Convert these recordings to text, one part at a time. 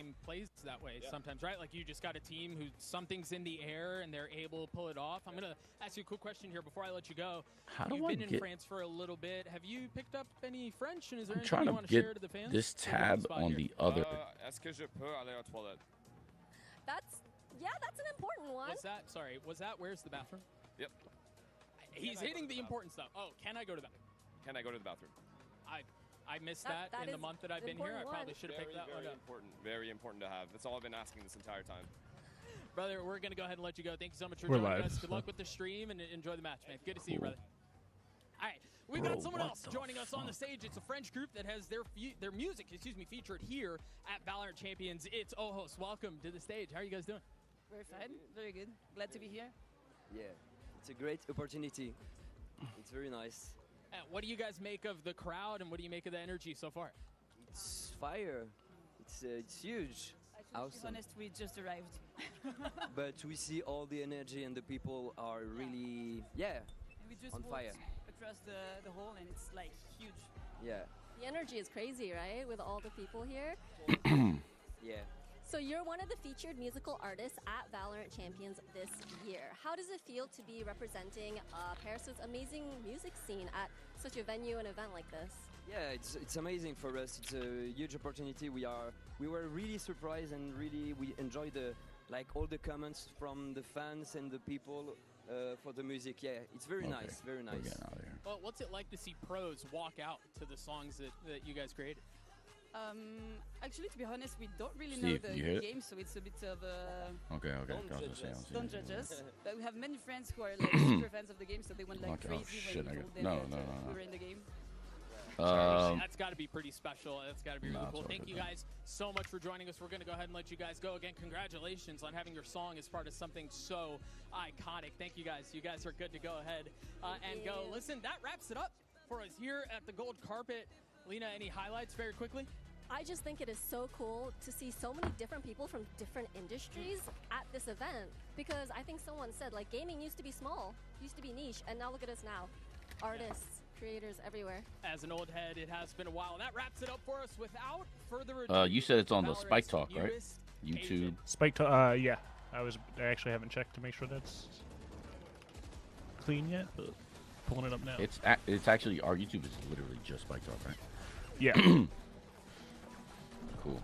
game plays that way sometimes, right? Like you just got a team who something's in the air and they're able to pull it off. I'm going to ask you a quick question here before I let you go. You've been in France for a little bit. Have you picked up any French? And is there anything you want to share to the fans? This tab on the other. Est-ce que je peux aller aux toilettes? That's an important one. Was that where's the bathroom? Yep. He's hitting the important stuff. Oh, can I go to the bathroom? Can I go to the bathroom? I missed that in the month that I've been here. I probably should have picked that one up. Very important to have. That's all I've been asking this entire time. Brother, we're going to go ahead and let you go. Thank you so much for joining us. Good luck with the stream and enjoy the match, man. Good to see you, brother. All right, we've got someone else joining us on the stage. It's a French group that has their music, featured here at Valorant Champions. It's Ojos. Welcome to the stage. How are you guys doing? Very fine, very good. Glad to be here. Yeah, it's a great opportunity. It's very nice. What do you guys make of the crowd, and what do you make of the energy so far? It's fire. It's huge. To be honest, we just arrived. But we see all the energy and the people are really, and we just on fire. Across the hall, and it's like huge. Yeah. The energy is crazy, right? With all the people here. Yeah. So you're one of the featured musical artists at Valorant Champions this year. How does it feel to be representing Paris' amazing music scene at such a venue and event like this? Yeah, it's amazing for us. It's a huge opportunity. We were really surprised and really we enjoyed all the comments from the fans and the people for the music. Yeah, it's very nice, very nice. We're getting out of here. Well, what's it like to see pros walk out to the songs that you guys created? Actually, to be honest, we don't really know the game, so it's a bit of a... Okay. Don't judge us. But we have many friends who are like super fans of the game, so they went like crazy when we told them that we were in the game. That's got to be pretty special. That's got to be really cool. Thank you guys so much for joining us. We're going to go ahead and let you guys go. Again, congratulations on having your song as part of something so iconic. Thank you guys. You guys are good to go ahead and go. Listen, that wraps it up for us here at the gold carpet. Lena, any highlights very quickly? I just think it is so cool to see so many different people from different industries at this event, because I think someone said like gaming used to be small, used to be niche, and now look at us now. Artists, creators everywhere. As an old head, it has been a while. And that wraps it up for us. Without further ado, you said it's on the Spike Talk, right? YouTube. Spike Talk, yeah. I actually haven't checked to make sure that's clean yet, but pulling it up now. It's actually, our YouTube is literally just Spike Talk, right? Yeah. Cool.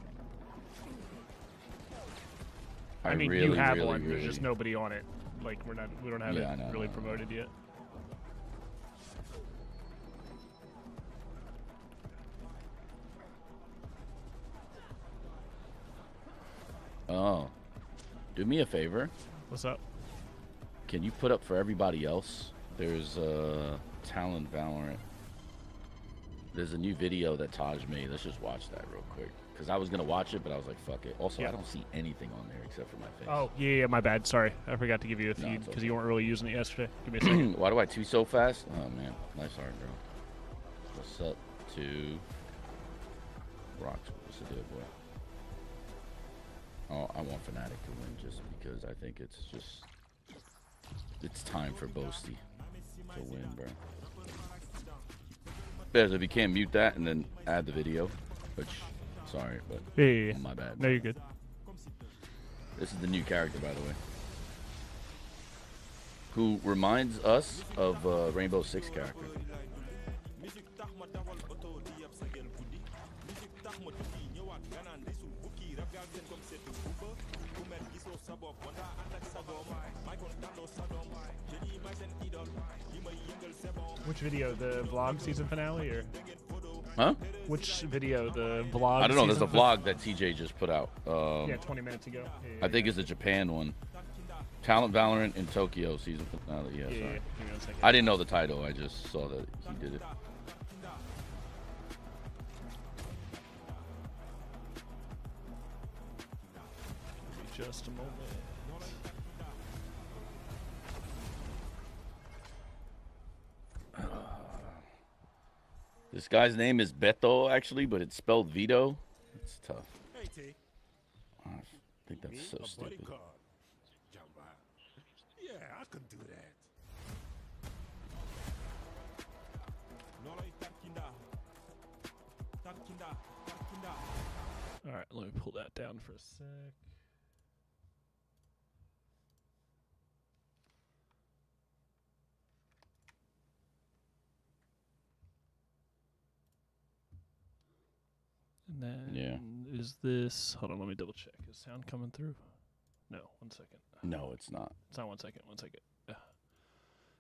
I mean, you have one. There's just nobody on it. Like we don't have it really promoted yet. Oh, do me a favor. What's up? Can you put up for everybody else? There's Talent Valorant. There's a new video that Taj made. Let's just watch that real quick. Because I was going to watch it, but I was like, fuck it. Also, I don't see anything on there except for my face. Oh, yeah, my bad. Sorry. I forgot to give you a feed because you weren't really using it yesterday. Give me a second. Why do I tweet so fast? Oh, man. Nice art, bro. What's up to Rocks? What's the deal, boy? Oh, I want FNATIC to win just because I think it's time for Boasty to win, bro. Bears, if you can't mute that and then add the video, which, sorry, but yeah. My bad. No, you're good. This is the new character, by the way, who reminds us of Rainbow Six character. Which video? The vlog season finale, or? Huh? Which video? The vlog? I don't know. There's a vlog that TJ just put out. Yeah, 20 minutes ago. I think it's the Japan one. Talent Valorant in Tokyo season finale. Yeah. Yeah. I didn't know the title. I just saw that he did it. Just a moment. This guy's name is Beto, actually, but it's spelled Vito. It's tough. I think that's so stupid. Yeah, I can do that. All right, let me pull that down for a sec. And then is this? Hold on, let me double check. Is sound coming through? No, 1 second. No, it's not. It's not 1 second. 1 second.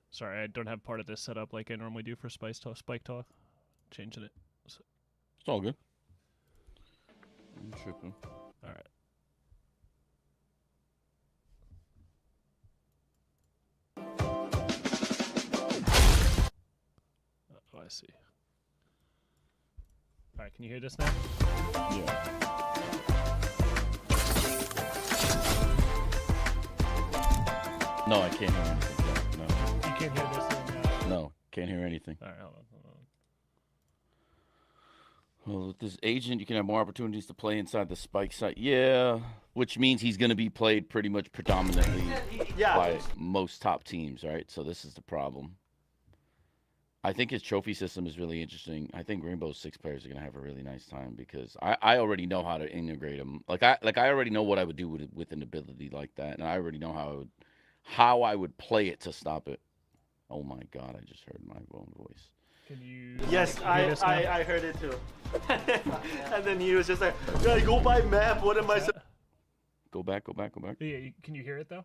Sorry, I don't have part of this set up like I normally do for Spike Talk. Changing it. So. It's all good. I'm tripping. All right. Oh, I see. All right, can you hear this now? Yeah. No, I can't hear anything. No. You can't hear this in, No, can't hear anything. All right, hold on. Well, with this agent, you can have more opportunities to play inside the Spike site. Yeah, which means he's going to be played pretty much predominantly by most top teams, right? So this is the problem. I think his trophy system is really interesting. I think Rainbow's 6 players are going to have a really nice time because I already know how to integrate them. Like I already know what I would do with an ability like that, and I already know how I would play it to stop it. Oh my God, I just heard my own voice. Can you? Yes, I heard it too. And then he was just like, "Yeah, go by map. What am I?" Go back. Yeah, can you hear it though?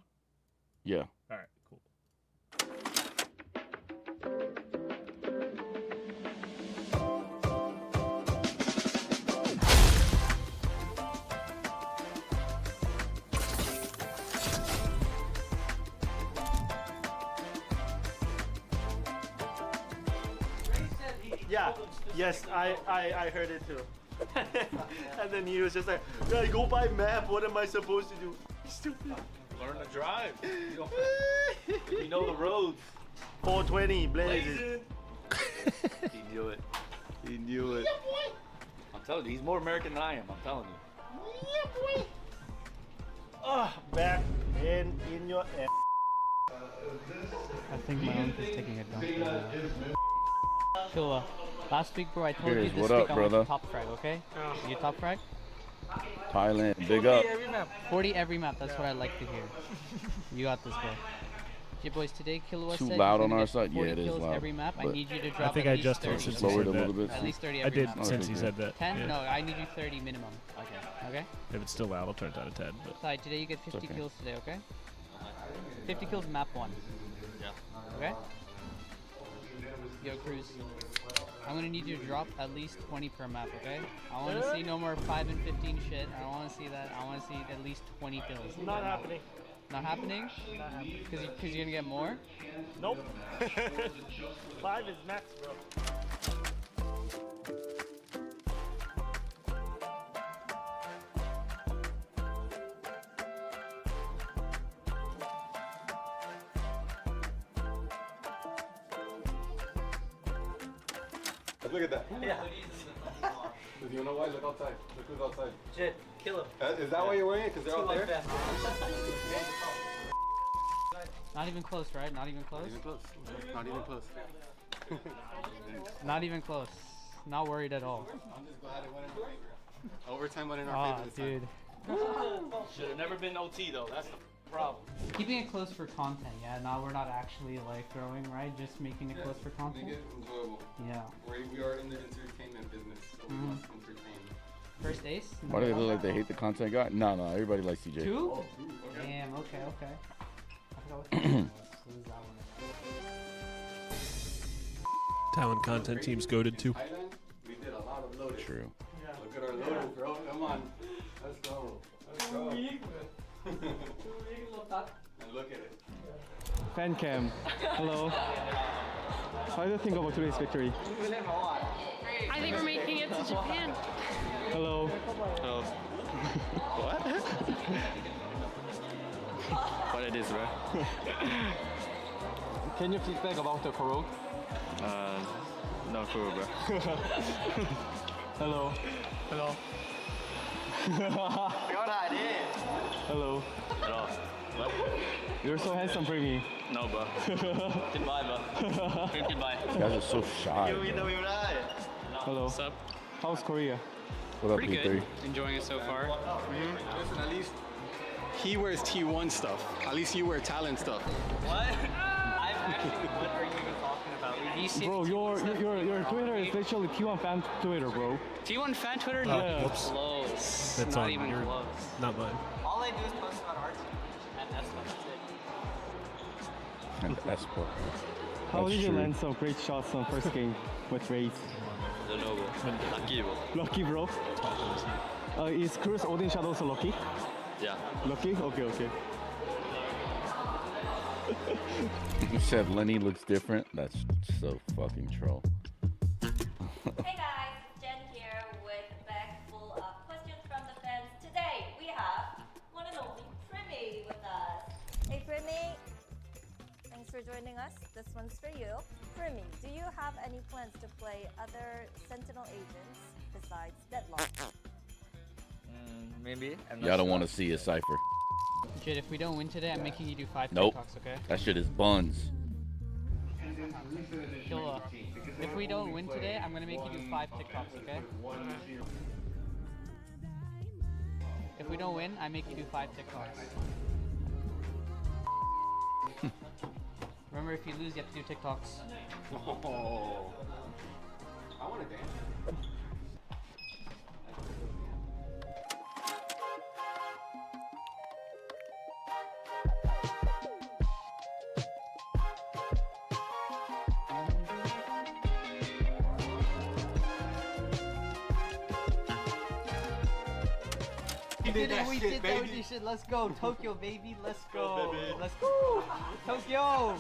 Yeah. All right, cool. Yeah, yes, I heard it too. And then he was just like, "Yeah, go by map. What am I supposed to do?" Stupid. Learn to drive. You know the roads. 420 blazing. He knew it. He knew it. Yeah, boy. I'm telling you, he's more American than I am. I'm telling you. Yeah, boy. Oh, back in your ass. I think my uncle is taking a dump. Killa, last week, bro, I told you this what week up, I brother? want top frag, okay? You top frag? Thailand, big up. 40 every map, that's what I like to hear. You got this, bro. Okay, boys, today Killa Too said loud you're on gonna our get side? 40 Yeah, it is kills loud. every map. I need you to drop I think at I least adjusted 30. since Lower he it a said little that. bit. At least 30 I every did map. since he said that. 10? Yeah. No, I need you 30 minimum. Okay? If it's still loud, I'll turn it down to 10. But. Sai, today you get 50 okay. kills today, okay? 50 kills map 1. Yeah. Okay? Yo, Cruz. I'm gonna need you to drop at least 20 per map, okay? I wanna see no more 5 and 15 shit. I don't wanna see that. I wanna see at least 20 kills. Not happening. Not happening? Not happening. Because you're gonna get more? Nope. 5 is max, bro. Look at that. Yeah. You know why? Look outside. Look who's outside. Shit, kill him. Is that why you're wearing it? Because they're out there? Not even close, right? Not even close? Not even close. Not even close. Not even close. Not worried at all. I'm just glad it went in our favor. Overtime went in our Ah, favor this dude. time. Should have never been OT though. That's the problem. Keeping it close for content, yeah. Now we're not actually like throwing, right? Just making it close for Make content. it enjoyable. Yeah. We are in the entertainment business, so we must entertain. First ace? Why do they look like they hate the content guy? No, everybody likes CJ. 2? Okay. Damn, okay. I forgot what the was. Lose that one. Talent content team's goated too. Thailand, we did a lot of loading. True. Look at our loading, bro. Come on. Let's go. Let's go. And look at it. Fancam, hello. How do you think about today's victory? I think we're making it to Japan. Hello. Oh. What? What it is, bro? Can you feedback about the Koro? No clue, bro. Hello. Hello. Hello. Hello. What? You're so handsome for me. No, bro. Goodbye, bro. Goodbye. You guys are so shy. Hello. What's up? How's Korea? What up, Pretty P3? good. Enjoying it so far. Listen, at least he wears T1 stuff. At least you wear talent stuff. What? I'm actually. What are you even talking about? Bro, your Twitter is literally T1 fan Twitter, bro. T1 fan Twitter? Yeah. Whoops. Close. That's not on even your, close. not mine. All I do is post about art, and that's it. And Esport. How That's did you true. land some great shots on first game with Raze? I don't know, bro. Lucky, bro. Lucky, bro. Is Cruz Odin Shadow also lucky? Yeah. Lucky? Okay. You said Lenny looks different? That's so fucking troll. Hey guys, Jen here with a bag full of questions from the fans. Today we have one and only Primi with us. Hey Primi, thanks for joining us. This one's for you. Primi, do you have any plans to play other Sentinel agents besides Deadlock? Maybe. Y'all don't want to see a cipher. Jid, if we don't win today, I'm making you do 5 Nope. TikToks, okay? That shit is buns. Killa, if we don't win today, I'm gonna make you do 5 TikToks, okay? If we don't win, I make you do 5 TikToks. Remember, if you lose, you have to do TikToks. Oh. I want to dance. We did it, we did that, we did. Let's go, Tokyo, baby, let's go. Let's go, Tokyo!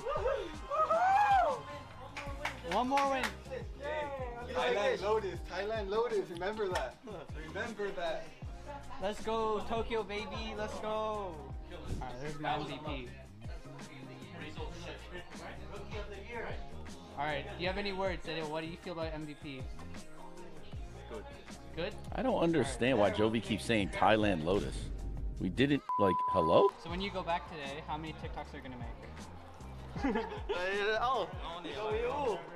One more win. Thailand Lotus, remember that. Remember that. Let's go, Tokyo, baby, let's go. Alright, there's my MVP. Alright, do you have any words? What do you feel about MVP? Good. Good? I don't understand why Jovi keeps saying Thailand Lotus. We didn't, like, hello? So when you go back today, how many TikToks are you gonna make? I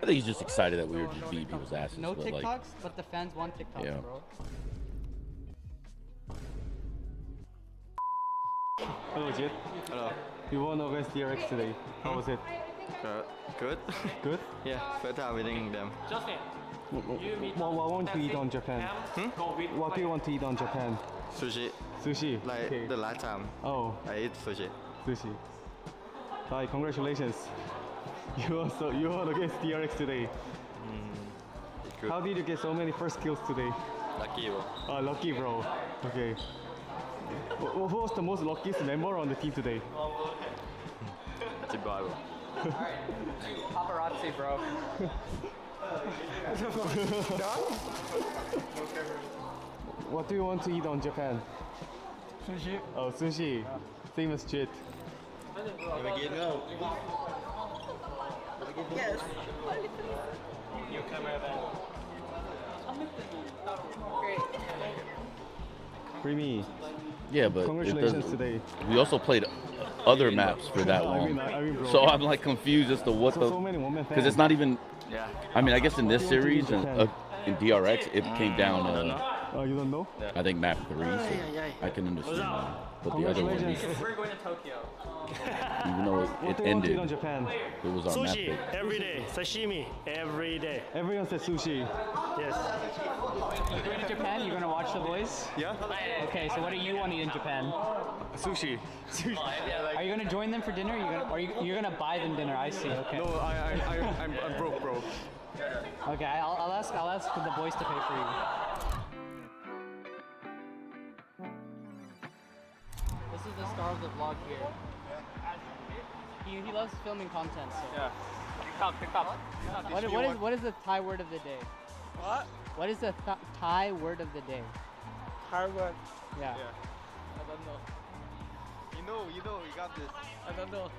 think he's just excited that we were just beating people's asses. No but, TikToks, like, but the fans want TikToks, yeah. bro. Hello, Jid. Hello. You won against DRX today. How was it? Good. Good? Yeah, first time winning them. Justin. What want to eat on Japan? What do you want to eat on Japan? Sushi. Sushi? Like Okay. the last time. Oh. I ate sushi. Sushi. Hi, congratulations. You won against DRX today. Good. How did you get so many first kills today? Lucky, bro. Lucky, bro. Okay. Who was the most luckiest member on the team today? Goodbye, bro. Paparazzi, bro. What do you want to eat on Japan? Sushi. Oh, sushi. Same as Jit. Yes. Your camera Primi. Yeah, but Congratulations today. We also played other maps for that long. I mean, bro. So I'm like confused as to what so many women because it's not even. Yeah. I mean, I guess in this What do you series want and to do in in DRX, it came down. Oh, you don't know? I think map 3. So I can understand that. But the other one, We're going to Tokyo. even though What it do you want to eat ended, on Japan? it was our map Sushi pick. every day. Sashimi every day. Everyone said sushi. Yes. You're going to Japan? You're going to watch the boys? Yeah? Okay, so what do you want to eat in Japan? Sushi. Are you going to join them for dinner? You're going to buy them dinner? I see. Okay. No, I'm broke, bro. Okay, I'll ask for the boys to pay for you. This is the star of the vlog here. He loves filming content. So. Yeah. Pick up. What is the Thai word of the day? What? What is the Thai word of the day? Thai word. Yeah. I don't know. You got this. I don't know.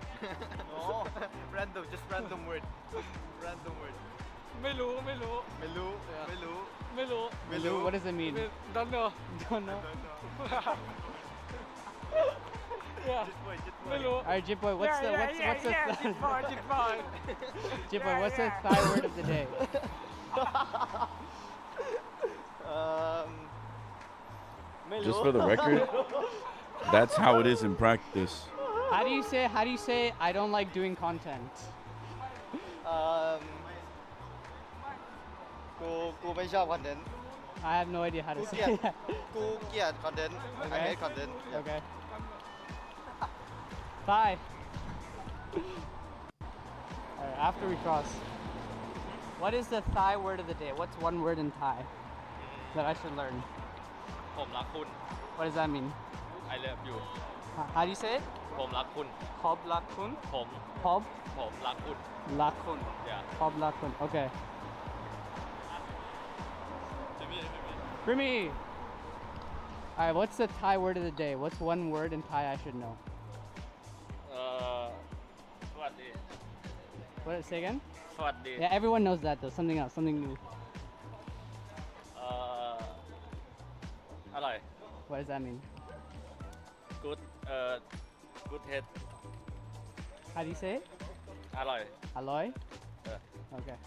No. Random, just random word. Random word. ไม่รู้ What does it mean? Don't know. Don't know. Yeah. Alright, Jitboy, what's the Jitboy, what's the Thai word of the day? just for the record, that's how it is in practice. How do you say I don't like doing content? กูไม่ชอบคอนเทนต์ I have no idea how to say that. กูเกลียดคอนเทนต์ I hate content Okay. Bye. Alright, after we cross, what is the Thai word of the day? What's one word in Thai that I should learn? ผมรักคุณ What does that mean? I love you How do you say it? ผมรักคุณ Hob lakun? ผม Hob ผมรักคุณ lakun. Yeah. Hob lakun. Okay. Rimi! Alright, what's the Thai word of the day? What's one word in Thai I should know? สวัสดี What? Say again? สวัสดี Yeah, everyone knows that though. Something else, something new. อร่อย What does that mean? good good head How do you say it? อร่อย Aloy? Okay.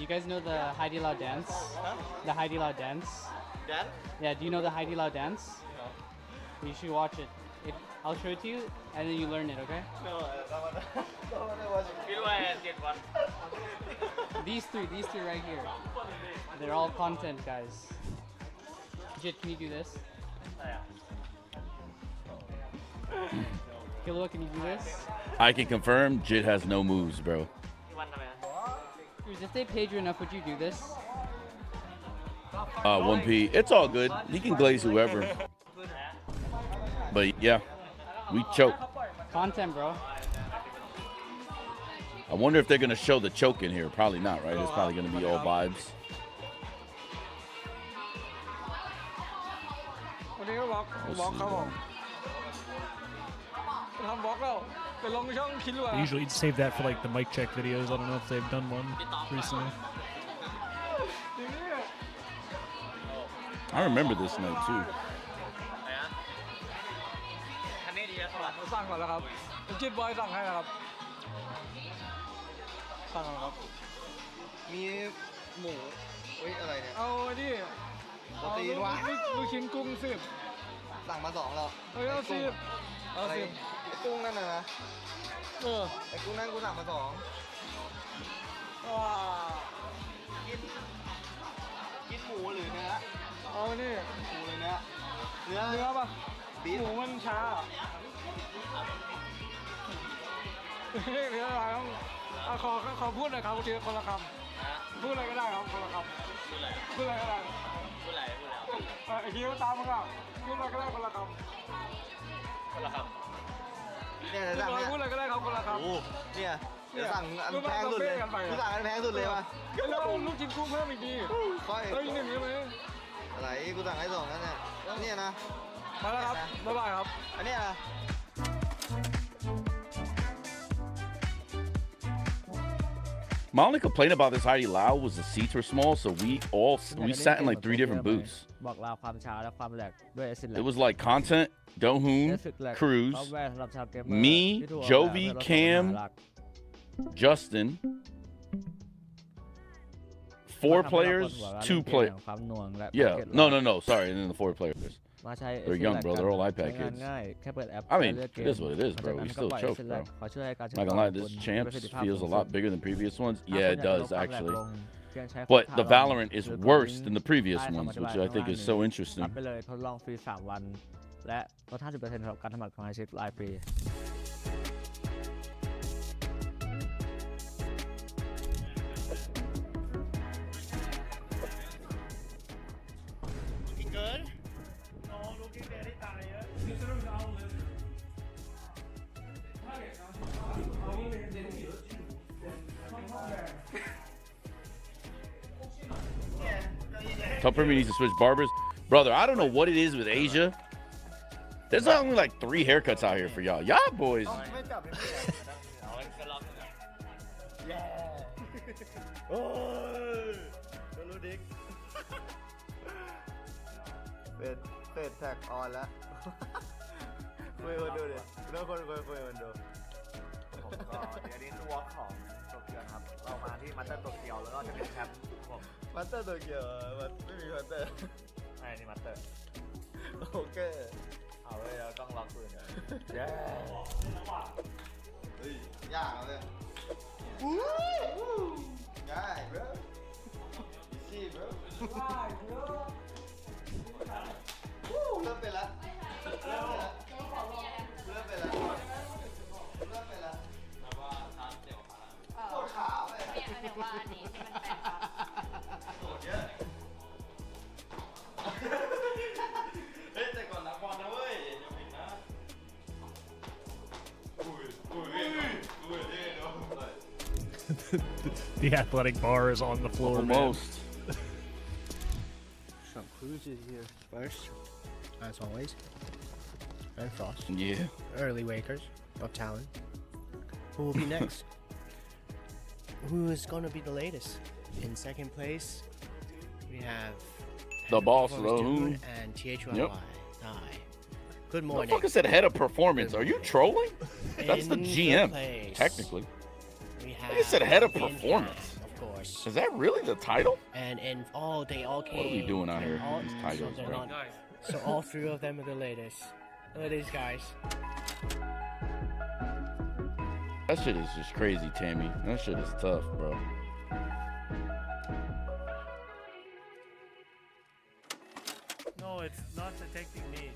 You guys know the Haidi Lao dance? The Haidi Lao dance? Dance? Yeah, do you know the Haidi Lao dance? No. You should watch it. I'll show it to you and then you learn it, okay? No, don't wanna watch it. คิดว่าเจ็ดวัน These three right here. They're all content, guys. Jit, can you do this? Killua, can you do this? I can confirm, Jit has no moves, bro. If they paid you enough, would you do this? 1P. It's all good. He can glaze whoever. But yeah, we choke. Content, bro. I wonder if they're going to show the choke in here. Probably not, right? It's probably going to be all vibes. วันนี้ก็บล็อกครับผมทำบล็อกแล้วไปลงช่องคิดว่า They usually save that for like the mic check videos. I don't know if they've done one recently. I remember this night too. คันนี้ดีครับ สั่งก่อนแล้วครับจิตบอยสั่งให้นะครับสั่งก่อนครับ มีหมูเฮ้ยอะไรเนี่ย เอาดิ โปรตีนวะ ลูกชิ้นกุ้ง10 สั่งมา2แล้ว เฮ้ยเอา10เอา อะไร 10 กุ้งนั่นน่ะนะ เออ ไอ้กุ้งนั่นกูสั่งมา2 ว้า กินหมูหรือเนื้อ เอานี่ หมูหรือเนื้อเนื้อ ป่ะ บีฟ หมูมันช้าเนื้ออะไรต้องขอพูดหน่อยครับทีคนละคำพูดอะไรก็ได้ครับคนละคำพูดอะไรก็ได้ พูดอะไรพูดแล้ว ไอ้คิวตามมึงอ่ะพูดอะไรก็ได้คนละคำ คนละคำ เนี่ยสั่งเนี่ย พูดอะไรก็ได้ครับคนละคำ โอ้เนี่ยเดี๋ยวสั่งอันแพงสุดเลยกูสั่งอันแพงสุดเลยว่ะ แล้วลูกชิ้นกุ้งเพิ่มอีกดี ค่อย เฮ้ย1ใช่ไหม อะไรกูสั่งให้2นั่นเนี่ยเนี่ยนะ มาแล้วครับบ๊ายบายครับ อันเนี้ยนะ My only complaint about this Haidi Lao was the seats were small, so we sat in like 3 different booths. It was like content, Dohoon, Cruz, me, Jovi, Cam, Justin, 4 players, 2 players. Yeah, no, sorry, and then the 4 players. They're young, bro. They're all iPad kids. I mean, it is what it is, bro. We still choke, bro. Not gonna lie, this champs feels a lot bigger than previous ones. Yeah, it does, actually. But the Valorant is worse than the previous ones, which I think is so interesting. และลด 50% สำหรับการทำบัตรของไอซิสรายปีTell Premier needs to switch barbers. Brother, I don't know what it is with Asia. There's only like 3 haircuts out here for y'all. Y'all boys. โอ้ยโดนลูดิกเฟดแท็กออนแล้วคุยคนดูดิทุกคนคุยคนดู ผมก็เดี๋ยวนี้ตัวของโตเกียวครับเรามาที่มัตเตอร์โตเกียวแล้วก็จะเป็นแชมป์ผม มัตเตอร์โตเกียวมันไม่มีมัตเตอร์ ไหน นี่มาสเตอร์โอเคเอาเว้ยเราต้องล็อกปืนเลยเย้เฮ้ยยากเลยง่าย bro easy bro เริ่มเป็นละเริ่มเป็นละปวดขาไปเนี่ยว่าอันนี้ที่มันแปลกปวดเยอะเฮ้ยแต่ก่อนนักบอลนะเว้ยอย่าผิดนะThe athletic bar is on the floor. Almost. Some cruises here first, as always. And Frost. Yeah. Early wakers of Talon. Who will be next? Who is going to be the latest? In second place, we have The boss, Dune and THY. Yep. Good morning. The fuck said head of performance? Are you trolling? That's the In GM, place, technically. We I think it said head of in performance. Of course. Is that really the title? And they all came. What are we doing out here? all- These titles, so, they're bro. not- so all three of them are the latest. Look at these guys. That shit is just crazy, Tammy. That shit is tough, bro. No, it's not detecting me.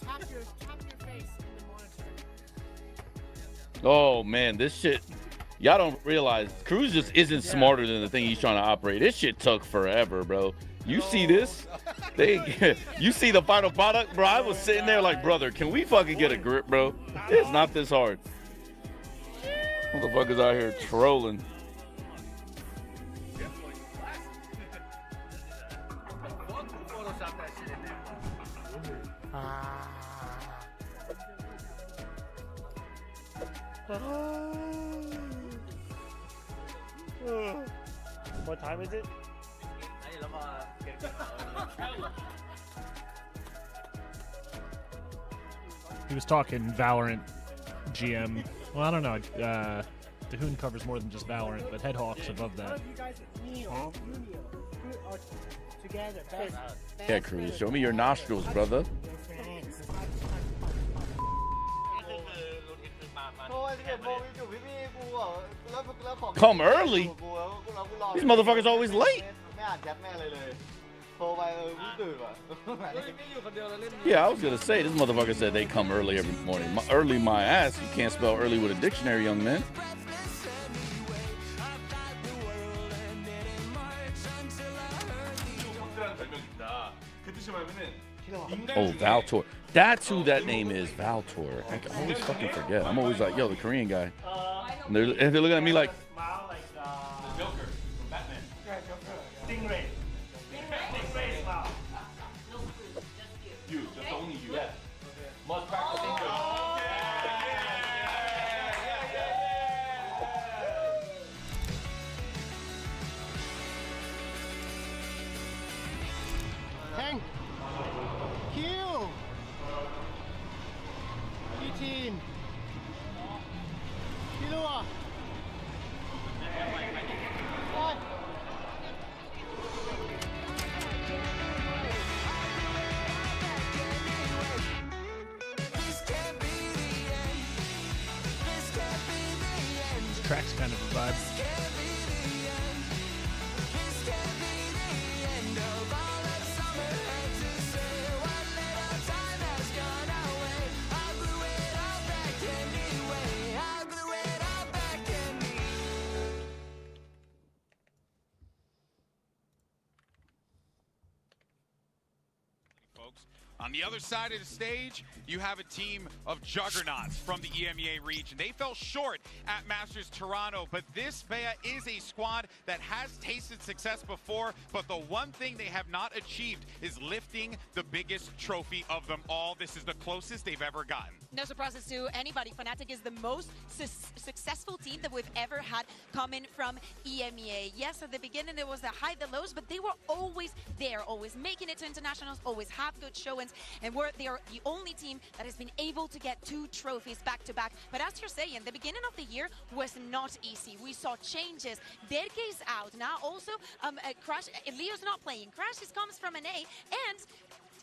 Tap your face in the monitor. Oh man, this shit. Y'all don't realize Cruz just isn't smarter than the thing he's trying to operate. This shit took forever, bro. You see this? You see the final product, bro? I was sitting there like, brother, can we fucking get a grip, bro? It's not this hard. Motherfuckers out here trolling. What time is it? He was talking Valorant GM. Well, I don't know. Dahoon covers more than just Valorant, but Headhawk's above that. Together. Yeah, Cruz, show me your nostrils, brother. Come early? These motherfuckers always late. Yeah, I was gonna say, this motherfucker said they come early every morning. Early my ass. You can't spell early with a dictionary, young man. Oh, Valtor. That's who that name is, Valtor. I always fucking forget. I'm always like, yo, the Korean guy. And they're looking at me like, Joker from Batman. Stingray. Stingray smile. You, just only you. Yeah. Must practice English. Hang. Kill. E-team. Kilua. What? This track's kind of a vibe. On the other side of the stage, you have a team of juggernauts from the EMEA region. They fell short at Masters Toronto, but this Bea is a squad that has tasted success before, but the one thing they have not achieved is lifting the biggest trophy of them all. This is the closest they've ever gotten. No surprises to anybody. FNATIC is the most successful team that we've ever had coming from EMEA. Yes, at the beginning there was the high, the lows, but they were always there, always making it to internationals, always have good showings. event, and they are the only team that has been able to get 2 trophies back-to-back. But as you're saying, the beginning of the year was not easy. We saw changes. Derke's out. Now also, Crash, Leo's not playing. Crash comes from an A, and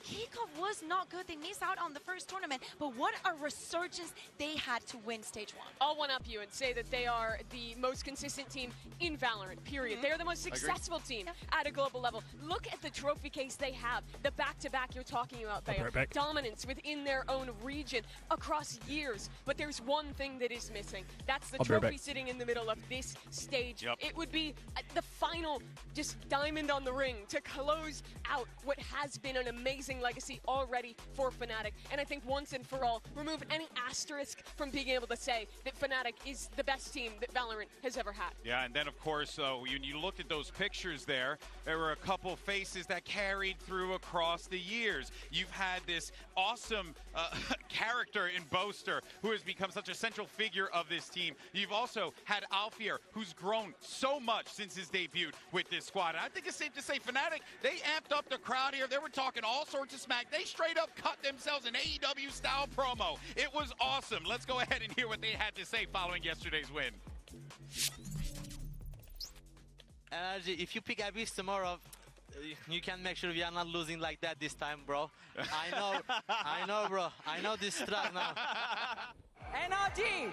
Kickoff was not good. They missed out on the first tournament, but what a resurgence they had to win Stage 1. I'll one-up you and say that they are the most consistent team in Valorant, period. They're the most successful team at a global level. Look at the trophy case they have, the back-to-back you're talking about, Bayo. Dominance within their own region across years, but there's one thing that is missing. That's the trophy sitting in the middle of this stage. It would be the final just diamond on the ring to close out what has been an amazing legacy already for FNATIC, and I think once and for all, remove any asterisk from being able to say that FNATIC is the best team that Valorant has ever had. Yeah, and then of course, when you looked at those pictures there were a couple faces that carried through across the years. You've had this awesome character in Boaster, who has become such a central figure of this team. You've also had Alfier, who's grown so much since his debut with this squad. And I think it's safe to say FNATIC, they amped up the crowd here. They were talking all sorts of smack. They straight up cut themselves an AEW style promo. It was awesome. Let's go ahead and hear what they had to say following yesterday's win. NRG, if you pick Abyss tomorrow, you can make sure we are not losing like that this time, bro. I know, bro. I know this strat now. NRG,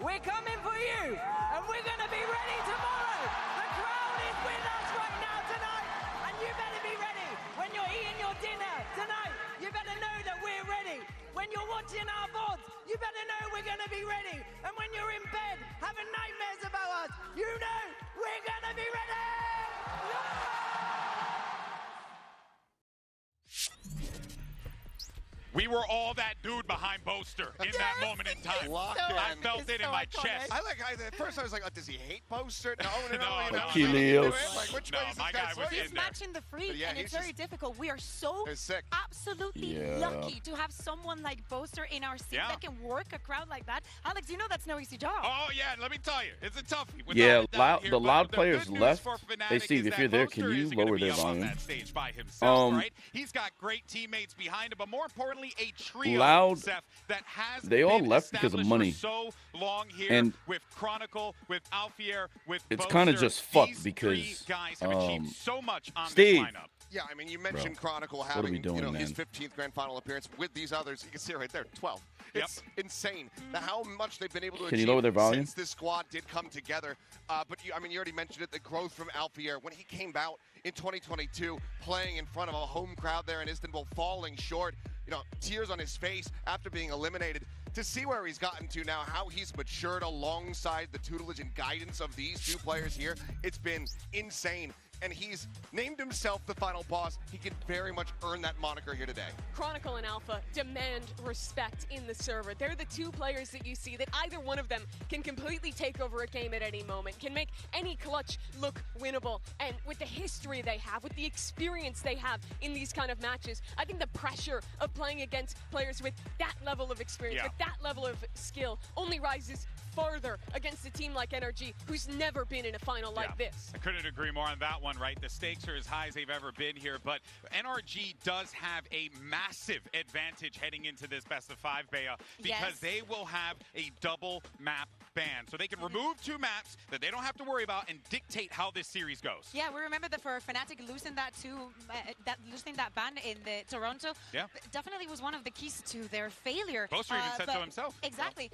we're coming for you, and we're going to be ready tomorrow. The crowd is with us right now tonight, and you better be ready. When you're eating your dinner tonight, you better know that we're ready. When you're watching our VODs, you better know we're going to be ready. And when you're in bed having nightmares about us, you know we're going to be ready! We were all that dude behind Boaster in that moment in time. I felt it in my chest. I at first I was like, oh, does he hate Boaster? No. Achilles. Like, which way is this guy swing? He's matching the freak, and it's very difficult. We are so absolutely lucky to have someone like Boaster in our scene that can work a crowd like that. Alex, you know that's no easy job. Oh, yeah, let me tell you, it's a toughie. Yeah, the loud players left. Hey, Steve, if you're there, can you lower their volume? That stage by himself, right? He's got great teammates behind him, but more importantly, a trio loud. Seth, that has they all left because of money. So long here and with Chronicle, with Alfier, with it's kind of just fucked because guys have achieved so much on Steve. this lineup. Yeah, I mean, you mentioned Chronicle having his 15th grand final appearance with these others. You can see it right there, 12. It's insane how much they've been able to achieve lower their volume? since this squad did come together. But you already mentioned it, the growth from Alfier when he came out in 2022, playing in front of a home crowd there in Istanbul, falling short. Tears on his face after being eliminated. To see where he's gotten to now, how he's matured alongside the tutelage and guidance of these two players here, it's been insane. And he's named himself the final boss. He can very much earn that moniker here today. Chronicle and Alpha demand respect in the server. They're the two players that you see that either one of them can completely take over a game at any moment, can make any clutch look winnable. And with the history they have, with the experience they have in these kind of matches, I think the pressure of playing against players with that level of experience, with that level of skill, only rises farther against a team like NRG, who's never been in a final like this. I couldn't agree more on that one, right? The stakes are as high as they've ever been here, but NRG does have a massive advantage heading into this best of 5, Bea, because they will have a double map ban. So they can remove 2 maps that they don't have to worry about and dictate how this series goes. Yeah, we remember that for FNATIC losing that ban in the Toronto definitely was one of the keys to their failure. Boaster even said so himself. Exactly.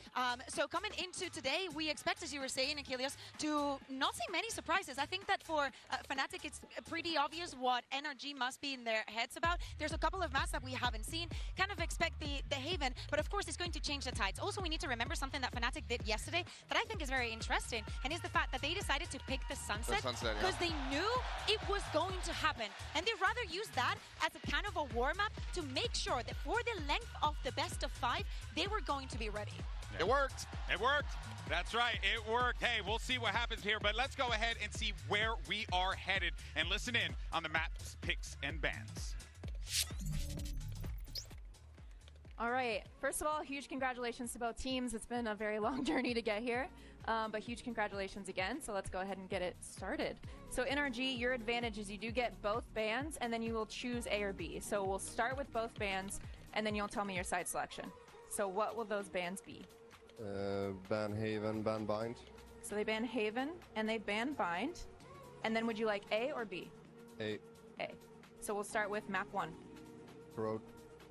So coming into today, we expect, as you were saying, Achilles, to not see many surprises. I think that for FNATIC, it's pretty obvious what NRG must be in their heads about. There's a couple of maps that we haven't seen. Kind of expect the Haven, but of course, it's going to change the tides. Also, we need to remember something that FNATIC did yesterday that I think is very interesting, and is the fact that they decided to pick the Sunset because they knew it was going to happen. And they'd rather use that as a kind of a warm-up to make sure that for the length of the best of 5, they were going to be ready. It worked. It worked. That's right. It worked. Hey, we'll see what happens here, but let's go ahead and see where we are headed and listen in on the maps, picks, and bans. All right. First of all, huge congratulations to both teams. It's been a very long journey to get here. But huge congratulations again. So let's go ahead and get it started. So NRG, your advantage is you do get both bands, and then you will choose A or B. So we'll start with both bands, and then you'll tell me your side selection. So what will those bands be? Ban Haven, Ban Bind. So they ban Haven, and they ban Bind. And then would you like A or B? A. A. So we'll start with map 1. Corrode.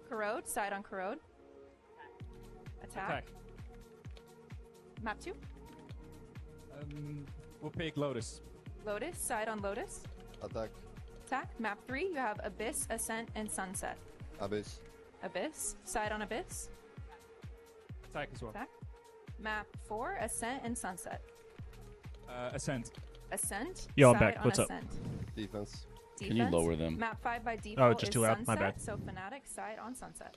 Corrode, side on Corrode. Attack. Map 2. We'll pick Lotus. Lotus, side on Lotus. Attack. Attack. Map 3, you have Abyss, Ascent, and Sunset. Abyss. Abyss, side on Abyss. Attack as well. Attack. Map 4, Ascent and Sunset. Ascent. Ascent. Yo, I'm side back. on What's up? Ascent. Defense. Can you lower them? Map 5 by default Oh, it's just is too loud. Sunset, My bad. so FNATIC, side on Sunset.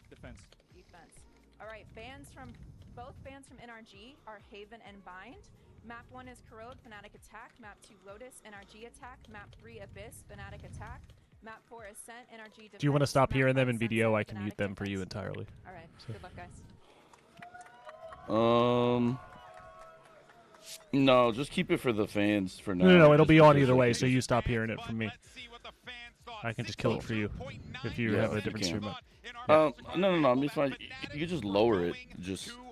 Defense. Defense. All right, both bands from NRG are Haven and Bind. Map 1 is Corrode, FNATIC Attack. Map 2, Lotus, NRG Attack. Map 3, Abyss, FNATIC Attack. Map 4, Ascent, NRG Defense. Do you want to stop Map hearing them 5, in video? I Sunset, can mute FNATIC them for Defense. you entirely. All right, So. good luck, guys. No, just keep it for the fans for now. No, it'll just be on because either of- way, so you stop hearing it from me. I can just kill it for you if you Yeah, have a you different can. stream up. No, I mean, it's fine. You can just lower it.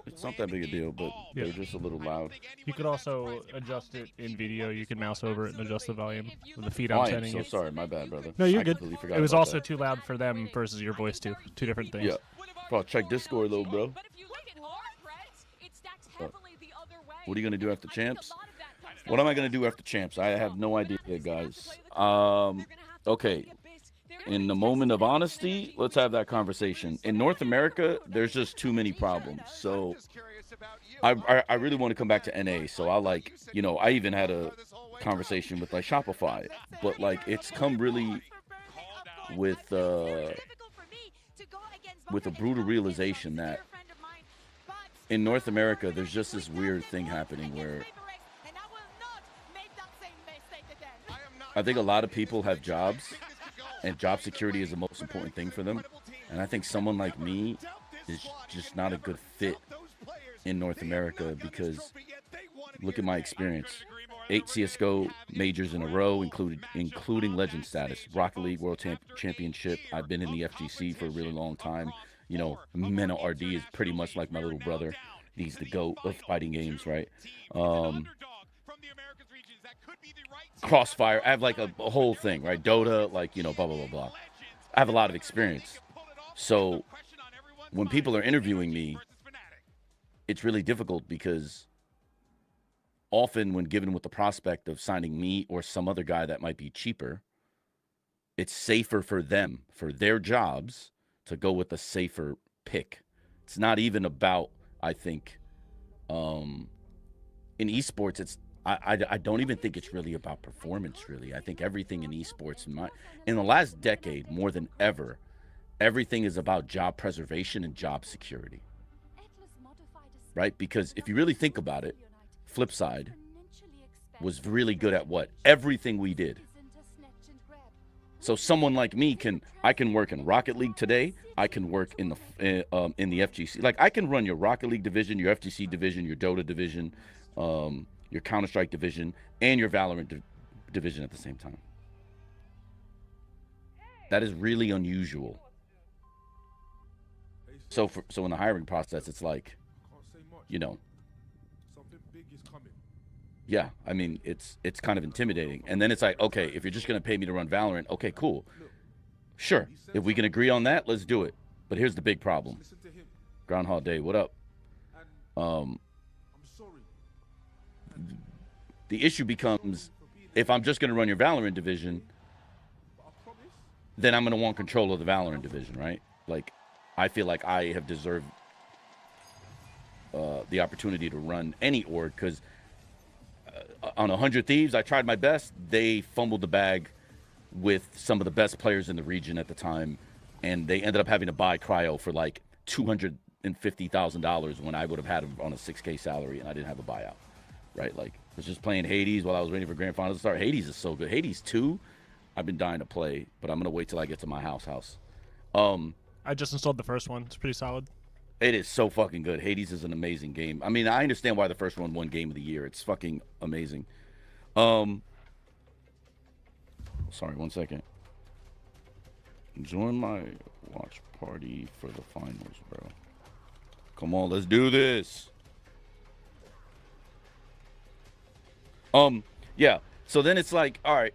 It's not that big a deal, but they're just a little loud. You could also adjust it in video. You can mouse over it and adjust the volume with the feed Oh, I'm I am sending so you. sorry, my bad, brother. No, you're I good. completely forgot It was about also that. too loud for them versus your voice too. Two different things. Yeah. Bro, check Discord though, bro. What are you gonna do after champs? What am I gonna do after champs? I have no idea, guys. Okay. In the moment of honesty, let's have that conversation. In North America, there's just too many problems. So I really want to come back to NA. So I even had a conversation with like Shopify, but like it's come really with a brutal realization that in North America, there's just this weird thing happening where I think a lot of people have jobs, and job security is the most important thing for them. And I think someone like me is just not a good fit in North America because look at my experience. 8 CSGO majors in a row, including legend status, Rocket League World Championship. I've been in the FGC for a really long time. You know, Mena RD is pretty much like my little brother. He's the GOAT of fighting games, right? Crossfire, I have like a whole thing, right? Dota, like, you know, blah, blah, blah, blah. I have a lot of experience. So when people are interviewing me, it's really difficult because often when given with the prospect of signing me or some other guy that might be cheaper, it's safer for them, for their jobs, to go with a safer pick. It's not even about, I think, in esports, it's I don't even think it's really about performance, really. I think everything in esports, in the last decade, more than ever, everything is about job preservation and job security, right? Because if you really think about it, Flipside was really good at what? Everything we did. So someone like me I can work in Rocket League today. I can work in the FGC. Like I can run your Rocket League division, your FGC division, your Dota division, your Counter-Strike division, and your Valorant division at the same time. That is really unusual. So in the hiring process, it's like, you know, yeah, I mean, it's kind of intimidating. And then it's like, okay, if you're just going to pay me to run Valorant, okay, cool. Sure, if we can agree on that, let's do it. But here's the big problem. Groundhog Day, what up? The issue becomes, if I'm just going to run your Valorant division, then I'm going to want control of the Valorant division, right? Like, I feel like I have deserved the opportunity to run any org because on 100 Thieves, I tried my best. They fumbled the bag with some of the best players in the region at the time, and they ended up having to buy Cryo for like $250,000 when I would have had him on a 6K salary and I didn't have a buyout, right? Like, I was just playing Hades while I was waiting for Grand Finals to start. Hades is so good. Hades 2, I've been dying to play, but I'm going to wait till I get to my house. I just installed the first one. It's pretty solid. It is so fucking good. Hades is an amazing game. I mean, I understand why the first one won Game of the Year. It's fucking amazing. Sorry, 1 second. Join my watch party for the finals, bro. Come on, let's do this. Yeah. So then it's like, all right,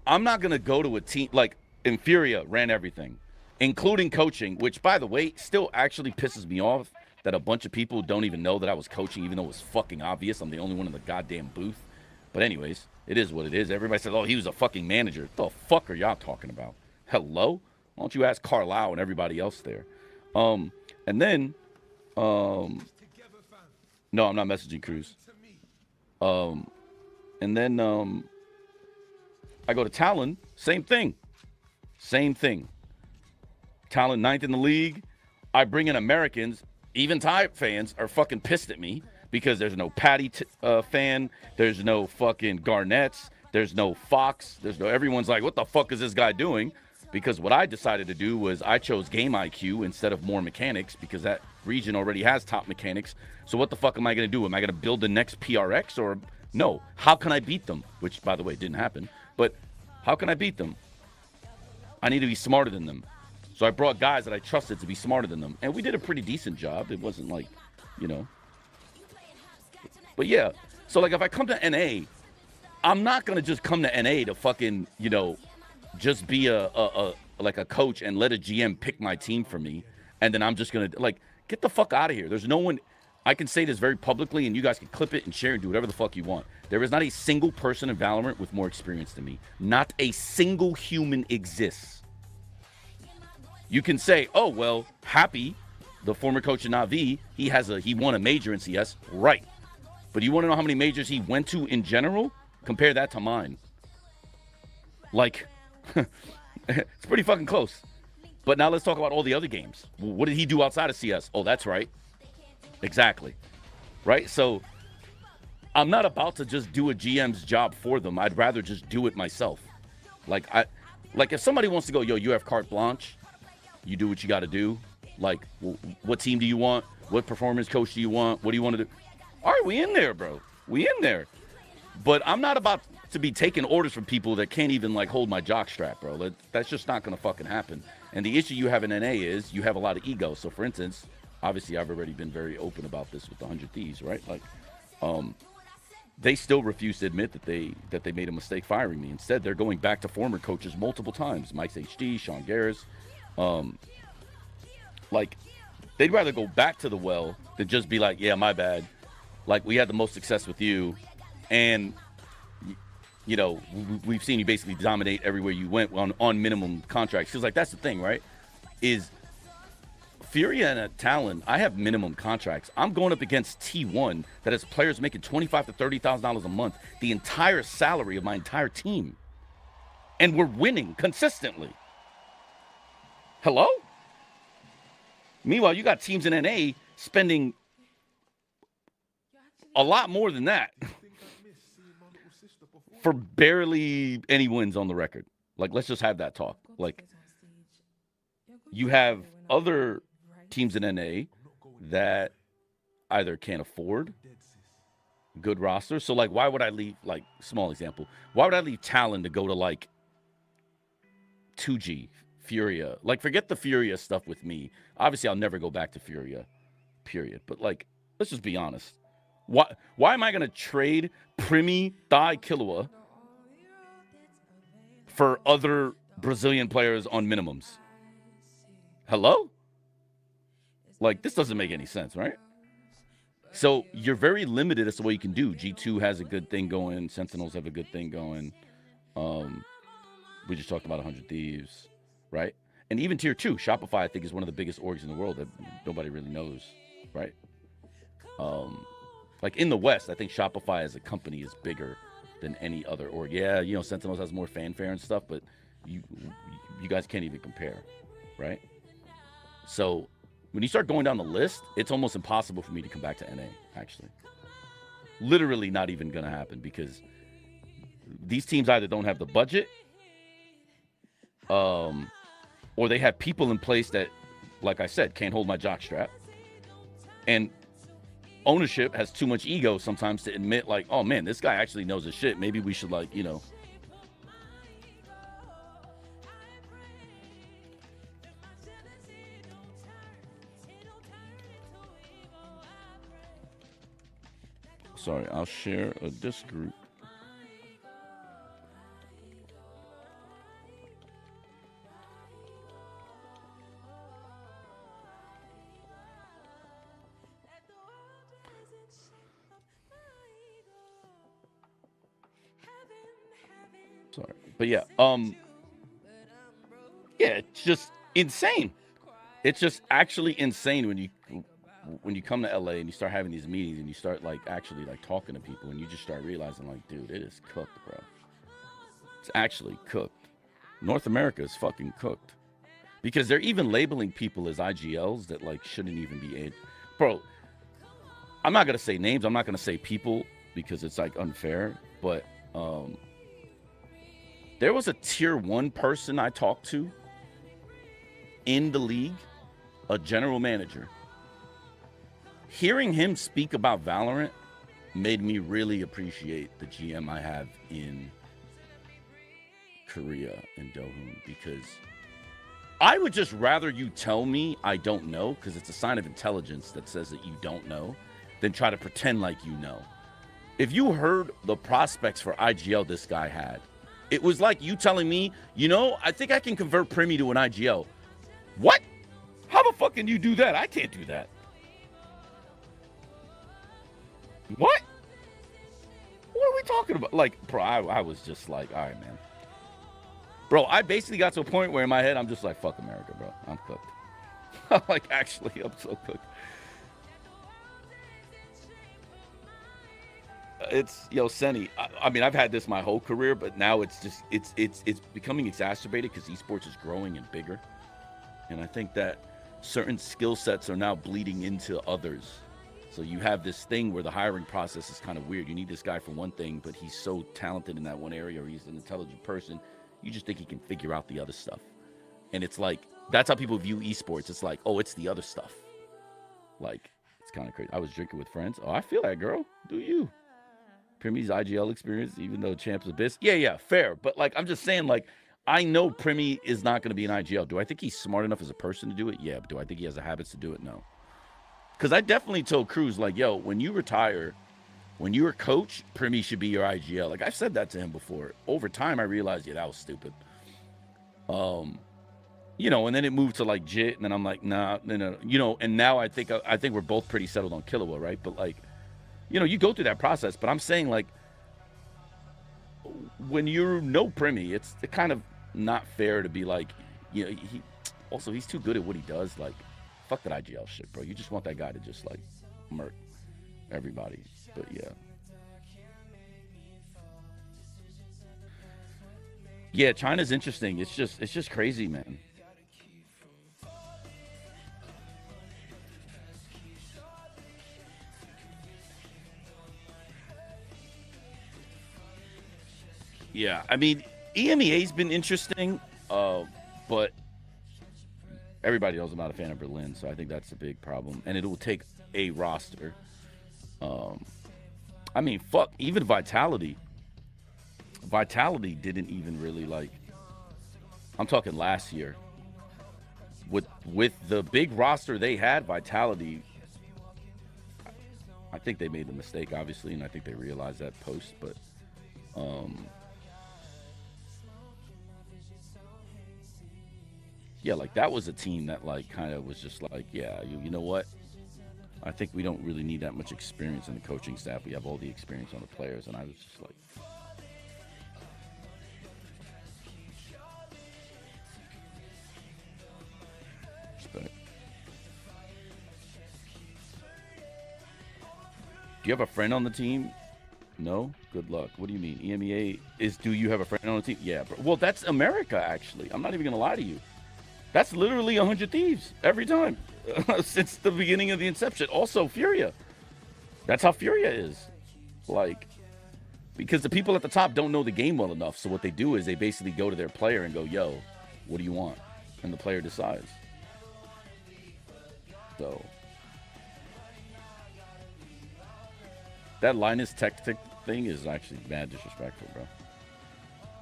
I'm not gonna go to a team like Infuria ran everything, including coaching, which, by the way, still actually pisses me off that a bunch of people don't even know that I was coaching, even though it was fucking obvious. I'm the only one in the goddamn booth. But anyways, it is what it is. Everybody says, oh, he was a fucking manager. What the fuck are y'all talking about? Hello? Why don't you ask Carlisle and everybody else there? And then, no, I'm not messaging Cruz. And then I go to Talon, same thing. Same thing. Talon 9th in the league. I bring in Americans. Even Thai fans are fucking pissed at me because there's no Patty fan. There's no fucking Garnets. There's no Fox. There's no. Everyone's like, what the fuck is this guy doing? Because what I decided to do was I chose game IQ instead of more mechanics because that region already has top mechanics. So what the fuck am I going to do? Am I going to build the next PRX or no? How can I beat them? Which, by the way, didn't happen. But how can I beat them? I need to be smarter than them. So I brought guys that I trusted to be smarter than them. And we did a pretty decent job. It wasn't like, you know. But yeah. So like if I come to NA, I'm not going to just come to NA to fucking, you know, just be a coach and let a GM pick my team for me. And then I'm just going to, like, get the fuck out of here. There's no one. I can say this very publicly, and you guys can clip it and share and do whatever the fuck you want. There is not a single person in Valorant with more experience than me. Not a single human exists. You can say, oh, well, Happy, the former coach in Navi, he won a major in CS. Right. But you want to know how many majors he went to in general? Compare that to mine. Like, it's pretty fucking close. But now let's talk about all the other games. What did he do outside of CS? Oh, that's right. Exactly. Right? So I'm not about to just do a GM's job for them. I'd rather just do it myself. Like if somebody wants to go, yo, you have carte blanche, you do what you got to do. Like, what team do you want? What performance coach do you want? What do you want to do? All right, we in there, bro. We in there. But I'm not about to be taking orders from people that can't even, like, hold my jock strap, bro. That's just not going to fucking happen. And the issue you have in NA is you have a lot of ego. So, for instance, obviously I've already been very open about this with the 100 Thieves, right? Like, they still refuse to admit that they made a mistake firing me. Instead, they're going back to former coaches multiple times. Mike's HD, Sean Garris. Like, they'd rather go back to the well than just be like, yeah, my bad. Like, we had the most success with you. And, you know, we've seen you basically dominate everywhere you went on minimum contracts. Because, like, that's the thing, right? Is Furia and Talon, I have minimum contracts. I'm going up against T1 that has players making $25,000 to $30,000 a month, the entire salary of my entire team. And we're winning consistently. Hello? Meanwhile, you got teams in NA spending a lot more than that for barely any wins on the record. Like, let's just have that talk. Like, you have other teams in NA that either can't afford good rosters. So, like, why would I leave, like, small example, why would I leave Talon to go to, like, 2G, Furia? Like, forget the Furia stuff with me. Obviously, I'll never go back to Furia, period. But, like, let's just be honest. Why am I going to trade Primi Thai Killua for other Brazilian players on minimums? Hello? Like, this doesn't make any sense, right? So you're very limited as to what you can do. G2 has a good thing going. Sentinels have a good thing going. We just talked about 100 Thieves, right? And even Tier 2, Shopify, I think, is one of the biggest orgs in the world that nobody really knows, right? Like, in the West, I think Shopify as a company is bigger than any other org. Yeah, you know, Sentinels has more fanfare and stuff, but you guys can't even compare, right? So when you start going down the list, it's almost impossible for me to come back to NA, actually. Literally not even going to happen because these teams either don't have the budget or they have people in place that, like I said, can't hold my jockstrap. And ownership has too much ego sometimes to admit, like, oh, man, this guy actually knows his shit. Maybe we should, like, you know. Sorry, I'll share a disc group. Sorry, but yeah, yeah, it's just insane. It's just actually insane when you come to LA and you start having these meetings and you start like actually like talking to people and you just start realizing like, dude, it is cooked, bro. It's actually cooked. North America is fucking cooked because they're even labeling people as IGLs that like shouldn't even be bro. I'm not gonna say names. I'm not gonna say people because it's like unfair, but there was a tier 1 person I talked to in the league, a general manager. Hearing him speak about Valorant made me really appreciate the GM I have in Korea and Dohun, because I would just rather you tell me I don't know, because it's a sign of intelligence that says that you don't know, than try to pretend like you know. If you heard the prospects for IGL this guy had, it was like you telling me, you know, I think I can convert Primi to an IGL. What? How the fuck can you do that? I can't do that. What? What are we talking about? Like, bro, I was just like, all right, man. Bro, I basically got to a point where in my head, I'm just like, fuck America, bro. I'm cooked. I'm like, actually, I'm so cooked. It's, yo, Senny, I mean, I've had this my whole career, but now it's just, it's becoming exacerbated because esports is growing and bigger. And I think that certain skill sets are now bleeding into others. So you have this thing where the hiring process is kind of weird. You need this guy for one thing, but he's so talented in that one area, or he's an intelligent person, you just think he can figure out the other stuff. And it's like, that's how people view esports. It's like, oh, it's the other stuff. Like, it's kind of crazy. I was drinking with friends. Oh, I feel that, girl. Do you? Primi's IGL experience, even though Champ's abyss. Yeah, fair. But, like, I'm just saying, like, I know Primi is not going to be an IGL. Do I think he's smart enough as a person to do it? Yeah. But do I think he has the habits to do it? No. Because I definitely told Cruz, like, yo, when you retire, when you're a coach, Primi should be your IGL. Like, I've said that to him before. Over time, I realized, yeah, that was stupid. You know, and then it moved to, like, Jit, and then I'm like, nah, no. You know, and now I think we're both pretty settled on Killua, right? But, like, you know, you go through that process. But I'm saying, like, when you know Primi, it's kind of not fair to be like, you know, he's too good at what he does. Like, fuck that IGL shit, bro. You just want that guy to just, like, murk everybody. But, yeah. Yeah, China's interesting. It's just crazy, man. Yeah, I mean, EMEA's been interesting, but everybody knows I'm not a fan of Berlin, so I think that's a big problem. And it will take a roster. I mean, fuck, even Vitality. Vitality didn't even really, like, I'm talking last year. With the big roster they had, Vitality, I think they made the mistake, obviously, and I think they realized that post, but yeah, like, that was a team that, like, kind of was just like, yeah, you know what? I think we don't really need that much experience in the coaching staff. We have all the experience on the players, and I was just like, respect. Do you have a friend on the team? No? Good luck. What do you mean? EMEA is, do you have a friend on the team? Yeah, bro. Well, that's America, actually. I'm not even going to lie to you. That's literally 100 Thieves every time since the beginning of the inception. Also, Furia. That's how Furia is. Like, because the people at the top don't know the game well enough. So what they do is they basically go to their player and go, yo, what do you want? And the player decides. So that Linus Tech thing is actually mad disrespectful, bro.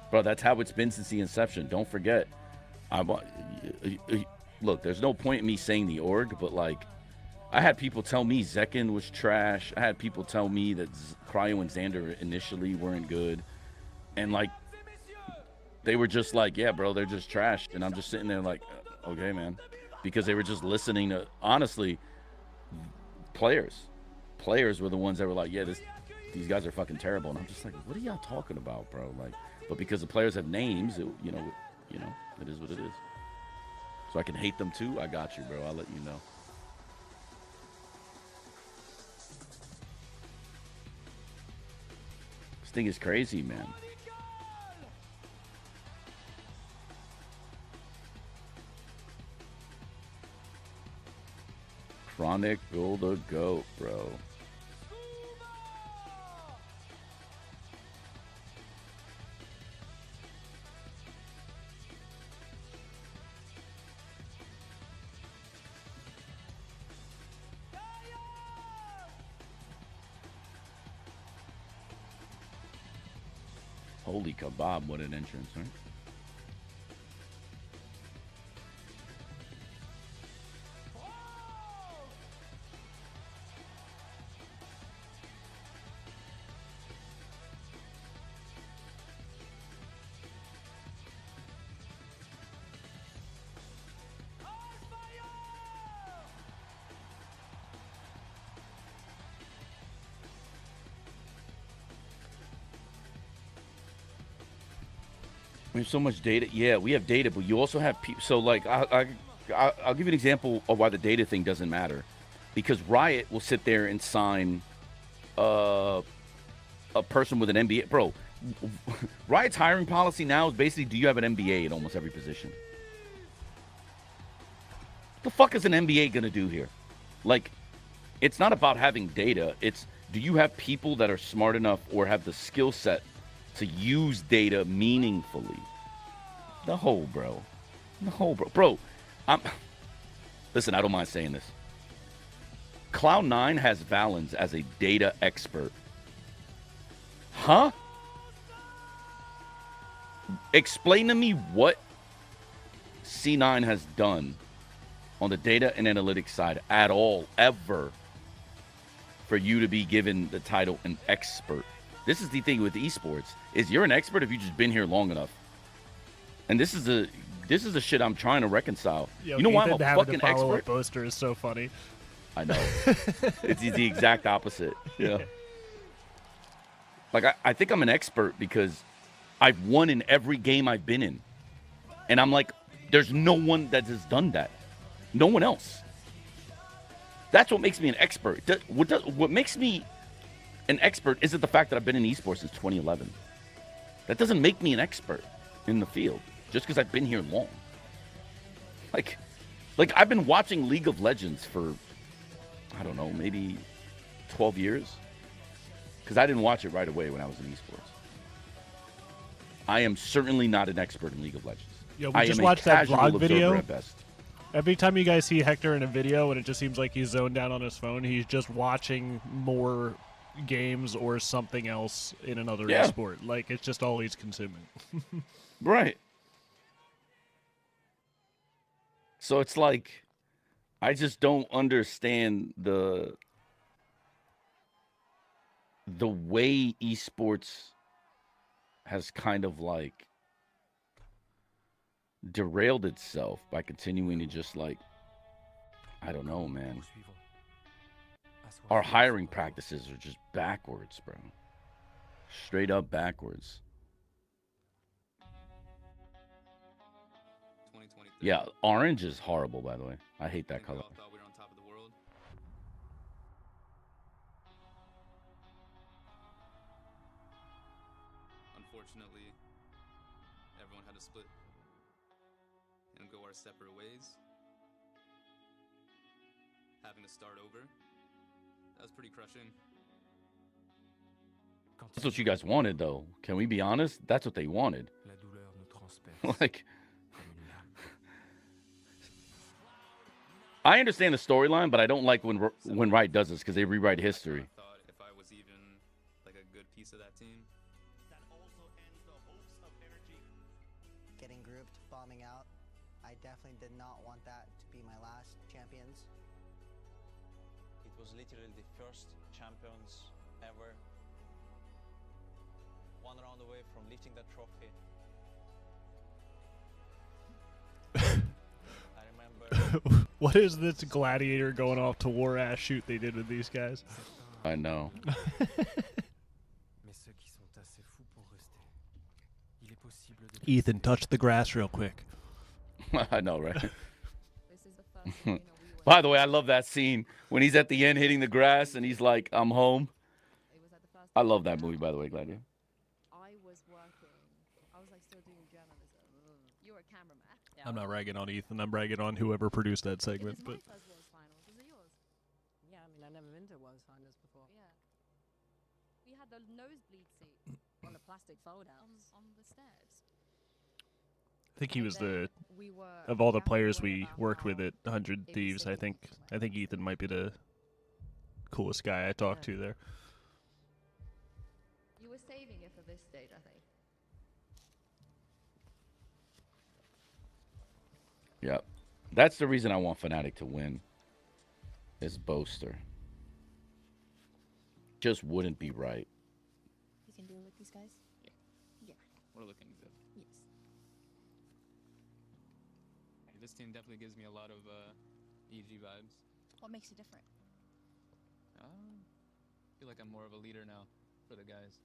Bro, that's how it's been since the inception. Don't forget. Look, there's no point in me saying the org, but like, I had people tell me Zekin was trash. I had people tell me that Cryo and Xander initially weren't good. And like, they were just like, yeah, bro, they're just trash. And I'm just sitting there like, okay, man. Because they were just listening to, honestly, players were the ones that were like, yeah, these guys are fucking terrible. And I'm just like, what are y'all talking about, bro? Like, but because the players have names, it is what it is. So I can hate them too. I got you, bro. I'll let you know. This thing is crazy, man. Chronicle the GOAT, bro. Holy kebab, what an entrance, right? We have so much data. Yeah, we have data, but you also have people. So, like, I'll give you an example of why the data thing doesn't matter. Because Riot will sit there and sign a person with an MBA. Bro, Riot's hiring policy now is basically, do you have an MBA at almost every position? What the fuck is an MBA going to do here? Like, it's not about having data. It's, do you have people that are smart enough or have the skill set to use data meaningfully? No, bro. No, bro. Bro, listen, I don't mind saying this. Cloud9 has Valens as a data expert. Huh? Explain to me what C9 has done on the data and analytics side at all, ever, for you to be given the title an expert. This is the thing with esports, is you're an expert if you've just been here long enough. And this is the shit I'm trying to reconcile. Yo, you know why I'm a Ethan having fucking to follow expert? a Boaster is so funny. I know. It's the exact opposite. Yeah. Like, I think I'm an expert because I've won in every game I've been in. And I'm like, there's no one that has done that. No one else. That's what makes me an expert. What makes me an expert isn't the fact that I've been in esports since 2011. That doesn't make me an expert in the field just because I've been here long. Like I've been watching League of Legends for, I don't know, maybe 12 years. Because I didn't watch it right away when I was in esports. I am certainly not an expert in League of Legends. Yo, we just watched that vlog video. At best. Every time you guys see Hector in a video and it just seems like he's zoned down on his phone, he's just watching more games or something else in another esport. Like, it's just all he's consuming. Right. So it's like, I just don't understand the way esports has kind of like derailed itself by continuing to just like, I don't know, man. Our hiring practices are just backwards, bro. Straight up backwards. Yeah, orange is horrible, by the way. I hate that color. Unfortunately, everyone had to split and go our separate ways. Having to start over, that was pretty crushing. That's what you guys wanted, though. Can we be honest? That's what they wanted. Like, I understand the storyline, but I don't like when Riot does this because they rewrite history. I thought if I was even like a good piece of that team. Getting grouped, bombing out. I definitely did not want that to be my last champions. It was literally the first champions ever. One round away from lifting that trophy. I remember. What is this gladiator going off to war ass shoot they did with these guys? I know. Ethan, touch the grass real quick. I know, right? By the way, I love that scene when he's at the end hitting the grass and he's like, "I'm home." I love that movie, by the way, Gladiator. I was working. I was like still doing journalism. You were a cameraman. I'm not ragging on Ethan. I'm ragging on whoever produced that segment. But First Worlds Finals. Was it yours? Yeah, I mean, I've never been to Worlds Finals before. Yeah. We had the nosebleed seat On the plastic fold out. on the stairs. I think he was the We were of all the players we worked with at 100 Thieves. I think Ethan might be the coolest guy I talked to there. You were saving it for this stage, I think. Yep. That's the reason I want FNATIC to win. Is Boaster. Just wouldn't be right. You can deal with these guys? Yeah. We're looking good. Yes. This team definitely gives me a lot of EG vibes. What makes you different? I feel like I'm more of a leader now for the guys.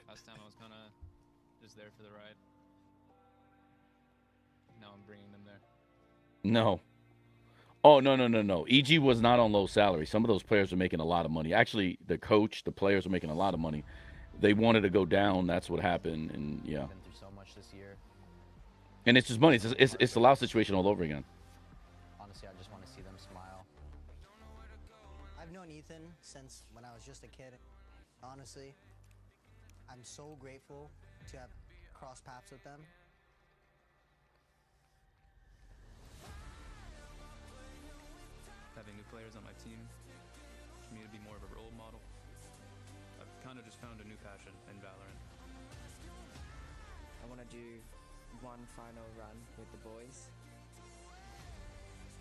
Last time I was kind of just there for the ride. Now I'm bringing them there. No. Oh, no. EG was not on low salary. Some of those players were making a lot of money. Actually, the coach, the players were making a lot of money. They wanted to go down. That's what happened. And, yeah. Been through so much this year. And it's just money. It's the Lao situation all over again. Honestly, I just want to see them smile. I've known Ethan since when I was just a kid. Honestly, I'm so grateful to have crossed paths with them. Having new players on my team, for me to be more of a role model. I've kind of just found a new passion in Valorant. I want to do one final run with the boys.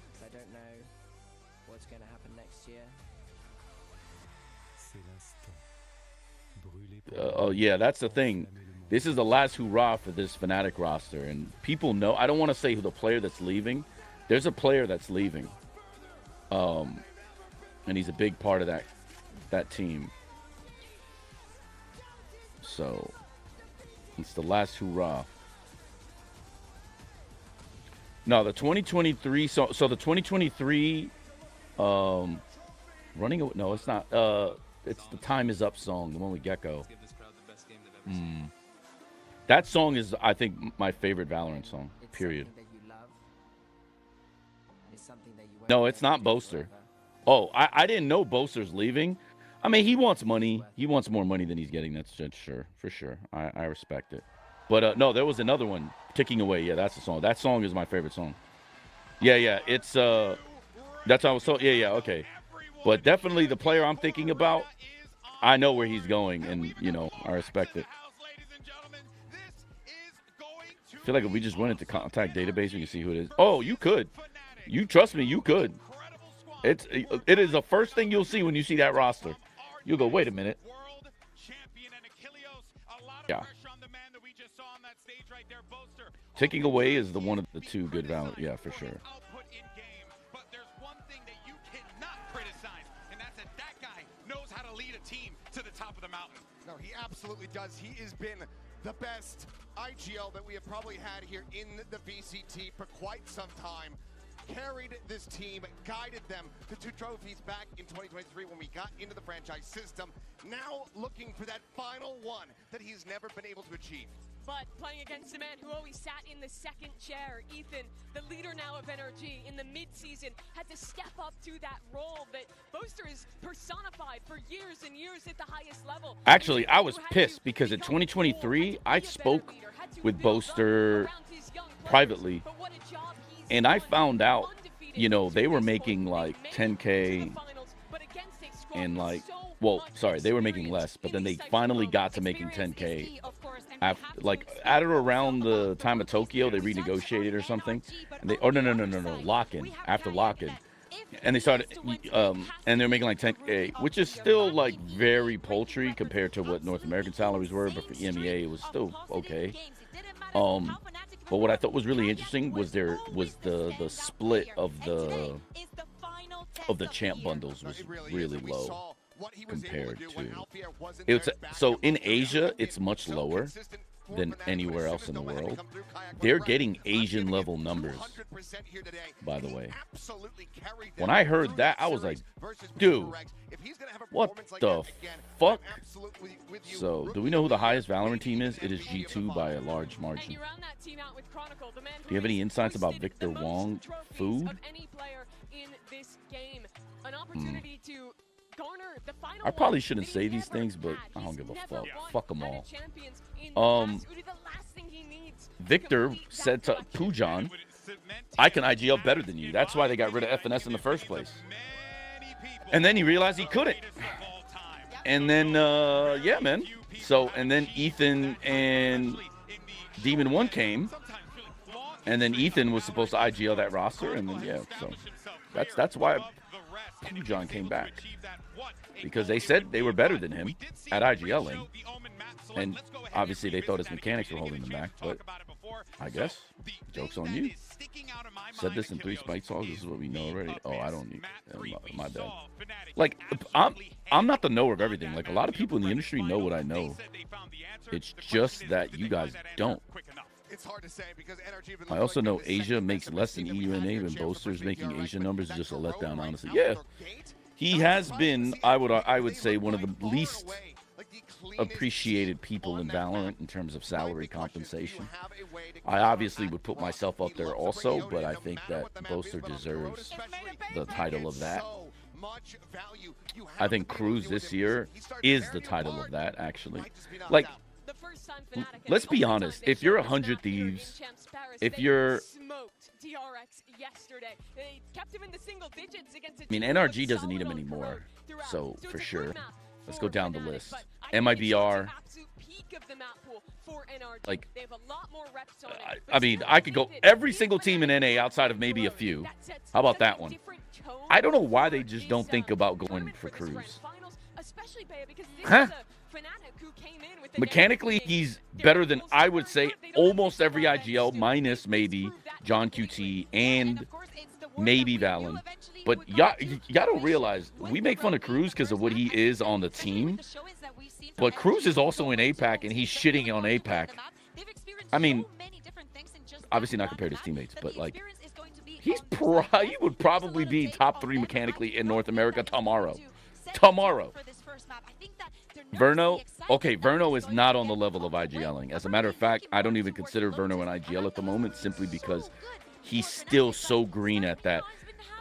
Because I don't know what's going to happen next year. Oh, yeah, that's the thing. This is the last hurrah for this FNATIC roster. And people know, I don't want to say who the player that's leaving. There's a player that's leaving. And he's a big part of that team. So it's the last hurrah. No, the 2023. So the 2023. Running away. No, it's not. It's the Time Is Up song, the one with Gecko. That song is, I think, my favorite Valorant song. Period. No, it's not Boaster. Oh, I didn't know Boaster's leaving. I mean, he wants money. He wants more money than he's getting. That's sure, for sure. I respect it. But no, there was another one, Ticking Away. Yeah, that's the song. That song is my favorite song. Yeah. It's that's how I was told. Yeah. Okay. But definitely the player I'm thinking about, I know where he's going, and I respect it. I feel like if we just went into contact database, we can see who it is. Oh, you could. You trust me, you could. It is the first thing you'll see when you see that roster. You'll go, wait a minute. Yeah. Ticking Away is the one of the two good Valorant. Yeah, for sure. Knows how to lead a team to the top of the mountain. No, he absolutely does. He has been the best IGL that we have probably had here in the VCT for quite some time. Carried this team, guided them to 2 trophies back in 2023 when we got into the franchise system. Now looking for that final one that he's never been able to achieve. But playing against the man who always sat in the second chair, Ethan, the leader now of NRG in the mid-season, had to step up to that role that Boaster has personified for years and years at the highest level. Actually, I was pissed because in 2023, I spoke with Boaster privately, and I found out, you know, they were making like 10K and like, well, sorry, they were making less, but then they finally got to making 10K after, like, at or around the time of Tokyo, they renegotiated or something, and they, oh no, lock-in, after lock-in, and they started, and they're making like 10K, which is still like very paltry compared to what North American salaries were, but for EMEA it was still okay. But what I thought was really interesting was the split of the champ bundles was really low compared to it's, so in Asia it's much lower than anywhere else in the world. They're getting Asian level numbers, by the way. When I heard that, I was like, dude, what the fuck? So, do we know who the highest Valorant team is? It is G2 by a large margin. Do you have any insights about Victor Wong food? I probably shouldn't say these things, but I don't give a fuck. Fuck them all. Victor said to Pujan, I can IGL better than you. That's why they got rid of FNS in the first place. And then he realized he couldn't. And then, yeah, man. So, and then Ethan and Demon 1 came. And then Ethan was supposed to IGL that roster. And then, yeah, so that's why Pujan came back. Because they said they were better than him at IGLing. And obviously they thought his mechanics were holding them back, but I guess joke's on you. Said this in 3 Spike songs. This is what we know already. Oh, I don't need my bad. Like, I'm not the knower of everything. Like, a lot of people in the industry know what I know. It's just that you guys don't. I also know Asia makes less than EU and A, and Boaster's making Asian numbers is just a letdown, honestly. Yeah. He has been, I would say, one of the least appreciated people in Valorant in terms of salary compensation. I obviously would put myself up there also, but I think that Boaster deserves the title of that. I think Cruz this year is the title of that, actually. Like, let's be honest. If you're 100 Thieves, if you're... I mean, NRG doesn't need him anymore, so for sure. Let's go down the list. MIBR. Like, I mean, I could go every single team in NA outside of maybe a few. How about that one? I don't know why they just don't think about going for Cruz. Huh? Mechanically, he's better than, I would say, almost every IGL, minus maybe John QT and maybe Valen. But y'all don't realize, we make fun of Cruz because of what he is on the team. But Cruz is also in APAC, and he's shitting on APAC. I mean, obviously not compared to his teammates, but like, he would probably be top 3 mechanically in North America tomorrow. Tomorrow. Verno, okay, Verno is not on the level of IGLing. As a matter of fact, I don't even consider Verno an IGL at the moment, simply because he's still so green at that.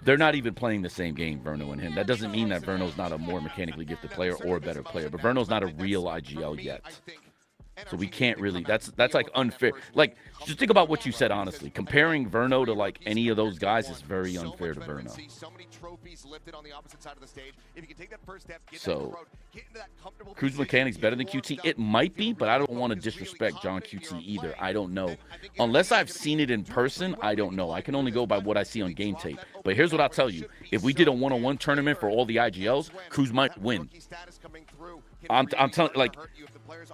They're not even playing the same game, Verno and him. That doesn't mean that Verno's not a more mechanically gifted player or a better player, but Verno's not a real IGL yet. So we can't really, that's like unfair. Like, just think about what you said, honestly. Comparing Verno to like any of those guys is very unfair to Verno. So, Cruz mechanics better than QT? It might be, but I don't want to disrespect John QT either. I don't know. Unless I've seen it in person, I don't know. I can only go by what I see on game tape. But here's what I'll tell you. If we did a one-on-one tournament for all the IGLs, Cruz might win. I'm telling, like,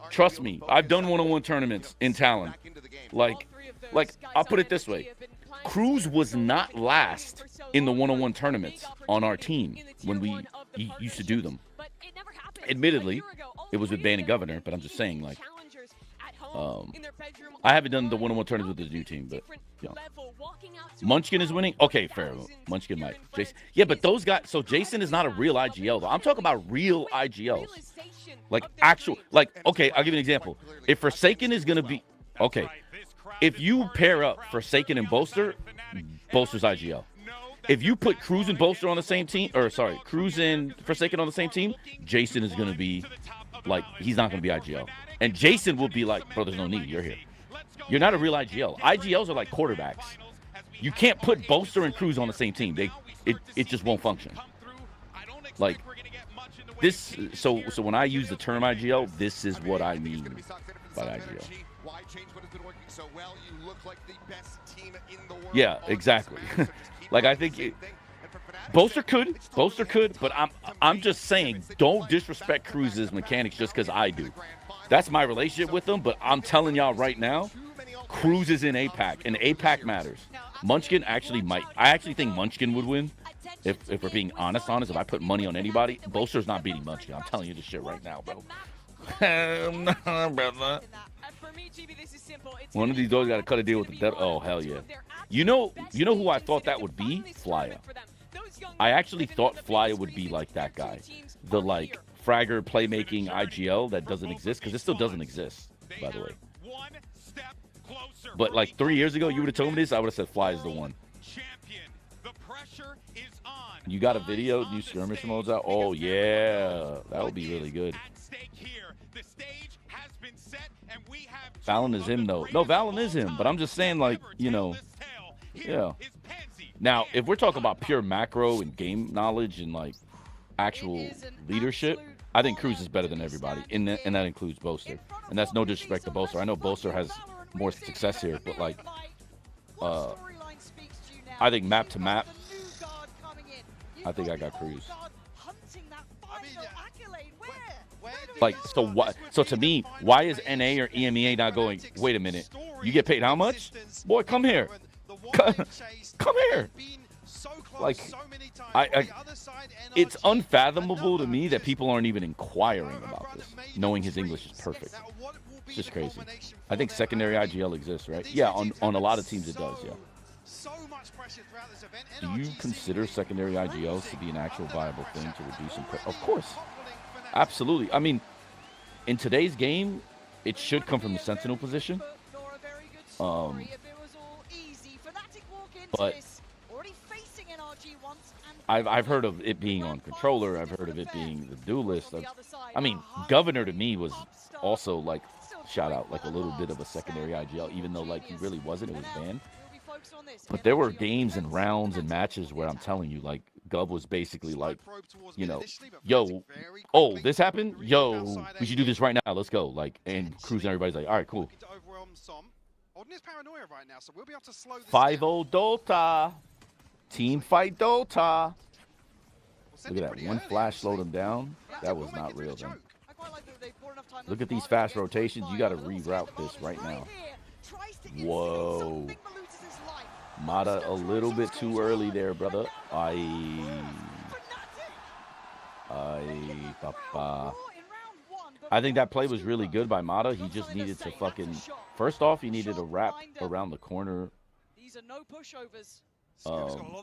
trust me, I've done one-on-one tournaments in Talon. Like, I'll put it this way. Cruz was not last in the one-on-one tournaments on our team when we used to do them. Admittedly, it was with Bane and Governor, but I'm just saying, like, I haven't done the one-on-one tournaments with the new team, but, you know. Munchkin is winning? Okay, fair. Munchkin might. Jason. Yeah, but those guys, so Jason is not a real IGL, though. I'm talking about real IGLs. Like, actual, like, okay, I'll give you an example. If Forsaken is going to be, okay, if you pair up Forsaken and Boaster, Boaster's IGL. If you put Cruz and Boaster on the same team, or sorry, Cruz and Forsaken on the same team, Jason is going to be, like, he's not going to be IGL. And Jason will be like, bro, there's no need, you're here. You're not a real IGL. IGLs are like quarterbacks. You can't put Bolster and Cruz on the same team. It just won't function. Like this. So when I use the term IGL, this is what I mean by IGL. Why change what has been working so well? You look like the best team in the world. Yeah, exactly. Like I think Bolster could, but I'm just saying, don't disrespect Cruz's mechanics just because I do. That's my relationship with them, but I'm telling y'all right now, Cruz is in APAC, and APAC matters. Munchkin actually might. I actually think Munchkin would win. If we're being honest, if I put money on anybody, Bolster's not beating Munchkin. I'm telling you this shit right now, bro. Brother. One of these dogs got to cut a deal with the devil. Oh, hell yeah. You know who I thought that would be? Flyer. I actually thought Flyer would be like that guy. The, like, fragger playmaking IGL that doesn't exist, because it still doesn't exist, by the way. But, like, 3 years ago, you would have told me this, I would have said Flyer's the one. You got a video, new skirmish modes out? Oh, yeah. That would be really good. Valen is him, though. No, Valen is him, but I'm just saying, like, you know, yeah. Now, if we're talking about pure macro and game knowledge and, like, actual leadership, I think Cruz is better than everybody, and that includes Bolster. And that's no disrespect to Bolster. I know Bolster has more success here, but, like, I think map to map, I think I got Cruz. Like, so what? So to me, why is NA or EMEA not going, wait a minute, you get paid how much? Boy, come here. Come here. Like, it's unfathomable to me that people aren't even inquiring about this, knowing his English is perfect. It's just crazy. I think secondary IGL exists, right? Yeah, on a lot of teams it does, yeah. Do you consider secondary IGLs to be an actual viable thing to reduce some? Of course. Absolutely. I mean, in today's game, it should come from the sentinel position. But I've heard of it being on controller. I've heard of it being the duelist. I mean, Governor to me was also, like, shout out, like a little bit of a secondary IGL, even though, like, he really wasn't. It was banned. But there were games and rounds and matches where I'm telling you, like, Gov was basically like, you know, yo, oh, this happened? Yo, we should do this right now. Let's go. Like, and Cruz and everybody's like, all right, cool. 5-0 Dota. Team fight Dota. Look at that. One flash slowed him down. That was not real, then. Look at these fast rotations. You got to reroute this right now. Whoa. Mata a little bit too early there, brother. Papa. I think that play was really good by Mata. He just needed to fucking... First off, he needed to wrap around the corner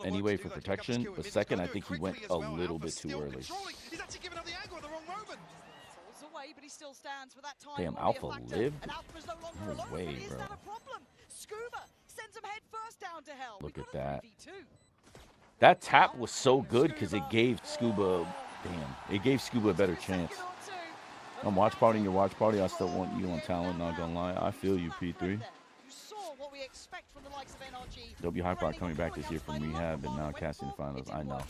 anyway for protection. But second, I think he went a little bit too early. Damn, Alpha lived? No way, bro. Look at that. That tap was so good because it gave Scuba... Damn, it gave Scuba a better chance. I'm watch partying your watch party. I still want you on talent, not gonna lie. I feel you, P3. W Hyper coming back this year from rehab and now casting the finals. I know.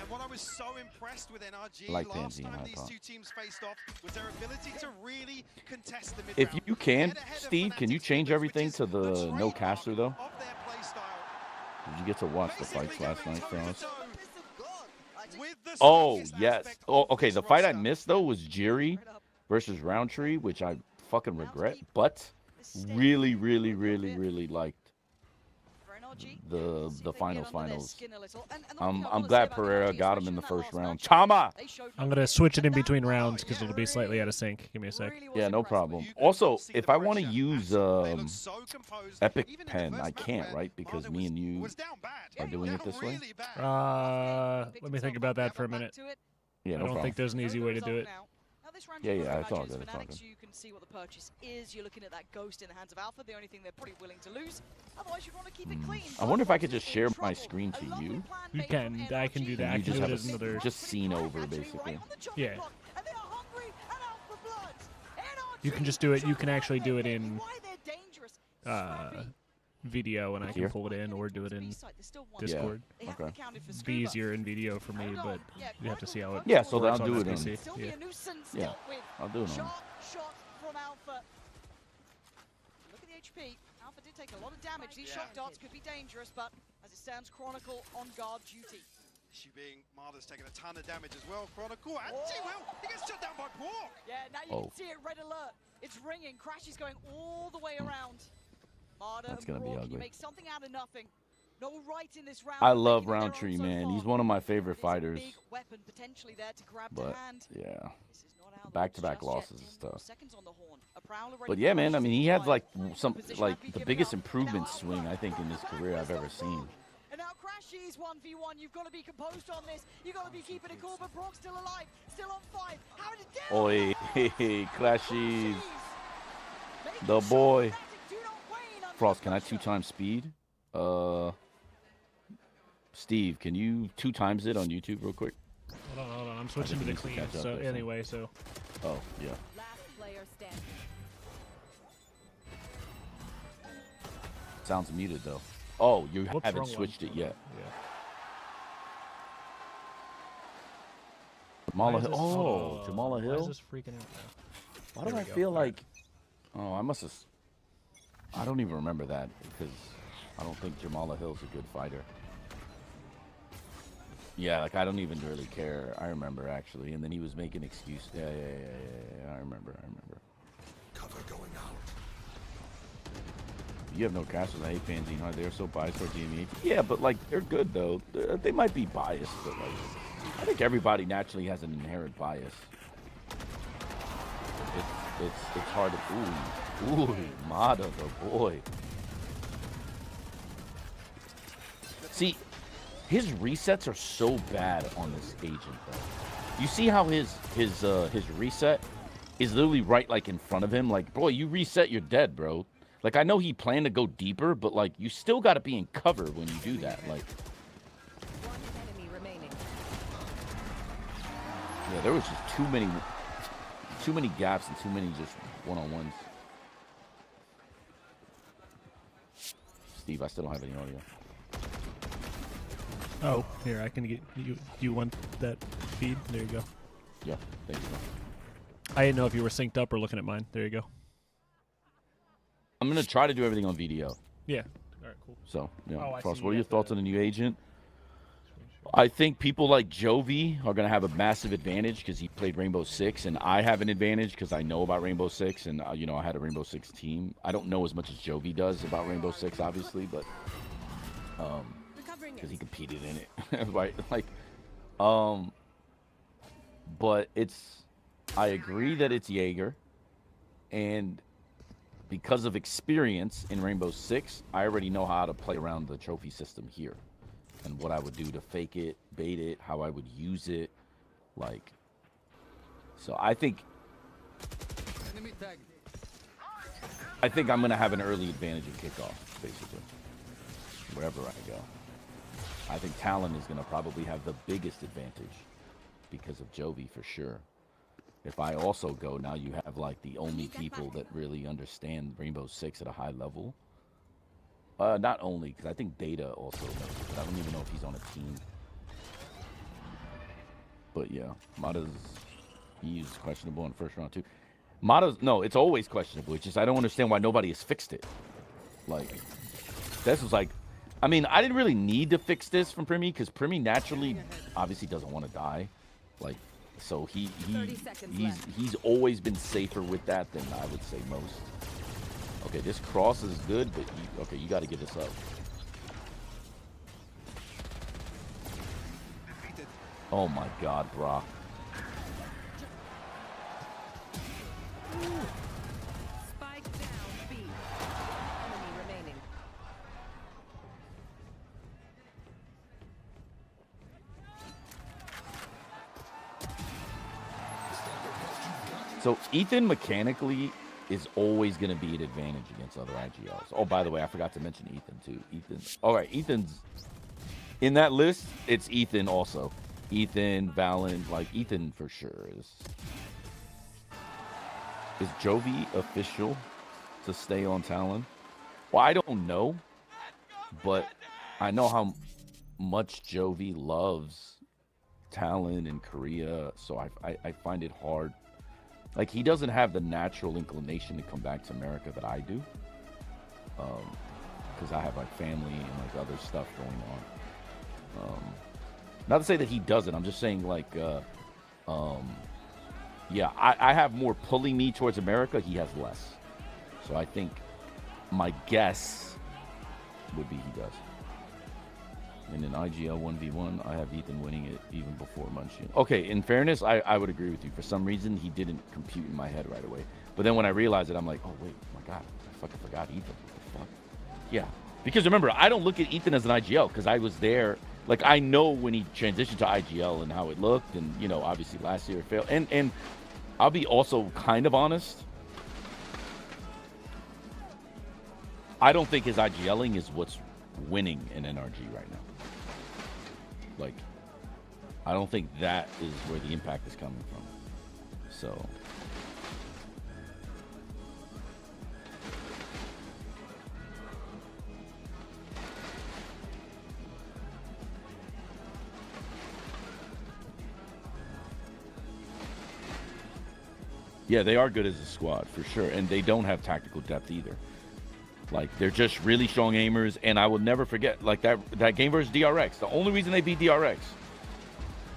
And what I was so impressed with NRG like last Pansy time and these Hyper. two teams faced off was their ability to really contest the mid If you can, Steve, can you change everything to the no caster though? Did you get to watch the fights last night for us? Oh yes. Oh, okay. The fight I missed though was Jiri versus Roundtree, which I fucking regret, but really liked the finals. I'm glad Pereira got him in the first round. Chama! I'm gonna switch it in between rounds because it'll be slightly out of sync. Give me a sec. Yeah, no problem. Also, if I want to use Epic Pen, I can't, right? Because me and you are doing it this way. Let me think about that for a minute. Yeah, no I don't think there's an easy way to do it. Yeah, it's all good. It's all good. You can see what the purchase is. You're looking at that ghost in the hands of Alpha. The only thing they're pretty willing to lose. Otherwise, you'd want to keep it clean. I wonder if I could just share my screen to you. You can. I can do that. I You can just do it have as another. just scene over, basically. Yeah. You can just do it. You can actually do it in video and I can Here? pull it in or do it in Discord. Yeah. Okay. It'd be easier in video for me, but you have to see how it Yeah, so works I'll on do this it in. PC. Yeah, I'll do it on. Shot from Alpha. Look at the HP. Alpha did take a lot of damage. These shock darts could be dangerous, but as it stands, Chronicle on guard duty. Issue being Marder's taking a ton of damage as well. Chronicle and T-Will, he gets shut down by Pork. Yeah, now you can see it, red alert. It's ringing. Crash is going all the way around. Marder That's and gonna be Pork, ugly. you make something out of nothing. No right in this round. I love Roundtree, man. He's one of my favorite fighters. Big weapon potentially there to grab But to hand. yeah, back-to-back losses is tough. Seconds on the horn. A Prowler ready But for yeah, man. I launch. mean, he had like the biggest improvement swing I think in his career I've ever seen. And now Crashy's 1v1. You've got to be composed on this. You've got to be keeping it cool, but Brock's still alive, still on 5. How did it do? Oi, hey, Clashies. The boy. Frost, can I 2x speed? Steve, can you 2x it on YouTube real quick? Hold on. I'm switching to the clean. So anyway, so. Oh yeah. Last player standing. Sounds muted though. Oh, you Whoops, haven't wrong switched one. it yet. Yeah. Jamala Why is Hill. this- Oh, Jamala Why Hill. is this freaking out now? Why do There I we go. feel All right. like? Oh, I must have. I don't even remember that because I don't think Jamala Hill's a good fighter. Yeah, like I don't even really care. I remember actually, and then he was making excuses. Yeah. I remember. Cover going out. You have no castles. I hate Panzine. Huh? They're so biased towards EMEA. Yeah, but like they're good though. They might be biased, but like I think everybody naturally has an inherent bias. It's hard to. Ooh, Mata the boy. See, his resets are so bad on this agent though. You see how his reset is literally right like in front of him. Like, boy, you reset, you're dead, bro. Like, I know he planned to go deeper, but like you still got to be in cover when you do that. Like, One enemy remaining. yeah, there was just too many gaps and too many just one-on-ones. Steve, I still don't have any audio. Oh, here I can get you. You want that feed? There you go. Yeah, thank you. I didn't know if you were synced up or looking at mine. There you go. I'm gonna try to do everything on video. Yeah. All right. Cool. So, yeah. Oh, I Frost, see. what are You your have thoughts to- on the new agent? I think people like Jovi are going to have a massive advantage because he played Rainbow Six, and I have an advantage because I know about Rainbow Six, and you know I had a Rainbow Six team. I don't know as much as Jovi does about Rainbow Six, obviously, but because he competed in it, right? Like, but I agree that it's Jaeger, and because of experience in Rainbow Six, I already know how to play around the trophy system here. And what I would do to fake it, bait it, how I would use it, like. So I think I'm gonna have an early advantage in kickoff, basically, wherever I go. I think Talon is gonna probably have the biggest advantage because of Jovi for sure. If I also go, now you have like the only people that really understand Rainbow Six at a high level. Not only, because I think Data also knows it, but I don't even know if he's on a team. But yeah, he's questionable in the first round too. No, it's always questionable. It's just I don't understand why nobody has fixed it. Like, this was like, I mean, I didn't really need to fix this from Primi, because Primi naturally, obviously doesn't want to die. Like, so he's always been safer with that than I would say most. Okay, this cross is good, but you got to give this up. Oh my God, Brock. Spike down B. Enemy remaining. So Ethan mechanically is always going to be an advantage against other IGLs. Oh, by the way, I forgot to mention Ethan too. All right, Ethan's in that list. It's Ethan also. Ethan, Valen, like Ethan for sure is. Is Jovi official to stay on Talon? Well, I don't know, but I know how much Jovi loves Talon in Korea, so I find it hard. Like, he doesn't have the natural inclination to come back to America that I do, because I have like family and like other stuff going on. Not to say that he doesn't. I'm just saying, like, yeah, I have more pulling me towards America. He has less. So I think my guess would be he does. And in IGL 1v1, I have Ethan winning it even before Munchkin. Okay, in fairness, I would agree with you. For some reason, he didn't compute in my head right away. But then when I realized it, I'm like, oh, wait, oh my God, I fucking forgot Ethan. What the fuck? Yeah. Because remember, I don't look at Ethan as an IGL because I was there. Like, I know when he transitioned to IGL and how it looked. And, you know, obviously last year it failed. And I'll be also kind of honest. I don't think his IGLing is what's winning in NRG right now. Like, I don't think that is where the impact is coming from. So, yeah, they are good as a squad for sure, and they don't have tactical depth either. Like, they're just really strong aimers, and I will never forget, like, that game versus DRX. The only reason they beat DRX,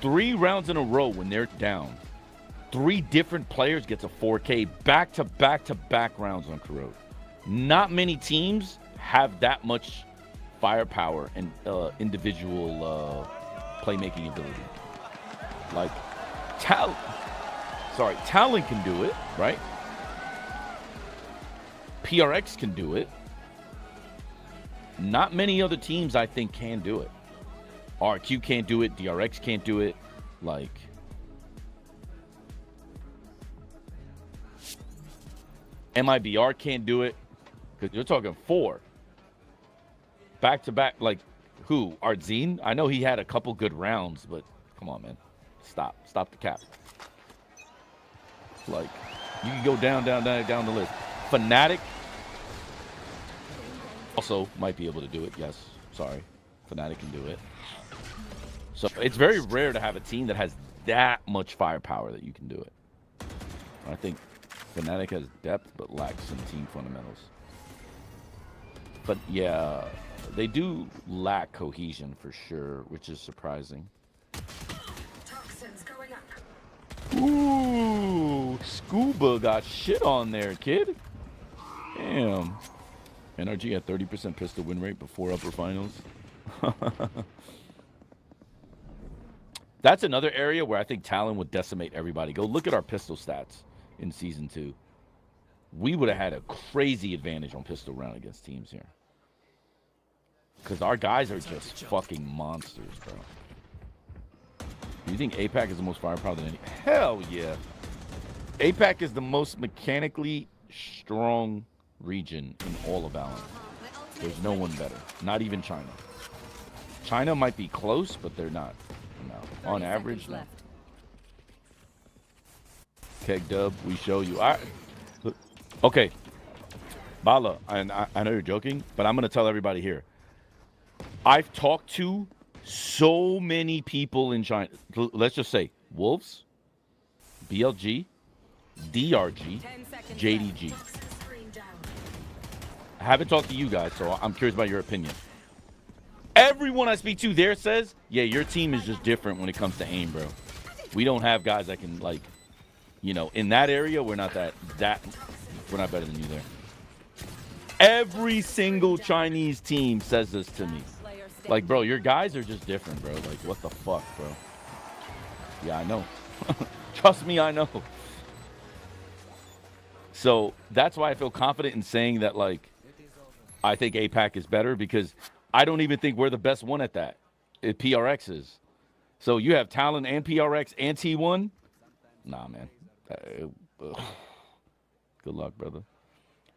3 rounds in a row when they're down, 3 different players gets a 4K back-to-back-to-back rounds on Corrode. Not many teams have that much firepower and individual playmaking ability. Like, Talon can do it, right? PRX can do it. Not many other teams, I think, can do it. RQ can't do it. DRX can't do it. Like, MIBR can't do it. Because you're talking 4. Back-to-back, like, who? Artzine? I know he had a couple good rounds, but come on, man. Stop the cap. Like, you can go down the list. FNATIC also might be able to do it. Yes, sorry. FNATIC can do it. So it's very rare to have a team that has that much firepower that you can do it. I think FNATIC has depth but lacks some team fundamentals. But yeah, they do lack cohesion for sure, which is surprising. Toxins going up. Ooh, Scuba got shit on there, kid. Damn. NRG had 30% pistol win rate before upper finals. That's another area where I think Talon would decimate everybody. Go look at our pistol stats in Season 2. We would have had a crazy advantage on pistol round against teams here. Because our guys are just fucking monsters, bro. Do you think APAC is the most firepower than any? Hell yeah. APAC is the most mechanically strong region in all of Valorant. There's no one better. Not even China. China might be close, but they're not. No. On average, no. Keg Dub, we show you. Okay. Bala, I know you're joking, but I'm going to tell everybody here. I've talked to so many people in China. Let's just say Wolves, BLG, DRG, JDG. I haven't talked to you guys, so I'm curious about your opinion. Everyone I speak to there says, yeah, your team is just different when it comes to aim, bro. We don't have guys that can, like, you know, in that area, we're not we're not better than you there. Every single Chinese team says this to me. Like, bro, your guys are just different, bro. Like, what the fuck, bro? Yeah, I know. Trust me, I know. So that's why I feel confident in saying that, like, I think APAC is better because I don't even think we're the best one at that. PRX is. So you have Talon and PRX and T1? Nah, man. Good luck, brother.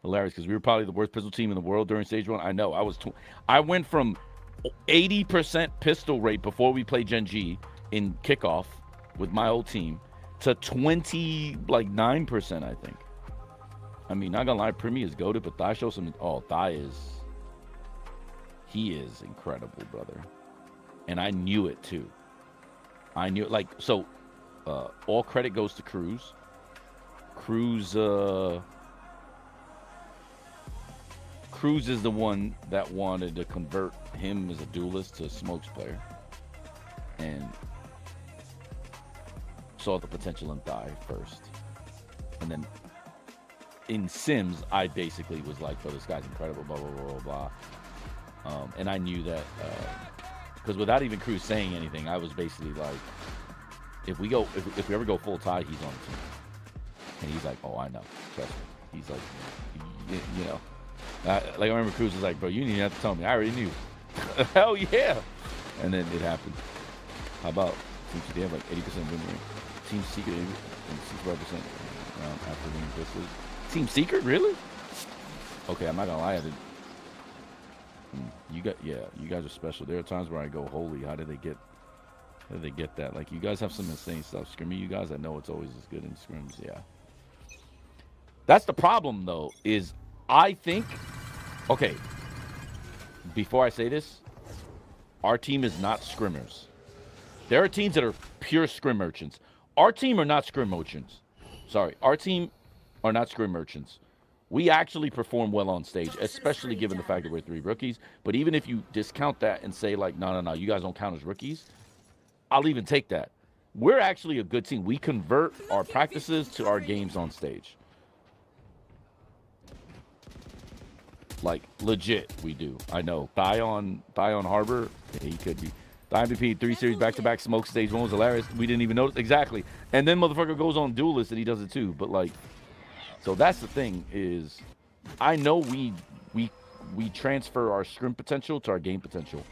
Hilarious, because we were probably the worst pistol team in the world during Stage 1. I know. I went from 80% pistol rate before we played Gen G in kickoff with my old team to 29%, I think. I mean, not gonna lie, Primi is goated, but Thai shows some. Oh, he is incredible, brother. And I knew it too. I knew it. Like, so, all credit goes to Cruz. Cruz is the one that wanted to convert him as a duelist to a smokes player, and saw the potential in Thai first, and then in Sims, I basically was like, "Bro, this guy's incredible." Blah blah blah blah blah. And I knew that because without even Cruz saying anything, I was basically like, "If we ever go full Thai, he's on the team." And he's like, "Oh, I know, trust me." He's like, you know. Like I remember Cruz was like, "Bro, you didn't even have to tell me. I already knew." Hell yeah! And then it happened. How about they have like 80% win rate? Team Secret 65% after being twisted. Team Secret, really? Okay, I'm not gonna lie. You guys are special. There are times where I go, "Holy, how did they get that?" Like, you guys have some insane stuff. Scrimming, you guys, I know it's always as good in scrims. Yeah. That's the problem, though. Is I think, okay, before I say this, our team is not scrimmers. There are teams that are pure scrim merchants. Our team are not scrim merchants. Sorry, our team are not scrim merchants. We actually perform well on stage, especially given the fact that we're 3 rookies. But even if you discount that and say, like, no, you guys don't count as rookies, I'll even take that. We're actually a good team. We convert our practices to our games on stage. Like, legit, we do. I know. Thai on Harbor, he could be. Thai MVP, 3 series back-to-back smoke stage. 1 was hilarious. We didn't even notice. Exactly. And then motherfucker goes on Duelist and he does it too. But, like, so that's the thing is, I know we transfer our scrim potential to our game potential.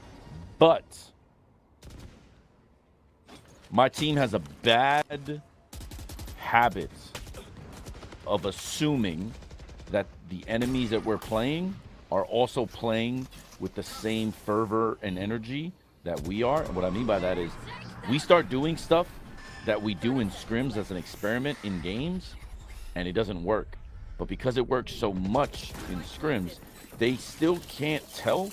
But my team has a bad habit of assuming that the enemies that we're playing are also playing with the same fervor and energy that we are. And what I mean by that is we start doing stuff that we do in scrims as an experiment in games, and it doesn't work. But because it works so much in scrims, they still can't tell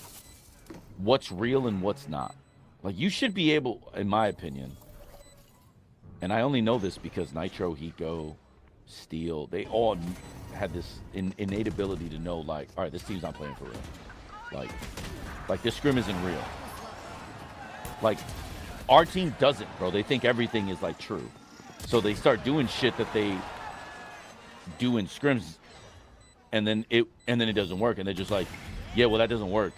what's real and what's not. Like, you should be able, in my opinion, and I only know this because Nitro, Hiko, Steel, they all had this innate ability to know, like, all right, this team's not playing for real. Like this scrim isn't real. Like, our team doesn't, bro. They think everything is, like, true. So they start doing shit that they do in scrims, and then it doesn't work, and they're just like, yeah, well, that doesn't work.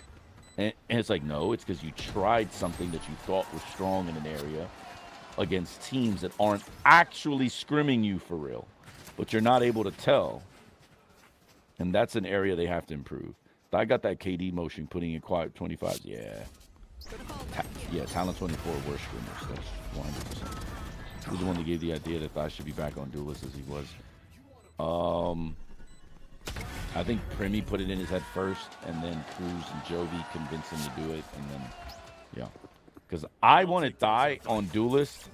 And it's like, no, it's because you tried something that you thought was strong in an area against teams that aren't actually scrimming you for real, but you're not able to tell. And that's an area they have to improve. I got that KD motion putting in quiet 25s. Yeah, Talent 24 worst scrimmers. That's 100%. He was the one that gave the idea that Thai should be back on Duelist as he was. I think Primi put it in his head first, and then Cruz and Jovi convinced him to do it, and then, yeah. Because I wanted Thai on Duelist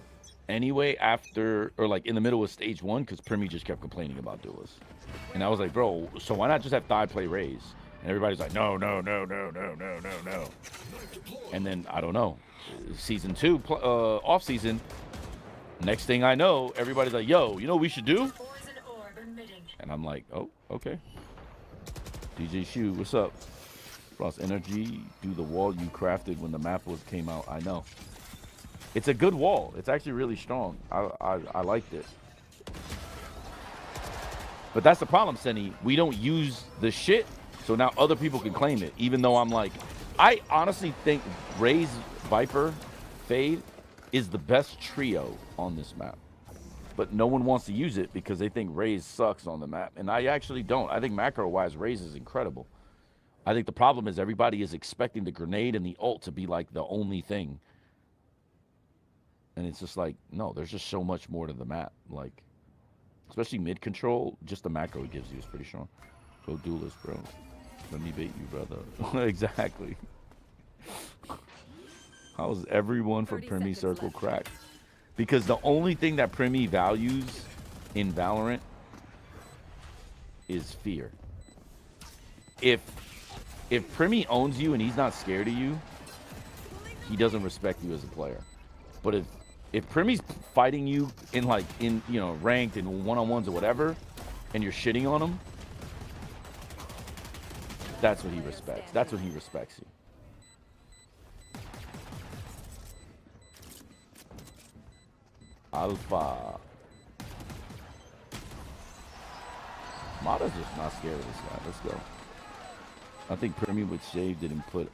anyway after, or like in the middle of stage 1, because Primi just kept complaining about Duelist. And I was like, bro, so why not just have Thai play Raze? And everybody's like, no. And then, I don't know, season 2, off season, next thing I know, everybody's like, yo, you know what we should do? And I'm like, oh, okay. DJ Shu, what's up? Plus NRG, do the wall you crafted when the map came out. I know. It's a good wall. It's actually really strong. I liked it. But that's the problem, Senny. We don't use the shit, so now other people can claim it. Even though I'm like, I honestly think Raze, Viper, Fade is the best trio on this map. But no one wants to use it because they think Raze sucks on the map. And I actually don't. I think macro-wise, Raze is incredible. I think the problem is everybody is expecting the grenade and the ult to be like the only thing. And it's just like, no, there's just so much more to the map. Like, especially mid-control, just the macro it gives you is pretty strong. Go Duelist, bro. Let me bait you, brother. Exactly. How's everyone from Primi Circle cracked? Because the only thing that Primi values in Valorant is fear. If Primi owns you and he's not scared of you, he doesn't respect you as a player. But if Primi's fighting you in ranked and one-on-ones or whatever, and you're shitting on him, that's what he respects. That's when he respects you. Alpha. Mata's just not scared of this guy. Let's go. I think Primi with Shave didn't put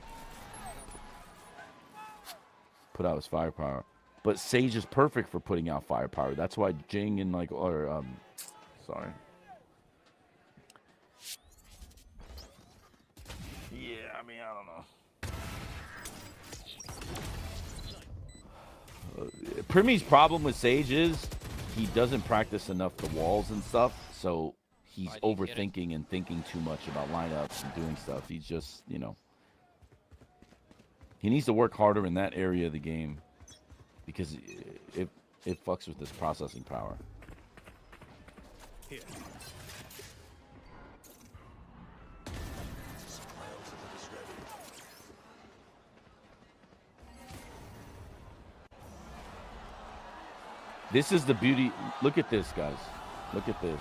out his firepower. But Sage is perfect for putting out firepower. That's why Jing and sorry. Yeah, I mean, I don't know. Primi's problem with Sage is he doesn't practice enough the walls and stuff, so he's overthinking and thinking too much about lineups and doing stuff. He's just, he needs to work harder in that area of the game because it fucks with his processing power. Here. This is the beauty. Look at this, guys. Look at this.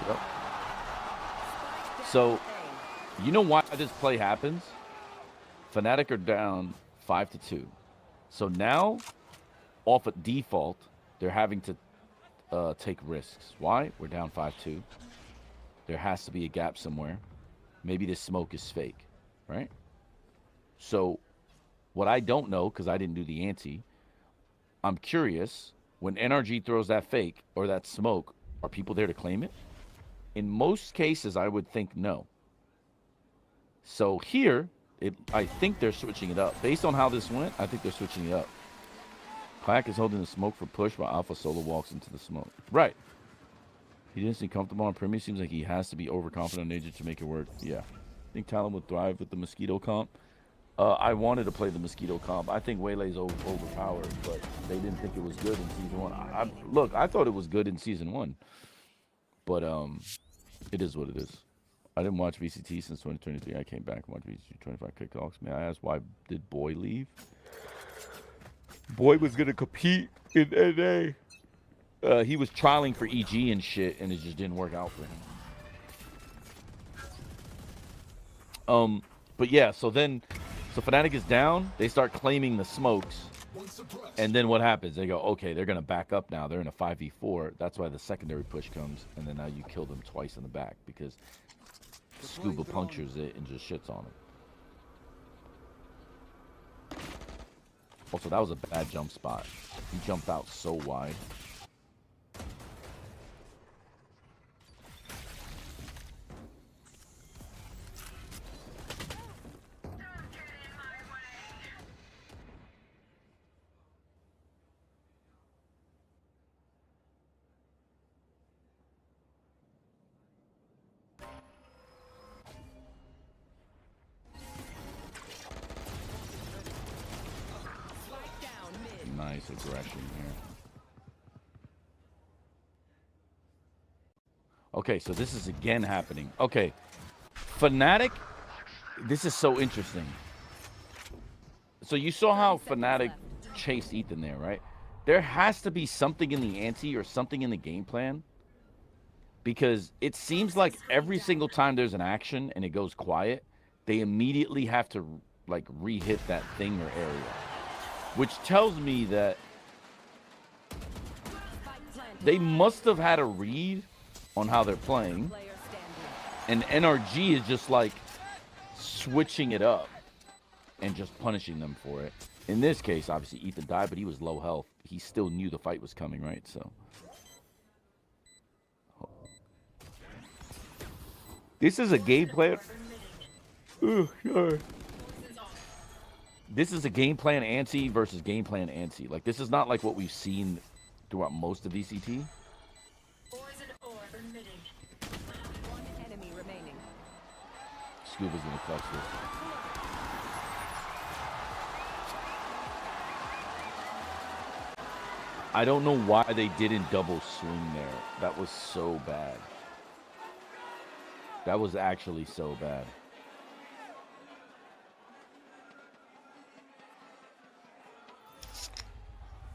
Yep. So, you know why this play happens? FNATIC are down 5-2. So now, off at default, they're having to take risks. Why? We're down 5-2. There has to be a gap somewhere. Maybe this smoke is fake, right? So, what I don't know, because I didn't do the ante, I'm curious, when NRG throws that fake or that smoke, are people there to claim it? In most cases, I would think no. So here, I think they're switching it up. Based on how this went, I think they're switching it up. Clack is holding the smoke for push while Alpha solo walks into the smoke. Right. He didn't seem comfortable on Primi. Seems like he has to be overconfident on Nature to make it work. Yeah. I think Talon would thrive with the Mosquito comp. I wanted to play the Mosquito comp. I think Waylay's overpowered, but they didn't think it was good in Season 1. Look, I thought it was good in Season 1. But it is what it is. I didn't watch VCT since 2023. I came back and watched VCT 25 kickoffs. May I ask, why did Boy leave? Boy was going to compete in NA. He was trialing for EG and shit, and it just didn't work out for him. But yeah, so FNATIC is down. They start claiming the smokes. And then what happens? They go, okay, they're going to back up now. They're in a 5v4. That's why the secondary push comes. And then now you kill them twice in the back because Scuba punctures it and just shits on it. Also, that was a bad jump spot. He jumped out so wide. Nice aggression here. Okay, so this is again happening. Okay, FNATIC, this is so interesting. So you saw how FNATIC chased Ethan there, right? There has to be something in the ante or something in the game plan, because it seems like every single time there's an action and it goes quiet, they immediately have to like re-hit that thing or area. Which tells me that they must have had a read on how they're playing. And NRG is just like switching it up and just punishing them for it. In this case, obviously, Ethan died, but he was low health. He still knew the fight was coming, right? So this is a game plan. Oh, sorry. This is a game plan ante versus game plan ante. Like, this is not like what we've seen throughout most of VCT. One enemy remaining. Scuba's gonna clutch this. I don't know why they didn't double swing there. That was so bad. That was actually so bad.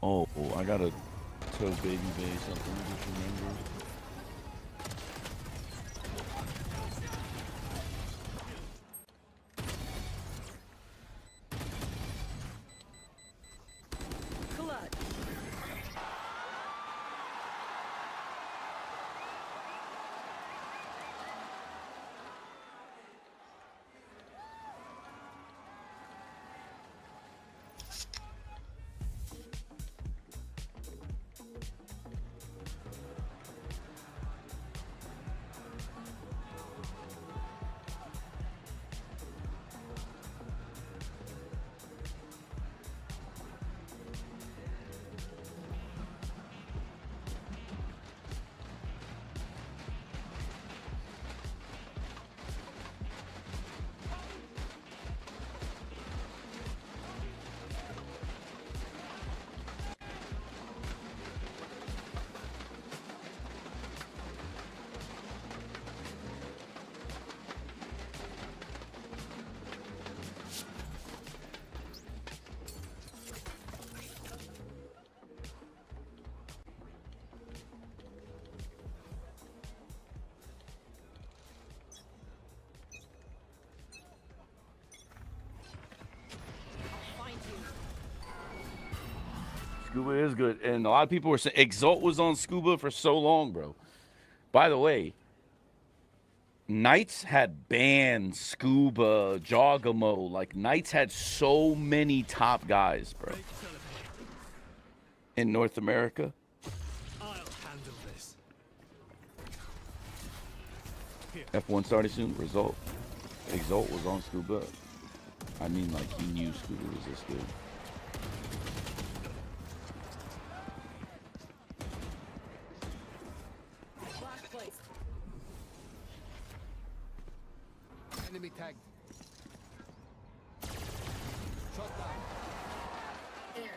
Oh, I gotta tell Baby Bay something. Just remember. Scuba is good, and a lot of people were saying Exalt was on Scuba for so long, bro. By the way, Knights had banned Scuba, Jogamo. Like, Knights had so many top guys, bro, in North America. I'll handle this. F1 started soon. Exalt was on Scuba. I mean, like, he knew Scuba was this good. Enemy tagged. Shot down. Air.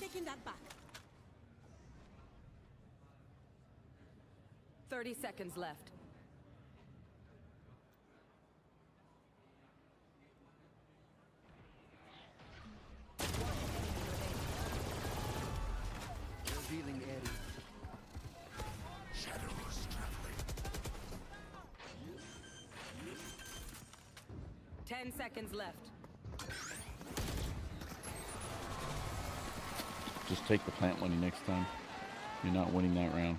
Taking that back. 30 seconds left. Revealing area. Shadows traveling. 10 seconds left. Just take the plant money next time. You're not winning that round.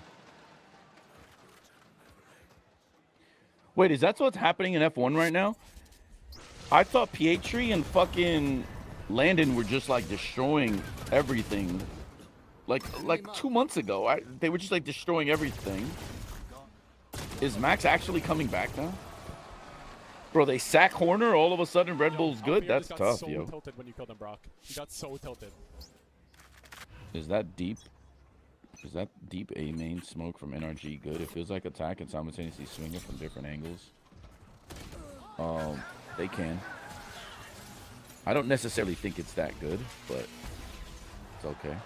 Wait, is that what's happening in F1 right now? I thought Pietri and fucking Landon were just like destroying everything. Like 2 months ago, they were just like destroying everything. Is Max actually coming back now? Bro, they sack Horner, all of a sudden Red Bull's good? That's tough, so yo. Tilted when you killed him, Brock. He got so tilted. Is that deep? Is that deep A main smoke from NRG good? It feels like attack and simultaneously swinging from different angles. They can. I don't necessarily think it's that good, but it's okay.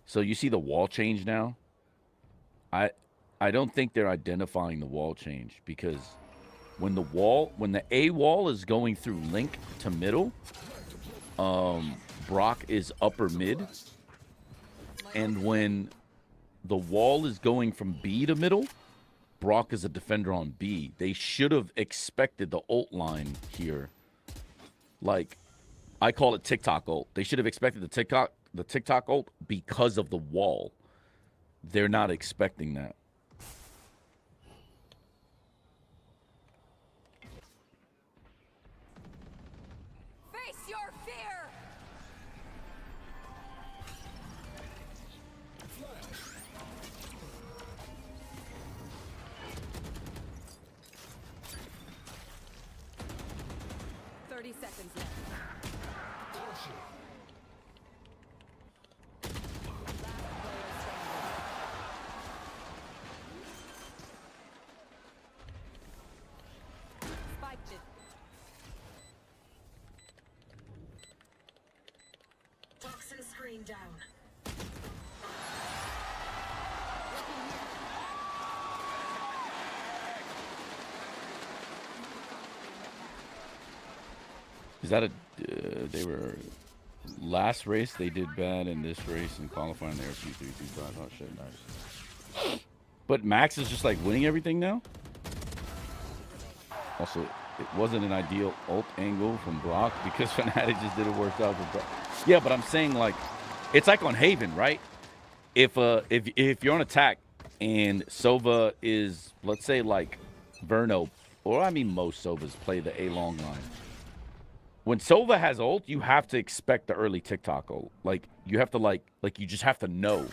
So you see the wall change now? I don't think they're identifying the wall change, because when the A wall is going through link to middle, Brock is upper mid, and when the wall is going from B to middle, Brock is a defender on B. They should have expected the ult line here. Like, I call it TikTok ult. They should have expected the TikTok ult because of the wall. They're not expecting that. Face your fear! Seconds left. Laying down. Is that a? They were last race. They did bad in this race and qualifying. They were 2-3-2-5. Oh shit, nice. But Max is just like winning everything now. Also, it wasn't an ideal ult angle from Brock because FNATIC just didn't work out for Brock. Yeah, but I'm saying like, it's like on Haven, right? If you're on attack and Sova is, let's say like Verno, or I mean most Sovas play the A long line. When Sova has ult, you have to expect the early TikTok ult. Like you have to like you just have to know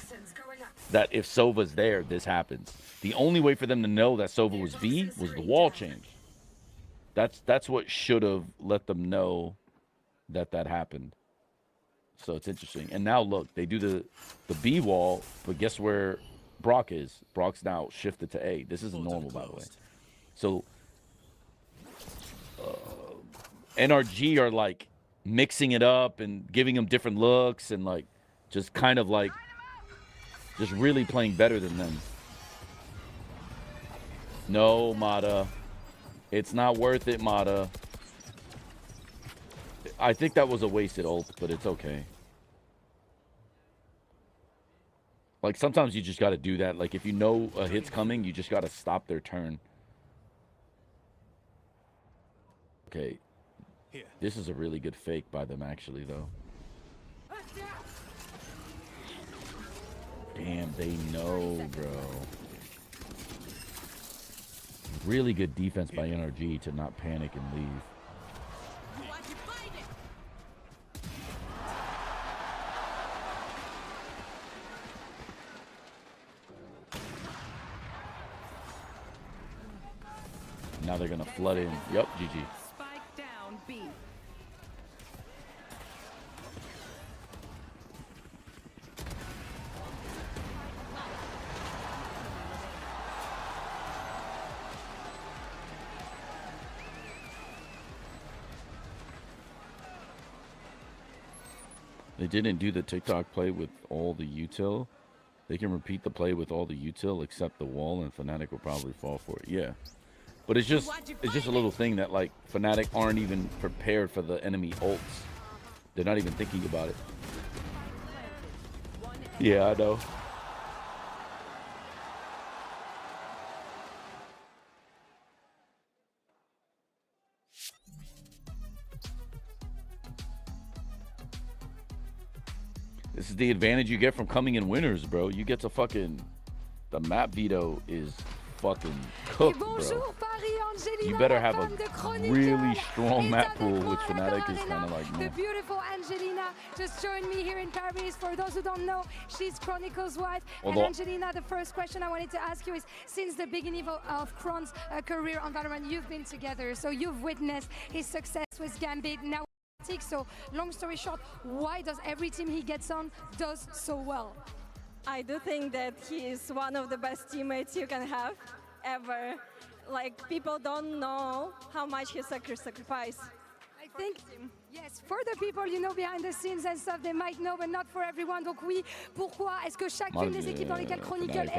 that if Sova's there, this happens. The only way for them to know that Sova was B was the wall change. That's what should have let them know that happened. So it's interesting. And now look, they do the B wall, but guess where Brock is? Brock's now shifted to A. This isn't normal, by the way. So NRG are like mixing it up and giving them different looks and like just kind of like just really playing better than them. No, Mata. It's not worth it, Mata. I think that was a wasted ult, but it's okay. Like sometimes you just got to do that. Like if you know a hit's coming, you just got to stop their turn. Okay. This is a really good fake by them, actually, though. Damn, they know, bro. Really good defense by NRG to not panic and leave. Now they're gonna flood in. Yep, GG. Spike down B. They didn't do the TikTok play with all the util. They can repeat the play with all the util except the wall, and FNATIC will probably fall for it. Yeah. But it's just a little thing that like FNATIC aren't even prepared for the enemy ults. They're not even thinking about it. Yeah, I know. This is the advantage you get from coming in winners, bro. You get to fucking... The map veto is fucking cooked, bro. You better have a really strong map pool, which FNATIC is kind of like... The beautiful Angelina just joined me here in Paris. For those who don't know, she's Chronicle's wife. And Angelina, the first question I wanted to ask you is, since the beginning of Kron's career on Valorant, you've been together. So you've witnessed his success with Gambit. Now, so long story short, why does every team he gets on does so well? I do think that he is one of the best teammates you can have ever. Like, people don't know how much he sacrificed. I think, yes, for the people, you know, behind the scenes and stuff, they might know, but not for everyone. Donc oui, pourquoi est-ce que chacune des équipes dans lesquelles Chronicle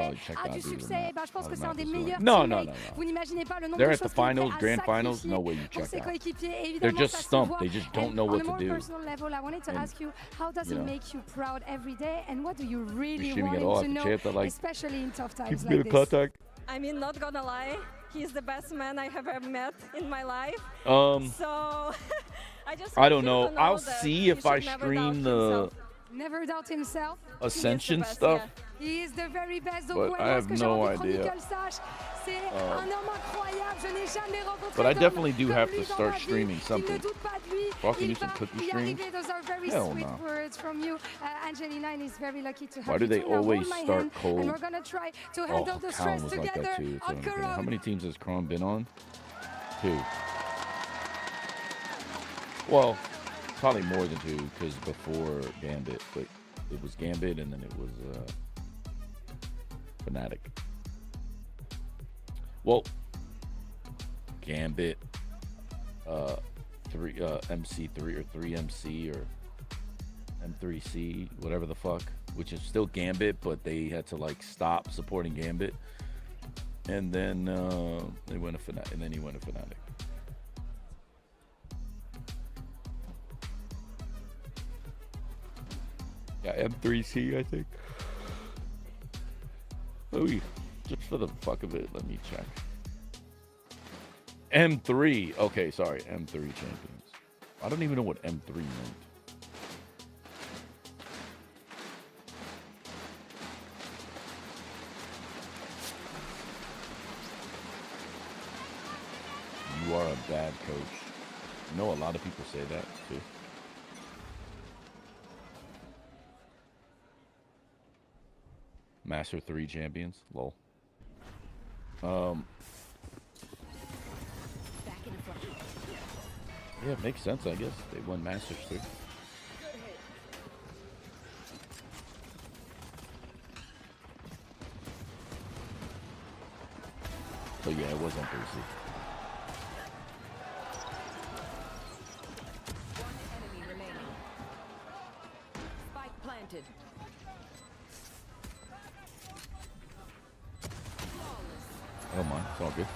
a du succès? Je pense que c'est un des meilleurs teammates. Vous n'imaginez pas le nombre de choses qu'il fait à sacrifier pour ses coéquipiers. Évidemment, they're just stumped. They just don't know what to do. On a more personal level, I wanted to ask you, how does it make you proud every day, and what do you really want him to know, especially in tough times like this? I mean, not gonna lie, he's the best man I have ever met in my life. So I don't know. I'll see if I stream the Never doubt himself. Ascension stuff. Yeah. He is the very best. But I have no idea. But I definitely do have to start streaming something. Fuck, can you do some cookie streams? Those are very sweet words from you, Angelina, and he's very lucky to have Why do they always start cold? And we're gonna try to handle the stress was together. Like that too. How many teams has Chrome been on? 2. Well, probably more than 2 because before Gambit, but it was Gambit and then it was FNATIC. Well, Gambit, MC3 or 3MC, or M3C, whatever the fuck, which is still Gambit, but they had to like stop supporting Gambit, and then they went to Fnatic, and then he went to Fnatic. Yeah, M3C, I think. Oh, just for the fuck of it, let me check. M3. Okay, sorry, M3 champions. I don't even know what M3 meant. You are a bad coach. You know, a lot of people say that too. Master 3 champions. Lol. Yeah, it makes sense, I guess. They won Masters too. So yeah, it was M3C. One enemy remaining. Spike planted. I don't mind. It's all good.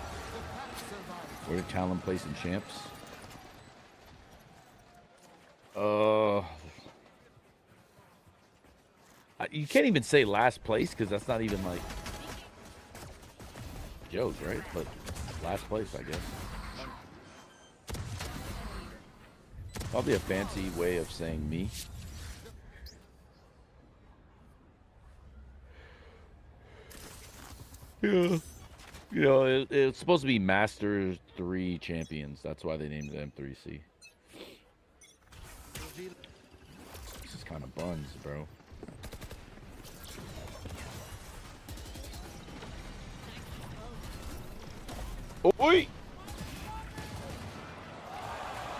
We're the talent placing champs. You can't even say last place because that's not even like jokes, right? But last place, I guess. Probably a fancy way of saying me. Yeah. You know, it's supposed to be Masters 3 champions. That's why they named it M3C. This is kind of buns, bro. Oi!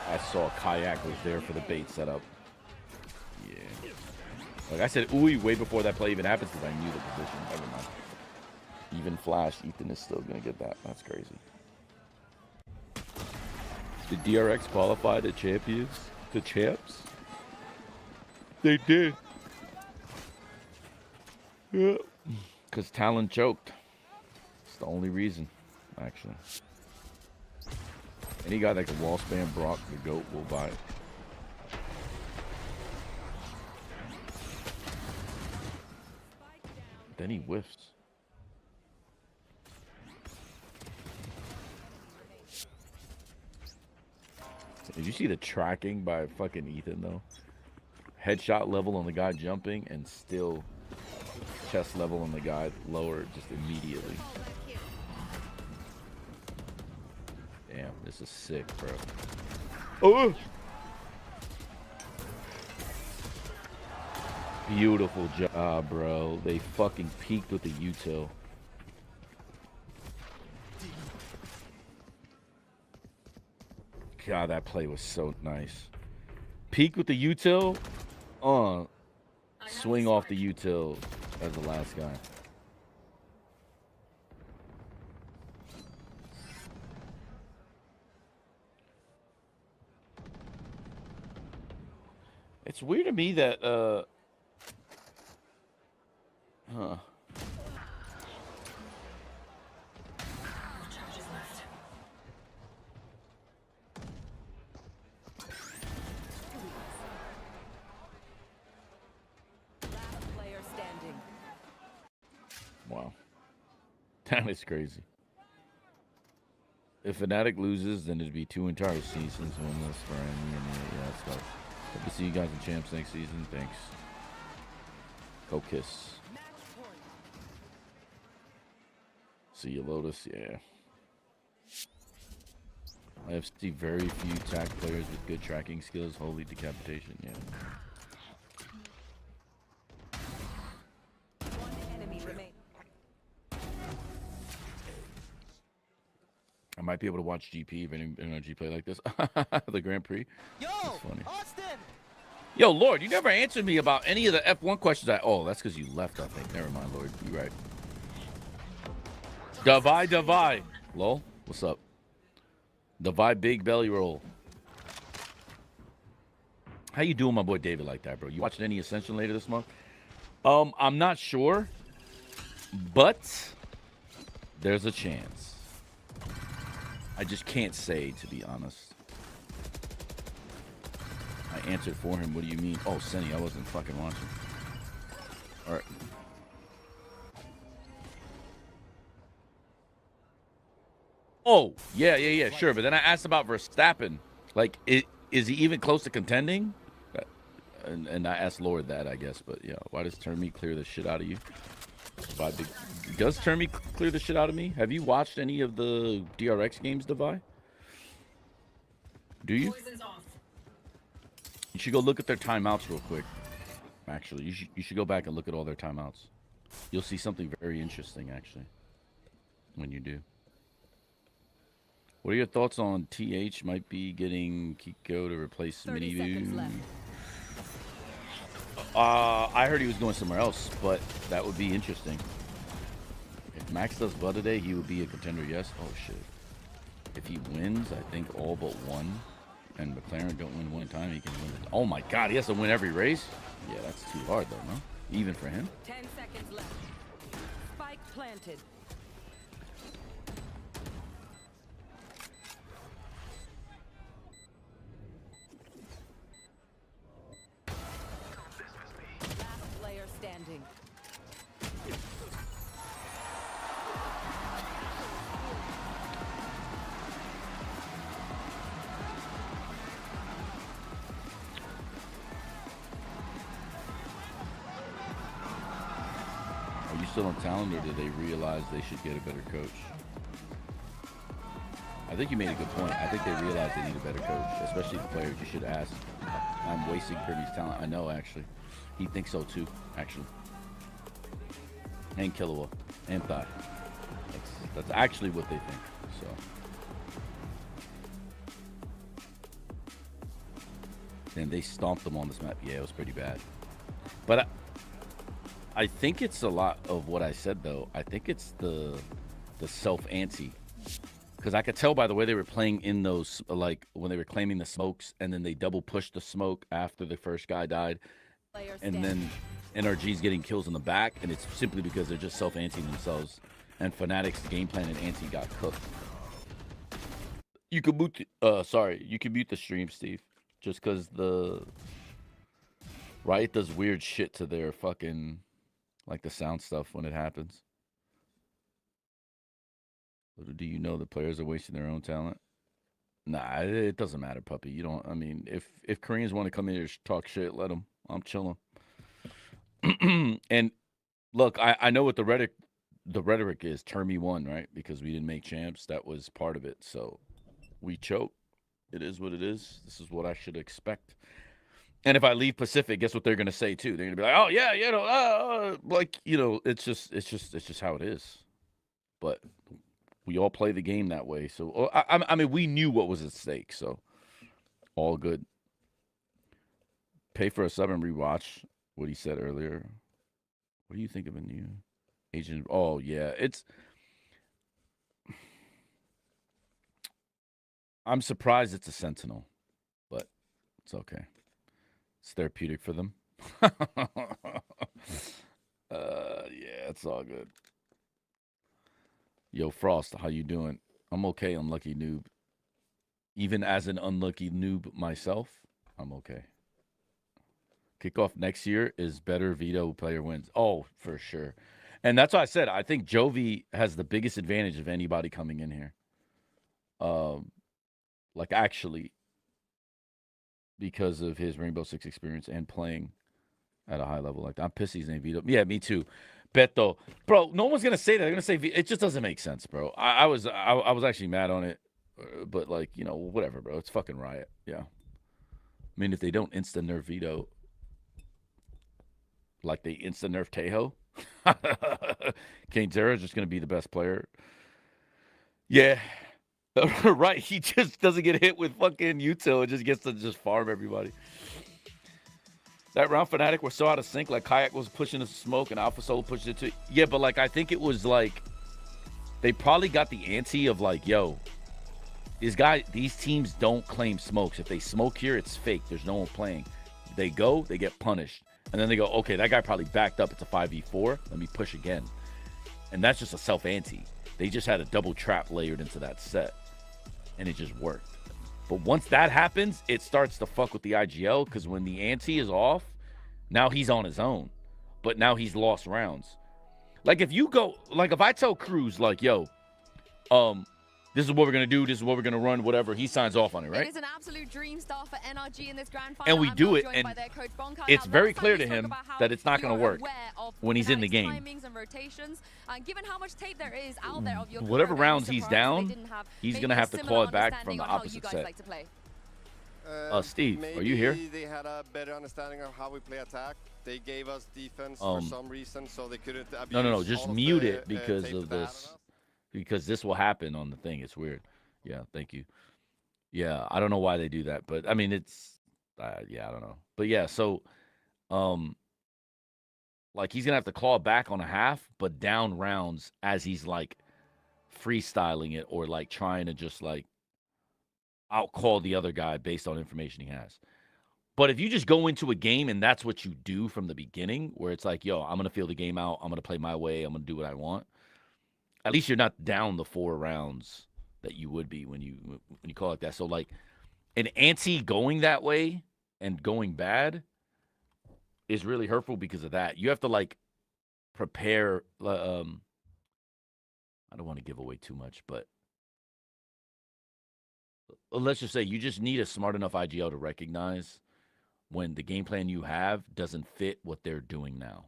I saw Kayak was there for the bait setup. Yeah. Like I said, ooh, way before that play even happens because I knew the position. Never mind. Even Flash, Ethan is still gonna get that. That's crazy. Did DRX qualify the champions? The champs? They did. Yeah. Because Talon choked. It's the only reason, actually. Any guy that can wall spam Brock the GOAT will buy it. Then he whiffs. Did you see the tracking by fucking Ethan though? Headshot level on the guy jumping and still chest level on the guy lower just immediately. Damn, this is sick, bro. Oh! Beautiful job, bro. They fucking peaked with the util. God, that play was so nice. Peek with the util. Swing off the util as the last guy. It's weird to me that wow. That is crazy. If Fnatic loses, then it'd be 2 entire seasons, winless for any. Yeah, that's tough. Hope to see you guys in champs next season. Thanks. Go Kiss. See you, Lotus. Yeah. I have seen very few TAC players with good tracking skills. Holy decapitation. Yeah. I might be able to watch GP if any NRG play like this. The Grand Prix. Yo, funny. Austin! Yo, Lord, you never answered me about any of the F1 questions. Oh, that's because you left, I think. Never mind, Lord. You're right. Divide. Lol, what's up? Divide big belly roll. How you doing, my boy David, like that, bro? You watching any Ascension later this month? I'm not sure, but there's a chance. I just can't say, to be honest. I answered for him. What do you mean? Oh, Senny, I wasn't fucking watching. All right. Oh, yeah, sure. But then I asked about Verstappen. Like, is he even close to contending? And I asked Lord that, I guess. But, yeah, why does Termi clear the shit out of you? Does Termi clear the shit out of me? Have you watched any of the DRX games, Devi? Do you? You should go look at their timeouts real quick. Actually, you should go back and look at all their timeouts. You'll see something very interesting, actually, when you do. What are your thoughts on TH might be getting Kiko to replace Minibu? I heard he was going somewhere else, but that would be interesting. If Max does well today, he would be a contender, yes. Oh, shit. If he wins, I think all but one, and McLaren don't win one time, he can win it. Oh, my God, he has to win every race? Yeah, that's too hard, though, no? Even for him? 10 seconds left. Spike planted. Last player standing. Are you still on talent, or did they realize they should get a better coach? I think you made a good point. I think they realize they need a better coach, especially the players. You should ask. I'm wasting Kirby's talent. I know, actually. He thinks so, too, actually. And Killua. And Thigh. That's actually what they think, so. And they stomped them on this map. Yeah, it was pretty bad. But I think it's a lot of what I said, though. I think it's the self-ante. Because I could tell by the way they were playing in those, like, when they were claiming the smokes, and then they double pushed the smoke after the first guy died. And then NRG's getting kills in the back, and it's simply because they're just self-anteing themselves. And FNATIC's game plan and ante got cooked. You could mute, you can mute the stream, Steve. Just because the Riot does weird shit to their fucking, like, the sound stuff when it happens. Do you know the players are wasting their own talent? Nah, it doesn't matter, puppy. You don't. I mean, if Koreans want to come in here and talk shit, let them. I'm chilling. And look, I know what the rhetoric is. Termi won, right? Because we didn't make champs. That was part of it. So we choked. It is what it is. This is what I should expect. And if I leave Pacific, guess what they're gonna say too? They're gonna be like, "Oh yeah, you know, like, you know, it's just how it is." But we all play the game that way. So, I mean, we knew what was at stake. So, all good. Pay for a sub and rewatch what he said earlier. What do you think of a new agent? Oh, yeah. I'm surprised it's a Sentinel, but it's okay. It's therapeutic for them. Yeah, it's all good. Yo, Frost, how you doing? I'm okay, unlucky noob. Even as an unlucky noob myself, I'm okay. Kickoff next year is better veto player wins. Oh, for sure. And that's why I said I think Jovi has the biggest advantage of anybody coming in here. Like, actually, because of his Rainbow Six experience and playing at a high level like that. I'm pissed he's named Vito. Yeah, me too. Beto, bro, no one's gonna say that. They're gonna say it just doesn't make sense, bro. I was actually mad on it, but, like, you know, whatever, bro. It's fucking Riot. Yeah. I mean, if they don't instant nerf Vito, like they instant nerf Tejo, Kane Zera is just gonna be the best player. Yeah, right. He just doesn't get hit with fucking util. It just gets to just farm everybody. That round FNATIC was so out of sync. Like, Kayak was pushing the smoke and Alpha Solo pushed it too. Yeah, but, like, I think it was like they probably got the ante of, like, yo, these teams don't claim smokes. If they smoke here, it's fake. There's no one playing. They go, they get punished. And then they go, okay, that guy probably backed up. It's a 5v4. Let me push again. And that's just a self-ante. They just had a double trap layered into that set. And it just worked. But once that happens, it starts to fuck with the IGL, because when the ante is off, now he's on his own. But now he's lost rounds. Like, if you go, like, if I tell Cruz, like, yo, this is what we're going to do, this is what we're going to run, whatever, he signs off on it, right? It is an absolute dream start for NRG in this grand final. And we do it, and it's very clear to him that it's not going to work when he's in the game. Timings and rotations, given how much tape there is out there of your Whatever rounds he's down, he's going to have to claw it back from the opposite set. Steve, are you here? They had a better understanding of how we play attack. They gave us defense for some reason, so they couldn't abuse No. Just mute the, it because of this. Because this will happen on the thing. It's weird. Yeah, thank you. Yeah, I don't know why they do that, but I mean, it's yeah, I don't know. But yeah, so like he's gonna have to claw back on a half, but down rounds as he's like freestyling it or like trying to just like outcall the other guy based on information he has. But if you just go into a game and that's what you do from the beginning, where it's like, yo, I'm going to feel the game out. I'm going to play my way. I'm going to do what I want. At least you're not down the 4 rounds that you would be when you call it that. So, like, an ante going that way and going bad is really hurtful because of that. You have to, like, prepare. I don't want to give away too much, but let's just say you just need a smart enough IGL to recognize when the game plan you have doesn't fit what they're doing now.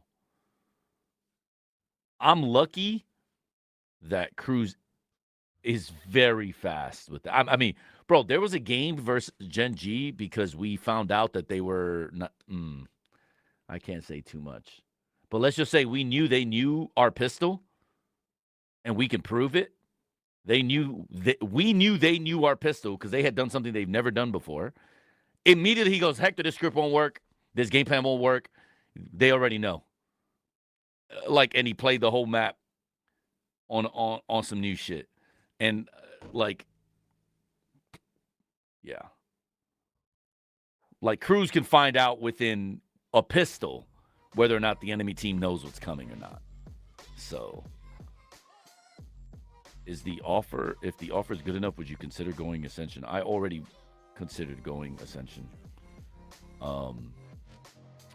I'm lucky that Cruz is very fast with that. I mean, bro, there was a game versus Gen G because we found out that they were not. I can't say too much, but let's just say we knew they knew our pistol, and we can prove it. We knew they knew our pistol because they had done something they've never done before. Immediately he goes, Hector, this script won't work. This game plan won't work. They already know. Like, and he played the whole map on some new shit. And, like, yeah. Like, Cruz can find out within a pistol whether or not the enemy team knows what's coming or not. So, if the offer is good enough, would you consider going Ascension? I already considered going Ascension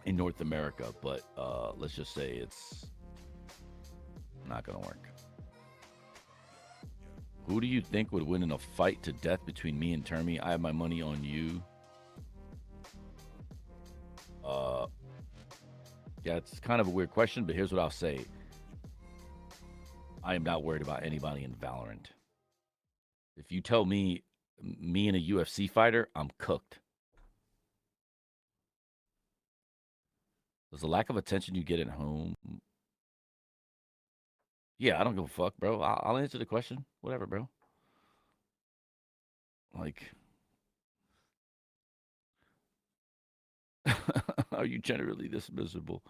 in North America, but let's just say it's not going to work. Who do you think would win in a fight to death between me and Termy? I have my money on you. Yeah, it's kind of a weird question, but here's what I'll say. I am not worried about anybody in Valorant. If you tell me and a UFC fighter, I'm cooked. Does the lack of attention you get at home? Yeah, I don't give a fuck, bro. I'll answer the question. Whatever, bro. Like, are you generally this miserable?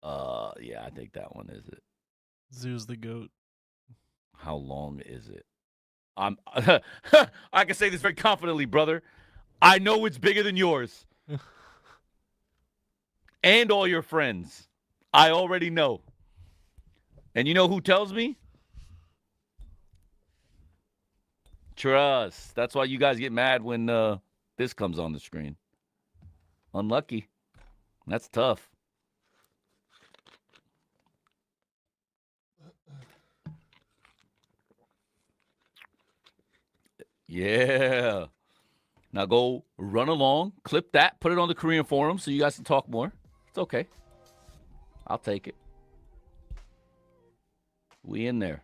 Yeah, I think that one is it. Zoo's the GOAT. How long is it? I can say this very confidently, brother. I know it's bigger than yours. And all your friends. I already know. And you know who tells me? Trust. That's why you guys get mad when this comes on the screen. Unlucky. That's tough. Yeah. Now go run along, clip that, put it on the Korean forum so you guys can talk more. It's okay. I'll take it. We in there.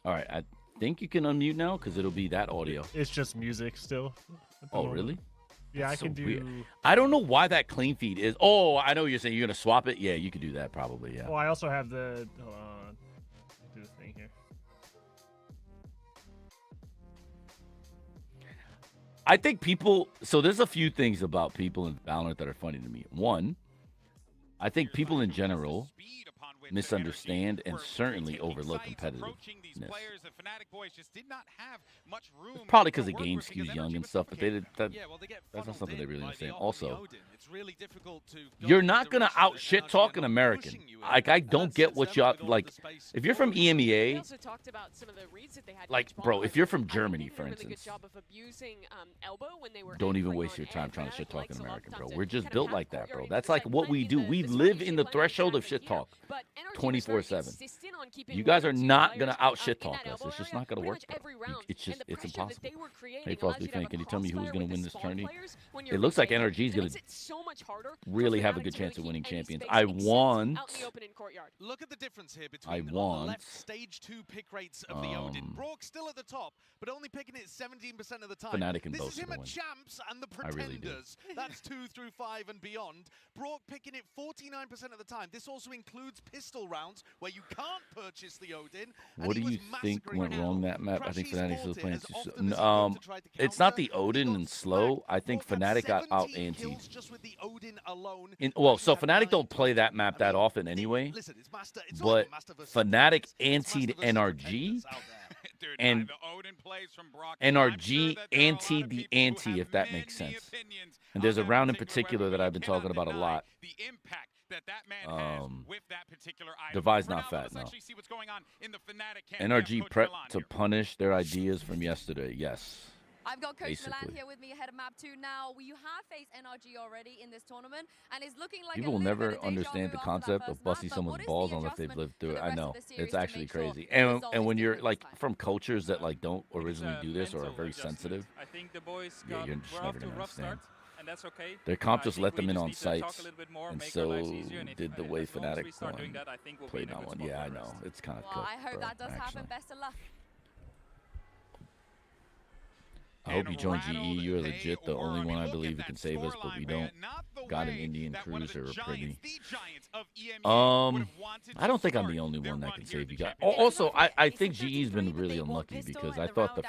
All right. I think you can unmute now because it'll be that audio. It's just music still. Oh, really? Yeah, That's I can so do. weird. I don't know why that clean feed is. Oh, I know what you're saying. You're going to swap it? Yeah, you could do that probably, yeah. Oh, I also have the. Hold on. Do the thing here. I think people. So there's a few things about people in Valorant that are funny to me. One, I think people in general misunderstand and certainly overlook competitiveness. Probably because the game skews young and stuff, but that's not something they really understand. Also, you're not gonna out shit talk an American. Like, I don't get what y'all like. If you're from EMEA, like, bro, if you're from Germany, for instance, don't even waste your time trying to shit talk an American, bro. We're just built like that, bro. That's like what we do. We live in the threshold of shit talk 24/7. You guys are not gonna out shit talk us. It's just not gonna work, bro. It's impossible. Hey, Frosty Fan, can you tell me who's gonna win this tourney? It looks like NRG is gonna really have a good chance of winning champions. I want. Look at the difference here between the left stage 2 pick rates of the Odin. Brock still at the top, but only picking it 17% of the time. FNATIC and this both is him win. at champs and the pretenders. That's 2 through 5 and beyond. Brock picking it 49% of the time. This also includes pistol rounds where you can't purchase the Odin. What do you think went wrong that map? I think FNATIC still playing too slow. It's not the Odin and slow. I think FNATIC got out anti. Well, so FNATIC don't play that map that often anyway. But FNATIC antied NRG. And NRG antied the anti, if that makes sense. And there's a round in particular that I've been talking about a lot. Devi's not fat, no. NRG prep to punish their ideas from yesterday. Yes. I've got Coach Milan here with me ahead of map 2 now. You have faced NRG already in this tournament, and it's looking like people will never understand the concept of busting someone's balls unless they've lived through it. I know, it's actually crazy. And when you're like from cultures that like don't originally do this or are very sensitive, yeah, you're just never gonna understand. And that's okay. Their comp just let them in on sites, and so did the way FNATIC played on one. Yeah, I know. It's kind of cool. I hope that does happen. Best of luck. I hope you join GE. You're legit the only one I believe who can save us, but we don't. Got an Indian cruiser pretty. I don't think I'm the only one that can save you guys. Also, I think GE's been really unlucky because I thought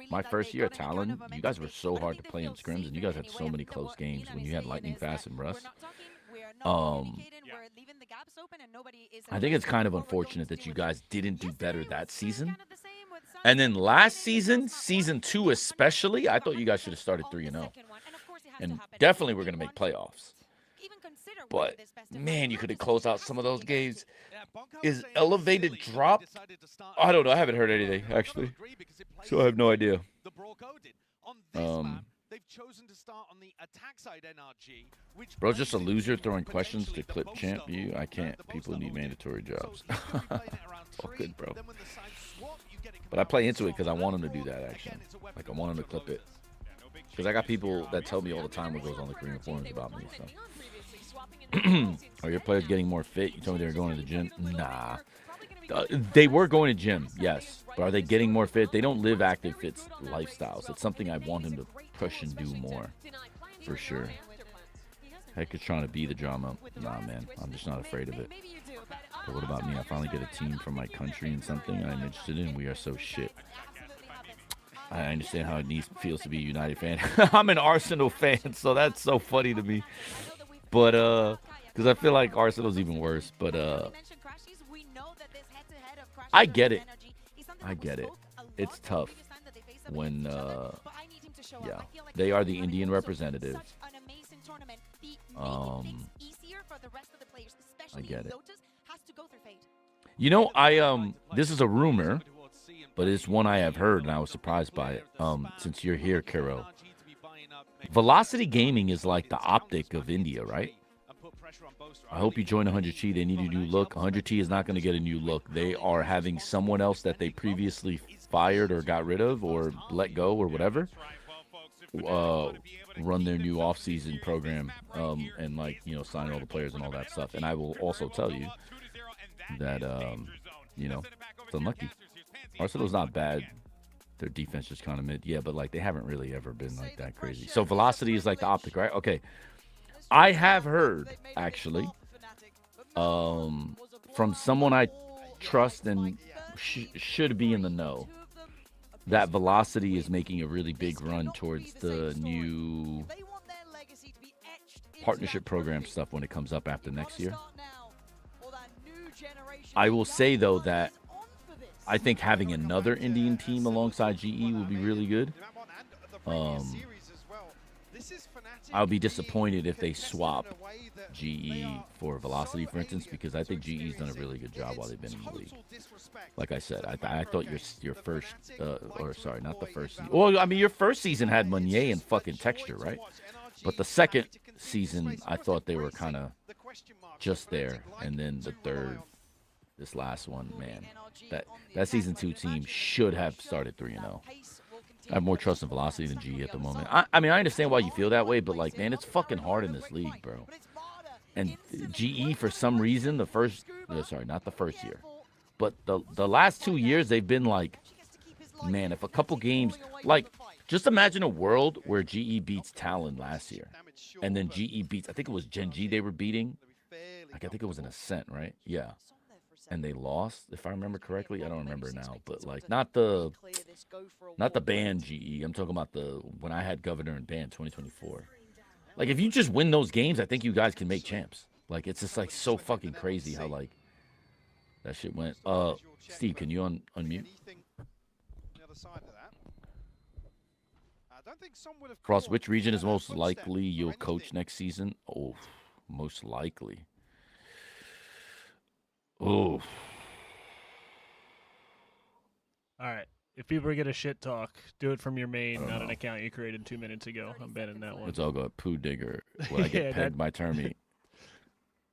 my first year at Talon, you guys were so hard to play in scrims, and you guys had so many close games when you had Lightning Fast and Russ. I think it's kind of unfortunate that you guys didn't do better that season. And then last season, season 2 especially, I thought you guys should have started 3-0. And definitely we're going to make playoffs. But, man, you could have closed out some of those games. Is elevated drop? I don't know. I haven't heard anything, actually. So I have no idea. They've chosen to start on the attack side NRG, which bro, just a loser throwing questions to clip champ. I can't. People need mandatory jobs. All good, bro. But I play into it because I want them to do that, actually. Like, I want them to clip it. Because I got people that tell me all the time what goes on the Korean forums about me. So. Are your players getting more fit? You told me they were going to the gym. Nah. They were going to gym, yes. But are they getting more fit? They don't live active fit lifestyles. It's something I want them to push and do more. For sure. Heck is trying to be the drama. Nah, man. I'm just not afraid of it. But what about me? I finally get a team from my country and something I'm interested in. We are so shit. I understand how it feels to be a United fan. I'm an Arsenal fan, so that's so funny to me. But, because I feel like Arsenal's even worse. But, I get it. I get it. It's tough when, yeah, they are the Indian representative. I get it. You know, this is a rumor, but it's one I have heard, and I was surprised by it. Since you're here, Kiro, Velocity Gaming is like the Optic of India, right? I hope you join 100T. They need a new look. 100T is not going to get a new look. They are having someone else that they previously fired or got rid of or let go or whatever run their new off-season program and, like, you know, sign all the players and all that stuff. And I will also tell you that, you know, it's unlucky. Arsenal's not bad. Their defense is kind of mid. Yeah, but, like, they haven't really ever been, like, that crazy. So Velocity is like the Optic, right? Okay. I have heard, actually, from someone I trust and should be in the know, that Velocity is making a really big run towards the new partnership program stuff when it comes up after next year. I will say though that I think having another Indian team alongside GE would be really good. I'll be disappointed if they swap GE for Velocity, for instance, because I think GE's done a really good job while they've been in the league. Like I said, I thought your first, or sorry, not the first season. Well, I mean, your first season had Meunier and fucking Texture, right? But the second season, I thought they were kind of just there. And then the third, this last one, man, that season 2 team should have started 3-0. I have more trust in Velocity than GE at the moment. I mean, I understand why you feel that way, but like, man, it's fucking hard in this league, bro. And GE, for some reason, not the first year, but the last 2 years, they've been like, man, if a couple games, like, just imagine a world where GE beats Talon last year, and then GE beats, I think it was Gen G they were beating. Like, I think it was an Ascent, right? Yeah. And they lost, if I remember correctly. I don't remember now, but like not the band GE. I'm talking about when I had Governor and band 2024. Like, if you just win those games, I think you guys can make champs. Like, it's just like so fucking crazy how like that shit went. Steve, can you unmute? Cross, which region is most likely you'll coach next season? Oh, most likely. Oh. All right. If people are gonna shit talk, do it from your main, not an account you created 2 minutes ago. I'm banning that one. Let's all go poo digger. Will I get pegged by Termy?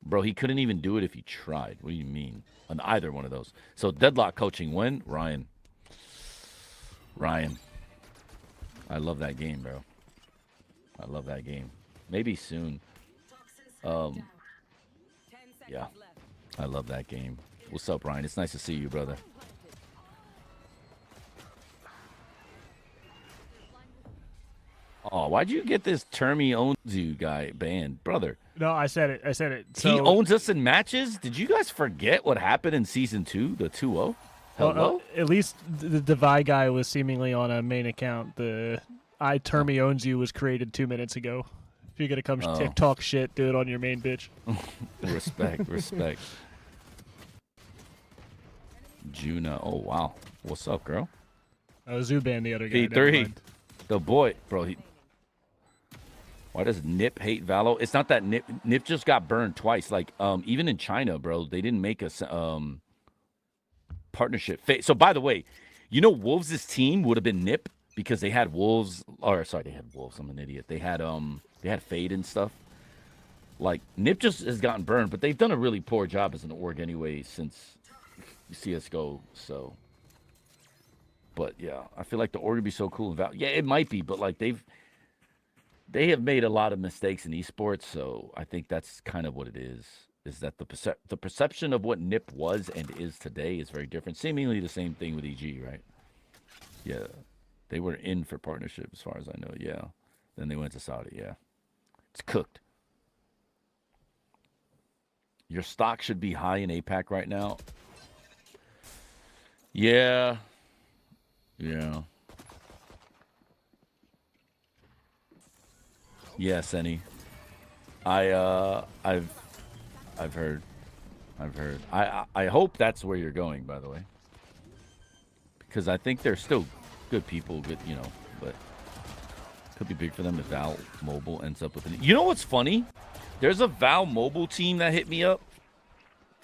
Bro, he couldn't even do it if he tried. What do you mean? On either one of those. So deadlock coaching when? Ryan. I love that game, bro. I love that game. Maybe soon. Yeah. I love that game. What's up, Ryan? It's nice to see you, brother. Oh, why'd you get this Termy owns you guy banned, brother? No, I said it. So, he owns us in matches? Did you guys forget what happened in Season 2, the 2-0? Hello? Well, at least the Divide guy was seemingly on a main account. The Termy owns you was created 2 minutes ago. If you're going to come talk shit, do it on your main, bitch. Respect. Juna. Oh, wow. What's up, girl? I was Zuban, the other guy. P3. The boy. Bro, why does Nip hate Valo? It's not that Nip just got burned twice. Like, even in China, bro, they didn't make a partnership. So, by the way, you know Wolves' team would have been Nip because they had Wolves. Or, sorry, they had Wolves. I'm an idiot. They had Fade and stuff. Like, Nip just has gotten burned, but they've done a really poor job as an org anyway since CSGO, so. But yeah, I feel like the org would be so cool. Yeah, it might be, but like they have made a lot of mistakes in esports, so I think that's kind of what it is. Is that the perception of what NIP was and is today is very different. Seemingly the same thing with EG, right? Yeah, they were in for partnership as far as I know. Yeah, then they went to Saudi. Yeah, it's cooked. Your stock should be high in APAC right now. Yeah. Yes, Any. I've heard. I hope that's where you're going, by the way. Because I think they're still good people, good, but could be big for them if Val Mobile ends up with it. You know what's funny? There's a Val Mobile team that hit me up,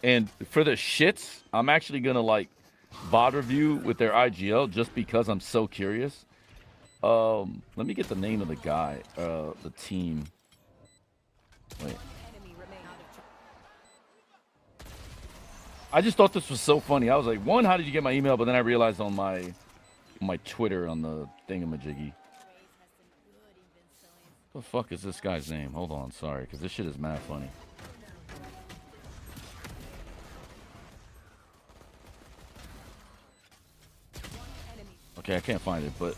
and for the shits, I'm actually gonna VOD review with their IGL just because I'm so curious. Let me get the name of the guy, the team. Wait. I just thought this was so funny. I was like, one, how did you get my email? But then I realized on my Twitter on the thingamajiggy. What the fuck is this guy's name? Hold on, sorry, because this shit is mad funny. Okay, I can't find it, but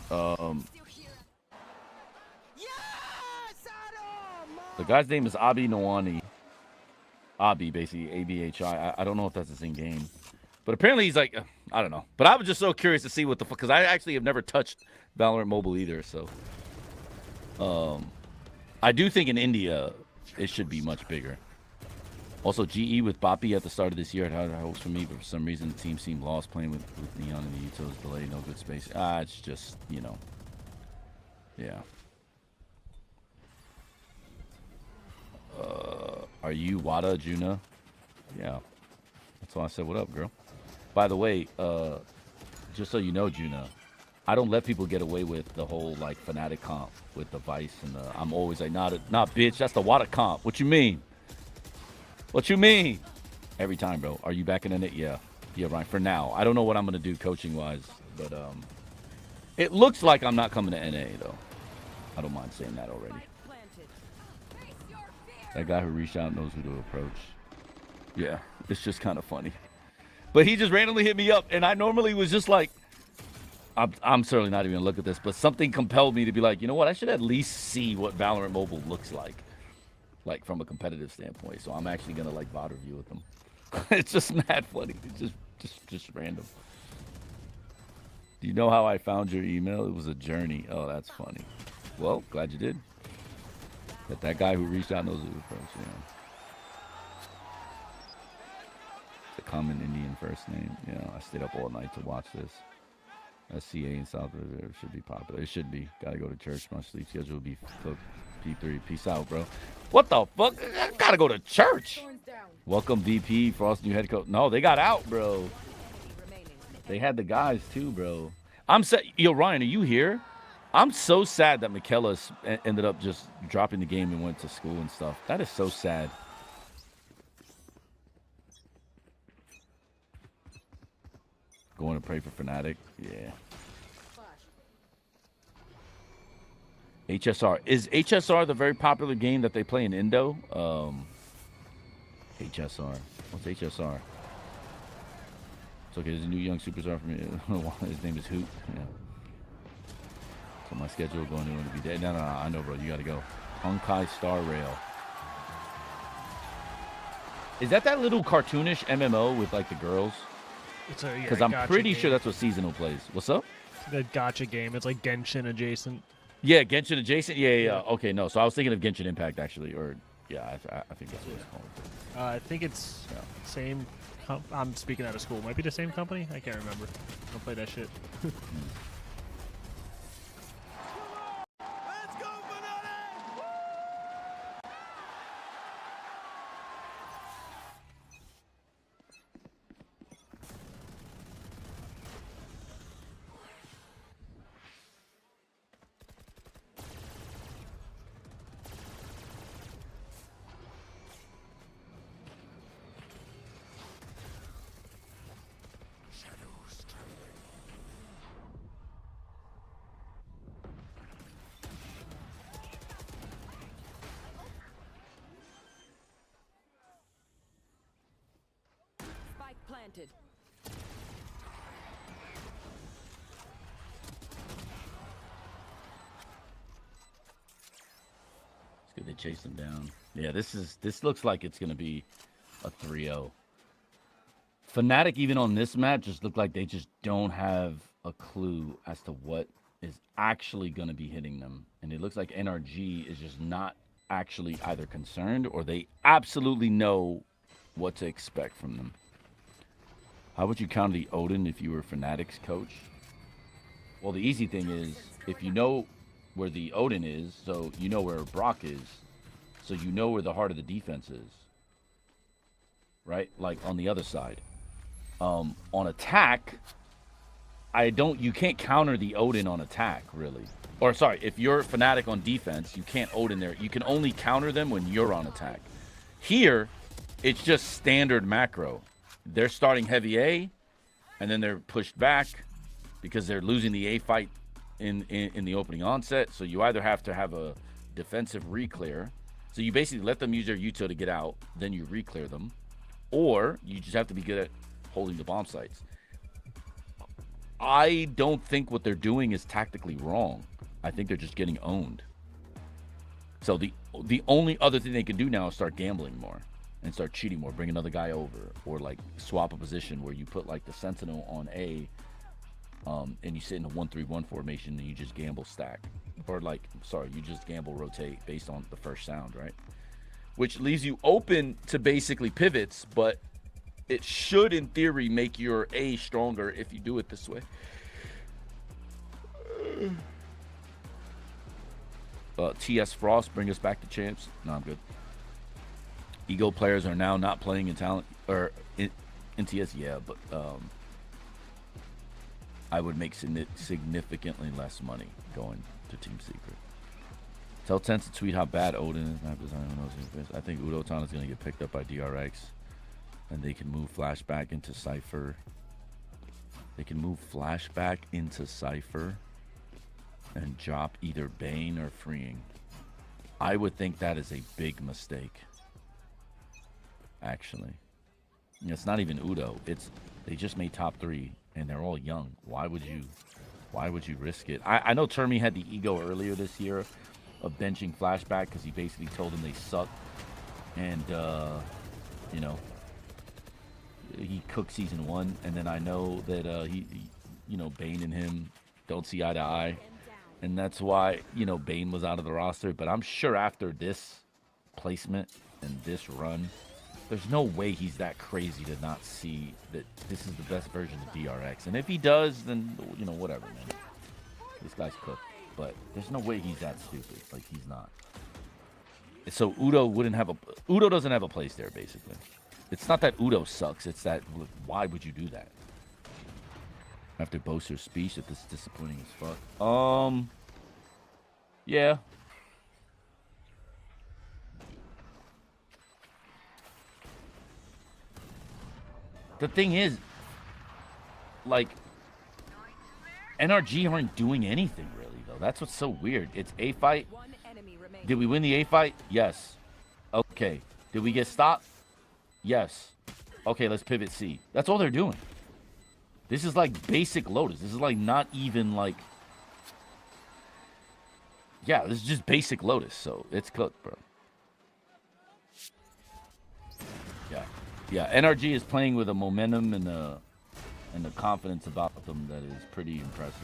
the guy's name is Abi Nawani. Abi, basically, ABHI. I don't know if that's the same game, but apparently he's like, I don't know. But I was just so curious to see what the fuck, because I actually have never touched Valorant Mobile either. So, I do think in India it should be much bigger. Also, GE with Boppy at the start of this year had high hopes for me, but for some reason the team seemed lost playing with Neon and the Utos delayed, no good space. It's just, you know. Yeah. Are you Wada, Juna? Yeah. That's why I said, what up, girl? By the way, just so you know, Juna, I don't let people get away with the whole, like, FNATIC comp with the Vice and the... I'm always like, not bitch, that's the Wada comp. What you mean? What you mean? Every time, bro. Are you back in it? Yeah. Yeah, Ryan. For now. I don't know what I'm going to do coaching-wise, but it looks like I'm not coming to NA, though. I don't mind saying that already. That guy who reached out knows who to approach. Yeah, it's just kind of funny. But he just randomly hit me up, and I normally was just like, I'm certainly not even going to look at this, but something compelled me to be like, you know what? I should at least see what Valorant Mobile looks like from a competitive standpoint. So I'm actually going to, like, VOD review with them. It's just mad funny. It's just random. Do you know how I found your email? It was a journey. Oh, that's funny. Well, glad you did. That guy who reached out knows who to approach, yeah. It's a common Indian first name. Yeah, I stayed up all night to watch this. SCA in South River should be popular. It should be. Gotta go to church. My sleep schedule will be P3. Peace out, bro. What the fuck? I gotta go to church. Welcome VP, Frost new head coach. No, they got out, bro. They had the guys too, bro. I'm sad. Yo, Ryan, are you here? I'm so sad that Michaela ended up just dropping the game and went to school and stuff. That is so sad. Going to pray for FNATIC? Yeah. HSR. Is HSR the very popular game that they play in Indo? HSR. What's HSR? It's okay. There's a new young superstar from me. His name is Hoot. Yeah. So my schedule going to be dead. No, I know, bro. You got to go. Honkai Star Rail. Is that little cartoonish MMO with, like, the girls? Because I'm pretty sure that's what Seasonal plays. What's up? The gacha game. It's like Genshin adjacent. Yeah, Genshin adjacent. Yeah. Okay, no. So I was thinking of Genshin Impact actually, or yeah, I think that's what it's called. I think it's same. I'm speaking out of school. Might be the same company. I can't remember. Don't play that shit. Planted. It's good they chase them down. Yeah, this looks like it's gonna be a 3-0. FNATIC even on this map just look like they just don't have a clue as to what is actually gonna be hitting them. And it looks like NRG is just not actually either concerned or they absolutely know what to expect from them. How would you counter the Odin if you were FNATIC's coach? Well, the easy thing is, if you know where the Odin is, so you know where Brock is, so you know where the heart of the defense is. Right? Like, on the other side. On attack, you can't counter the Odin on attack, really. Or, sorry, if you're FNATIC on defense, you can't Odin there. You can only counter them when you're on attack. Here, it's just standard macro. They're starting heavy A, and then they're pushed back because they're losing the A fight in the opening onset. So you either have to have a defensive reclear. So you basically let them use their Uto to get out, then you reclear them. Or you just have to be good at holding the bomb sites. I don't think what they're doing is tactically wrong. I think they're just getting owned. So the only other thing they can do now is start gambling more. And start cheating more, bring another guy over, or like swap a position where you put like the Sentinel on A, and you sit in a 1-3-1 formation and you just gamble stack, or like, sorry, you just gamble rotate based on the first sound, right? which leaves you open to basically pivots, but it should, in theory, make your A stronger if you do it this way. TS Frost, bring us back to champs. No, I'm good. Ego players are now not playing in talent or in TS, yeah, but I would make significantly less money going to Team Secret. Tell Tense to tweet how bad Odin is. I think Udotan is going to get picked up by DRX, and they can move Flashback into Cypher. They can move Flashback into Cypher and drop either Bane or Freeing. I would think that is a big mistake. Actually, it's not even Udo. They just made top 3, and they're all young. Why would you risk it? I know Termi had the ego earlier this year of benching Flashback because he basically told them they suck, and you know, he cooked season 1, and then I know that he you know, Bane and him don't see eye to eye, and that's why, you know, Bane was out of the roster. But I'm sure after this placement and this run, there's no way he's that crazy to not see that this is the best version of DRX. And if he does, then, you know, whatever, man. This guy's cooked. But there's no way he's that stupid. Like, he's not. So Udo doesn't have a place there, basically. It's not that Udo sucks. It's that, why would you do that? After Boaster's speech that this is disappointing as fuck. Yeah. The thing is, like, NRG aren't doing anything really, though. That's what's so weird. It's A fight. Did we win the A fight? Yes. Okay. Did we get stopped? Yes. Okay, let's pivot C. That's all they're doing. This is like basic Lotus. This is like not even like... Yeah, this is just basic Lotus, so it's cooked, bro. Yeah. Yeah, NRG is playing with a momentum and a confidence about them that is pretty impressive.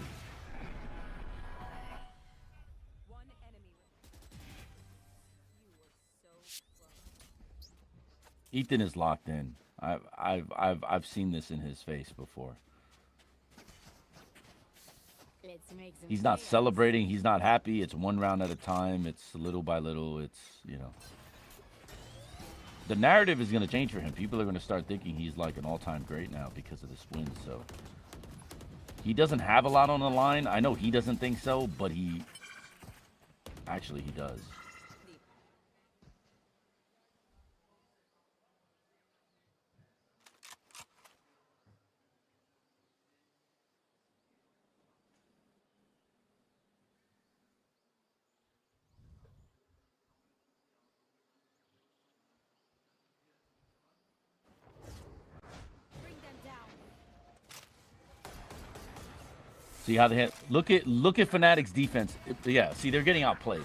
Ethan is locked in. I've seen this in his face before. He's not celebrating. He's not happy. It's one round at a time. It's little by little. It's, you know. The narrative is going to change for him. People are going to start thinking he's like an all-time great now because of this win. So he doesn't have a lot on the line. I know he doesn't think so, but he does. See how they hit? Look at FNATIC's defense. Yeah, see, they're getting outplayed.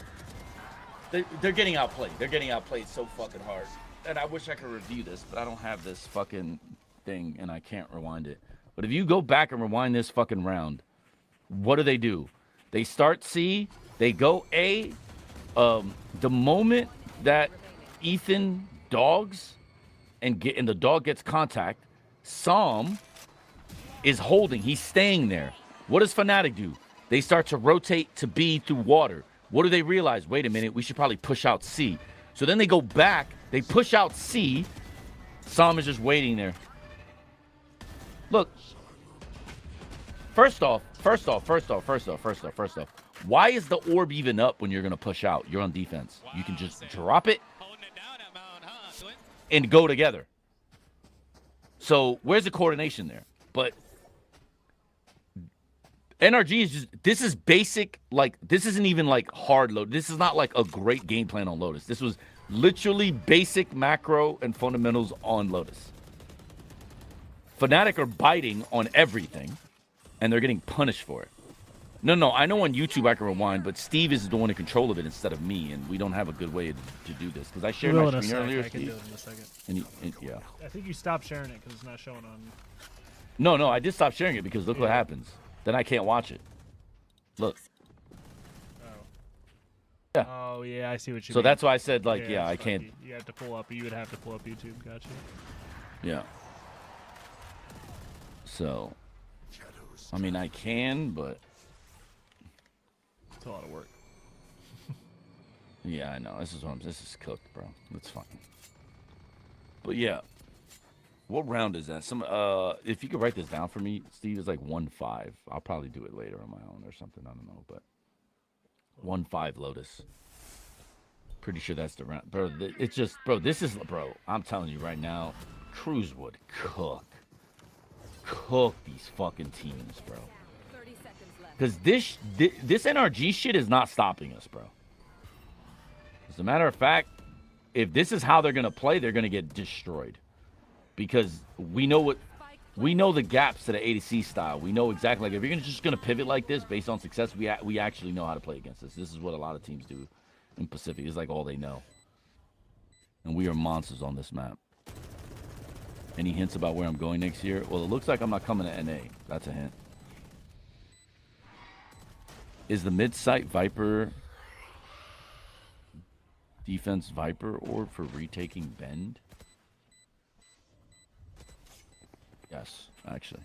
They're getting outplayed. They're getting outplayed so fucking hard. And I wish I could review this, but I don't have this fucking thing, and I can't rewind it. But if you go back and rewind this fucking round, what do? They start C, they go A. The moment that Ethan dogs and the dog gets contact, Psalm is holding. He's staying there. What does FNATIC do? They start to rotate to B through water. What do they realize? Wait a minute, we should probably push out C. So then they go back, they push out C. Psalm is just waiting there. Look. First off. Why is the orb even up when you're going to push out? You're on defense. Wow, you can just drop it and go together. So where's the coordination there? But NRG is just, this is basic, like, this isn't even like hard load. This is not like a great game plan on Lotus. This was literally basic macro and fundamentals on Lotus. FNATIC are biting on everything, and they're getting punished for it. No, I know on YouTube I can rewind, but Steve is the one in control of it instead of me, and we don't have a good way to do this. Because I shared my screen earlier, I can do it in a second. And yeah. I think you stopped sharing it because it's not showing on... No, I did stop sharing it because look what happens. Then I can't watch it. Look. Oh. Yeah. Oh yeah, I see what you mean. So that's why I said like, yeah, I it's can't. funky. You have to pull up. You would have to pull up YouTube. Gotcha. Yeah. So, I mean, I can, but it's a lot of work. Yeah, I know. This is cooked, bro. It's fine. But yeah. What round is that? If you could write this down for me, Steve, it's like 1-5. I'll probably do it later on my own or something. I don't know, but 1-5 Lotus. Pretty sure that's the round, bro. It's just, bro. This is, bro. I'm telling you right now, Cruz would cook these fucking teams, bro. Because this NRG shit is not stopping us, bro. As a matter of fact, if this is how they're gonna play, they're gonna get destroyed. Because we know the gaps to the ADC style. We know exactly, like, if you're just gonna pivot like this based on success, we actually know how to play against this. This is what a lot of teams do in Pacific. It's like all they know. And we are monsters on this map. Any hints about where I'm going next year? Well, it looks like I'm not coming to NA. That's a hint. Is the mid-site Viper defense Viper orb for retaking Bend? Yes, actually.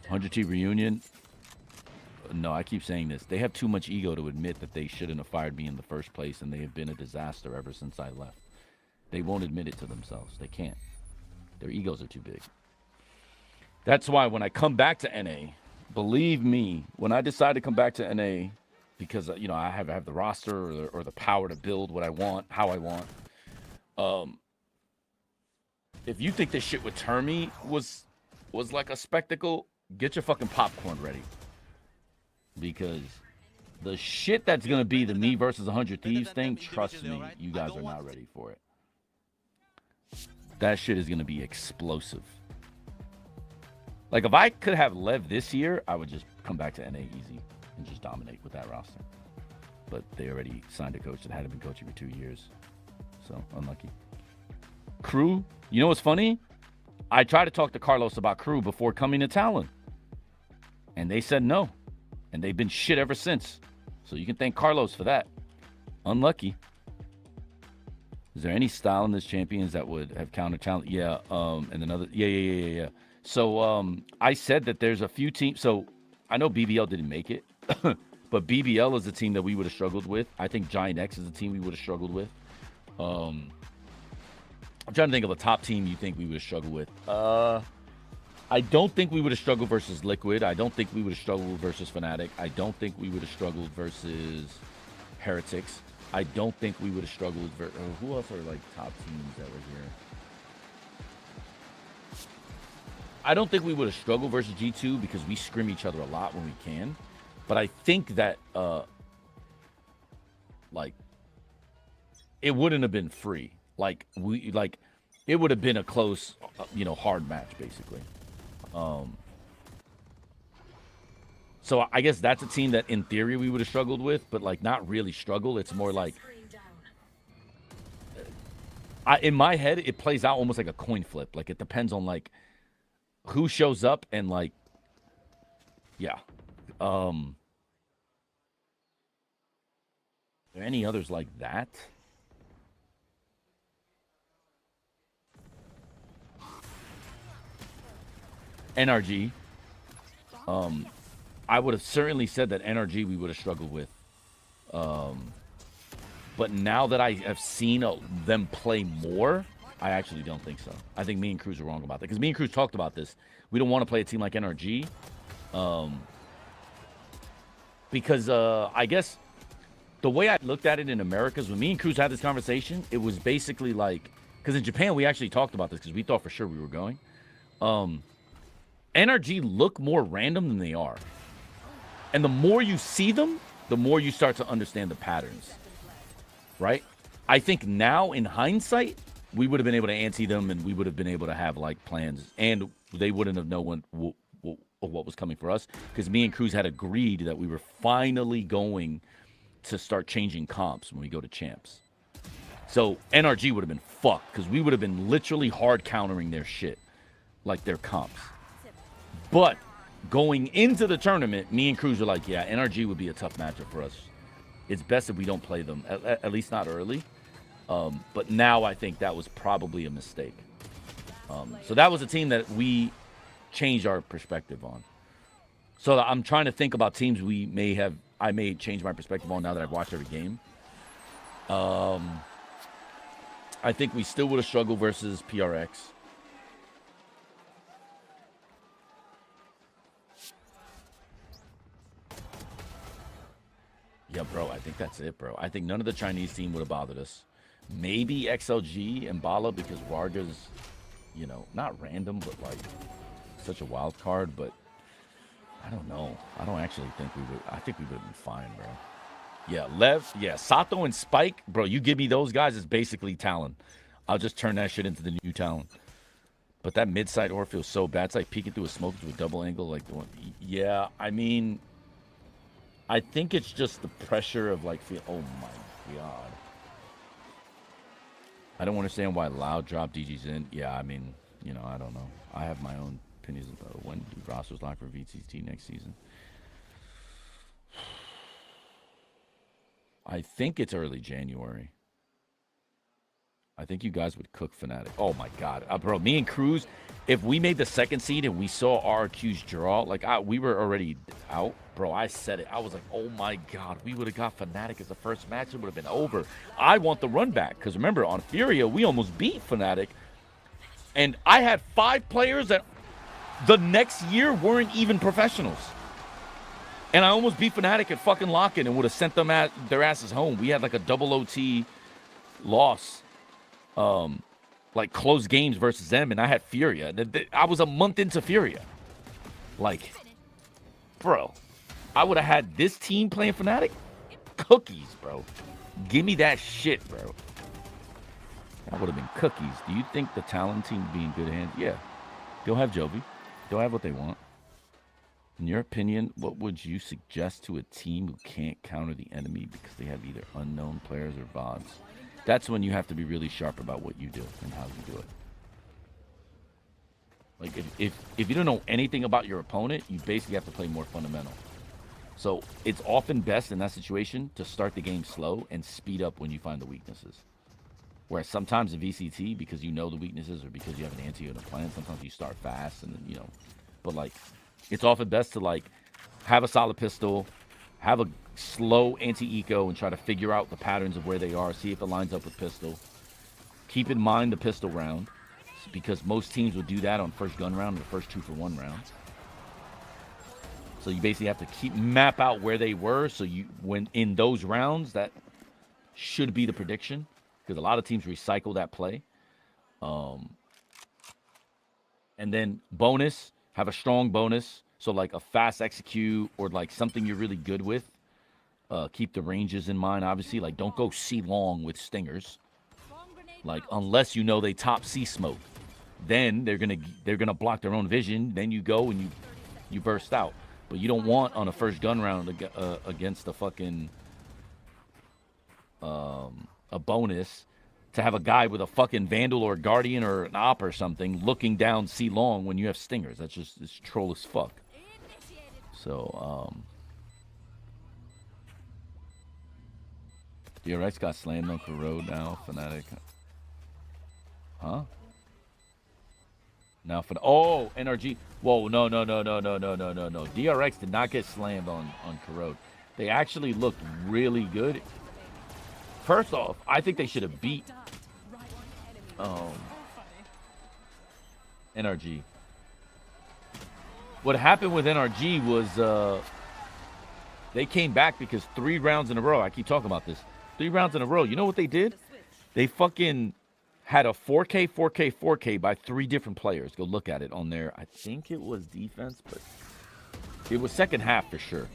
100T reunion. No, I keep saying this. They have too much ego to admit that they shouldn't have fired me in the first place, and they have been a disaster ever since I left. They won't admit it to themselves. They can't. Their egos are too big. That's why when I come back to NA, believe me, when I decide to come back to NA, because you know I have the roster or the power to build what I want, how I want. If you think this shit with Termy was like a spectacle, get your fucking popcorn ready. Because the shit that's gonna be the me versus 100 Thieves thing, trust me, you guys are not ready for it. That shit is gonna be explosive. Like, if I could have Lev this year, I would just come back to NA easy and just dominate with that roster. But they already signed a coach that hadn't been coaching for 2 years. So, unlucky. Crew, you know what's funny? I tried to talk to Carlos about Crew before coming to Talon. And they said no. And they've been shit ever since. So you can thank Carlos for that. Unlucky. Is there any style in this Champions that would have counter talent? Yeah, and another. Yeah. So I said that there's a few teams. So I know BBL didn't make it, but BBL is a team that we would have struggled with. I think Giant X is a team we would have struggled with. I'm trying to think of a top team you think we would have struggled with. I don't think we would have struggled versus Liquid. I don't think we would have struggled versus FNATIC. I don't think we would have struggled versus Heretics. I don't think we would have struggled versus... who else are, like, top teams that were here? I don't think we would have struggled versus G2 because we scrim each other a lot when we can. But I think that, like, it wouldn't have been free. Like, it would have been a close, hard match, basically. So I guess that's a team that, in theory, we would have struggled with, but, like, not really struggle. It's more like, in my head, it plays out almost like a coin flip. Like, it depends on, like, who shows up and, like, yeah. Are there any others like that? NRG. I would have certainly said that NRG we would have struggled with. But now that I have seen them play more, I actually don't think so. I think me and Cruz are wrong about that. Because me and Cruz talked about this. We don't want to play a team like NRG. Because I guess the way I looked at it in America is when me and Cruz had this conversation, it was basically like... Because in Japan, we actually talked about this because we thought for sure we were going. NRG look more random than they are. And the more you see them, the more you start to understand the patterns. Right? I think now, in hindsight, we would have been able to ante them and we would have been able to have, like, plans. And they wouldn't have known what was coming for us. Because me and Cruz had agreed that we were finally going to start changing comps when we go to champs. So NRG would have been fucked. Because we would have been literally hard countering their shit. Like their comps. But going into the tournament, me and Cruz were like, yeah, NRG would be a tough matchup for us. It's best if we don't play them, at least not early. But now I think that was probably a mistake. So that was a team that we changed our perspective on. So I'm trying to think about teams I may change my perspective on now that I've watched every game. I think we still would have struggled versus PRX. Yeah, bro, I think that's it, bro. I think none of the Chinese team would have bothered us. Maybe XLG and Bala because Varga's, you know, not random, but like such a wild card. But I don't know. I don't actually think we would. I think we would have been fine, bro. Yeah, Lev. Yeah, Sato and Spike, bro. You give me those guys, it's basically Talon. I'll just turn that shit into the new Talon. But that mid-side ore feels so bad. It's like peeking through a smoke to a double angle, like the one. Yeah, I mean, I think it's just the pressure of like, oh my god. I don't understand why Loud dropped DG's in. Yeah, I mean, you know, I don't know. I have my own opinions about when rosters lock for VCT next season. I think it's early January. I think you guys would cook Fnatic. Oh my god, bro! Me and Cruz, if we made the second seed and we saw RQ's draw, like we were already out, bro. I said it. I was like, oh my god, we would have got Fnatic as the first match. It would have been over. I want the run back because remember on Furia we almost beat Fnatic, and I had 5 players that the next year weren't even professionals, and I almost beat Fnatic at fucking lock-in and would have sent them their asses home. We had like a double OT loss. Like close games versus them, and I had Furia. I was a month into Furia. Like, bro, I would have had this team playing Fnatic. Cookies, bro. Give me that shit, bro. That would have been cookies. Do you think the Talon team would be in good hands? Yeah. They'll have Jovi. They'll have what they want. In your opinion, what would you suggest to a team who can't counter the enemy because they have either unknown players or VODs? That's when you have to be really sharp about what you do and how you do it. Like, if you don't know anything about your opponent, you basically have to play more fundamental. So it's often best in that situation to start the game slow and speed up when you find the weaknesses. Whereas sometimes in VCT, because you know the weaknesses or because you have an anti and a plan, sometimes you start fast and then, you know. But, like, it's often best to, like, have a solid pistol, have a slow anti-eco and try to figure out the patterns of where they are, see if it lines up with pistol. Keep in mind the pistol round, because most teams would do that on first gun round and the first 2-for-1 round. So you basically have to map out where they were, so you, when in those rounds, that should be the prediction, because a lot of teams recycle that play. And then bonus, have a strong bonus, so like a fast execute or like something you're really good with. Keep the ranges in mind, obviously. Like, don't go C long with stingers. Like, unless you know they top C smoke, then they're gonna block their own vision. Then you go and you burst out. But you don't want on a first gun round against a fucking a bonus to have a guy with a fucking Vandal or a Guardian or an Op or something looking down C long when you have stingers. That's just, it's troll as fuck. So DRX got slammed on Corrode now. Fnatic. Huh? Now for oh, NRG. Whoa, no. DRX did not get slammed on Corrode. They actually looked really good. First off, I think they should have beat NRG. What happened with NRG was they came back because 3 rounds in a row. I keep talking about this. 3 rounds in a row. You know what they did? They fucking had a 4K, 4K, 4K by 3 different players. Go look at it on there. I think it was defense, but it was second half for sure.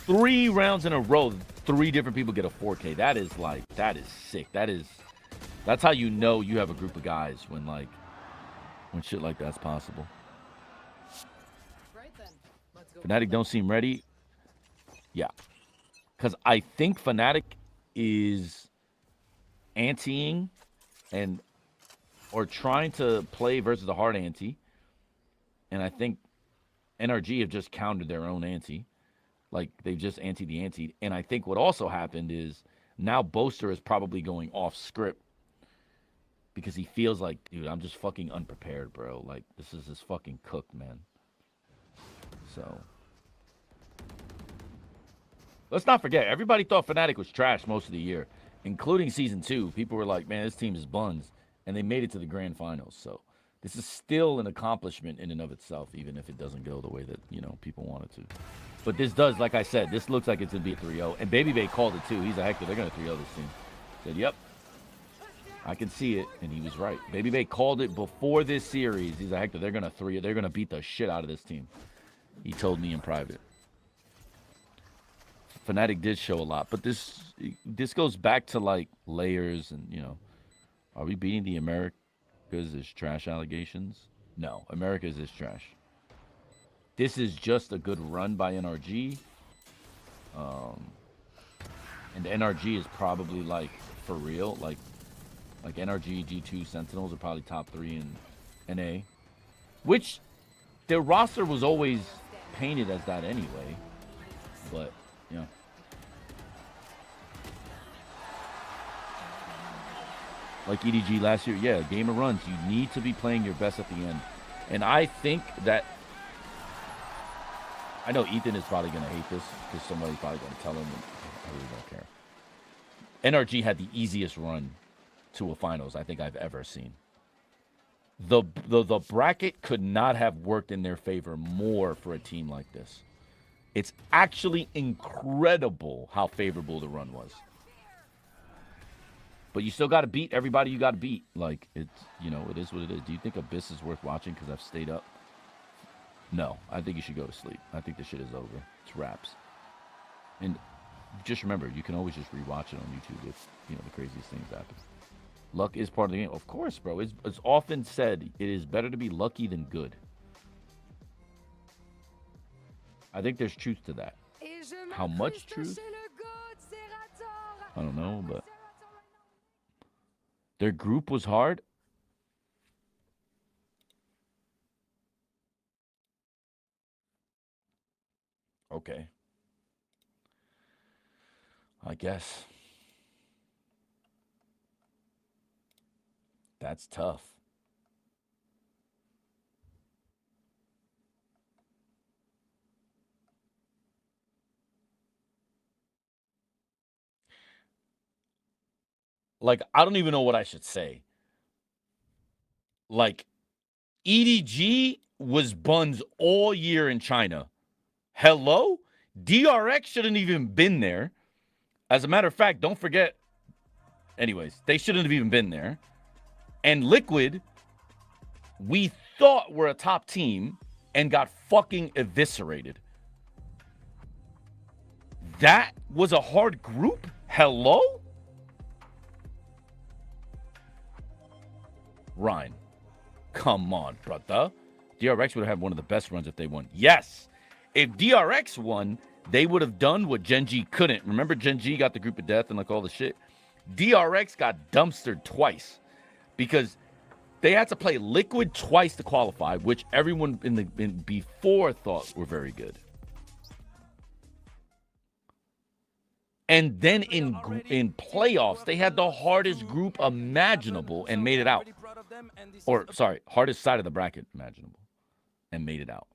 3 rounds in a row, 3 different people get a 4K. That is like, that is sick. That's how you know you have a group of guys when shit like that's possible. Fnatic don't seem ready. Yeah. Because I think Fnatic is anteing or trying to play versus a hard ante. And I think NRG have just countered their own ante. Like, they've just anteed the ante. And I think what also happened is now Boaster is probably going off script because he feels like, dude, I'm just fucking unprepared, bro. Like, this is just fucking cooked, man. So, let's not forget, everybody thought FNATIC was trash most of the year, including Season 2. People were like, man, this team is buns. And they made it to the grand finals. So, this is still an accomplishment in and of itself, even if it doesn't go the way that, you know, people want it to. But this does, like I said, this looks like it's going to be a 3-0. And Baby Bay called it, too. He's a Hector. They're going to 3-0 this team. Said, yep. I can see it. And he was right. Baby Bay called it before this series. He's a Hector. They're going to 3-0. They're going to beat the shit out of this team. He told me in private. FNATIC did show a lot. But this goes back to, like, layers and, you know, are we beating the Americas as trash allegations? No. Americas is trash. This is just a good run by NRG. And NRG is probably, like, for real. Like NRG, G2, Sentinels are probably top 3 in NA. Which, their roster was always painted as that anyway. But, yeah. Like EDG last year, yeah, game of runs. You need to be playing your best at the end. And I think that, I know Ethan is probably going to hate this because somebody's probably going to tell him, and I really don't care. NRG had the easiest run to a finals I think I've ever seen. The bracket could not have worked in their favor more for a team like this. It's actually incredible how favorable the run was. But you still got to beat everybody you got to beat. Like, it's, you know, it is what it is. Do you think Abyss is worth watching because I've stayed up? No. I think you should go to sleep. I think this shit is over. It's wraps. And just remember, you can always just rewatch it on YouTube if, you know, the craziest things happen. Luck is part of the game. Of course, bro. It's often said it is better to be lucky than good. I think there's truth to that. How much truth? I don't know, but their group was hard. Okay. I guess. That's tough. Like, I don't even know what I should say. Like, EDG was buns all year in China. Hello? DRX shouldn't even been there. As a matter of fact, don't forget. Anyways, they shouldn't have even been there. And Liquid, we thought were a top team and got fucking eviscerated. That was a hard group? Hello? Ryan, come on, brother. DRX would have had one of the best runs if they won. Yes. If DRX won, they would have done what Gen G couldn't. Remember Gen G got the group of death and like all the shit? DRX got dumpstered twice because they had to play Liquid twice to qualify, which everyone before thought were very good. And then in playoffs, they had the hardest group imaginable and made it out. Or, sorry, hardest side of the bracket imaginable and made it out.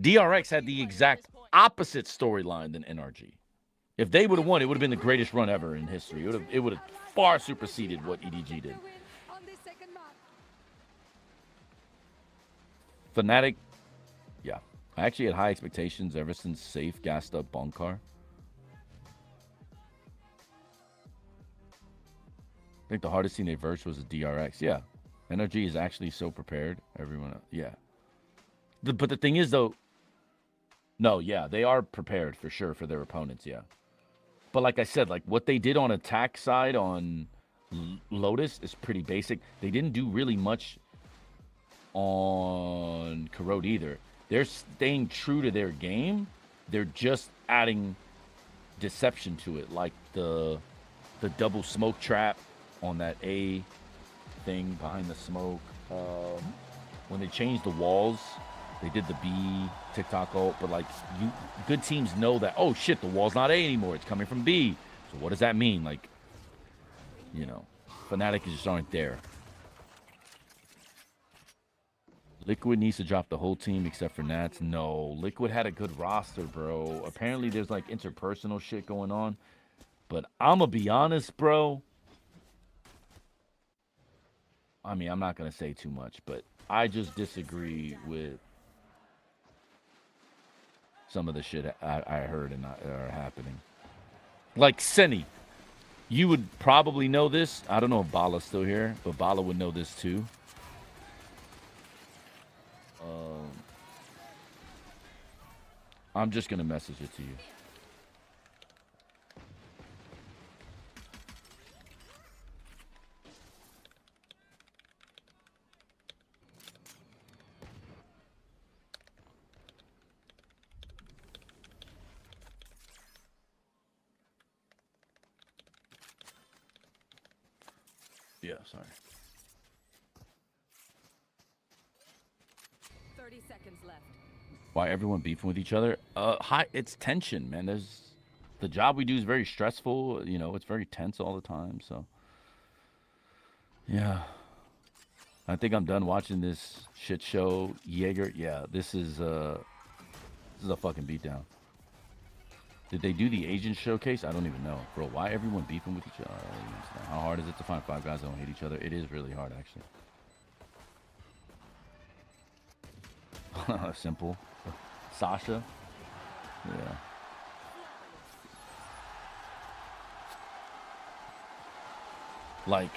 DRX had the exact opposite storyline than NRG. If they would have won, it would have been the greatest run ever in history. It would have far superseded what EDG did. FNATIC, yeah. I actually had high expectations ever since Safe gassed up Bonkar. I think the hardest team they versed was the DRX. Yeah. NRG is actually so prepared. Everyone, yeah. But the thing is, though, no, yeah, they are prepared for sure for their opponents, yeah. But like I said, like what they did on attack side on Lotus is pretty basic. They didn't do really much on Corrode either. They're staying true to their game. They're just adding deception to it, like the double smoke trap on that A thing behind the smoke. When they changed the walls They did the B TikTok ult, but like good teams know that, oh shit, the wall's not A anymore. It's coming from B. So what does that mean? Like, you know, FNATIC just aren't there. Liquid needs to drop the whole team except for Nats. No, Liquid had a good roster, bro. Apparently there's like interpersonal shit going on. But I'm going to be honest, bro. I mean, I'm not going to say too much, but I just disagree with some of the shit I heard and are happening. Like Senny. You would probably know this. I don't know if Bala's still here, but Bala would know this too. I'm just going to message it to you. Yeah, sorry. 30 seconds left. Why everyone beefing with each other? It's tension, man. The job we do is very stressful. You know, it's very tense all the time. So, yeah. I think I'm done watching this shit show. Jaeger, yeah, this is a fucking beatdown. Did they do the Asian showcase? I don't even know, bro. Why everyone beefing with each other? I don't even understand. How hard is it to find 5 guys that don't hate each other? It is really hard, actually. Simple. Sasha. Yeah. Like,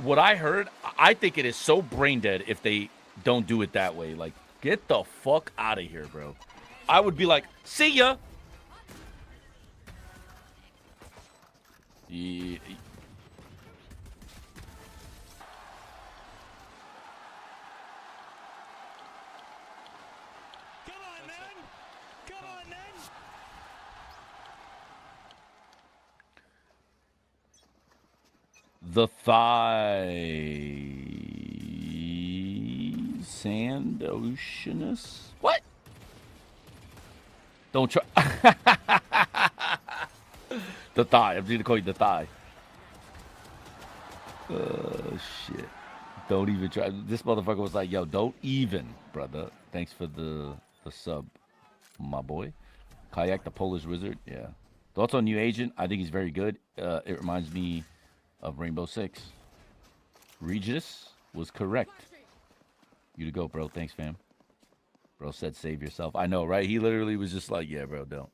what I heard, I think it is so brain dead if they don't do it that way. Like, get the fuck out of here, bro. I would be like, see ya. Yeah. The thigh sand oceanus. What? Don't try. The thigh. I'm going to call you the thigh. Oh shit! Don't even try. This motherfucker was like, "Yo, don't even, brother." Thanks for the sub, my boy. Kayak, the Polish wizard. Yeah. Thoughts on new agent? I think he's very good. It reminds me of Rainbow Six. Regis was correct. You to go, bro. Thanks, fam. Bro said save yourself. I know, right? He literally was just like, yeah, bro, don't.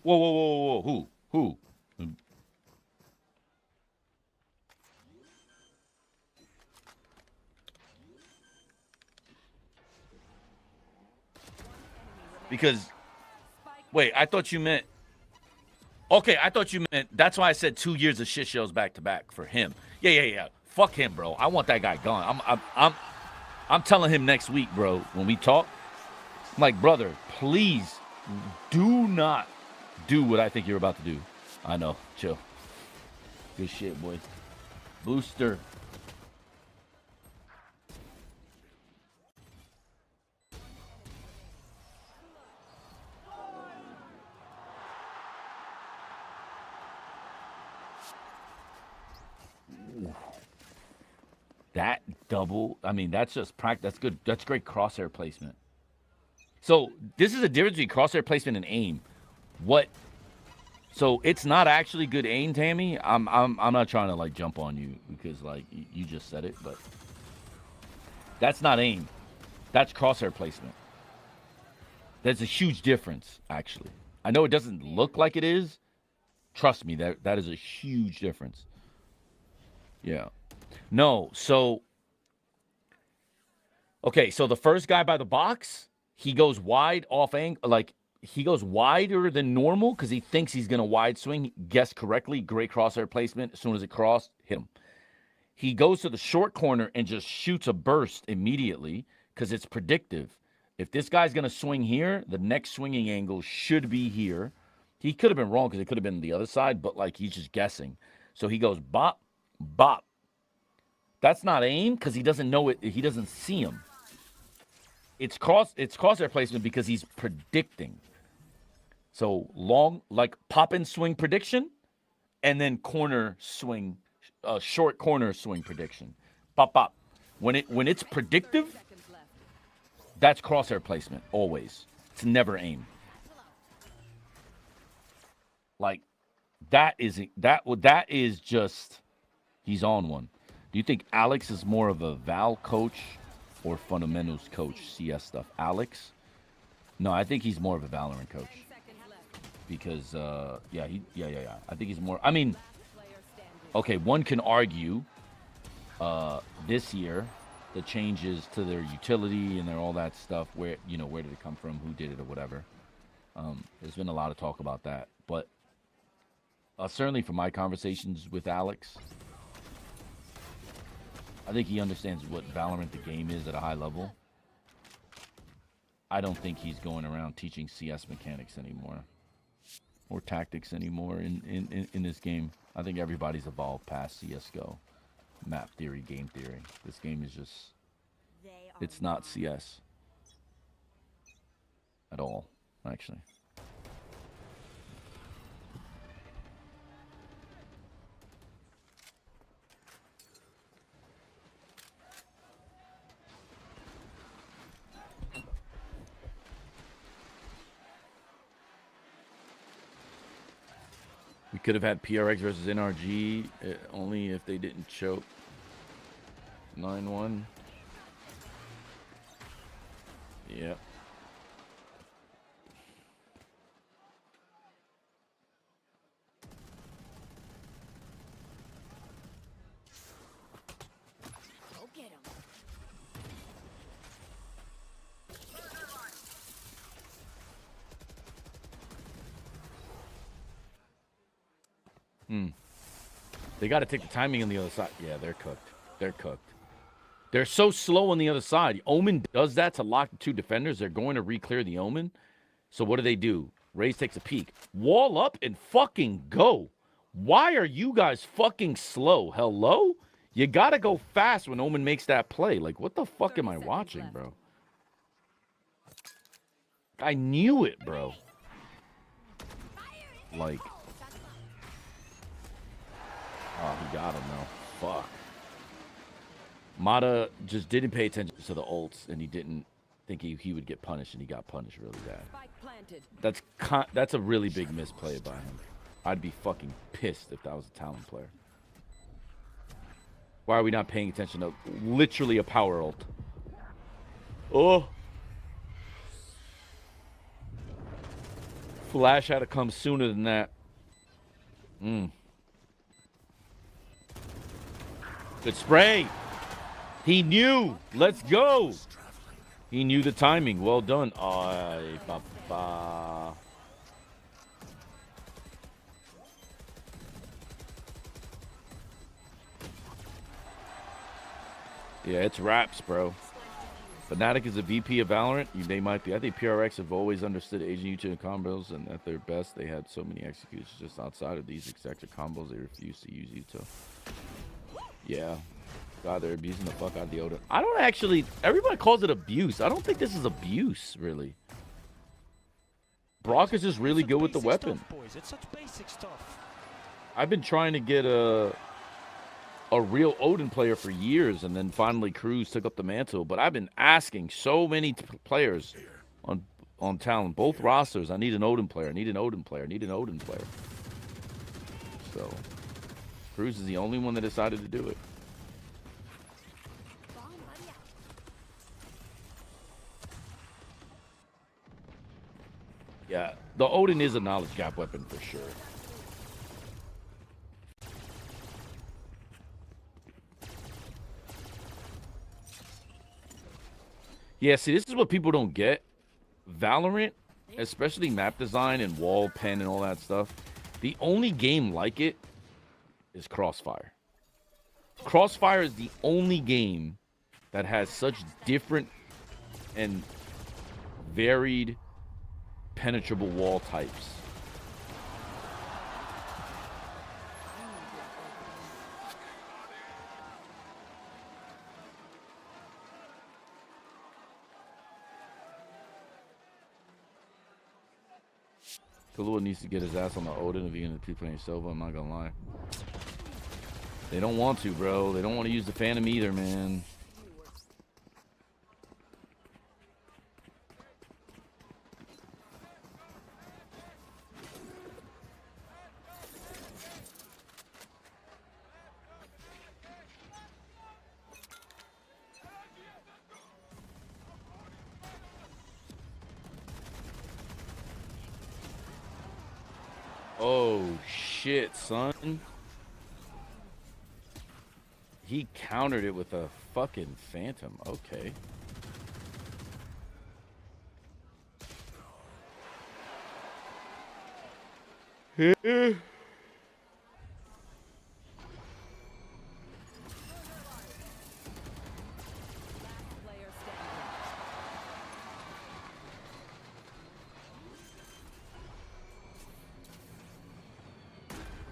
Whoa, whoa, whoa, whoa. Who? Because, wait, I thought you meant... Okay, I thought you meant... That's why I said 2 years of shit shows back to back for him. Yeah. Fuck him, bro. I want that guy gone. I'm telling him next week, bro, when we talk. I'm like, brother, please do not do what I think you're about to do. I know. Chill. Good shit, boy. Booster. That double, I mean, that's just practice. That's good. That's great crosshair placement. So this is a difference between crosshair placement and aim. So it's not actually good aim, Tammy. I'm not trying to like jump on you because like you just said it, but that's not aim. That's crosshair placement. There's a huge difference, actually. I know it doesn't look like it is. Trust me, that is a huge difference. Yeah. No, so... Okay, so the first guy by the box, he goes wide off angle. Like, he goes wider than normal because he thinks he's going to wide swing. Guessed correctly. Great crosshair placement. As soon as it crossed, hit him. He goes to the short corner and just shoots a burst immediately because it's predictive. If this guy's going to swing here, the next swinging angle should be here. He could have been wrong because it could have been the other side, but, like, he's just guessing. So he goes bop, bop. That's not aim because he doesn't know it. He doesn't see him. It's crosshair placement because he's predicting. So long, like pop and swing prediction, and then corner swing, short corner swing prediction. Pop pop. When it's predictive, that's crosshair placement always. It's never aim. Like that is just he's on one. Do you think Alex is more of a Val coach or fundamentals coach? CS stuff. Alex? No, I think he's more of a Valorant coach. Because yeah. I think he's more. I mean, okay, one can argue this year the changes to their utility and their all that stuff. Where where did it come from? Who did it or whatever? There's been a lot of talk about that, but certainly from my conversations with Alex, I think he understands what Valorant the game is at a high level. I don't think he's going around teaching CS mechanics anymore or tactics anymore in this game. I think everybody's evolved past CSGO. Map theory, game theory. This game is just, it's not CS at all, actually. We could have had PRX versus NRG only if they didn't choke. 9-1. Yep. Go get him. They got to take the timing on the other side. Yeah, they're cooked. They're cooked. They're so slow on the other side. Omen does that to lock the two defenders. They're going to re-clear the Omen. So what do? Raze takes a peek. Wall up and fucking go. Why are you guys fucking slow? Hello? You got to go fast when Omen makes that play. Like, what the fuck am I watching, bro? I knew it, bro. Like... Oh, he got him, though. Fuck. Mata just didn't pay attention to the ults, and he didn't think he would get punished, and he got punished really bad. That's a really big misplay by him. I'd be fucking pissed if that was a Talon player. Why are we not paying attention to literally a power ult? Oh. Flash had to come sooner than that. Good spray. He knew. Let's go. He knew the timing. Well done. Ay, papa. Yeah, it's raps, bro. FNATIC is a VP of Valorant. They might be. I think PRX have always understood Asian utility combos, and at their best, they had so many executions just outside of these exact combos. They refused to use util. Yeah. God, they're abusing the fuck out of the Oda. I don't actually... Everybody calls it abuse. I don't think this is abuse, really. Brock is just really good with the weapon. Stuff, boys. It's such basic stuff. I've been trying to get a real Odin player for years, and then finally Cruz took up the mantle. But I've been asking so many players on Talon, both rosters, I need an Odin player, I need an Odin player, I need an Odin player. So... Cruz is the only one that decided to do it. Yeah, the Odin is a knowledge gap weapon for sure. Yeah, see, this is what people don't get. Valorant, especially map design and wall pen and all that stuff, the only game like it is Crossfire. Crossfire is the only game that has such different and varied penetrable wall types. Kahlua needs to get his ass on the Odin if he's going to keep playing Silva. I'm not going to lie. They don't want to, bro. They don't want to use the Phantom either, man. Oh, shit, son. He countered it with a fucking Phantom. Okay.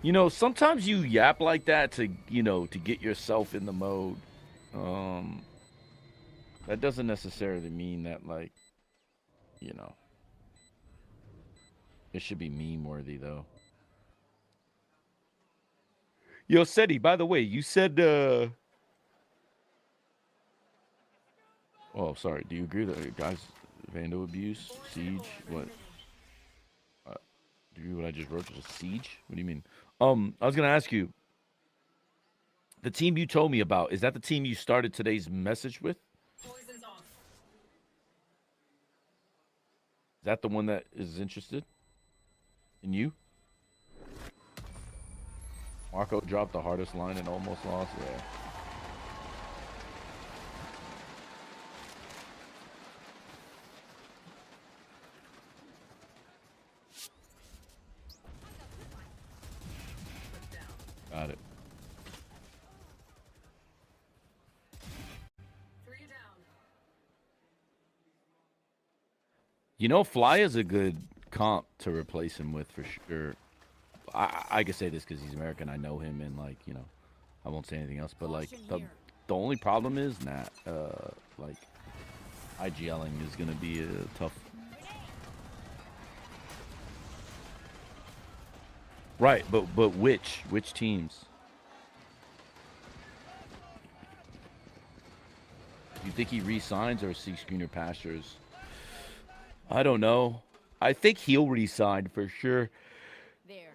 You know, sometimes you yap like that to, you know, to get yourself in the mode. That doesn't necessarily mean that, like, you know, it should be meme-worthy, though. Yo, Seti, by the way, you said, oh, sorry. Do you agree that guys, Vandal abuse, siege, what? Do you agree what I just wrote? Just siege? What do you mean? I was going to ask you, the team you told me about, is that the team you started today's message with? Is that the one that is interested in you? Marco dropped the hardest line and almost lost. Yeah. Got it. You know, Fly is a good comp to replace him with for sure. I can say this because he's American. I know him, and like, you know, I won't say anything else. But like, the only problem is that like, IGLing is gonna be tough. Right, but which teams? You think he re-signs or seeks greener pastures? I don't know. I think he'll resign for sure. There.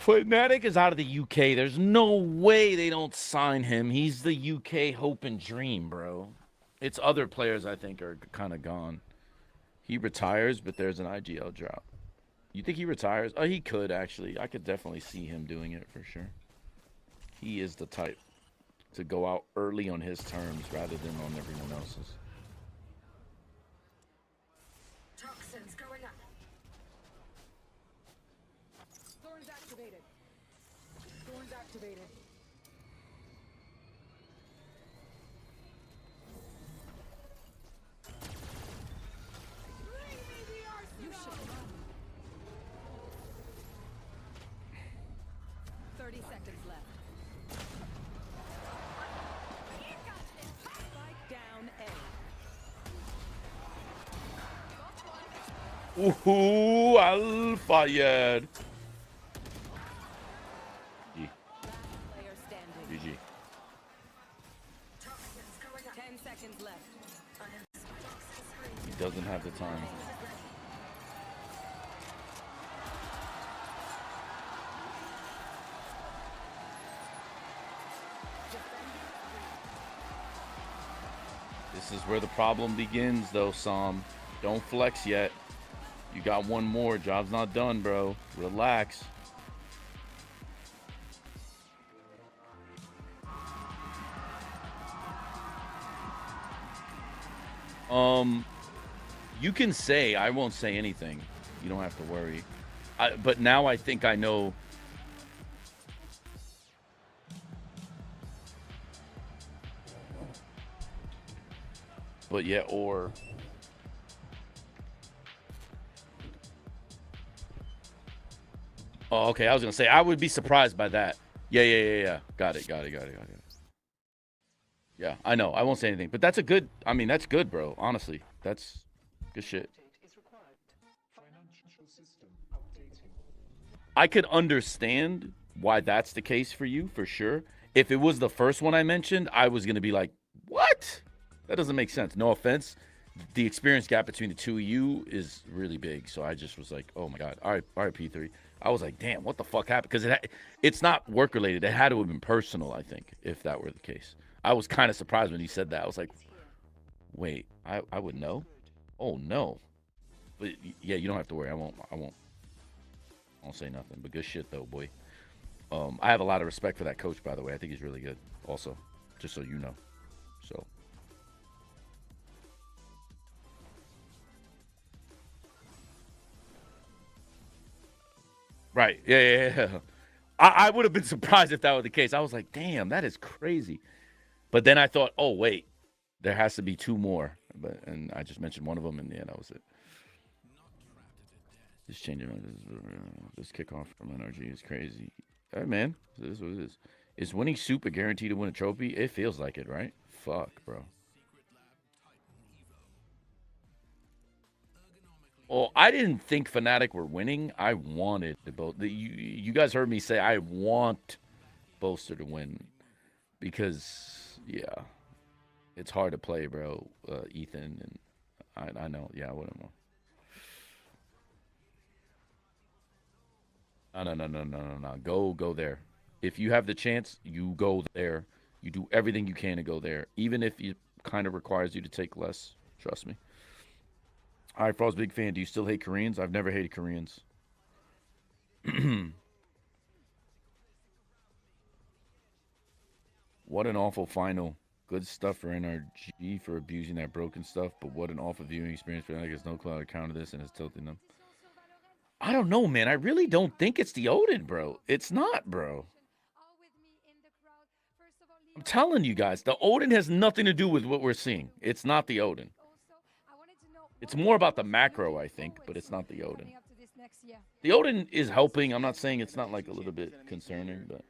FNATIC is out of the UK. There's no way they don't sign him. He's the UK hope and dream, bro. It's other players I think are kind of gone. He retires, but there's an IGL drop. You think he retires? Oh, he could, actually. I could definitely see him doing it for sure. He is the type to go out early on his terms rather than on everyone else's. Toxins going up. Thorns activated. Thorns activated. You should run. 30 seconds left. Spike down A. Ooh, Al-Fayed. GG. 10 seconds left. He doesn't have the time. This is where the problem begins, though, Sam. Don't flex yet. You got one more. Job's not done, bro. Relax. You can say, I won't say anything. You don't have to worry. But now I think I know. But yeah, or. Oh, okay. I was going to say, I would be surprised by that. Yeah. Got it. Yeah, I know. I won't say anything. But that's a good, I mean, that's good, bro. Honestly. That's good shit. I could understand why that's the case for you, for sure. If it was the first one I mentioned, I was going to be like, what? That doesn't make sense. No offense. The experience gap between the two of you is really big. So I just was like, oh, my God. All right, P3. I was like, damn, what the fuck happened? Because it's not work-related. It had to have been personal, I think, if that were the case. I was kind of surprised when he said that. I was like, wait, I would know? Oh, no. But, yeah, you don't have to worry. I won't say nothing. But good shit, though, boy. I have a lot of respect for that coach, by the way. I think he's really good also, just so you know. So. Right. Yeah. I would have been surprised if that were the case. I was like, damn, that is crazy. But then I thought, oh, wait, there has to be two more. And I just mentioned one of them, and yeah, that was it. Just changing this kickoff from NRG is crazy. Hey, man, this is what it is. Is winning Super guaranteed to win a trophy? It feels like it, right? Fuck, bro. Well, I didn't think FNATIC were winning. I wanted to both. You guys heard me say I want Boaster to win because, yeah, it's hard to play, bro. Ethan and I know. Yeah, I wouldn't know. No. Go there. If you have the chance, you go there. You do everything you can to go there, even if it kind of requires you to take less. Trust me. All right, Frost, big fan. Do you still hate Koreans? I've never hated Koreans. What an awful final. Good stuff for NRG for abusing that broken stuff, but what an awful viewing experience for NRG. There's no cloud to counter this, and it's tilting them. I don't know, man. I really don't think it's the Odin, bro. It's not, bro. I'm telling you guys, the Odin has nothing to do with what we're seeing. It's not the Odin. It's more about the macro, I think, but it's not the Odin. The Odin is helping. I'm not saying it's not like a little bit concerning, but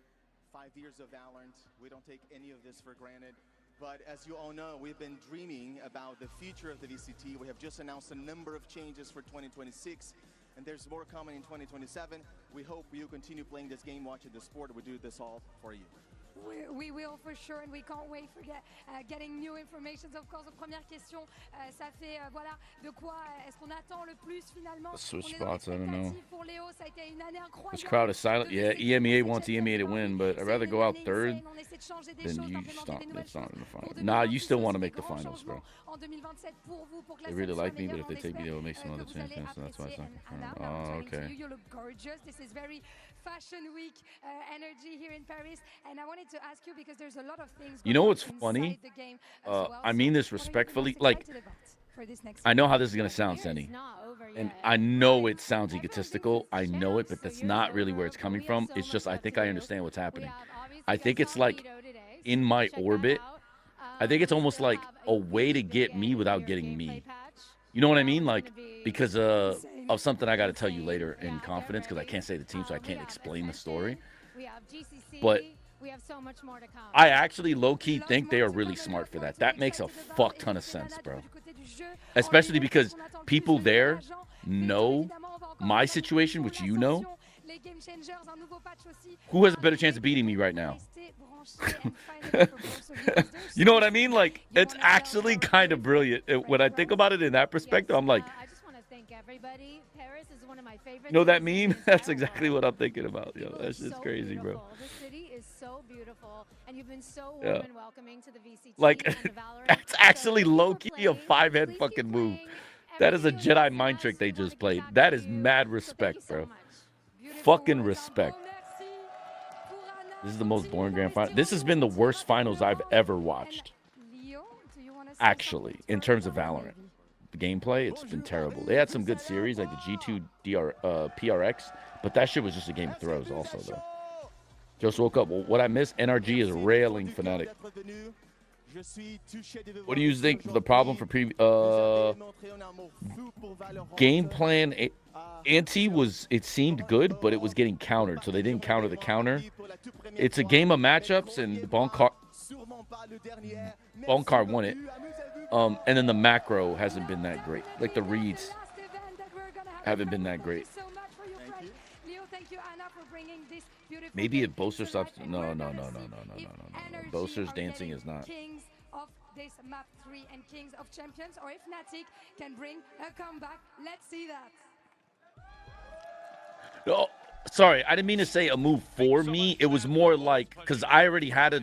5 years of Valorant, we don't take any of this for granted. But as you all know, we've been dreaming about the future of the VCT. We have just announced a number of changes for 2026, and there's more coming in 2027. We hope you continue playing this game, watching the sport. We do this all for you. We will for sure, and we can't wait for getting new information. Of course, première question, ça fait voilà de quoi est-ce qu'on attend le plus finalement? Switch spots, I don't know. Pour Léo, ça a été une année incroyable. This crowd is silent. Yeah, EMEA wants EMEA to win, but I'd rather go out third than you stop. That's not in the final. Nah, you still want to make the finals, bro. They really like me, but if they take me, they will make some other champions. So that's why it's not confirmed. Oh, okay. You look gorgeous. This is very Fashion Week energy here in Paris, and I wanted to ask you because there's a lot of things. You know what's funny? I mean this respectfully. Like, I know how this is gonna sound, Senny, and I know it sounds egotistical. I know it, but that's not really where it's coming from. It's just I think I understand what's happening. I think it's like in my orbit. I think it's almost like a way to get me without getting me. You know what I mean? Like, because of something I got to tell you later in confidence, because I can't say the team, so I can't explain the story. But I actually low-key think they are really smart for that. That makes a fuck ton of sense, bro. Especially because people there know my situation, which you know. Who has a better chance of beating me right now? You know what I mean? Like, it's actually kind of brilliant. When I think about it in that perspective, I'm like, I just want to thank everybody. Paris is one of my favorite. you know that meme? That's exactly what I'm thinking about. Yo, that's just crazy, bro. This city is so beautiful, and you've been so warm and welcoming to the VCT. Like, that's actually low-key a 5-head fucking move. That is a Jedi mind trick they just played. That is mad respect, bro. Fucking respect. This is the most boring grand final. This has been the worst finals I've ever watched. Actually, in terms of Valorant. The gameplay, it's been terrible. They had some good series, like the G2 PRX, but that shit was just a game of throws also, though. Just woke up. Well, what I missed, NRG is railing FNATIC. What do you think the problem for game plan? Anti was, it seemed good, but it was getting countered, so they didn't counter the counter. It's a game of matchups, and Bonkar won it. And then the macro hasn't been that great. Like the reads haven't been that great. thank you, Anna, for bringing this beautiful. Maybe game if Boaster to life, stops. and No. we're gonna see if NRG Boaster's are dancing getting is not. Kings of this map 3 and Kings of Champions, or if FNATIC can bring a comeback. Let's see that. Oh, sorry, I didn't mean to say a move for me. It was more like because I already had a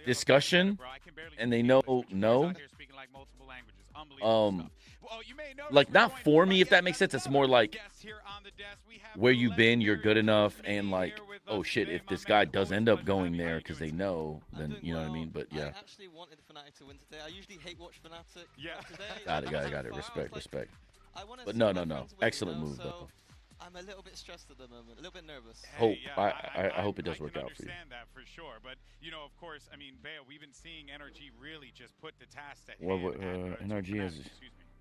discussion, and they know no. Like not for me, if that makes sense. It's more like where you been, you're good enough, and like, oh shit, if this guy does end up going there because they know, then you know what I mean. But yeah. I actually wanted FNATIC to win today. I usually hate watch FNATIC. Yeah. Got it. Respect. But no. Excellent move though. I'm a little bit stressed at the moment, a little bit nervous. I hope it does work out for you. I understand that for sure, but you know, of course, I mean, Bale, we've been seeing NRG really just put the task at hand. NRG has.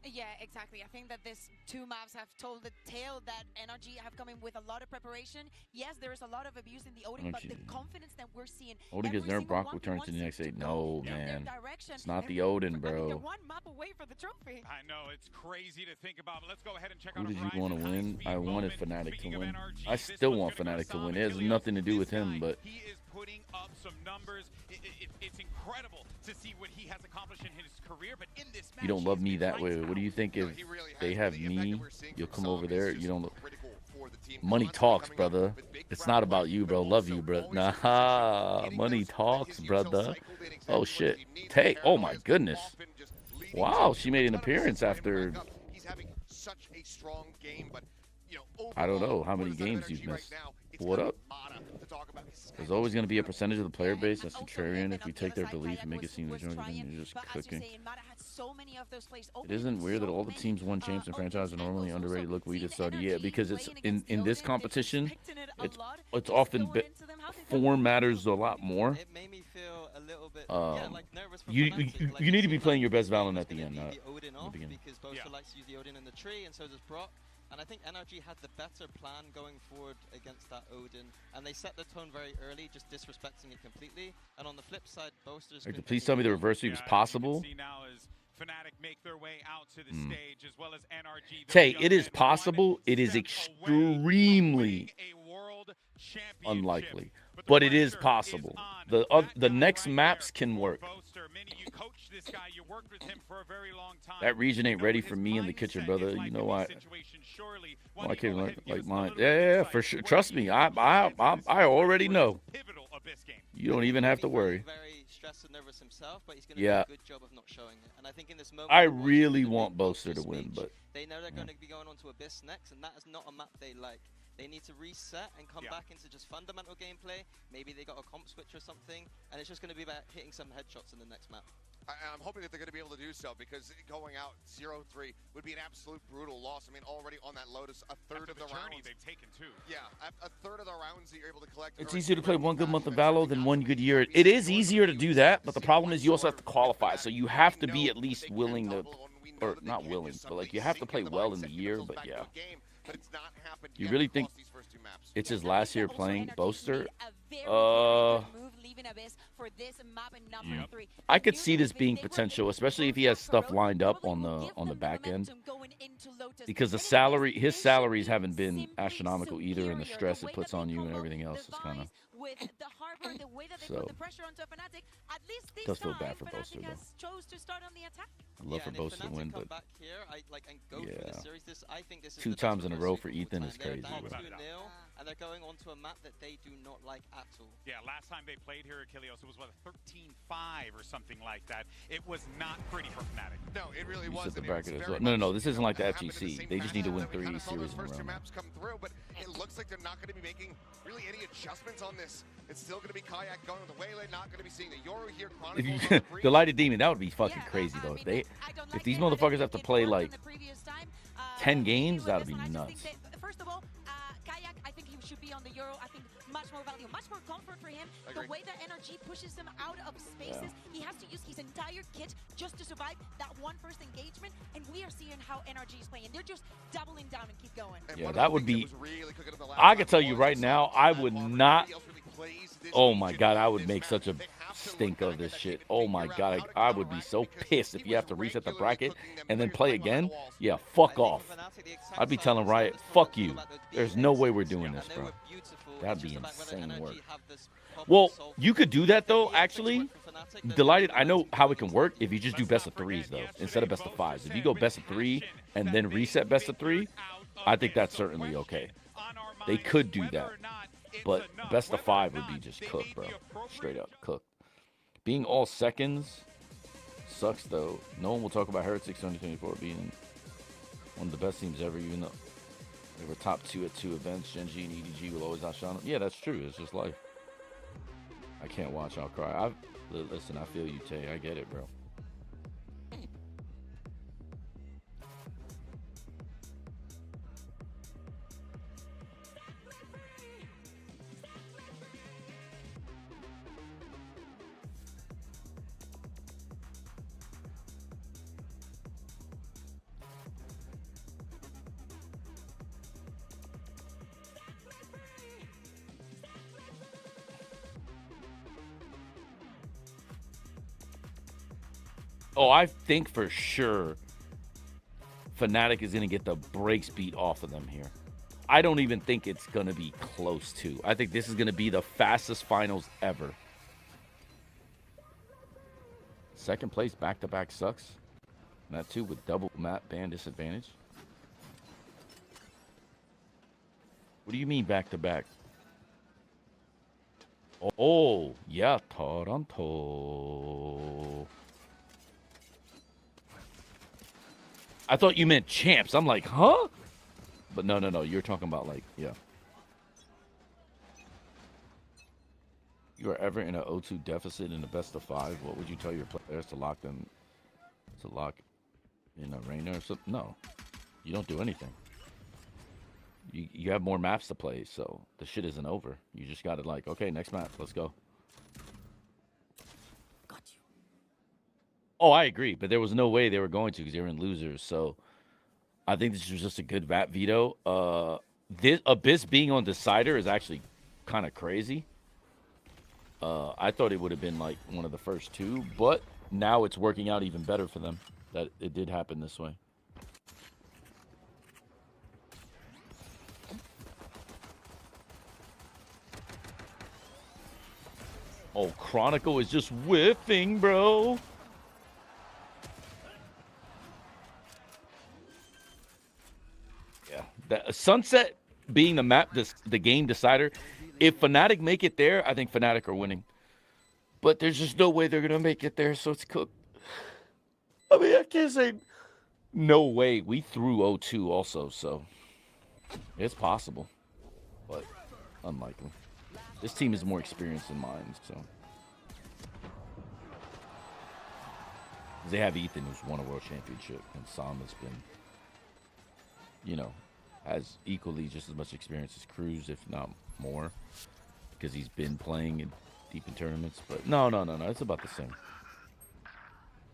Yeah, exactly. I think that these two maps have told the tale that NRG have come in with a lot of preparation. Yes, there is a lot of abuse in the Odin, but the confidence that we're seeing. Odin gets nerfed, Brock returns to the next 8. No, man. It's not the Odin, bro. They're one map away for the trophy. I know, it's crazy to think about, but let's go ahead and check Who out did you want to win? I wanted FNATIC to win. I still want FNATIC to win. It has nothing to do with him, but he is putting up some numbers. It's incredible to see what he has accomplished in his career, but in this match, you don't love me that way. What do you think if they have me? You'll come over there. You don't. Money talks, brother. It's not about you, bro. Love you, bro. Nah, money talks, brother. Oh shit. Tay. Oh my goodness. Wow, she made an appearance after. I don't know how many games you've missed. What up? There's always going to be a percentage of the player base that's contrarian. If you take their belief and make it seem that you're just cooking. It isn't weird that all the teams won champs and franchise are normally underrated. Look, we just started. Yeah, because it's in this competition, it's often form matters a lot more. It made me feel a little bit nervous. You need to be playing your best Valen at the end, not the Odin off, because Boaster likes to use the Odin in the tree, and so does Brock. And I think NRG had the better plan going forward against that Odin, and they set the tone very early, just disrespecting it completely. And on the flip side, Boaster's. Please tell me the reverse sweep is possible. FNATIC make their way out to the stage, as well as NRG. Tay, it is possible. It is extremely unlikely, but it is possible. The next maps can work. That region ain't ready for me in the kitchen, brother. You know why? I can't like mine. Yeah, for sure. Trust me, I already know. You don't even have to worry. Yeah. I really want Boaster to win, but they know they're going to be going on to Abyss next, and that is not a map they like. They need to reset and come back into just fundamental gameplay. Maybe they got a comp switch or something, and it's just going to be about hitting some headshots in the next map. I'm hoping that they're going to be able to do so, because going out 0-3 would be an absolute brutal loss. I mean, already on that Lotus, a third of the rounds they've taken too. Yeah, a third of the rounds that you're able to collect. It's easier to play one good month of Valo than one good year. It is easier to do that, but the problem is you also have to qualify. So you have to be at least willing to, or not willing, but like you have to play well in the year. But yeah. You really think it's his last year playing Boaster? I could see this being potential, especially if he has stuff lined up on the back end. Because his salaries haven't been astronomical either, and the stress it puts on you and everything else is kind of. So, it does feel bad for Boaster though. I'd love for Boaster to win, but yeah, 2 times in a row for Ethan is crazy. And they're going onto a map that they do not like at all. Yeah, last time they played here at Kilios, it was what, 13-5 or something like that. It was not pretty for FNATIC. No, it really wasn't. No, this isn't like the FGC. They just need to win 3 series in a row. Maps come through, but it looks like they're not going to be making really any adjustments on this. It's still going to be Kayak going with the Waylay, not going to be seeing the Yoru here. The Lighted Demon, that would be fucking crazy though. If these motherfuckers have to play like 10 games, that would be nuts. First of all, Kayak, I think he should be on the Euro. I think much more value, much more comfort for him. The way that NRG pushes him out of spaces, he has to use his entire kit just to survive that one first engagement. And we are seeing how NRG is playing. They're just doubling down and keep going. Yeah, that would be. I can tell you right now, I would not. Oh my God, I would make such a stink of this shit. Oh my god, I would be so pissed if you have to reset the bracket and then play again. Yeah, fuck off. I'd be telling Riot, fuck you. There's no way we're doing this, bro. That'd be insane work. Well, you could do that though, actually. Delighted, I know how it can work if you just do best of 3s though, instead of best of 5s. If you go best of 3 and then reset best of 3, I think that's certainly okay. They could do that. But best of 5 would be just cooked, bro. Straight up cooked. Being all seconds sucks though. No one will talk about Heretics 2024 being one of the best teams ever, even though they were top 2 at 2 events. Gen G and EDG will always outshine them. Yeah, that's true. It's just life. I can't watch. I'll cry. Listen, I feel you, Tay. I get it, bro. Oh, I think for sure FNATIC is going to get the brakes beat off of them here. I don't even think it's going to be close to. I think this is going to be the fastest finals ever. Second place back-to-back sucks. And that too with double map ban disadvantage. What do you mean back-to-back? Oh, yeah, Toronto. I thought you meant champs. I'm like, huh? But no. You're talking about like, yeah. You are ever in an 0-2 deficit in the best of 5, what would you tell your players to lock in arena or something? No, you don't do anything. You have more maps to play, so the shit isn't over. You just got to like, okay, next map, let's go. Oh, I agree, but there was no way they were going to because they were in losers. So I think this was just a good VAT veto. This Abyss being on Decider is actually kind of crazy. I thought it would have been like one of the first 2, but now it's working out even better for them that it did happen this way. Oh, Chronicle is just whiffing, bro. Sunset being the map, the game decider. If FNATIC make it there, I think FNATIC are winning. But there's just no way they're going to make it there, so it's cooked. I mean, I can't say no way. We threw 0-2 also, so it's possible. But unlikely. This team is more experienced than mine, so. They have Ethan, who's won a world championship, and Sam has been, you know, has equally just as much experience as Cruz, if not more, because he's been playing in deep in tournaments. But no, it's about the same.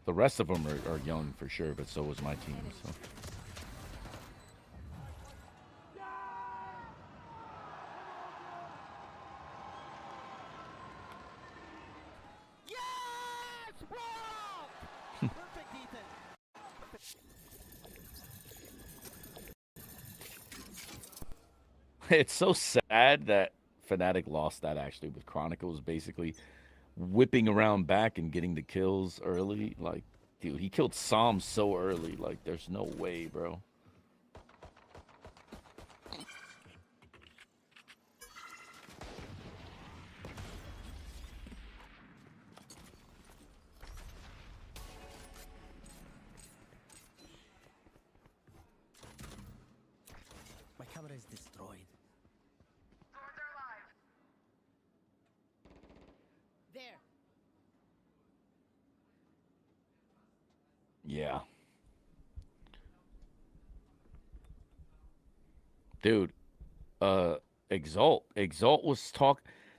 The rest of them are young for sure, but so was my team. So. It's so sad that FNATIC lost that actually with Chronicles basically whipping around back and getting the kills early. Like, dude, he killed Psalm so early. Like, there's no way, bro. My camera is destroyed. There. Yeah. Dude, Exalt was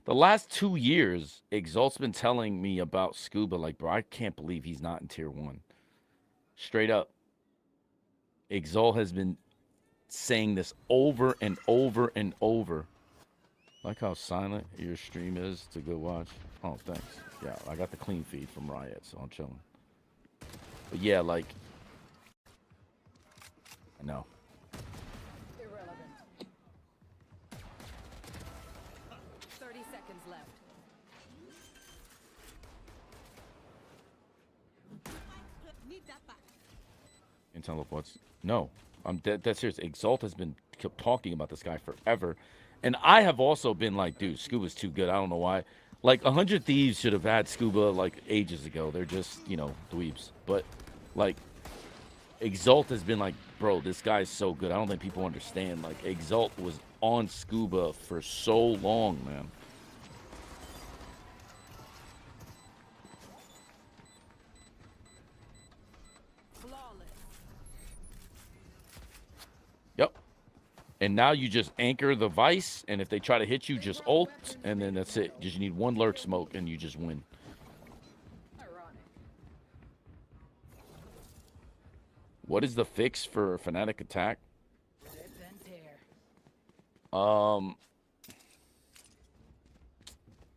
the last 2 years, Exalt's been telling me about Scuba, like, bro, I can't believe he's not in tier 1. Straight up. Exalt has been saying this over and over and over. Like how silent your stream is to go watch. Oh, thanks. Yeah, I got the clean feed from Riot, so I'm chilling. But yeah, like, I know. Irrelevant. 30 seconds left. Need that back. And tell what's no. I'm dead serious. Exalt has been kept talking about this guy forever. And I have also been like, dude, Scuba's too good. I don't know why. Like, 100 Thieves should have had Scuba, like, ages ago. They're just, you know, dweebs. But, like, Exalt has been like, bro, this guy's so good. I don't think people understand. Like, Exalt was on Scuba for so long, man. Yep. And now you just anchor the Vice, and if they try to hit you, just ult, and then that's it. Just you need one lurk smoke, and you just win. What is the fix for Fnatic attack?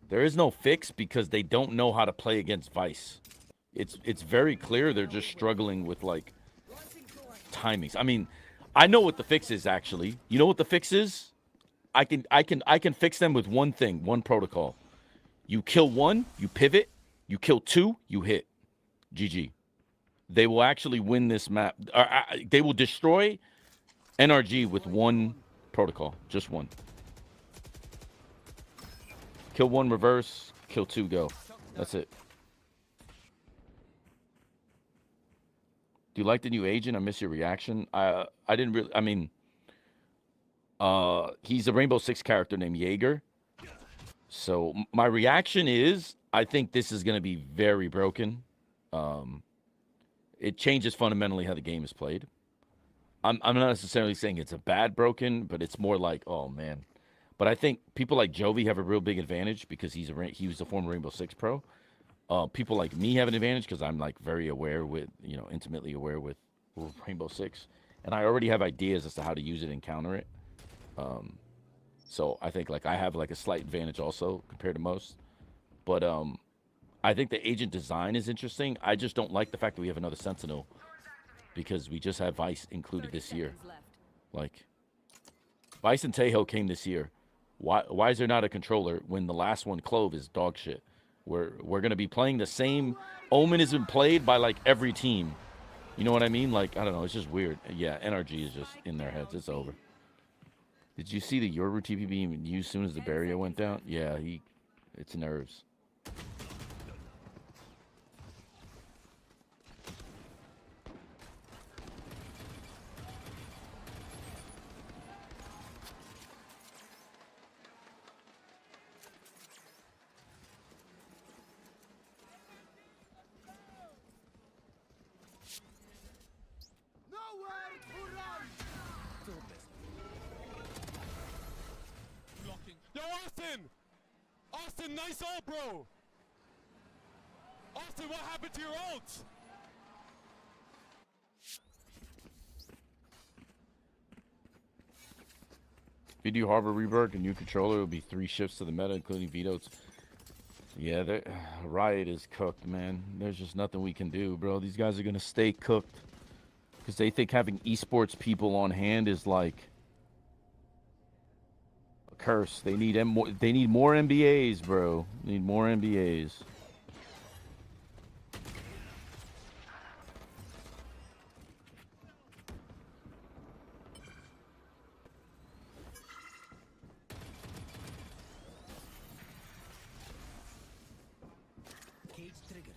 There is no fix because they don't know how to play against Vice. It's very clear they're just struggling with, like, timings. I mean, I know what the fix is, actually. You know what the fix is? I can fix them with one thing, one protocol. You kill one, you pivot. You kill two, you hit. GG. They will actually win this map. They will destroy NRG with one protocol. Just one. Kill one, reverse. Kill two, go. That's it. Do you like the new agent? I miss your reaction. I didn't really. I mean, he's a Rainbow Six character named Jaeger. So my reaction is, I think this is going to be very broken. It changes fundamentally how the game is played. I'm not necessarily saying it's a bad broken, but it's more like, oh man. But I think people like Jovi have a real big advantage because he was a former Rainbow Six pro. People like me have an advantage because I'm like very aware with, you know, intimately aware with Rainbow Six, and I already have ideas as to how to use it and counter it. So I think like I have like a slight advantage also compared to most. But I think the agent design is interesting. I just don't like the fact that we have another Sentinel because we just have Vice included this year. Like, Vice and Tejo came this year. Why is there not a controller when the last one, Clove, is dog shit? We're going to be playing the same. Omen has been played by like every team. You know what I mean? Like, I don't know. It's just weird. Yeah, NRG is just in their heads. It's over. Did you see the Yoru TP being used as soon as the barrier went down? Yeah, it's nerves. Yo, Austin! Austin, nice ult, bro! Austin, what happened to your ult? If you do Harbor Rework, a new controller will be 3 shifts to the meta, including vetoes. Yeah, Riot is cooked, man. There's just nothing we can do, bro. These guys are going to stay cooked because they think having esports people on hand is like a curse. They need more MBAs, bro. They need more MBAs. Cage triggered.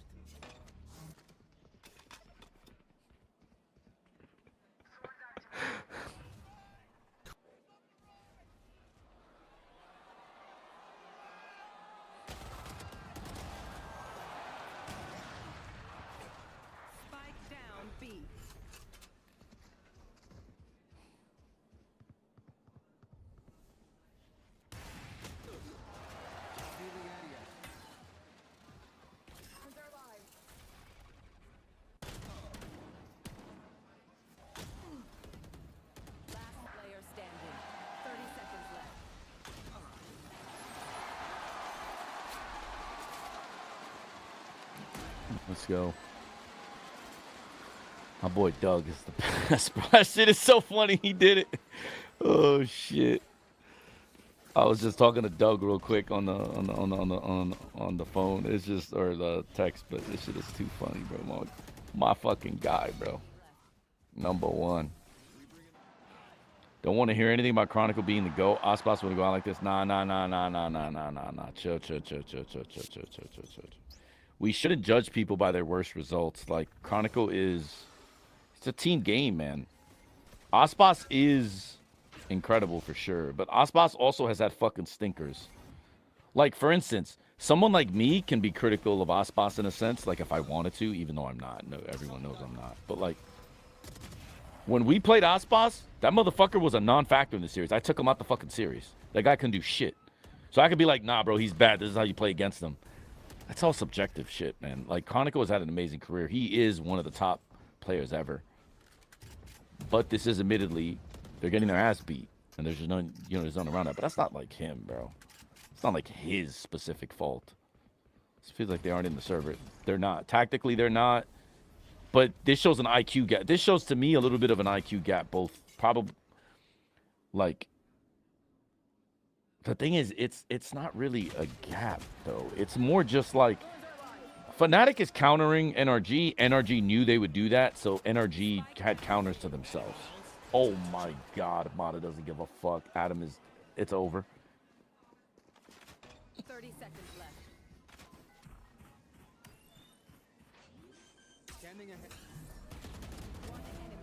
Let's go. My boy Doug is the best, bro. That shit is so funny. He did it. Oh shit. I was just talking to Doug real quick on the phone. It's just, or the text, but this shit is too funny, bro. My fucking guy, bro. Number one. Don't want to hear anything about Chronicle being the GOAT. Ospas want to go out like this. Nah. Chill. We shouldn't judge people by their worst results. Like, Chronicle is, it's a team game, man. Ospas is incredible for sure, but Ospas also has had fucking stinkers. Like, for instance, someone like me can be critical of Ospas in a sense, like if I wanted to, even though I'm not. No, everyone knows I'm not. But like, when we played Ospas, that motherfucker was a non-factor in the series. I took him out the fucking series. That guy couldn't do shit. So I could be like, nah, bro, he's bad. This is how you play against him. That's all subjective shit, man. Like, Chronicle has had an amazing career. He is one of the top players ever. But this is admittedly, they're getting their ass beat. And there's just none, you know, there's none around that. But that's not like him, bro. It's not like his specific fault. It feels like they aren't in the server. They're not. Tactically, they're not. But this shows an IQ gap. This shows to me a little bit of an IQ gap. Both probably, like, the thing is, it's not really a gap, though. It's more just like, FNATIC is countering NRG. NRG knew they would do that, so NRG had counters to themselves. Oh my God, Mata doesn't give a fuck. Adam is, it's over. 30 seconds left. Standing ahead. One enemy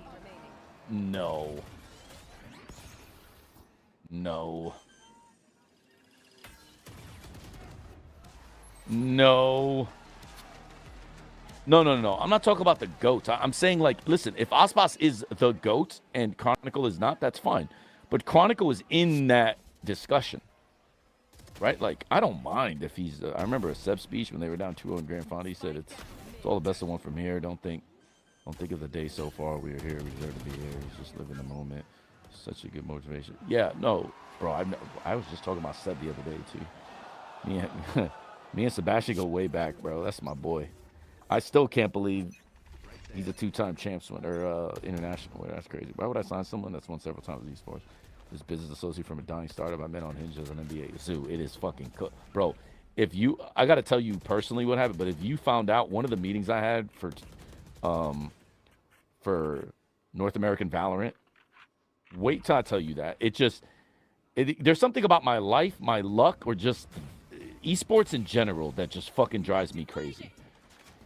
remaining. No. No. No. No. I'm not talking about the GOAT. I'm saying, like, listen, if Ospas is the GOAT and Chronicle is not, that's fine. But Chronicle is in that discussion. Right? Like, I don't mind if he's... I remember a Seb speech when they were down 2-0 in Grand Final. He said, it's all the best of one from here. Don't think of the day so far. We are here. We deserve to be here. He's just living the moment. Such a good motivation. Yeah, no, bro. I was just talking about Seb the other day, too. Me and Sebastian go way back, bro. That's my boy. I still can't believe he's a two-time champs winner, international winner. That's crazy. Why would I sign someone that's won several times in esports? This business associate from a dying startup I met on Hinge as an NBA zoo. It is fucking cool. Bro, if you, I got to tell you personally what happened, but if you found out one of the meetings I had for North American Valorant, wait till I tell you that. There's something about my life, my luck, or just esports in general that just fucking drives me crazy.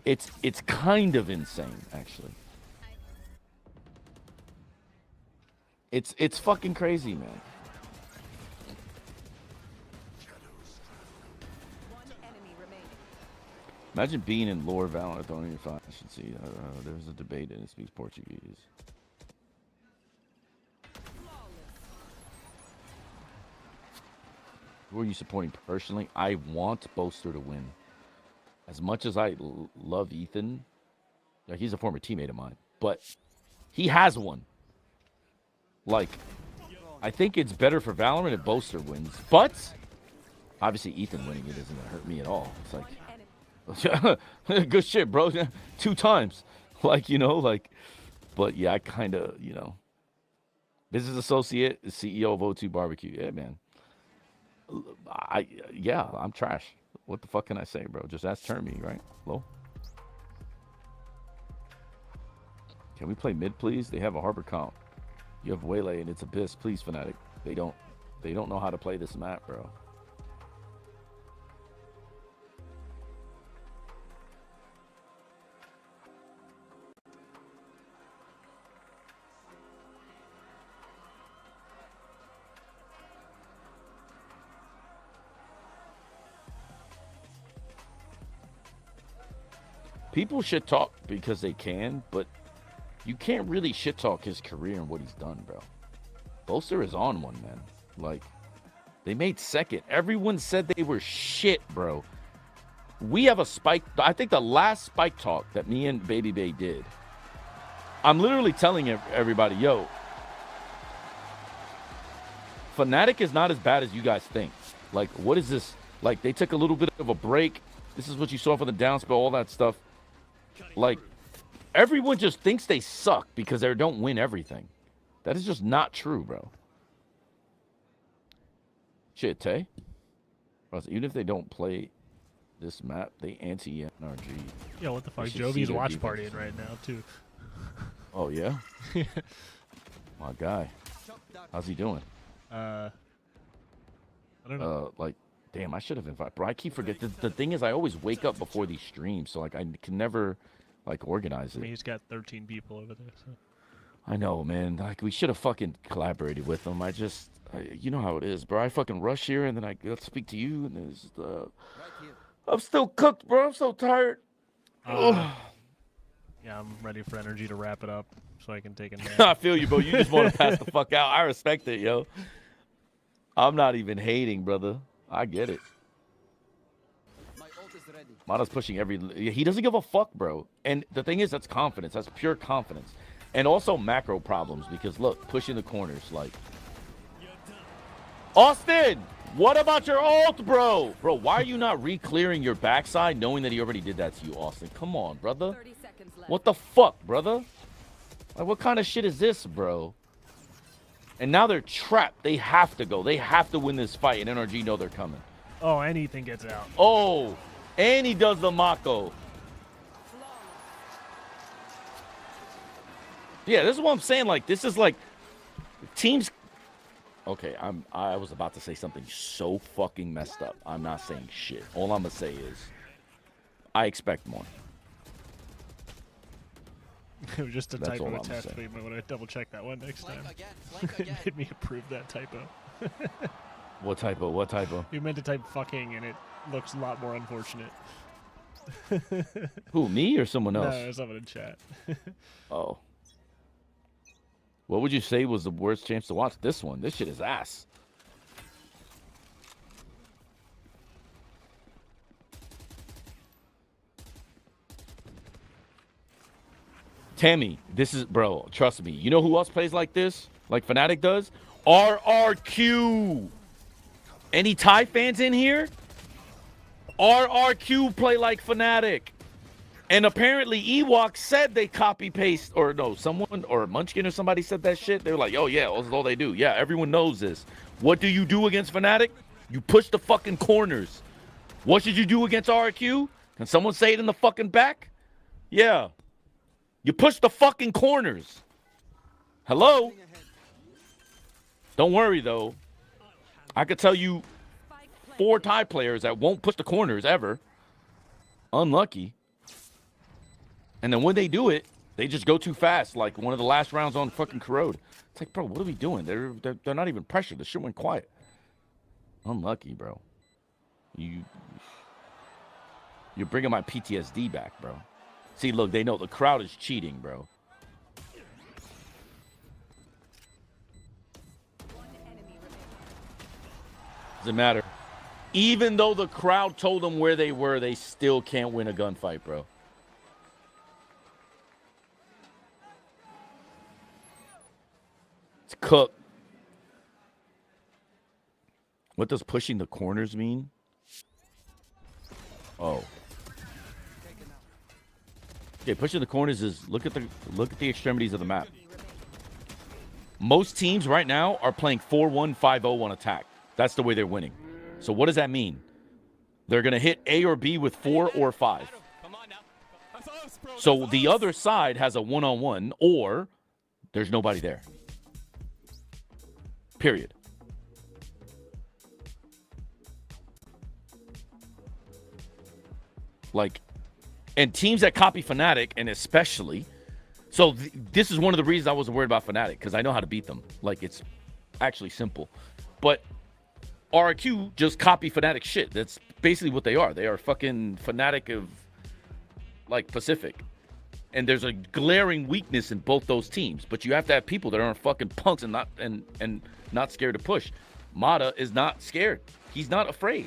It's kind of insane, actually. It's fucking crazy, man. Imagine being in lore Valorant. Don't even find. I should see. There's a debate and it speaks Portuguese. Who are you supporting personally? I want Boaster to win. As much as I love Ethan, like, he's a former teammate of mine, but he has one. Like, I think it's better for Valorant if Boaster wins, but obviously Ethan winning it isn't gonna hurt me at all. It's like, good shit, bro. 2 times, like, you know, like, but yeah, I kind of, you know, business associate, CEO of O2 Barbecue. Yeah, man. I'm trash. What the fuck can I say, bro? Just ask Termy, right? Hello? Can we play mid, please? They have a harbor comp. You have Waylay and it's Abyss. Please, FNATIC. They don't know how to play this map, bro. People shit talk because they can, but you can't really shit talk his career and what he's done, bro. Boaster is on one, man. Like, they made second. Everyone said they were shit, bro. We have a spike. I think the last spike talk that me and Baby Bay did, I'm literally telling everybody, yo, FNATIC is not as bad as you guys think. Like, what is this? Like, they took a little bit of a break. This is what you saw for the downspell, all that stuff. Like, everyone just thinks they suck because they don't win everything. That is just not true, bro. Shit, Tay. Even if they don't play this map, they anti-NRG. Yeah, what the fuck? Jovi's watch partying right now, too. Oh, yeah? My guy. How's he doing? I don't know. Like, damn, I should have invited. Bro, I keep forgetting. The thing is, I always wake up before these streams, so, like, I can never, like, organize it. I mean, he's got 13 people over there, so. I know, man. Like, we should have fucking collaborated with them. You know how it is, bro. I fucking rush here, and then I speak to you, and there's I'm still cooked, bro. I'm so tired. Yeah, I'm ready for NRG to wrap it up so I can take a nap. I feel you, bro. You just want to pass the fuck out. I respect it, yo. I'm not even hating, brother. I get it. Mata's pushing he doesn't give a fuck, bro. And the thing is, that's confidence. That's pure confidence. And also macro problems because, look, pushing the corners, like. Austin, what about your ult, bro? Bro, why are you not re-clearing your backside knowing that he already did that to you, Austin? Come on, brother. What the fuck, brother? Like, what kind of shit is this, bro? And now they're trapped. They have to go. They have to win this fight, and NRG know they're coming. Oh, anything gets out. Oh, and he does the Mako. Yeah, this is what I'm saying. Like, this is like teams. Okay, I was about to say something so fucking messed up. I'm not saying shit. All I'm gonna say is, I expect more. It was just a That's typo all I'm test, saying. but you might want to double check that one next time. It made me approve that typo. What typo? What typo? You meant to type fucking, and it looks a lot more unfortunate. Who, me or someone else? No, someone in chat. Oh. What would you say was the worst chance to watch this one? This shit is ass. Tammy, this is, bro, trust me. You know who else plays like this? Like FNATIC does? RRQ. Any Thai fans in here? RRQ play like FNATIC. And apparently Ewok said they copy paste, or no, someone, or Munchkin or somebody said that shit. They were like, oh yeah, that's all they do. Yeah, everyone knows this. What do you do against FNATIC? You push the fucking corners. What should you do against RQ? Can someone say it in the fucking back? Yeah. You push the fucking corners. Hello? Don't worry, though. I could tell you 4 Thai players that won't push the corners ever. Unlucky. And then when they do it, they just go too fast, like one of the last rounds on fucking Corrode. It's like, bro, what are we doing? They're not even pressured. The shit went quiet. Unlucky, bro. You're bringing my PTSD back, bro. See, look, they know the crowd is cheating, bro. Doesn't matter. Even though the crowd told them where they were, they still can't win a gunfight, bro. It's cooked. What does pushing the corners mean? Oh. Okay, pushing the corners is look at the extremities of the map. Most teams right now are playing 4-1-5-0 on attack. That's the way they're winning. So what does that mean? They're going to hit A or B with 4 or 5. So the other side has a one-on-one, or there's nobody there. Period. Like, and teams that copy FNATIC, and especially, so this is one of the reasons I wasn't worried about FNATIC, because I know how to beat them. Like, it's actually simple. But RQ just copy FNATIC shit. That's basically what they are. They are fucking FNATIC of, like, Pacific. And there's a glaring weakness in both those teams. But you have to have people that aren't fucking punks and not scared to push. Mata is not scared. He's not afraid.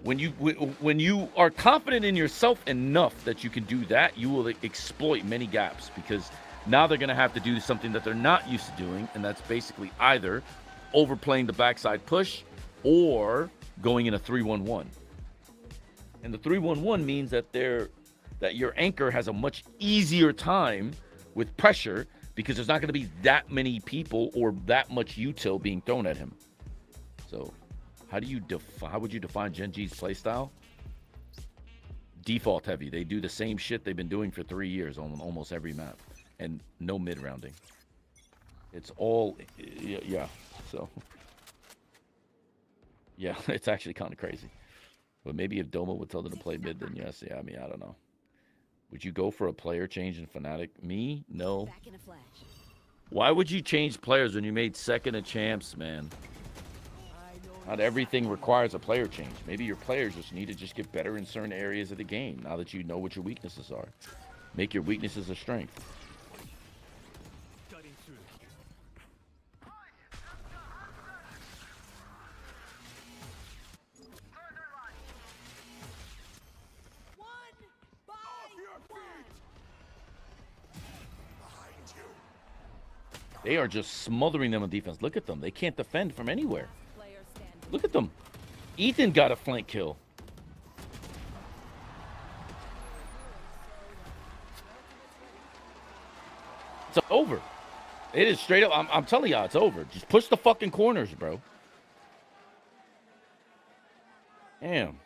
When you are confident in yourself enough that you can do that, you will exploit many gaps, because now they're going to have to do something that they're not used to doing, and that's basically either overplaying the backside push or going in a 3-1-1. And the 3-1-1 means that that your anchor has a much easier time with pressure because there's not going to be that many people or that much util being thrown at him. So how would you define Gen G's playstyle? Default heavy. They do the same shit they've been doing for 3 years on almost every map, and no mid rounding. It's all, yeah. So, yeah, it's actually kind of crazy. But maybe if Doma would tell them to play mid, then yes. Yeah, I mean, I don't know. Would you go for a player change in FNATIC? Me? No. Why would you change players when you made second of champs, man? Not everything requires a player change. Maybe your players just need to just get better in certain areas of the game now that you know what your weaknesses are. Make your weaknesses a strength. They are just smothering them on defense. Look at them. They can't defend from anywhere. Look at them. Ethan got a flank kill. It's over. It is straight up. I'm telling y'all, it's over. Just push the fucking corners, bro. Damn.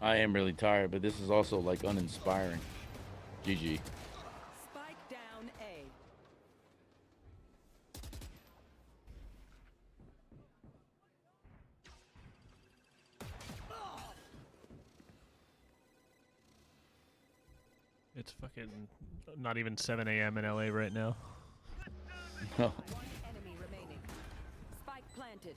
I am really tired, but this is also like uninspiring. GG. Spike down A. It's fucking not even 7 a.m. in LA right now. No. One enemy remaining. Spike planted.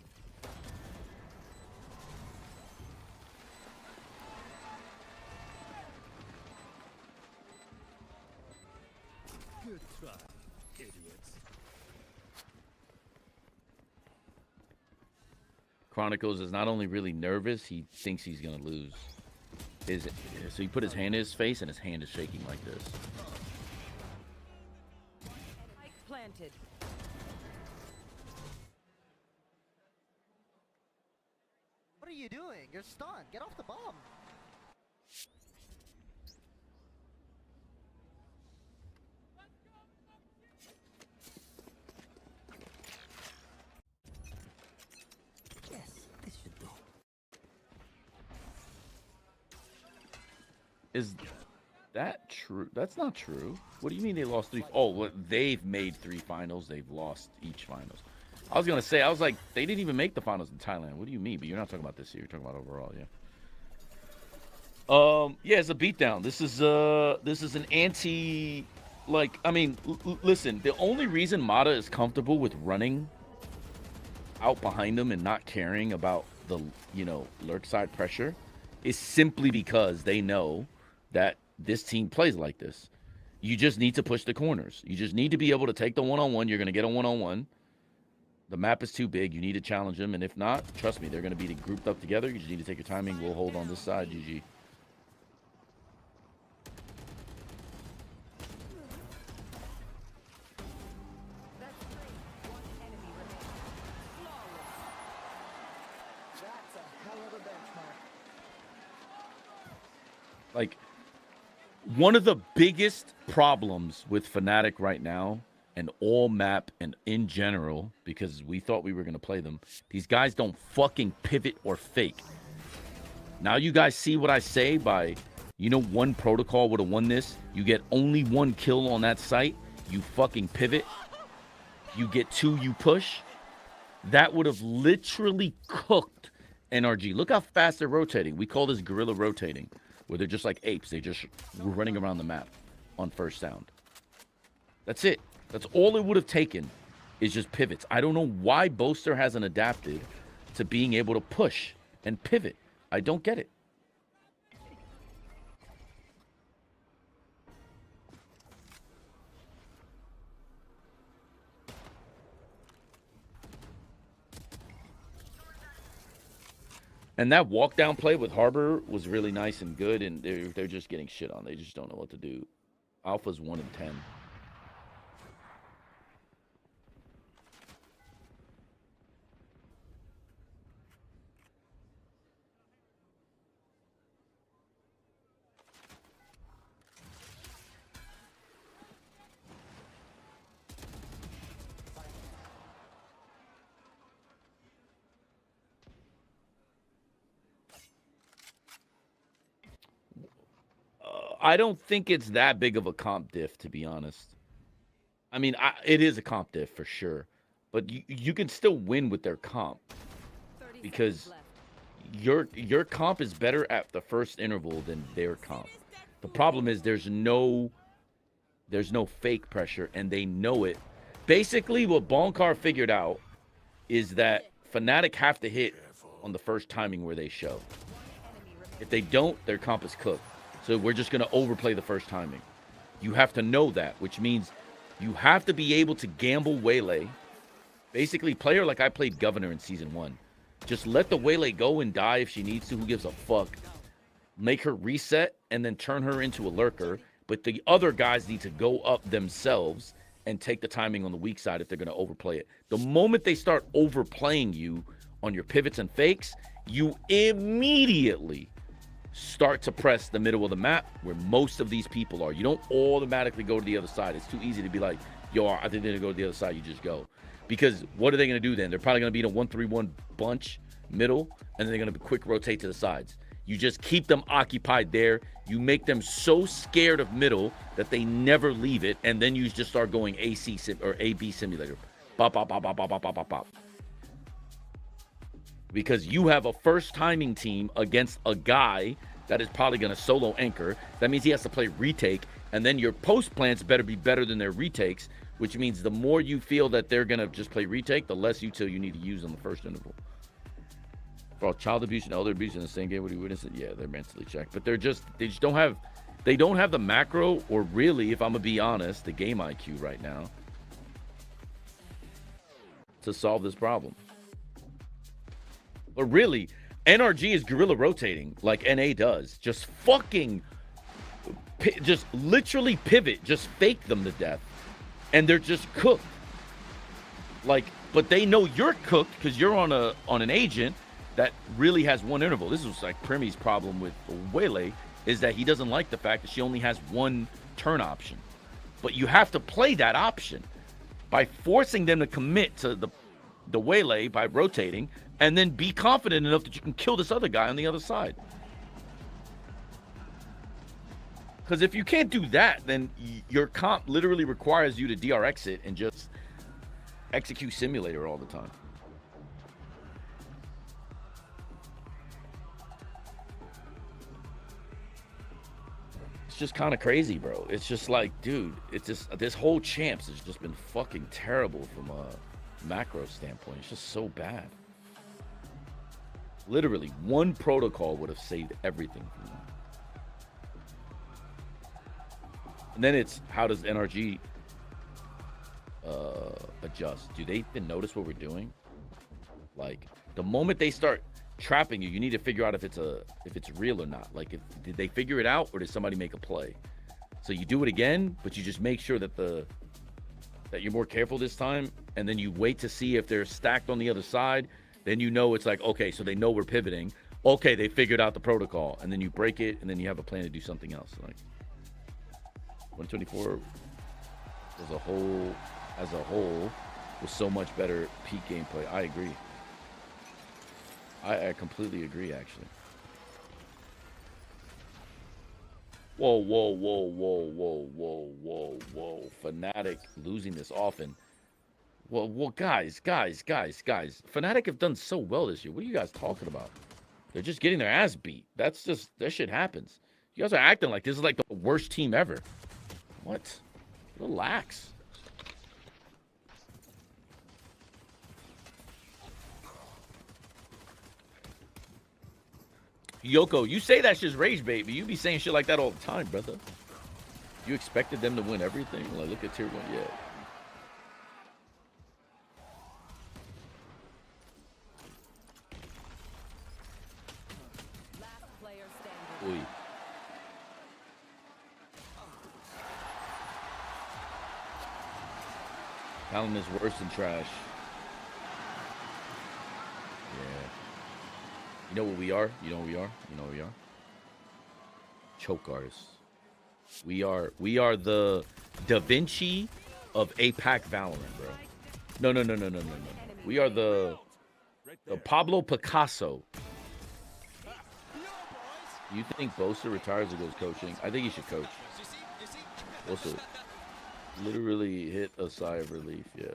Good try, idiots. Chronicles is not only really nervous, he thinks he's gonna lose. So he put his hand in his face and his hand is shaking like this. Spike planted. What are you doing? You're stunned. Get off the bomb. Yes, this should do. Is that true? That's not true. What do you mean they lost 3? Oh, well, they've made 3 finals. They've lost each finals. I was gonna say, I was like, they didn't even make the finals in Thailand. What do you mean? But you're not talking about this year. You're talking about overall, yeah. Yeah, it's a beatdown. This is an anti, like, I mean, listen. The only reason Mata is comfortable with running out behind them and not caring about the, lurk side pressure is simply because they know that this team plays like this. You just need to push the corners. You just need to be able to take the one-on-one. You're going to get a one-on-one. The map is too big. You need to challenge them. And if not, trust me, they're going to be grouped up together. You just need to take your timing. We'll hold on this side. GG. That's a hell of a benchmark. Like, one of the biggest problems with FNATIC right now and all map and in general, because we thought we were going to play them, these guys don't fucking pivot or fake. Now you guys see what I say by, you know, one protocol would have won this. You get only one kill on that site. You fucking pivot. You get 2, you push. That would have literally cooked NRG. Look how fast they're rotating. We call this guerrilla rotating, where they're just like apes. They just running around the map on first sound. That's it. That's all it would have taken is just pivots. I don't know why Boaster hasn't adapted to being able to push and pivot. I don't get it. And that walk down play with Harbor was really nice and good, and they're just getting shit on. They just don't know what to do. Alpha's 1 in 10. I don't think it's that big of a comp diff, to be honest. I mean, it is a comp diff for sure, but you can still win with their comp because your comp is better at the first interval than their comp. The problem is there's no fake pressure, and they know it. Basically, what Bonkar figured out is that FNATIC have to hit on the first timing where they show. If they don't, their comp is cooked. So we're just going to overplay the first timing. You have to know that, which means you have to be able to gamble Waylay. Basically, play her like I played Governor in Season 1. Just let the Waylay go and die if she needs to. Who gives a fuck? Make her reset and then turn her into a lurker. But the other guys need to go up themselves and take the timing on the weak side if they're going to overplay it. The moment they start overplaying you on your pivots and fakes, you immediately start to press the middle of the map where most of these people are. You don't automatically go to the other side. It's too easy to be like, yo, I think they're going to go to the other side. You just go. Because what are they going to do then? They're probably going to be in a 1-3-1 bunch middle, and then they're going to quick rotate to the sides. You just keep them occupied there. You make them so scared of middle that they never leave it, and then you just start going AC or AB simulator. Bop, bop, bop, bop, bop, bop, bop, bop. Because you have a first timing team against a guy that is probably going to solo anchor. That means he has to play retake, and then your post plants better be better than their retakes, which means the more you feel that they're going to just play retake, the less util you need to use on the first interval. For all child abuse and elder abuse in the same game, would you witness it? Yeah, they're mentally checked, but they just don't have the macro, or really, if I'm going to be honest, the game IQ right now to solve this problem. But really, NRG is guerrilla rotating like NA does. Just fucking, just literally pivot, just fake them to death. And they're just cooked. Like, but they know you're cooked because you're on an agent that really has one interval. This was like Primy's problem with Waylay, is that he doesn't like the fact that she only has one turn option. But you have to play that option by forcing them to commit to the Waylay by rotating, and then be confident enough that you can kill this other guy on the other side. Because if you can't do that, then your comp literally requires you to DRX it and just execute simulator all the time. It's just kind of crazy, bro. It's just like, dude, it's just, this whole champs has just been fucking terrible from a macro standpoint. It's just so bad. Literally, one protocol would have saved everything from them. And then it's, how does NRG adjust? Do they even notice what we're doing? Like, the moment they start trapping you, you need to figure out if it's real or not. Like, did they figure it out, or did somebody make a play? So you do it again, but you just make sure that that you're more careful this time, and then you wait to see if they're stacked on the other side. Then you know it's like, okay, so they know we're pivoting. Okay, they figured out the protocol, and then you break it, and then you have a plan to do something else. Like 124 was a whole as a whole with so much better peak gameplay. I agree. I completely agree, actually. Whoa, whoa, whoa, whoa, whoa, whoa, whoa, whoa. FNATIC losing this often. Well, guys. FNATIC have done so well this year. What are you guys talking about? They're just getting their ass beat. That shit happens. You guys are acting like this is like the worst team ever. What? Relax. Yoko, you say that shit's rage bait, but you be saying shit like that all the time, brother. You expected them to win everything? Like, look at tier 1, yeah. Last player standing. Oy. Talon is worse than trash. Yeah. You know what we are? You know what we are? You know what we are? Choke artists. We are the Da Vinci of APAC Valorant, bro. No. We are the Pablo Picasso. You think Bosa retires or goes coaching? I think he should coach. Bosa literally hit a sigh of relief, yeah.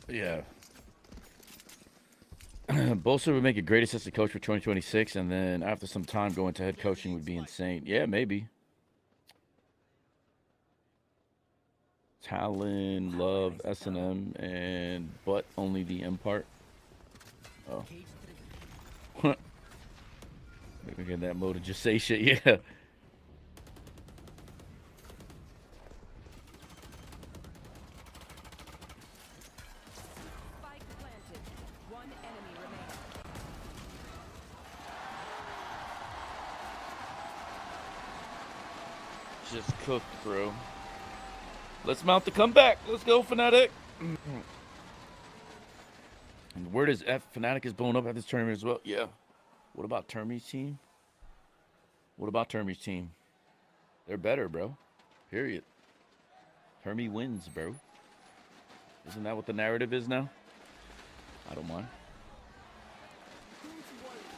Yeah. Bosa would make a great assistant coach for 2026, and then after some time going to head coaching would be insane. Yeah, maybe. Talon, Love, S&M, and but only the M part. Oh. Look at that mode to just say shit, yeah. Just cooked, bro. Let's mount the comeback. Let's go, FNATIC. And where does FNATIC is blowing up at this tournament as well? Yeah. What about Termi's team? What about Termi's team? They're better, bro. Period. Termi wins, bro. Isn't that what the narrative is now? I don't mind.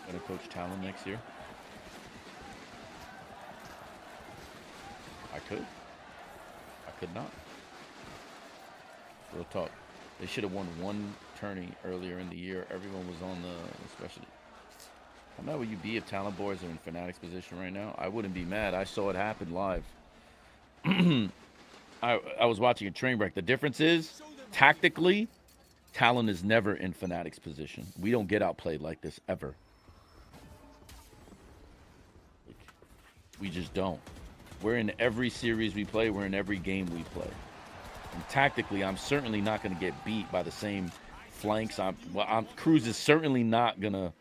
Gonna coach Talon next year. I could. I could not. Real talk. They should have won one tourney earlier in the year. Everyone was on the specialty. How mad would you be if Talon boys are in FNATIC's position right now? I wouldn't be mad. I saw it happen live. I was watching a train wreck. The difference is, tactically, Talon is never in FNATIC's position. We don't get outplayed like this ever. We just don't. We're in every series we play. We're in every game we play. And tactically, I'm certainly not going to get beat by the same flanks. Cruz is certainly not going to,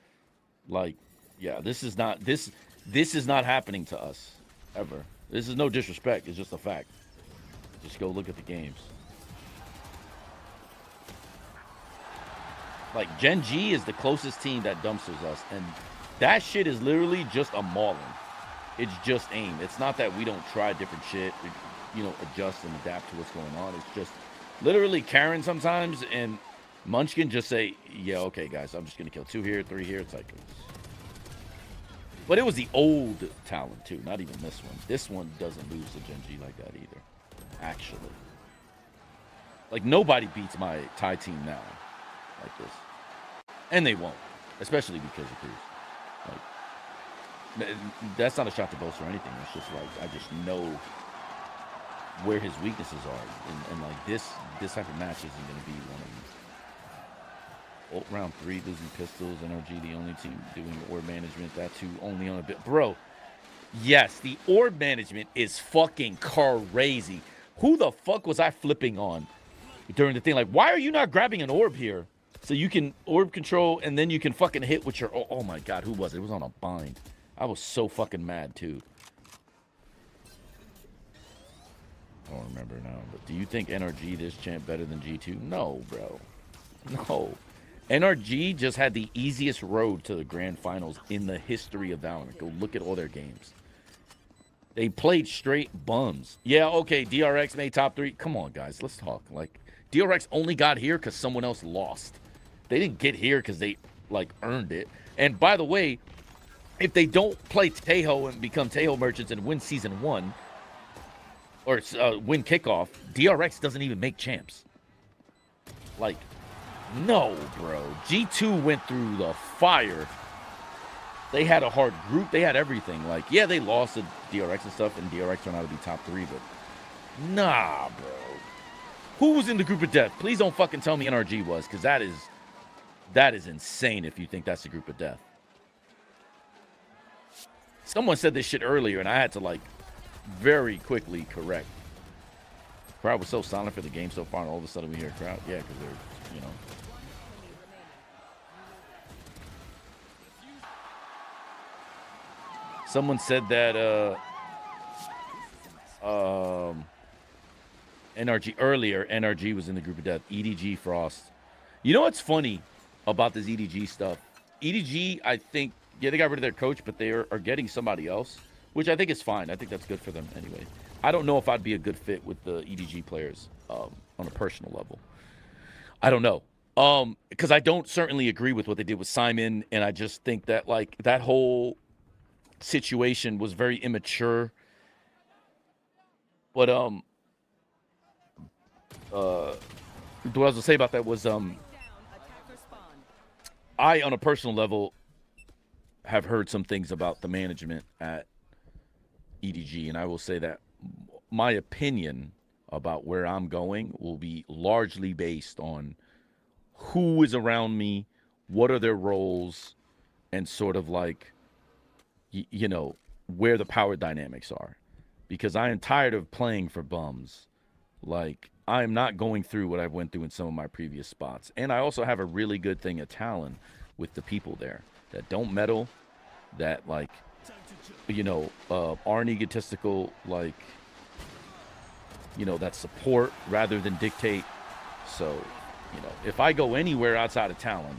like, yeah, this is not happening to us ever. This is no disrespect. It's just a fact. Just go look at the games. Like, Gen G is the closest team that dumpsters us, and that shit is literally just a mauling. It's just aim. It's not that we don't try different shit, you know, adjust and adapt to what's going on. It's just literally Karen sometimes and Munchkin just say, yeah, okay, guys, I'm just going to kill 2 here, 3 here. It's like, but it was the old Talon, too, not even this one. This one doesn't lose to Gen G like that either, actually. Like, nobody beats my Thai team now like this. And they won't, especially because of Cruz. Like, that's not a shot to boast or anything. It's just like, I just know where his weaknesses are. And like, this type of match isn't going to be one of them. Round 3, losing pistols. NRG, the only team doing orb management. That too, only on a bit. Bro, yes, the orb management is fucking crazy. Who the fuck was I flipping on during the thing? Like, why are you not grabbing an orb here? So you can orb control, and then you can fucking hit with your... Oh my god, who was it? It was on a bind. I was so fucking mad, too. I don't remember now. But do you think NRG this champ better than G2? No, bro. No. NRG just had the easiest road to the grand finals in the history of Valorant. Go look at all their games. They played straight bums. Yeah, okay, DRX made top 3. Come on, guys, let's talk. Like, DRX only got here because someone else lost. They didn't get here because they, like, earned it. And by the way, if they don't play Tejo and become Tejo merchants and win Season 1, or win kickoff, DRX doesn't even make champs. Like, no, bro. G2 went through the fire. They had a hard group. They had everything. Like, yeah, they lost to DRX and stuff, and DRX turned out to be top 3, but nah, bro. Who was in the group of death? Please don't fucking tell me NRG was, because that is insane if you think that's the group of death. Someone said this shit earlier, and I had to, like, very quickly correct. Crowd was so silent for the game so far, and all of a sudden we hear a crowd. Yeah, because they're, you know. Someone said that NRG earlier, NRG was in the group of death. EDG Frost. You know what's funny about this EDG stuff? EDG, I think, yeah, they got rid of their coach, but they are getting somebody else, which I think is fine. I think that's good for them anyway. I don't know if I'd be a good fit with the EDG players on a personal level. I don't know. Because I don't certainly agree with what they did with Simon, and I just think that, like, that whole situation was very immature. But what I was gonna say about that was I, on a personal level, have heard some things about the management at EDG, and I will say that my opinion about where I'm going will be largely based on who is around me, what are their roles, and sort of like, you know, where the power dynamics are. Because I am tired of playing for bums. Like, I am not going through what I went through in some of my previous spots. And I also have a really good thing at Talon with the people there that don't meddle, that, like, you know, aren't egotistical, like, you know, that support rather than dictate. So, you know, if I go anywhere outside of Talon,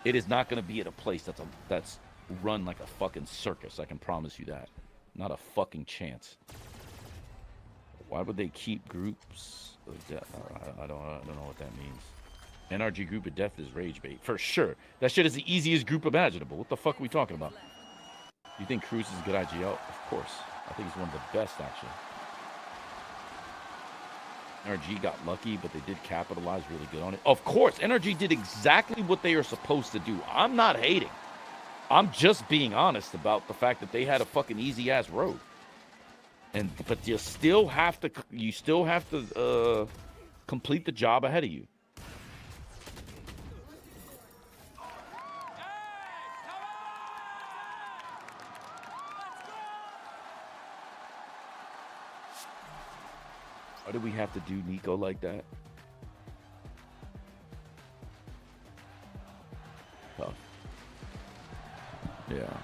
it is not going to be at a place that's run like a fucking circus. I can promise you that. Not a fucking chance. Why would they keep groups of death? I don't know what that means. NRG group of death is rage bait. For sure. That shit is the easiest group imaginable. What the fuck are we talking about? You think Cruz is a good IGL? Of course. I think he's one of the best, actually. NRG got lucky, but they did capitalize really good on it. Of course, NRG did exactly what they are supposed to do. I'm not hating. I'm just being honest about the fact that they had a fucking easy-ass road. But you still have to complete the job ahead of you. Why do we have to do Nico like that? Tough. Yeah.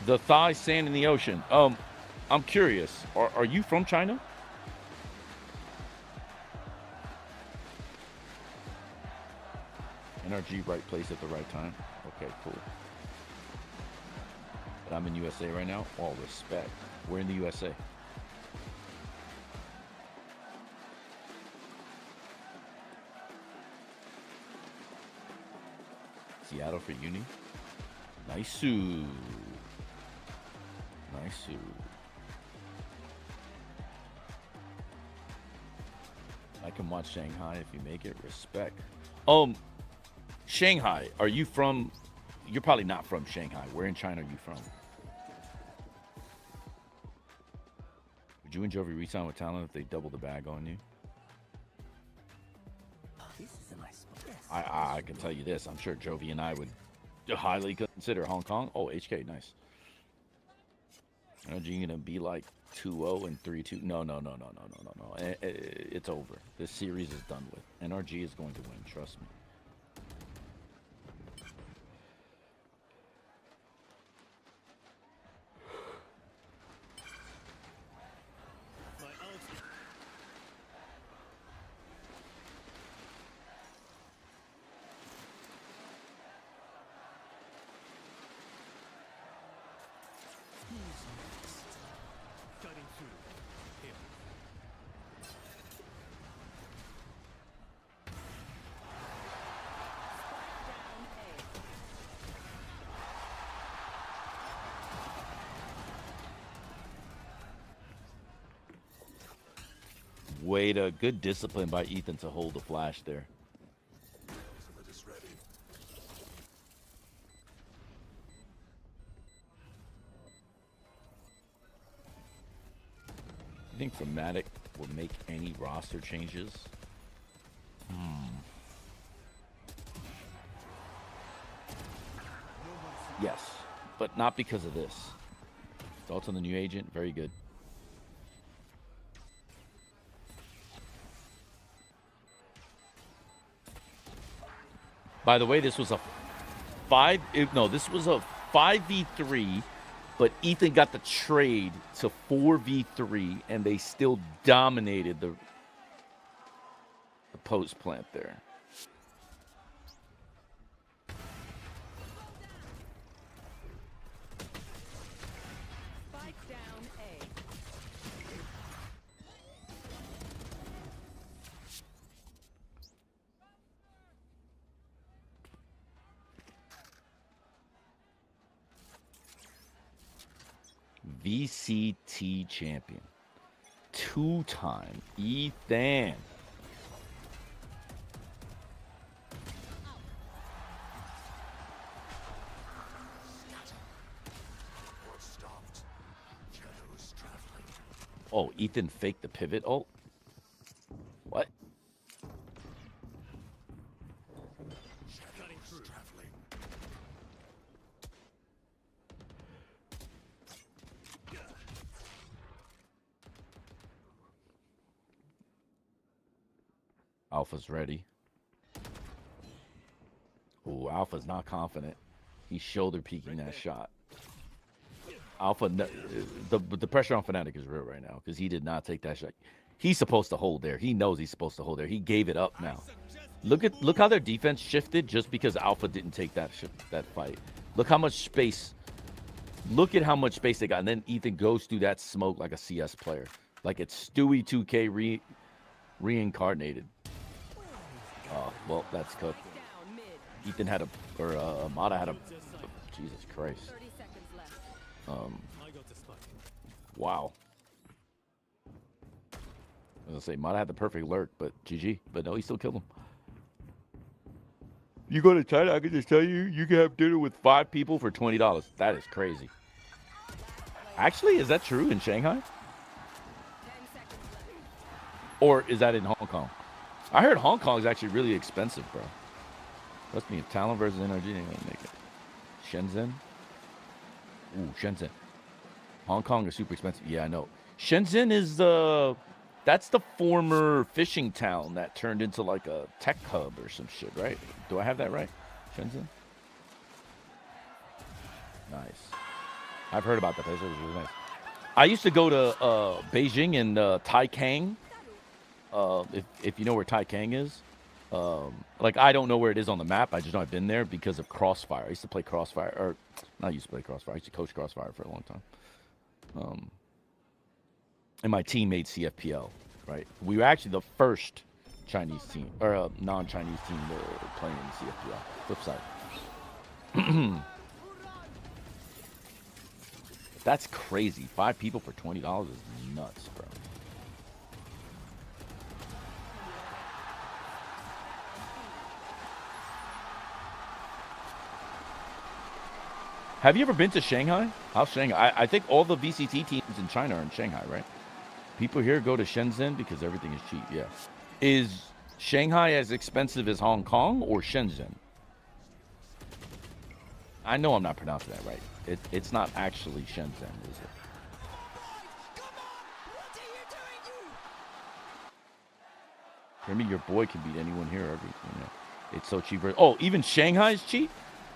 The thigh sand in the ocean. I'm curious. Are you from China? NRG right place at the right time. Okay, cool. But I'm in USA right now. All respect. We're in the USA. Seattle for uni. Nice-oo. Nice-oo. I can watch Shanghai if you make it. Respect. Shanghai, are you from... You're probably not from Shanghai. Where in China are you from? Would you and Jovi resign with Talon if they double the bag on you? I can tell you this. I'm sure Jovi and I would highly consider Hong Kong. Oh, HK, nice. NRG gonna be like 2-0 and 3-2. No. It's over. This series is done with. NRG is going to win. Trust me. Way to good discipline by Ethan to hold the flash there. You think FNATIC will make any roster changes? Yes, but not because of this. Thoughts on the new agent? Very good. By the way, this was a 5v3, but Ethan got the trade to 4v3, and they still dominated the post plant there. VCT champion. Two-time Ethan. Oh, Ethan faked the pivot ult? What? Alpha's ready. Ooh, Alpha's not confident. He's shoulder peeking that shot. Alpha, the pressure on FNATIC is real right now because he did not take that shot. He's supposed to hold there. He knows he's supposed to hold there. He gave it up now. Look how their defense shifted just because Alpha didn't take that fight. Look how much space. Look at how much space they got, and then Ethan goes through that smoke like a CS player, like it's Stewie 2K reincarnated. Oh, well, that's cooked. Ethan had Amada had a, Jesus Christ. Wow. I was gonna say, Mata had the perfect lurk, but GG. But no, he still killed him. You go to China, I can just tell you, you can have dinner with 5 people for $20. That is crazy. Actually, is that true in Shanghai? Or is that in Hong Kong? I heard Hong Kong is actually really expensive, bro. Must be Talon versus NRG. They ain't gonna make it. Shenzhen. Ooh, Shenzhen. Hong Kong is super expensive. Yeah, I know. Shenzhen is that's the former fishing town that turned into like a tech hub or some shit, right? Do I have that right? Shenzhen? Nice. I've heard about that place. It was really nice. I used to go to Beijing and Taikang. If you know where Taikang is. Like, I don't know where it is on the map. I just know I've been there because of Crossfire. I used to play Crossfire. Or, not used to play Crossfire. I used to coach Crossfire for a long time. And my team made CFPL, right? We were actually the first Chinese team, or non-Chinese team to play in CFPL. Flip side. That's crazy. 5 people for $20 is nuts, bro. Have you ever been to Shanghai? How's Shanghai? I think all the VCT teams in China are in Shanghai, right? People here go to Shenzhen because everything is cheap. Yeah. Shanghai as expensive as Hong Kong or Shenzhen? I know I'm not pronouncing that right. It's not actually Shenzhen, is it? Maybe your boy can beat anyone here. It's so cheap. Oh, even Shanghai is cheap?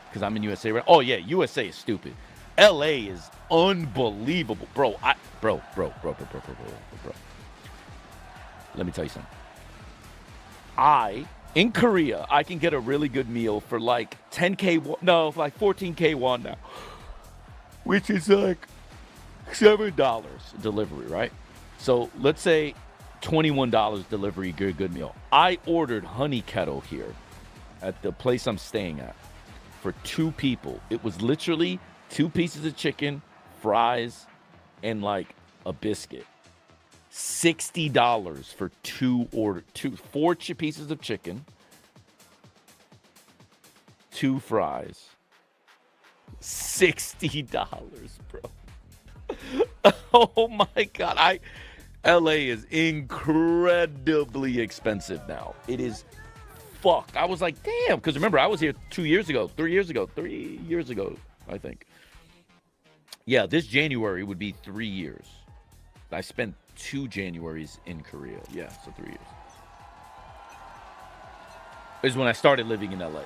Because I'm in USA, right? Oh, yeah, USA is stupid. LA is unbelievable. Bro. Let me tell you something. In Korea, I can get a really good meal for like 10K, no, for like 14K won now. Which is like $7 delivery, right? So let's say $21 delivery, good meal. I ordered honey kettle here at the place I'm staying at for 2 people. It was literally 2 pieces of chicken, fries, and like a biscuit. $60 for 4 pieces of chicken, 2 fries. $60, bro. Oh my God. LA is incredibly expensive now. It is fucked. I was like, damn, because remember, I was here 3 years ago, I think. Yeah, this January would be 3 years. I spent 2 Januaries in Korea. Yeah, so 3 years. Is when I started living in LA.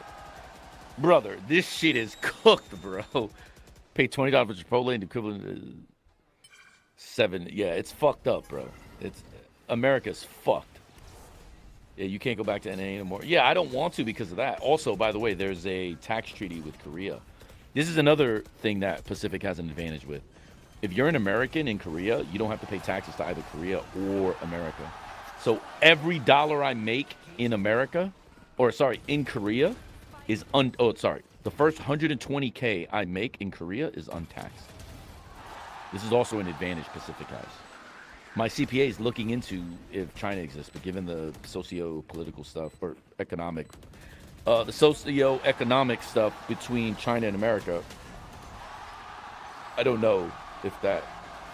Brother, this shit is cooked, bro. Pay $20 for Chipotle and equivalent to 7. Yeah, it's fucked up, bro. America's fucked. Yeah, you can't go back to NA anymore. Yeah, I don't want to because of that. Also, by the way, there's a tax treaty with Korea. This is another thing that Pacific has an advantage with. If you're an American in Korea, you don't have to pay taxes to either Korea or America. So every dollar I make in America, in Korea, is the first 120K I make in Korea is untaxed. This is also an advantage Pacific has. My CPA is looking into if China exists, but given the socio-political stuff or economic, the socio-economic stuff between China and America, I don't know if that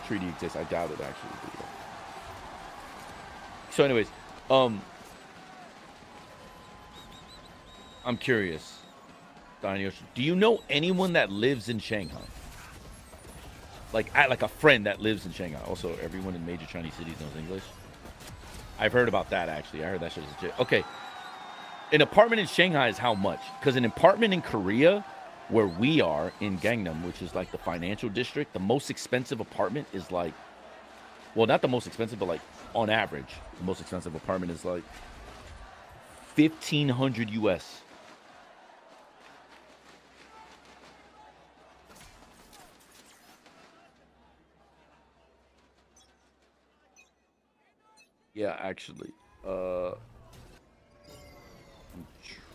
treaty exists. I doubt it actually. So anyways, I'm curious, Daniel, do you know anyone that lives in Shanghai? Like a friend that lives in Shanghai. Also, everyone in major Chinese cities knows English. I've heard about that, actually. I heard that shit is legit. Okay. An apartment in Shanghai is how much? Because an apartment in Korea, where we are, in Gangnam, which is like the financial district, the most expensive apartment is like, well, not the most expensive, but like on average, the most expensive apartment is like 1,500 US. Yeah, actually, I'm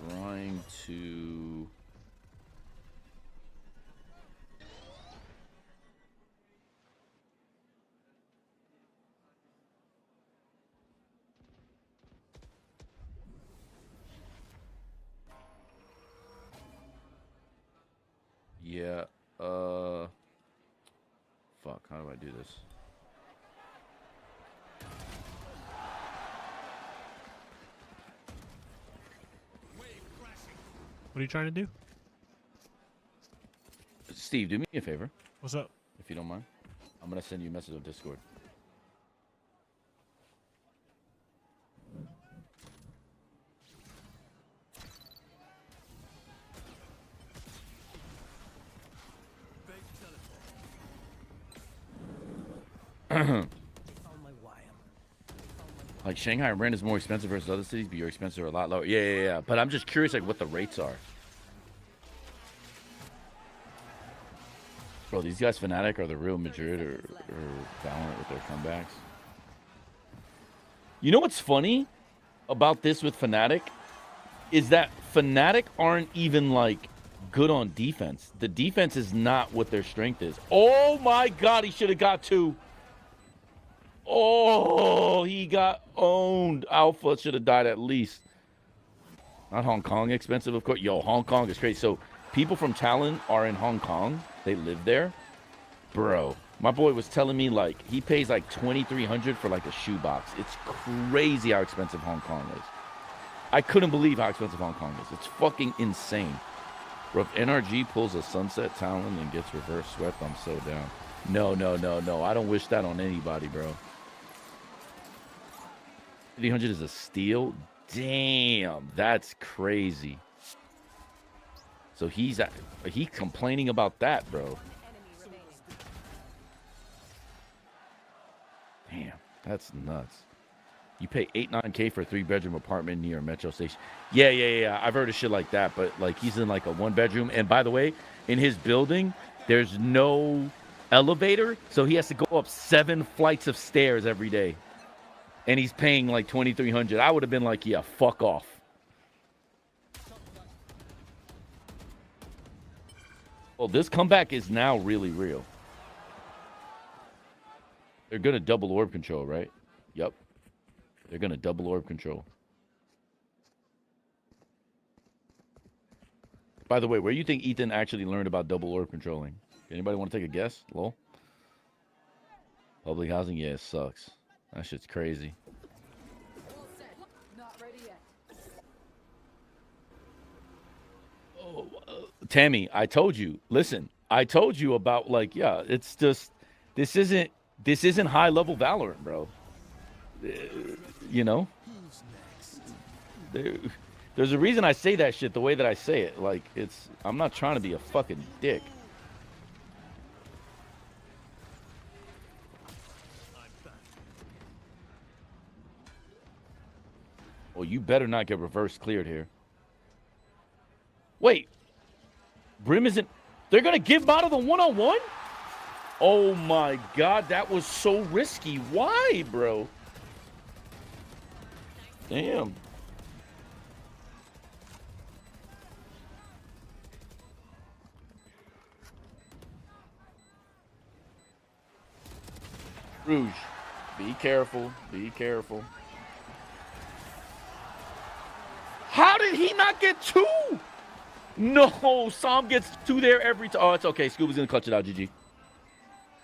trying to. Yeah, fuck, how do I do this? What are you trying to do? Steve, do me a favor. What's up? If you don't mind. I'm going to send you a message on Discord. Like Shanghai rent is more expensive versus other cities, but your expenses are a lot lower. Yeah. But I'm just curious, like, what the rates are. Bro, these guys FNATIC are the real Madrid or Valorant with their comebacks. You know what's funny about this with FNATIC is that FNATIC aren't even like good on defense. The defense is not what their strength is. Oh my God, he should have got 2. Oh, he got owned. Alpha should have died at least. Not Hong Kong expensive, of course. Yo, Hong Kong is crazy. So people from Talon are in Hong Kong. They live there. Bro, my boy was telling me like he pays like $2,300 for like a shoebox. It's crazy how expensive Hong Kong is. I couldn't believe how expensive Hong Kong is. It's fucking insane. Bro, if NRG pulls a Sunset Talon and gets reverse swept, I'm so down. No. I don't wish that on anybody, bro. 300 is a steal? Damn, that's crazy. So he's complaining about that, bro. Damn, that's nuts. You pay 8-9K for a 3-bedroom apartment near a metro station. Yeah. I've heard of shit like that, but like he's in like a 1-bedroom. And by the way, in his building, there's no elevator, so he has to go up 7 flights of stairs every day. And he's paying like $2,300. I would have been like, yeah, fuck off. Well, this comeback is now really real. They're gonna double orb control, right? Yep. They're going to double orb control. By the way, where do you think Ethan actually learned about double orb controlling? Anybody want to take a guess? Lol? Public housing? Yeah, it sucks. That shit's crazy. Not ready yet. Oh, Tammy, I told you. Listen, I told you about, like, yeah, it's just, this isn't high-level Valorant, bro. You know, there's a reason I say that shit the way that I say it. Like, I'm not trying to be a fucking dick. Well, you better not get reverse cleared here. Wait, Brim isn't. They're gonna give Mata the 1-on-1? Oh my god, that was so risky. Why, bro? Damn. Rouge, be careful. Be careful. How did he not get 2? No, Sam gets 2 there every time. Oh, it's okay. Scuba's gonna clutch it out. GG.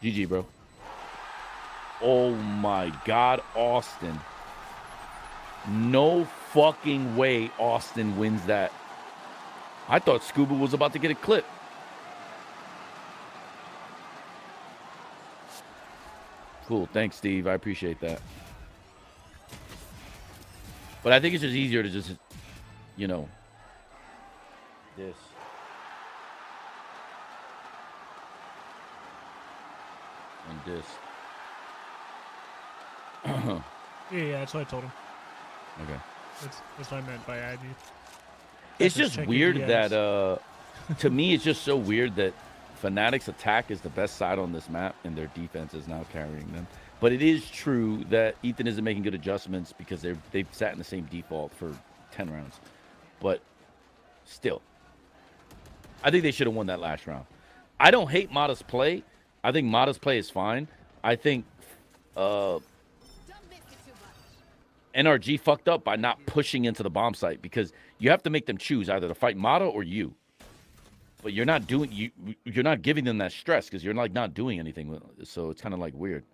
GG, bro. Oh my god, Austin. No fucking way Austin wins that. I thought Scuba was about to get a clip. Cool. Thanks, Steve. I appreciate that. But I think it's just easier to just, you know, this. And this. Yeah, that's what I told him. Okay. That's what I meant by IG. It's just weird that, to me, it's just so weird that FNATIC's attack is the best side on this map, and their defense is now carrying them. But it is true that Ethan isn't making good adjustments because they've sat in the same default for 10 rounds. But still, I think they should have won that last round. I don't hate Mata's play. I think Mata's play is fine. I think NRG fucked up by not pushing into the bomb site because you have to make them choose either to fight Mata or you. But you're not giving them that stress because you're like not doing anything. So it's kind of like weird.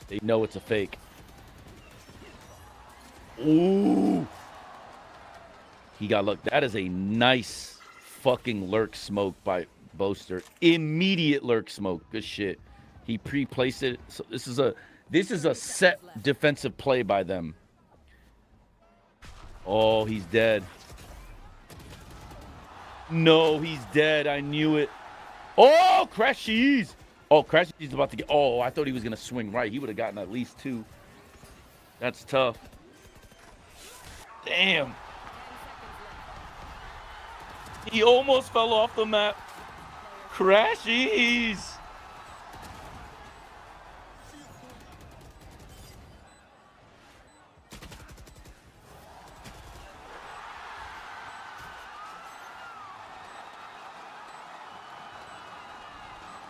They know it's a fake. Ooh. He got luck. That is a nice fucking lurk smoke by Boaster. Immediate lurk smoke. Good shit. He pre-placed it. So this is a set defensive play by them. Oh, he's dead. No, he's dead. I knew it. Oh, Crashies. Oh, Crashies is about to get... Oh, I thought he was going to swing right. He would have gotten at least 2. That's tough. Damn. He almost fell off the map. Crashies.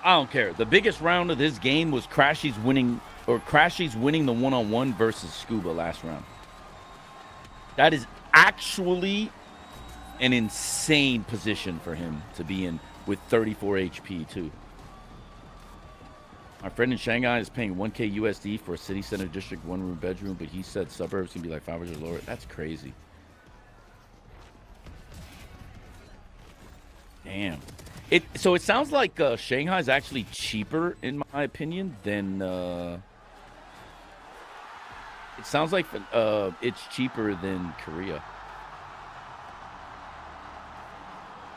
I don't care. The biggest round of this game was Crashies winning or Crashy's winning the one-on-one versus Scuba last round. That is actually an insane position for him to be in with 34 HP too. My friend in Shanghai is paying 1K USD for a city center district 1-room bedroom, but he said suburbs can be like 500 lower. That's crazy. Damn. So it sounds like Shanghai is actually cheaper, in my opinion, than. It sounds like it's cheaper than Korea.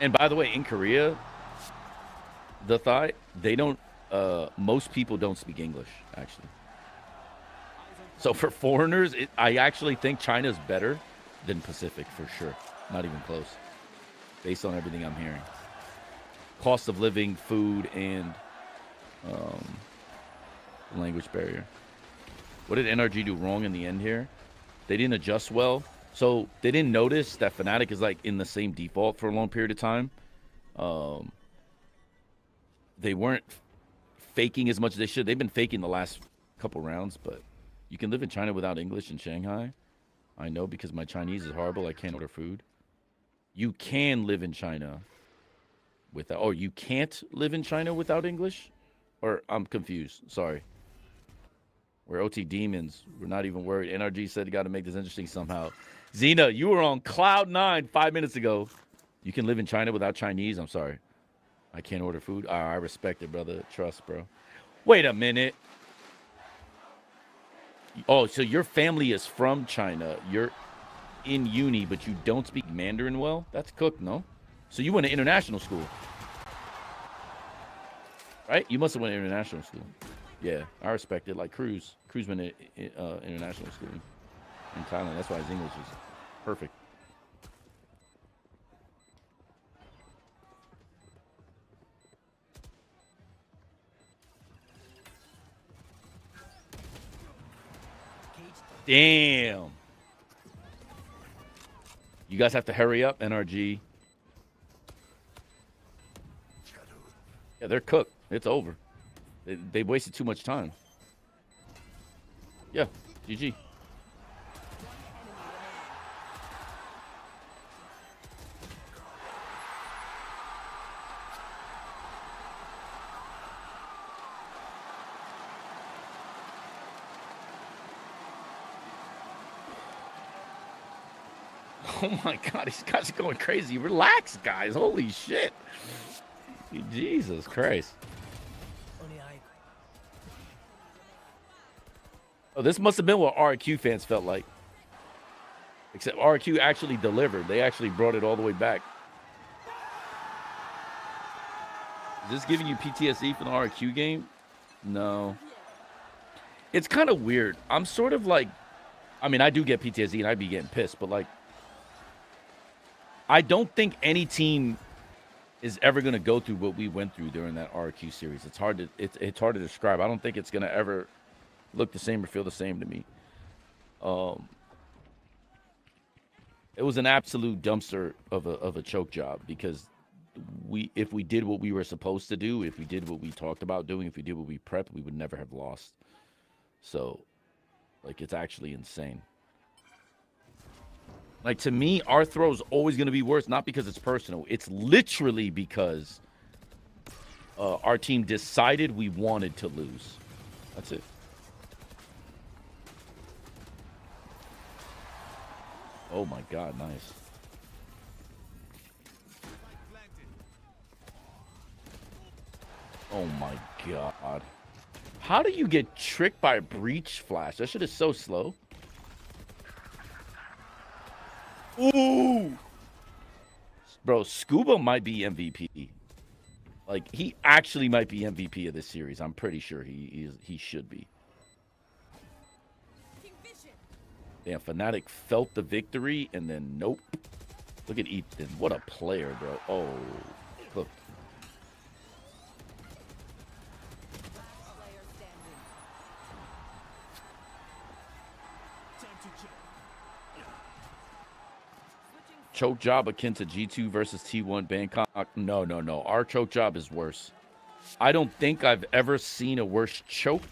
And by the way, in Korea, they don't. Most people don't speak English, actually. So for foreigners, I actually think China's better than Pacific for sure. Not even close, based on everything I'm hearing. Cost of living, food, and language barrier. What did NRG do wrong in the end here? They didn't adjust well. So they didn't notice that FNATIC is like in the same default for a long period of time. They weren't faking as much as they should. They've been faking the last couple rounds, but you can live in China without English in Shanghai. I know because my Chinese is horrible. I can't order food. You can live in China without, or you can't live in China without English? Or I'm confused. Sorry. We're OT demons. We're not even worried. NRG said you got to make this interesting somehow. Xena, you were on cloud 9 5 minutes ago. You can live in China without Chinese? I'm sorry. I can't order food? I respect it, brother. Trust, bro. Wait a minute. Oh, so your family is from China. You're in uni, but you don't speak Mandarin well? That's cooked, no? So you went to international school. Right? You must have went to international school. Yeah, I respect it. Like Cruz. Cruz went to international school in Thailand. That's why his English is perfect. Damn. You guys have to hurry up, NRG. Yeah, they're cooked. It's over. They wasted too much time. Yeah, GG. Oh my God, these guys are going crazy. Relax, guys. Holy shit. Jesus Christ. Oh, this must have been what RQ fans felt like. Except RQ actually delivered. They actually brought it all the way back. Is this giving you PTSD from the RQ game? No. It's kind of weird. I'm sort of like, I mean, I do get PTSD and I'd be getting pissed, but like, I don't think any team is ever going to go through what we went through during that RQ series. It's hard to describe. I don't think it's going to ever look the same or feel the same to me. It was an absolute dumpster of a choke job because if we did what we were supposed to do, if we did what we talked about doing, if we did what we prepped, we would never have lost. So, like, it's actually insane. Like, to me, our throw is always going to be worse, not because it's personal. It's literally because our team decided we wanted to lose. That's it. Oh, my God. Nice. Oh, my God. How do you get tricked by a breach flash? That shit is so slow. Ooh. Bro, Scuba might be MVP. Like, he actually might be MVP of this series. I'm pretty sure he should be. Damn, FNATIC felt the victory, and then nope. Look at Ethan. What a player, bro. Oh, look. Choke job akin to G2 versus T1 Bangkok. No. Our choke job is worse. I don't think I've ever seen a worse choke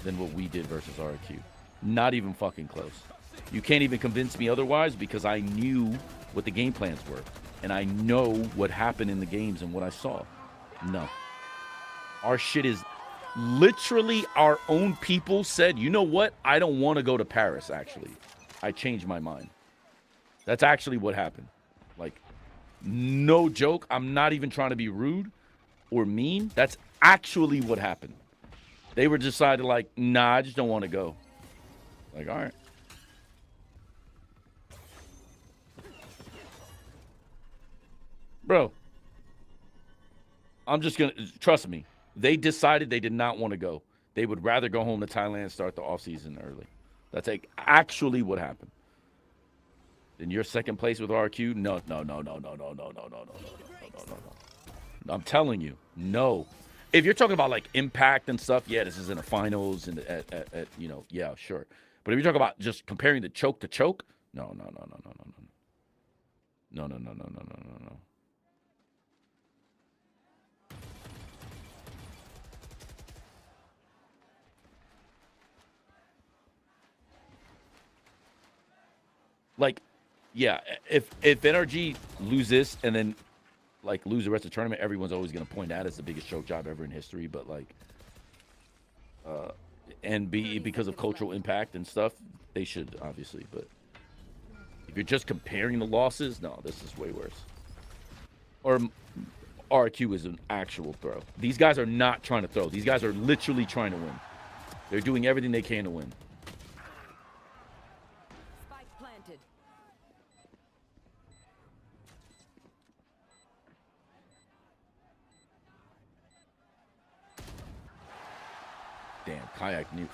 than what we did versus RQ. Not even fucking close. You can't even convince me otherwise because I knew what the game plans were. And I know what happened in the games and what I saw. No. Our shit is literally our own people said, you know what? I don't want to go to Paris, actually. I changed my mind. That's actually what happened. Like, no joke. I'm not even trying to be rude or mean. That's actually what happened. They were decided like, nah, I just don't want to go. Like, all right. Bro, I'm just going to, trust me, they decided they did not want to go. They would rather go home to Thailand and start the offseason early. That's like actually what happened. Then you're second place with RQ? No. I'm telling you, no. If you're talking about like impact and stuff, yeah, this is in the finals and at you know, yeah, sure. But if you're talking about just comparing the choke to choke, no. Like, yeah, if NRG lose this and then like lose the rest of the tournament, everyone's always gonna point at it as the biggest choke job ever in history. But like, and because of cultural impact and stuff, they should obviously. But if you're just comparing the losses, no, this is way worse. Or RQ is an actual throw. These guys are not trying to throw. These guys are literally trying to win. They're doing everything they can to win. Damn, Kayak knew.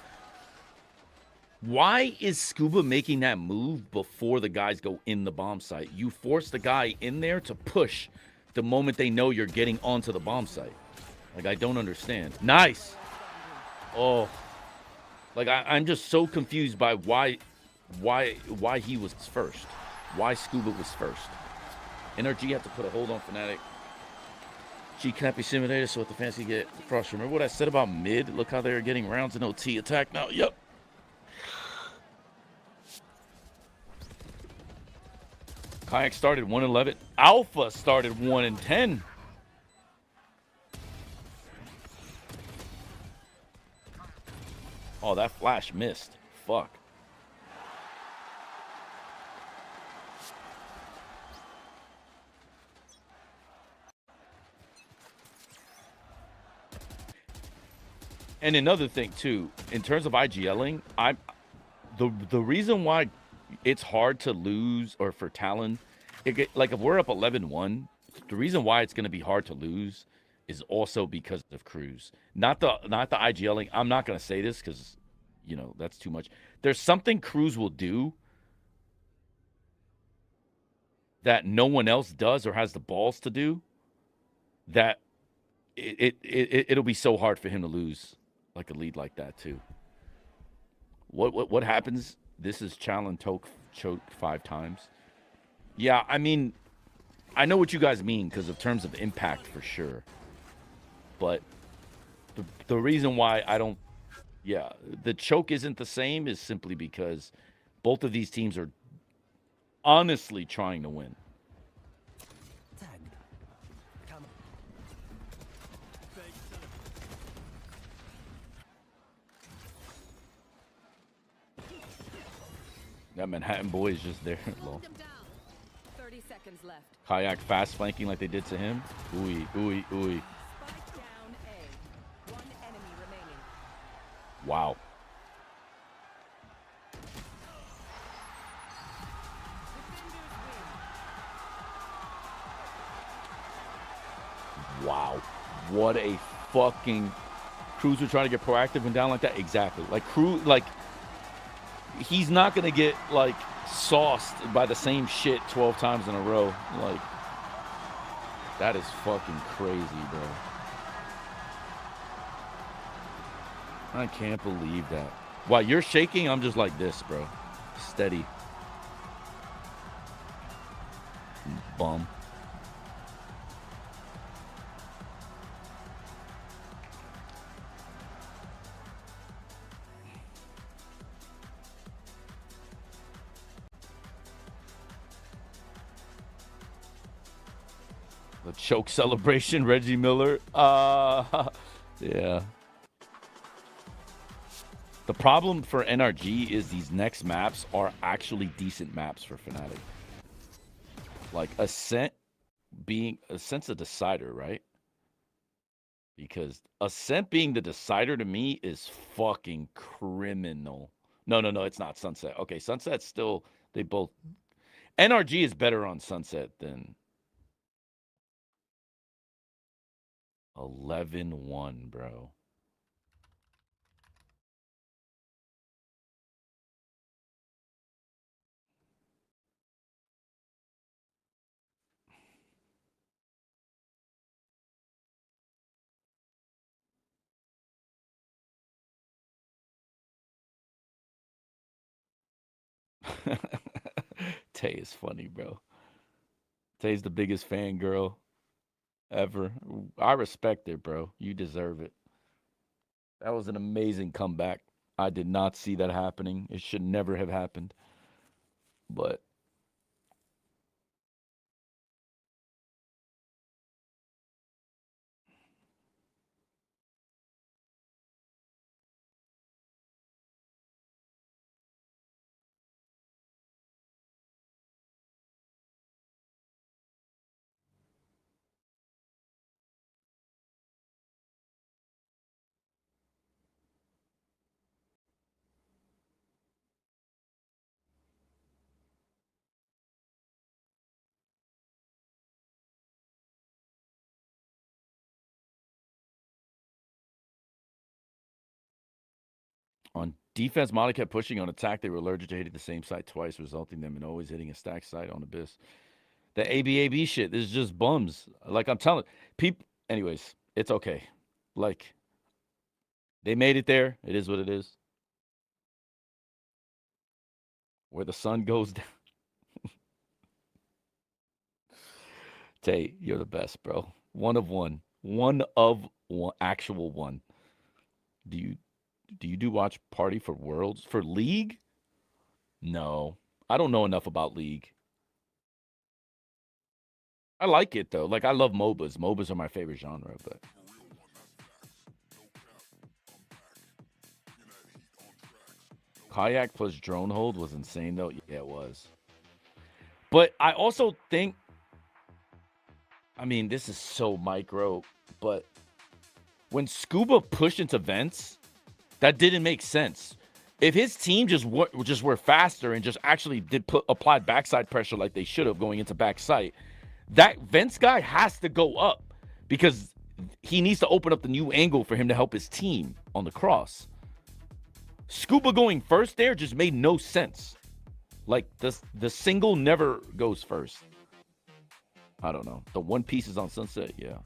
Why is Scuba making that move before the guys go in the bomb site? You force the guy in there to push the moment they know you're getting onto the bomb site. Like, I don't understand. Nice. Oh. Like, I'm just so confused by why he was first. Why Scuba was first. NRG had to put a hold on FNATIC. G can't be simulated so what the fans can get across. Remember what I said about mid? Look how they're getting rounds in OT attack now. Yep. Kayak started 1-11. Alpha started 1-10. Oh, that flash missed. Fuck. And another thing too, in terms of IGLing, the reason why it's hard to lose or for Talon, like if we're up 11-1, the reason why it's going to be hard to lose is also because of Cruz. Not the IGLing. I'm not going to say this because, you know, that's too much. There's something Cruz will do that no one else does or has the balls to do that it'll be so hard for him to lose like a lead like that too. What happens? This is Challen choked 5 times. Yeah, I mean, I know what you guys mean because of terms of impact for sure. But the reason why I don't, yeah, the choke isn't the same is simply because both of these teams are honestly trying to win. That Manhattan boy is just there. 30 seconds left. Kayak fast flanking like they did to him. Ooey. Spike down A. 1 enemy remaining. Wow. Wow. What a fucking Cruz were trying to get proactive and down like that. Exactly. Like Cruz, like he's not gonna get like sauced by the same shit 12 times in a row. Like that is fucking crazy, bro. I can't believe that. While you're shaking, I'm just like this, bro. Steady. Bum. The choke celebration, Reggie Miller. Yeah. The problem for NRG is these next maps are actually decent maps for FNATIC. Like Ascent's a decider, right? Because Ascent being the decider to me is fucking criminal. No, it's not Sunset. Okay, Sunset's still, they both. NRG is better on Sunset than 11-1, bro. Tay is funny, bro. Tay's the biggest fangirl ever. I respect it, bro. You deserve it. That was an amazing comeback. I did not see that happening. It should never have happened. But on defense, Mata kept pushing. On attack, they were allergic to hitting the same site twice, resulting them in always hitting a stacked site on Abyss. The ABAB shit, this is just bums. Like I'm telling people. Anyways, it's okay. Like, they made it there. It is what it is. Where the sun goes down. Tay, you're the best, bro. One of one. One of one. Actual one. Do you do watch Party for Worlds? For League? No. I don't know enough about League. I like it, though. Like, I love MOBAs. MOBAs are my favorite genre, but... Kayak plus drone hold was insane, though. Yeah, it was. But I also think... I mean, this is so micro, but... When Scuba pushed into vents, that didn't make sense. If his team just were faster and just actually applied backside pressure like they should have going into backside, that vents guy has to go up because he needs to open up the new angle for him to help his team on the cross. Scuba going first there just made no sense. Like, the single never goes first. I don't know. The one piece is on Sunset, yeah.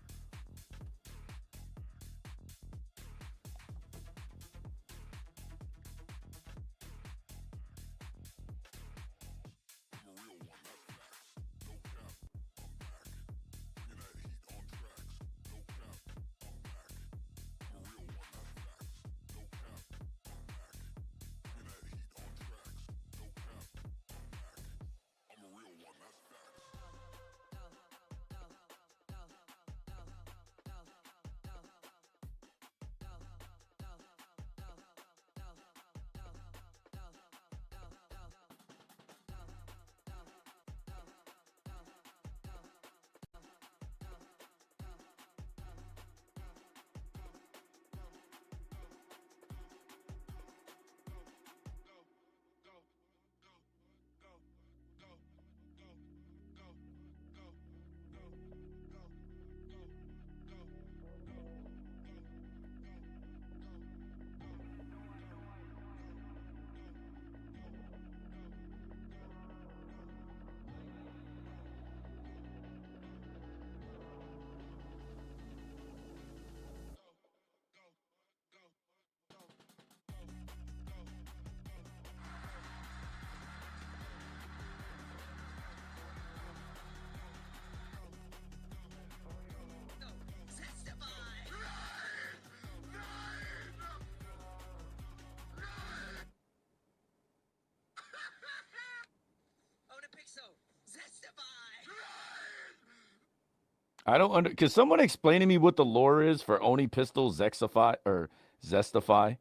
I don't Can someone explain to me what the lore is for Oni Pistol Zexify or Zestify?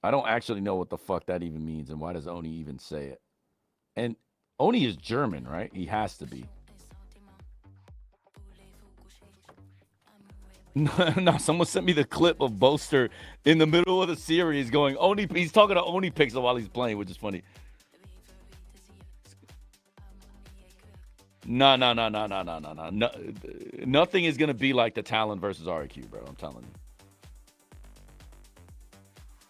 I don't actually know what the fuck that even means, and why does Oni even say it? And Oni is German, right? He has to be. No, someone sent me the clip of Boaster in the middle of the series going Oni. He's talking to Oni Pixel while he's playing, which is funny. No. Nothing is gonna be like the Talon versus RQ, bro. I'm telling you.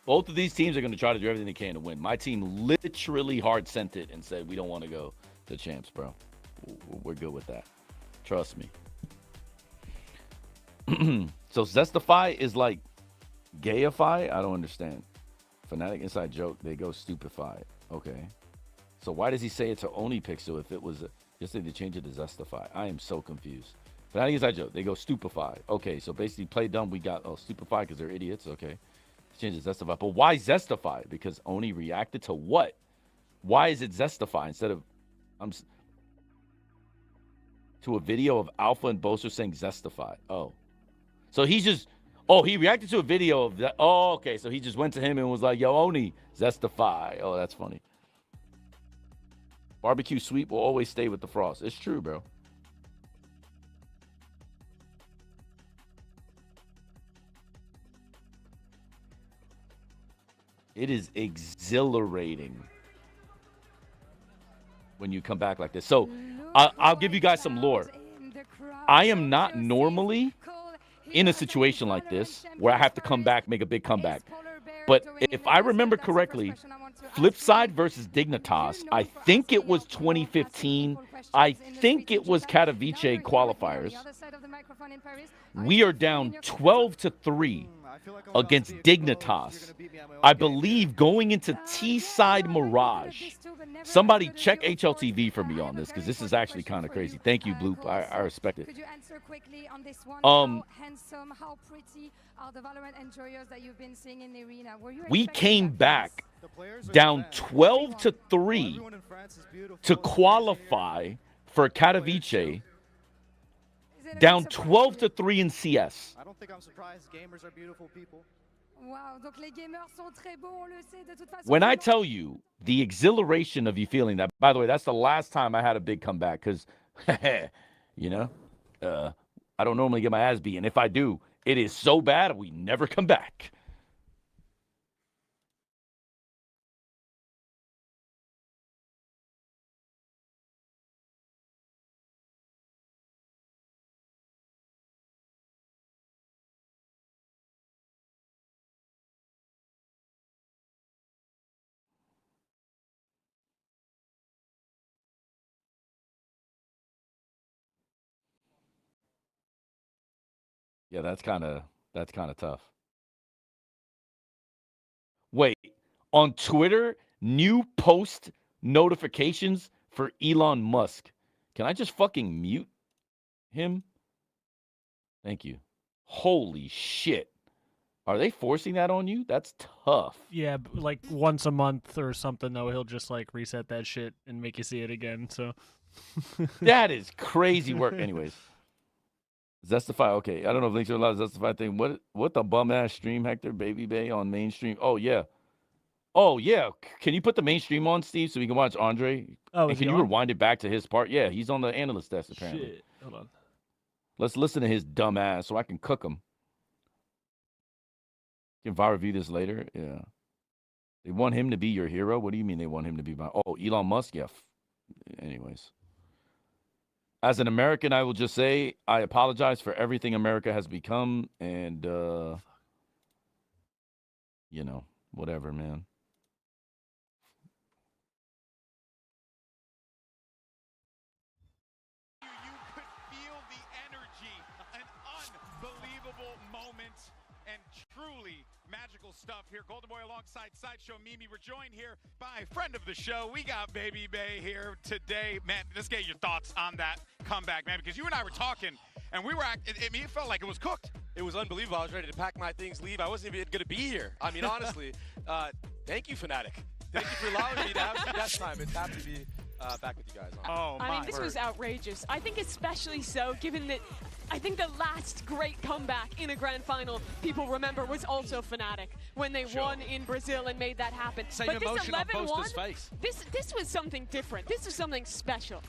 Both of these teams are gonna try to do everything they can to win. My team literally hard sent it and said we don't want to go to champs, bro. We're good with that. Trust me. So Zestify is like gayify? I don't understand. Fnatic inside joke. They go stupefy. Okay. So why does he say it to Oni Pixel if it was just they change it to Zestify? I am so confused. Fnatic inside joke. They go stupefy. Okay. So basically play dumb. We got stupefy because they're idiots. Okay. Change it to Zestify. But why Zestify? Because Oni reacted to what? Why is it Zestify instead of to a video of Alpha and Boaster saying Zestify? Oh. So he's just, he reacted to a video of that. Oh, okay. So he just went to him and was like, yo, Oni, Zestify. Oh, that's funny. Barbecue sweet will always stay with the frost. It's true, bro. It is exhilarating when you come back like this. So I'll give you guys some lore. I am not normally in a situation like this where I have to come back, make a big comeback. But if I remember correctly, Flipside versus Dignitas, I think it was 2015. I think it was Katowice qualifiers. We are down 12-3 against Dignitas. I believe going into T-side Mirage. Somebody check HLTV for me on this because this is actually kind of crazy. Thank you, Bloop. I respect it. Could you answer quickly on this one? How handsome, how pretty are the Valorant enjoyers that you've been seeing in the arena? We came back down 12-3 to qualify for Katowice. Down 12-3 in CS. I don't think I'm surprised. Gamers are beautiful people. Wow, donc les gamers sont très bons, on le sait de toute façon. When I tell you the exhilaration of you feeling that, by the way, that's the last time I had a big comeback because, you know, I don't normally get my ass beaten. If I do, it is so bad we never come back. Yeah, that's kind of tough. Wait, on Twitter, new post notifications for Elon Musk. Can I just fucking mute him? Thank you. Holy shit. Are they forcing that on you? That's tough. Yeah, like once a month or something, though, he'll just like reset that shit and make you see it again. So that is crazy work. Anyways. Zestify, okay. I don't know if links are allowed to Zestify thing. What the bum ass stream, Hector? Baby Bay on mainstream. Oh yeah. Can you put the mainstream on, Steve, so we can watch Andre? Oh, and can you rewind it back to his part? Yeah, he's on the analyst desk apparently. Shit. Hold on. Let's listen to his dumb ass so I can cook him. Can I review this later? Yeah. They want him to be your hero? What do you mean they want him to be my... Oh, Elon Musk? Yeah. Anyways. As an American, I will just say I apologize for everything America has become, and you know, whatever, man. You could feel the energy, an unbelievable moment, and truly magical stuff here. Golden Boy alongside Sideshow Mimi. We're joined here by a friend of the show. We got Baby Bay here today. Man, let's get your thoughts on that comeback, man, because you and I were talking, and we were, it felt like it was cooked. It was unbelievable. I was ready to pack my things, leave. I wasn't even going to be here. I mean, honestly, thank you, FNATIC. Thank you for allowing me to have some guest time. It's happy to be back with you guys. Oh, I mean, this was outrageous. I think especially so, given that I think the last great comeback in a grand final people remember was also FNATIC when they won in Brazil and made that happen. Same but this emotion on 11-1, Boaster's face. This was something different. This was something special.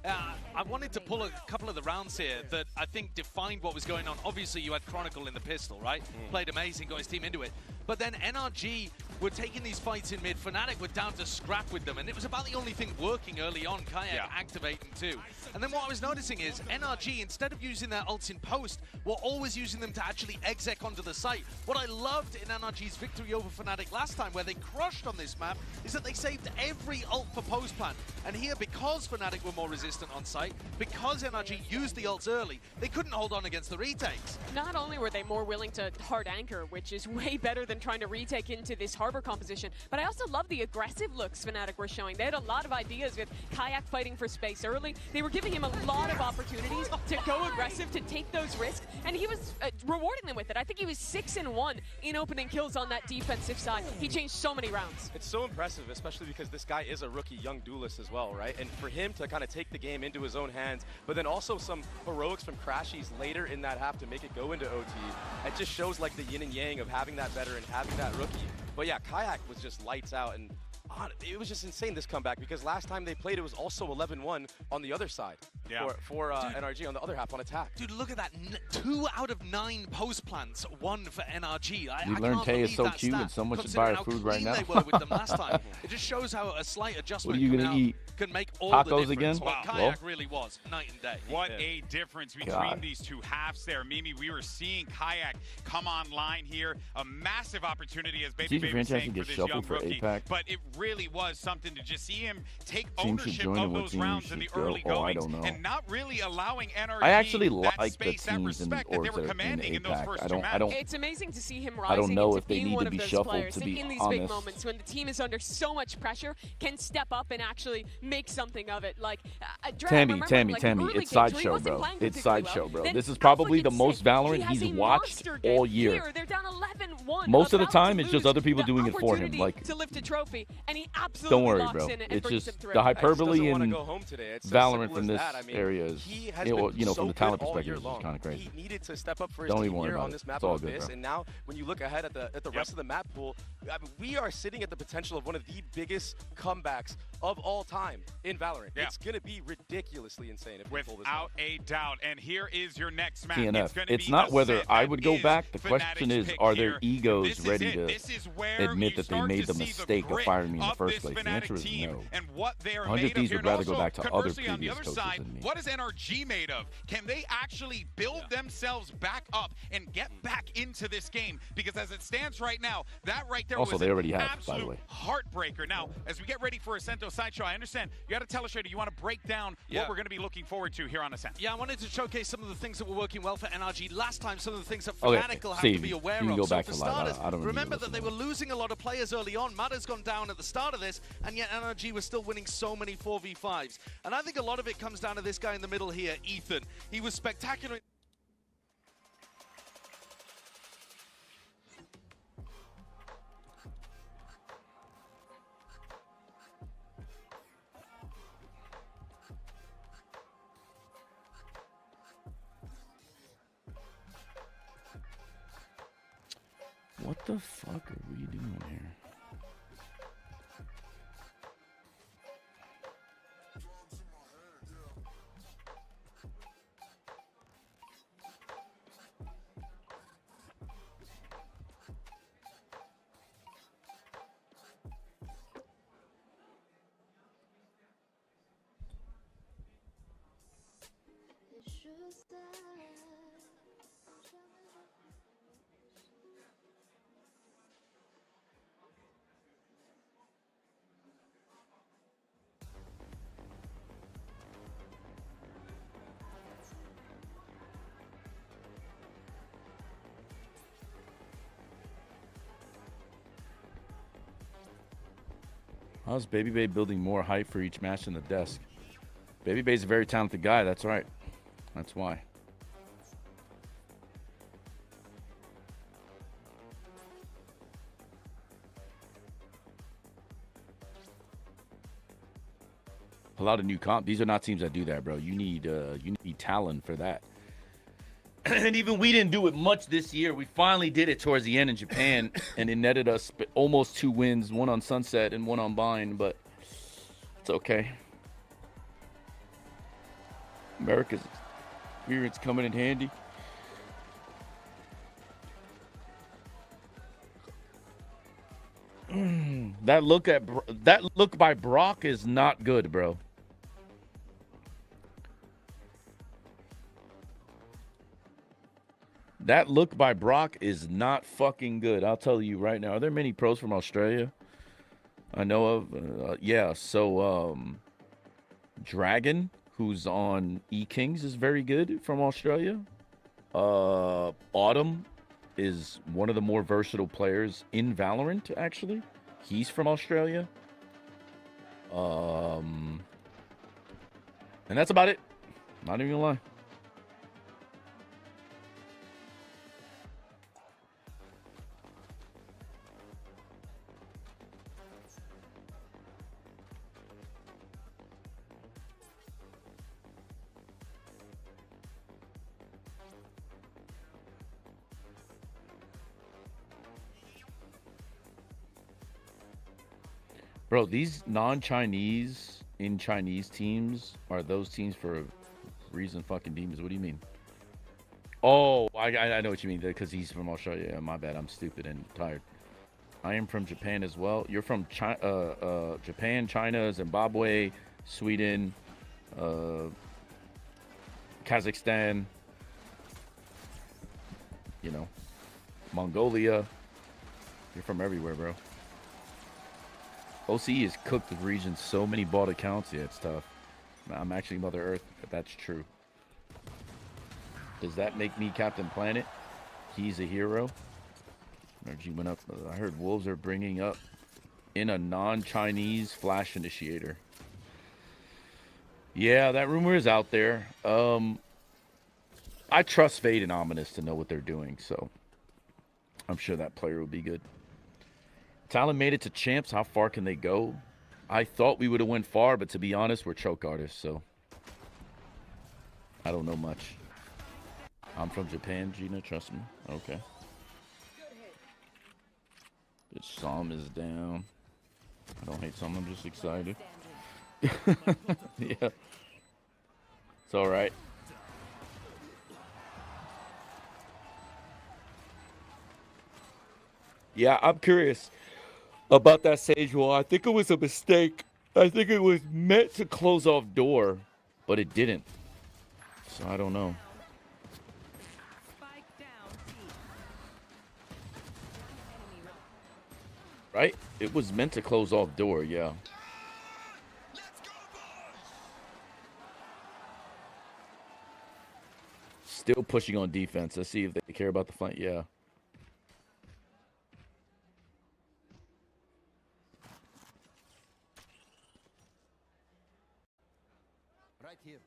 I wanted to pull a couple of the rounds here that I think defined what was going on. Obviously, you had Chronicle in the pistol, right? Played amazing, got his team into it. But then NRG were taking these fights in mid. FNATIC were down to scrap with them, and it was about the only thing working early on, Kayak activating too. And then what I was noticing is NRG, instead of using their ults in post, were always using them to actually exec onto the site. What I loved in NRG's victory over FNATIC last time, where they crushed on this map, is that they saved every ult for post plant. And here, because FNATIC were more resistant on site, because NRG used the ults early, they couldn't hold on against the retakes. Not only were they more willing to hard anchor, which is way better than trying to retake into this harbor composition, but I also love the aggressive looks FNATIC were showing. They had a lot of ideas with Kayak fighting for space early. They were giving him a lot of opportunities to go aggressive, to take those risks, and he was rewarding them with it. I think he was 6-1 in opening kills on that defensive side. He changed so many rounds. It's so impressive, especially because this guy is a rookie young duelist as well, right? And for him to kind of take the game into his own hands, but then also some heroics from Crashies later in that half to make it go into OT, it just shows like the yin and yang of having that veteran, having that rookie. But yeah, Kayak was just lights out, and it was just insane, this comeback, because last time they played, it was also 11-1 on the other side for NRG on the other half on attack. Dude, look at that. 2 out of 9 post plants won for NRG. You learn Tay is so cute and so much to buy her food right now. They were with them last time. It just shows how a slight adjustment what are you gonna eat? Can make all Tacos the difference. again? Wow. Kayak really was night and day. What a difference between these two halves there. Mimi, we were seeing Kayak come online here. A massive opportunity, as Baby was saying, for this young rookie. But it really was something to just see him take ownership of those rounds in the early goings and not really allowing NRG I actually that like space, the that teams respect in that they were commanding in those first two matches. It's amazing to see him rising I don't know into if they being need one to of be those shuffled, players to that be in these honest. big moments when the team is under so much pressure can step up and actually make something of it. Like Tammy, it's Sideshow, bro. It's Sideshow, bro. This is probably the most Valorant he's watched all year. They're down 11-1. Most of the time, it's just other people doing it for him. Like, to lift a trophy, and he absolutely don't worry, locks bro. in and It's brings just him through. the hyperbole in Valorant from this area is, you know, from the talent perspective, is kind of crazy. He needed to step up for his Don't team even worry here about on it. this map It's all of good, Abyss, bro. and now when you look ahead at the rest of the map pool, I mean, we are sitting at the potential of one of the biggest comebacks of all time in Valorant. It's going to be ridiculously insane if we pull this off. Without a doubt. And here is your next match. TNF. It's not whether I would go back. The question is, are their egos ready to admit that they made the mistake of firing me in the first place? The answer is no. And what they are 100 made of Thieves here. would rather And go also, back to other conversely, on the previous other coaches side, than me. what is NRG made of? Can they actually build themselves back up and get back into this game? Because as it stands right now, that right there Also, was they already an have, by the absolute way. heartbreaker. Now, as we get ready for Ascento Sideshow, I understand you got to tell us, Shady, you want to break down what we're going to be looking forward to here on Ascent. Yeah, I wanted to showcase some of the things that were working well for NRG last time, some of the things that Okay, FNATIC will have Steve, to be aware you can of. go So back for to live. starters, I don't really remember listen that they to were losing a lot of players early on. Mada's gone down at the start of this, and yet NRG was still winning so many 4v5s. And I think a lot of it comes down to this guy in the middle here, Ethan. He was spectacular. What the fuck are we doing here? How's Baby Bay building more hype for each match in the desk? Baby Bay's a very talented guy, that's right. That's why. Pull out a new comp. These are not teams that do that, bro. You need talent for that. And even we didn't do it much this year. We finally did it towards the end in Japan, and it netted us almost 2 wins, one on Sunset and one on Bind, but it's okay. America's experience coming in handy. That look by Brock is not good, bro. That look by Brock is not fucking good. I'll tell you right now. Are there many pros from Australia I know of? Yeah, so Dragon, who's on E-Kings, is very good from Australia. Autumn is one of the more versatile players in Valorant, actually. He's from Australia. And that's about it. Not even gonna lie. Bro, these non-Chinese in Chinese teams are those teams for a reason. Fucking demons. What do you mean? Oh, I know what you mean. Because he's from Australia. Yeah, my bad. I'm stupid and tired. I am from Japan as well. You're from Japan, China, Zimbabwe, Sweden, Kazakhstan. You know, Mongolia. You're from everywhere, bro. OCE has cooked the region so many bought accounts. Yeah, it's tough. I'm actually Mother Earth, but that's true. Does that make me Captain Planet? He's a hero. NRG went up. I heard Wolves are bringing up in a non-Chinese flash initiator. Yeah, that rumor is out there. I trust Fade and Ominous to know what they're doing, so I'm sure that player will be good. Talon made it to champs. How far can they go? I thought we would have went far, but to be honest, we're choke artists, so I don't know much. I'm from Japan, Gina. Trust me. Okay. This Psalm is down. I don't hate Psalm. I'm just excited. Yeah. It's all right. Yeah, I'm curious about that Sage Wall. I think it was a mistake. I think it was meant to close off door, but it didn't. So I don't know. Right? It was meant to close off door, yeah. Still pushing on defense. Let's see if they care about the flank. Yeah. Right here.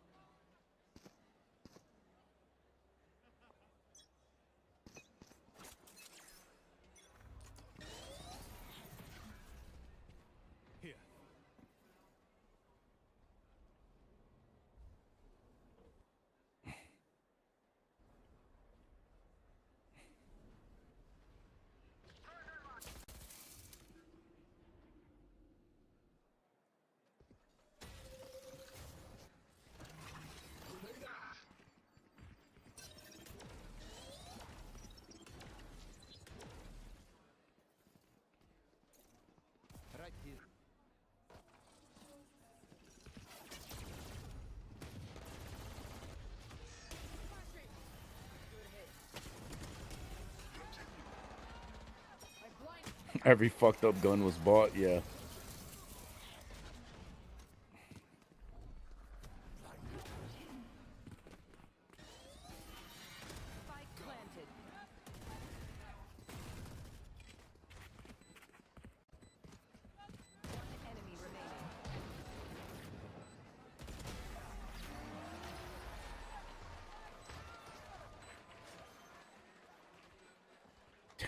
Here. Right here. Every fucked up gun was bought, yeah.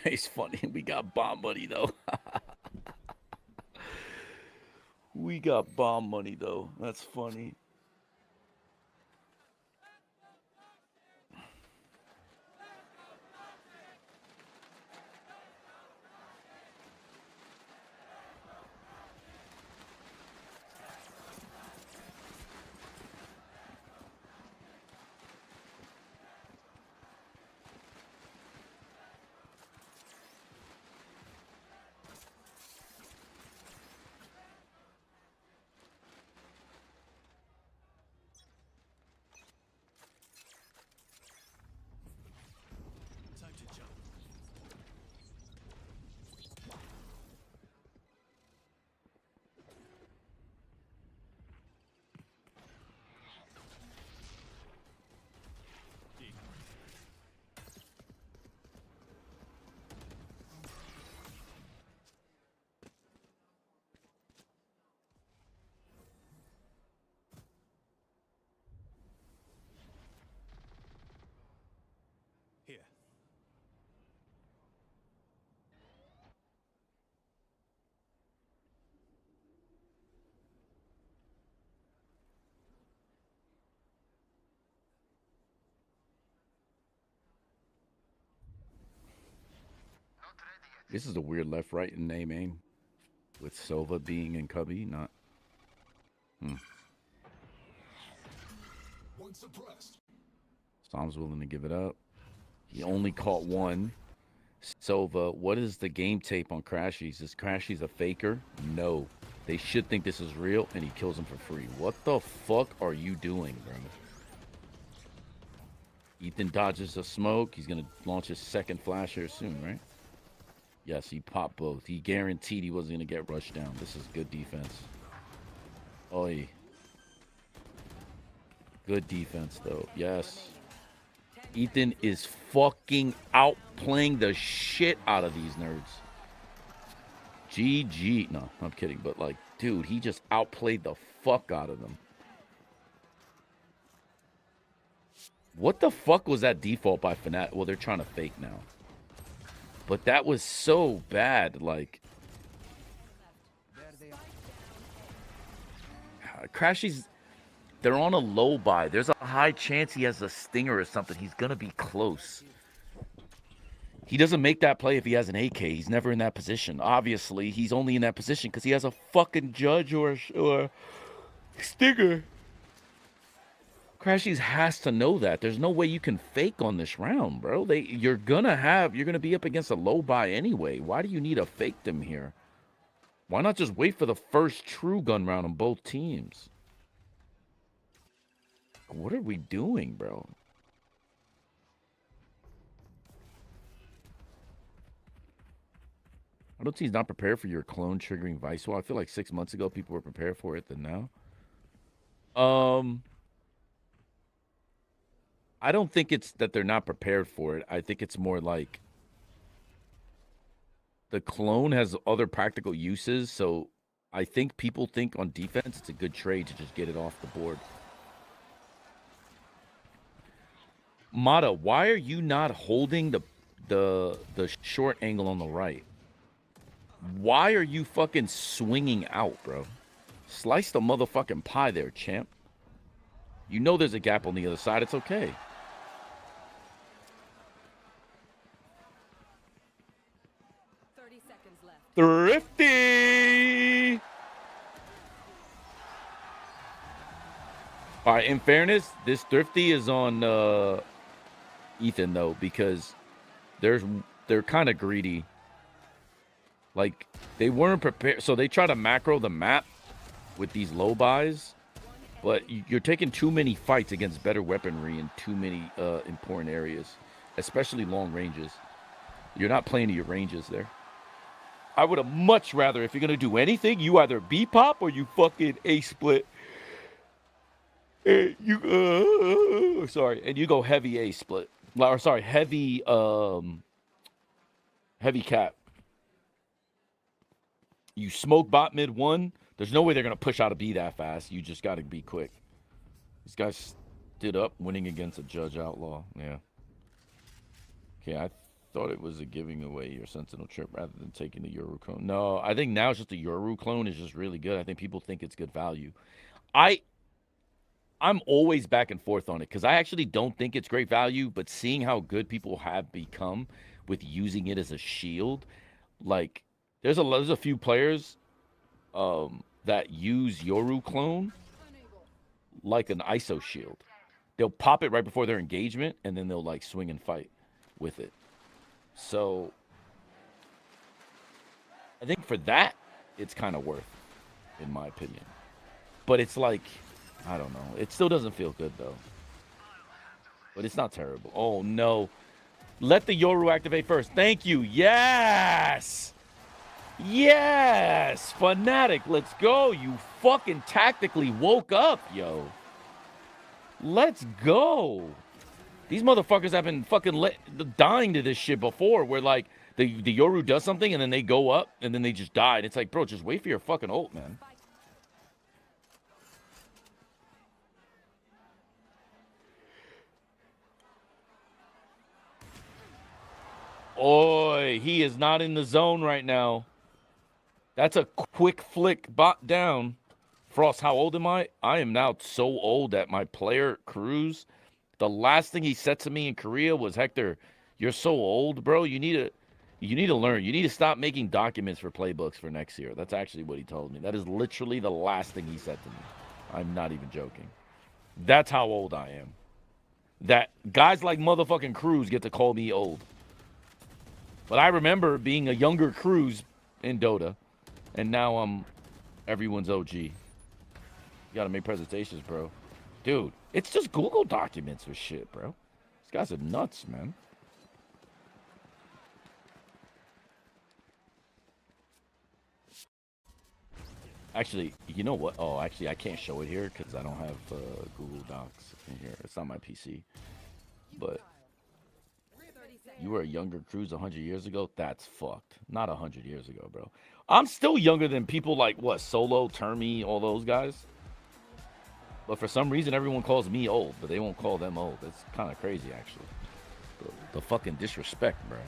It's funny. We got bomb money, though. We got bomb money, though. That's funny. This is a weird left-right in name aim. With Sova being in Cubby, not... Storm's willing to give it up. He only caught one. Sova, what is the game tape on Crashies? Is Crashies a faker? No. They should think this is real, and he kills him for free. What the fuck are you doing, bro? Ethan dodges a smoke. He's going to launch his second flash here soon, right? Yes, he popped both. He guaranteed he wasn't going to get rushed down. This is good defense. Oi. Good defense, though. Yes. Ethan is fucking outplaying the shit out of these nerds. GG. No, I'm kidding. But, like, dude, he just outplayed the fuck out of them. What the fuck was that default by FNATIC? Well, they're trying to fake now. But that was so bad. Like, Crashies, they're on a low buy. There's a high chance he has a stinger or something. He's going to be close. He doesn't make that play if he has an AK. He's never in that position. Obviously, he's only in that position because he has a fucking judge or stinger. Crashies has to know that. There's no way you can fake on this round, bro. You're gonna be up against a low buy anyway. Why do you need a fake them here? Why not just wait for the first true gun round on both teams? What are we doing, bro? I don't see he's not prepared for your clone triggering Vice Wall. I feel like 6 months ago people were prepared for it than now. I don't think it's that they're not prepared for it. I think it's more like the clone has other practical uses, so I think people think on defense it's a good trade to just get it off the board. Mata, why are you not holding the short angle on the right? Why are you fucking swinging out, bro? Slice the motherfucking pie there, champ. You know there's a gap on the other side. It's okay. Thrifty! All right, in fairness, this Thrifty is on Ethan, though, because they're kind of greedy. Like, they weren't prepared. So they try to macro the map with these low buys, but you're taking too many fights against better weaponry in too many important areas, especially long ranges. You're not playing to your ranges there. I would have much rather, if you're going to do anything, you either B-pop or you fucking A-split. And you, and you go heavy A-split. Or, sorry, heavy cap. You smoke bot mid one, there's no way they're going to push out a B that fast. You just got to be quick. These guys stood up, winning against a Judge Outlaw. Yeah. Okay, I thought it was a giving away your Sentinel trip rather than taking the Yoru clone. No, I think now it's just the Yoru clone is just really good. I think people think it's good value. I'm always back and forth on it because I actually don't think it's great value, but seeing how good people have become with using it as a shield, like there's a few players that use Yoru clone like an ISO shield. They'll pop it right before their engagement and then they'll like swing and fight with it. So I think for that, it's kind of worth, in my opinion. But it's like, I don't know. It still doesn't feel good, though. But it's not terrible. Oh, no. Let the Yoru activate first. Thank you. Yes! Yes! FNATIC, let's go. You fucking tactically woke up, yo. Let's go. These motherfuckers have been fucking dying to this shit before where, like, the Yoru does something and then they go up and then they just die. And it's like, bro, just wait for your fucking ult, man. Oi, he is not in the zone right now. That's a quick flick bot down. Frost, how old am I? I am now so old that my player, Cruz, the last thing he said to me in Korea was, Hector, you're so old, bro. You need to You need to learn. You need to stop making documents for playbooks for next year. That's actually what he told me. That is literally the last thing he said to me. I'm not even joking. That's how old I am. That guys like motherfucking Cruz get to call me old. But I remember being a younger Cruz in Dota, and now I'm everyone's OG. You gotta make presentations, bro. Dude, it's just Google documents for shit, bro. These guys are nuts, man. Actually, you know what? Oh, actually, I can't show it here because I don't have Google Docs in here. It's on my PC. But you were a younger Cruz 100 years ago? That's fucked. Not 100 years ago, bro. I'm still younger than people like, what, Solo, Termi, all those guys? But for some reason, everyone calls me old, but they won't call them old. It's kind of crazy, actually. The fucking disrespect, bro.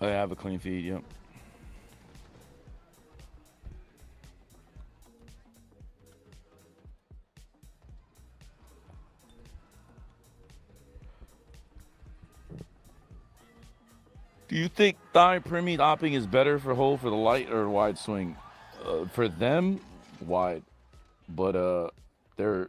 I have a clean feed, yep. Do you think thigh premium opping is better for hold for the light or wide swing? For them, wide. But they're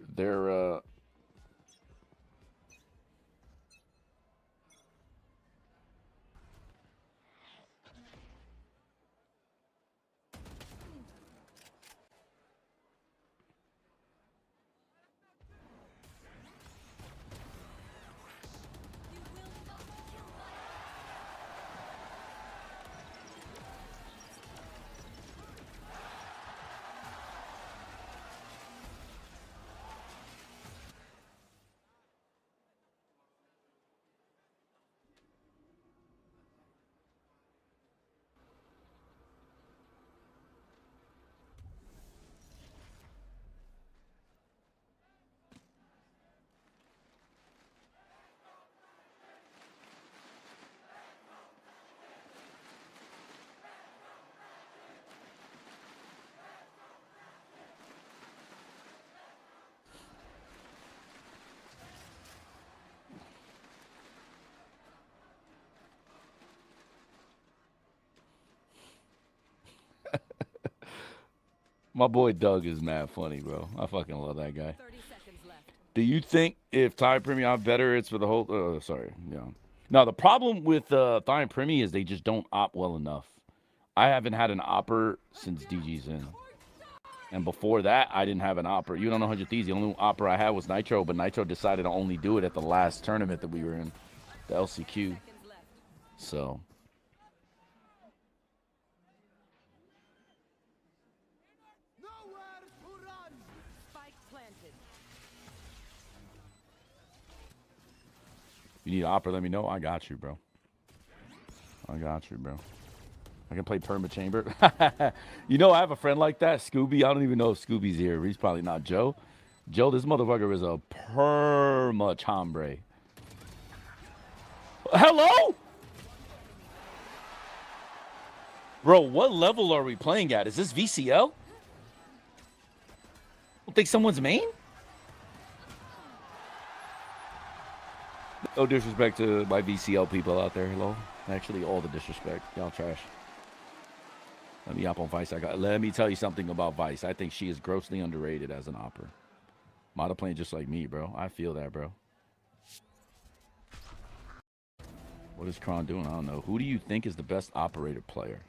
my boy Doug is mad funny, bro. I fucking love that guy. 30 seconds left. Do you think if Thigh Premium op better, it's for the whole... sorry, yeah. No, the problem with Thigh Premium is they just don't op well enough. I haven't had an opper since DG's in. And before that, I didn't have an opper. You don't know 100 Thieves. The only opper I had was Nitro, but Nitro decided to only do it at the last tournament that we were in, the LCQ. So... You need an opera, let me know. I got you, bro. I got you, bro. I can play Perma Chamber. You know, I have a friend like that, Scooby. I don't even know if Scooby's here. He's probably not Joe. Joe, this motherfucker is a Perma Chambre. Hello? Bro, what level are we playing at? Is this VCL? Don't think someone's main? No disrespect to my VCL people out there, hello. Actually, all the disrespect. Y'all trash. Let me hop on Vice. Let me tell you something about Vice. I think she is grossly underrated as an opera. Mata playing just like me, bro. I feel that, bro. What is Kron doing? I don't know. Who do you think is the best operator player?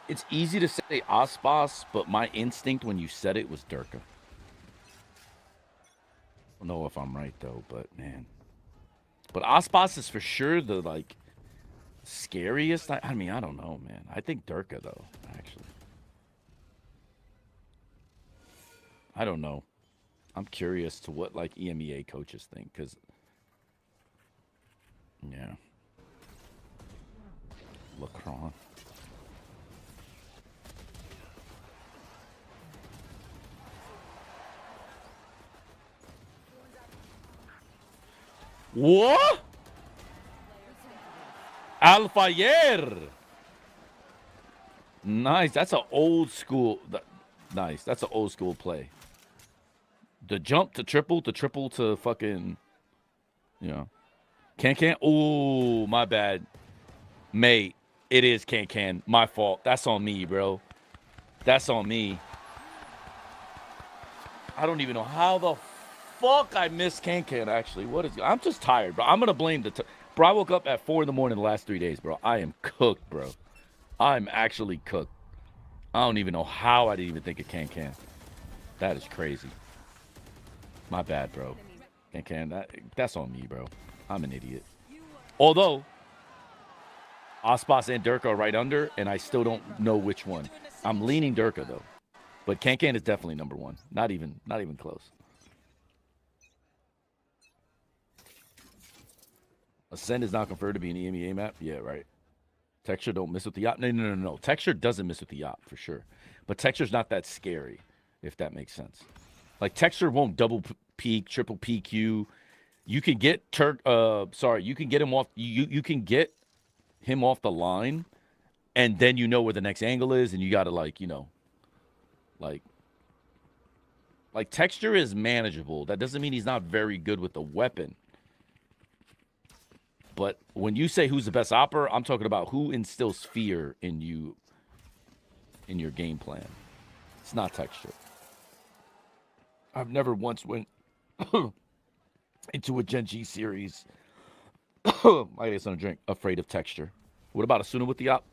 It's easy to say Ospas, but my instinct when you said it was Durka. I don't know if I'm right, though, but, man. But Aspas is for sure the, like, scariest. I mean, I don't know, man. I think Durka, though, actually. I don't know. I'm curious to what, like, EMEA coaches think, because, yeah. Lacron. What? Alfayer. Nice. That's an old school. Nice. That's an old school play. The jump to triple to fucking, you know. Can. Ooh, my bad. Mate, it is can. My fault. That's on me, bro. That's on me. I don't even know how the fuck I missed can, actually. What is... I'm just tired, bro. I'm going to blame the... Bro, I woke up at 4 in the morning the last 3 days, bro. I am cooked, bro. I'm actually cooked. I don't even know how I didn't even think of can. That is crazy. My bad, bro. Can. That's on me, bro. I'm an idiot. Although, Aspas and Durka are right under, and I still don't know which one. I'm leaning Durka, though. But can is definitely number one. Not even close. Ascend is not confirmed to be an EMEA map? Yeah, right. Texture don't miss with the op. No. Texture doesn't miss with the op, for sure. But Texture's not that scary, if that makes sense. Like, Texture won't double peek, triple PQ. You can get you can get him off. You can get him off the line, and then you know where the next angle is, and you got to, like, you know, like Texture is manageable. That doesn't mean he's not very good with the weapon. But when you say who's the best opper, I'm talking about who instills fear in you, in your game plan. It's not Texture. I've never once went into a Gen G series, I guess on a drink, afraid of Texture. What about Asuna with the op?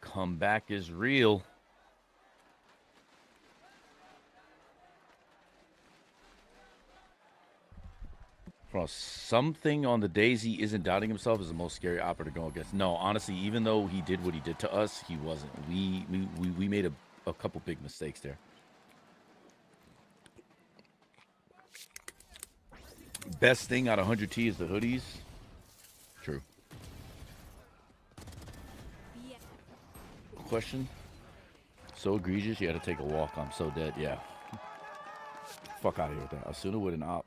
Comeback is real. Bro, something on the days he isn't doubting himself is the most scary opera to go against. No, honestly, even though he did what he did to us, he wasn't. We made a couple big mistakes there. Best thing out of 100T is the hoodies. True. Question? So egregious, you had to take a walk. I'm so dead. Yeah. Fuck out of here with that. Asuna with an op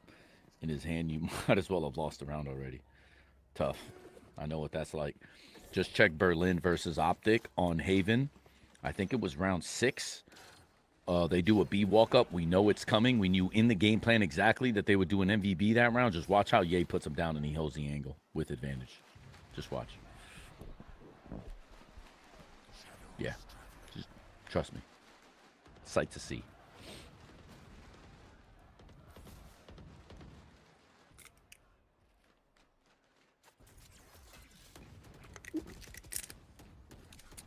in his hand, you might as well have lost the round already. Tough. I know what that's like. Just check Berlin versus Optic on Haven. I think it was round 6. They do a B walk-up. We know it's coming. We knew in the game plan exactly that they would do an MVB that round. Just watch how Ye puts him down and he holds the angle with advantage. Just watch. Yeah. Just trust me. Sight to see.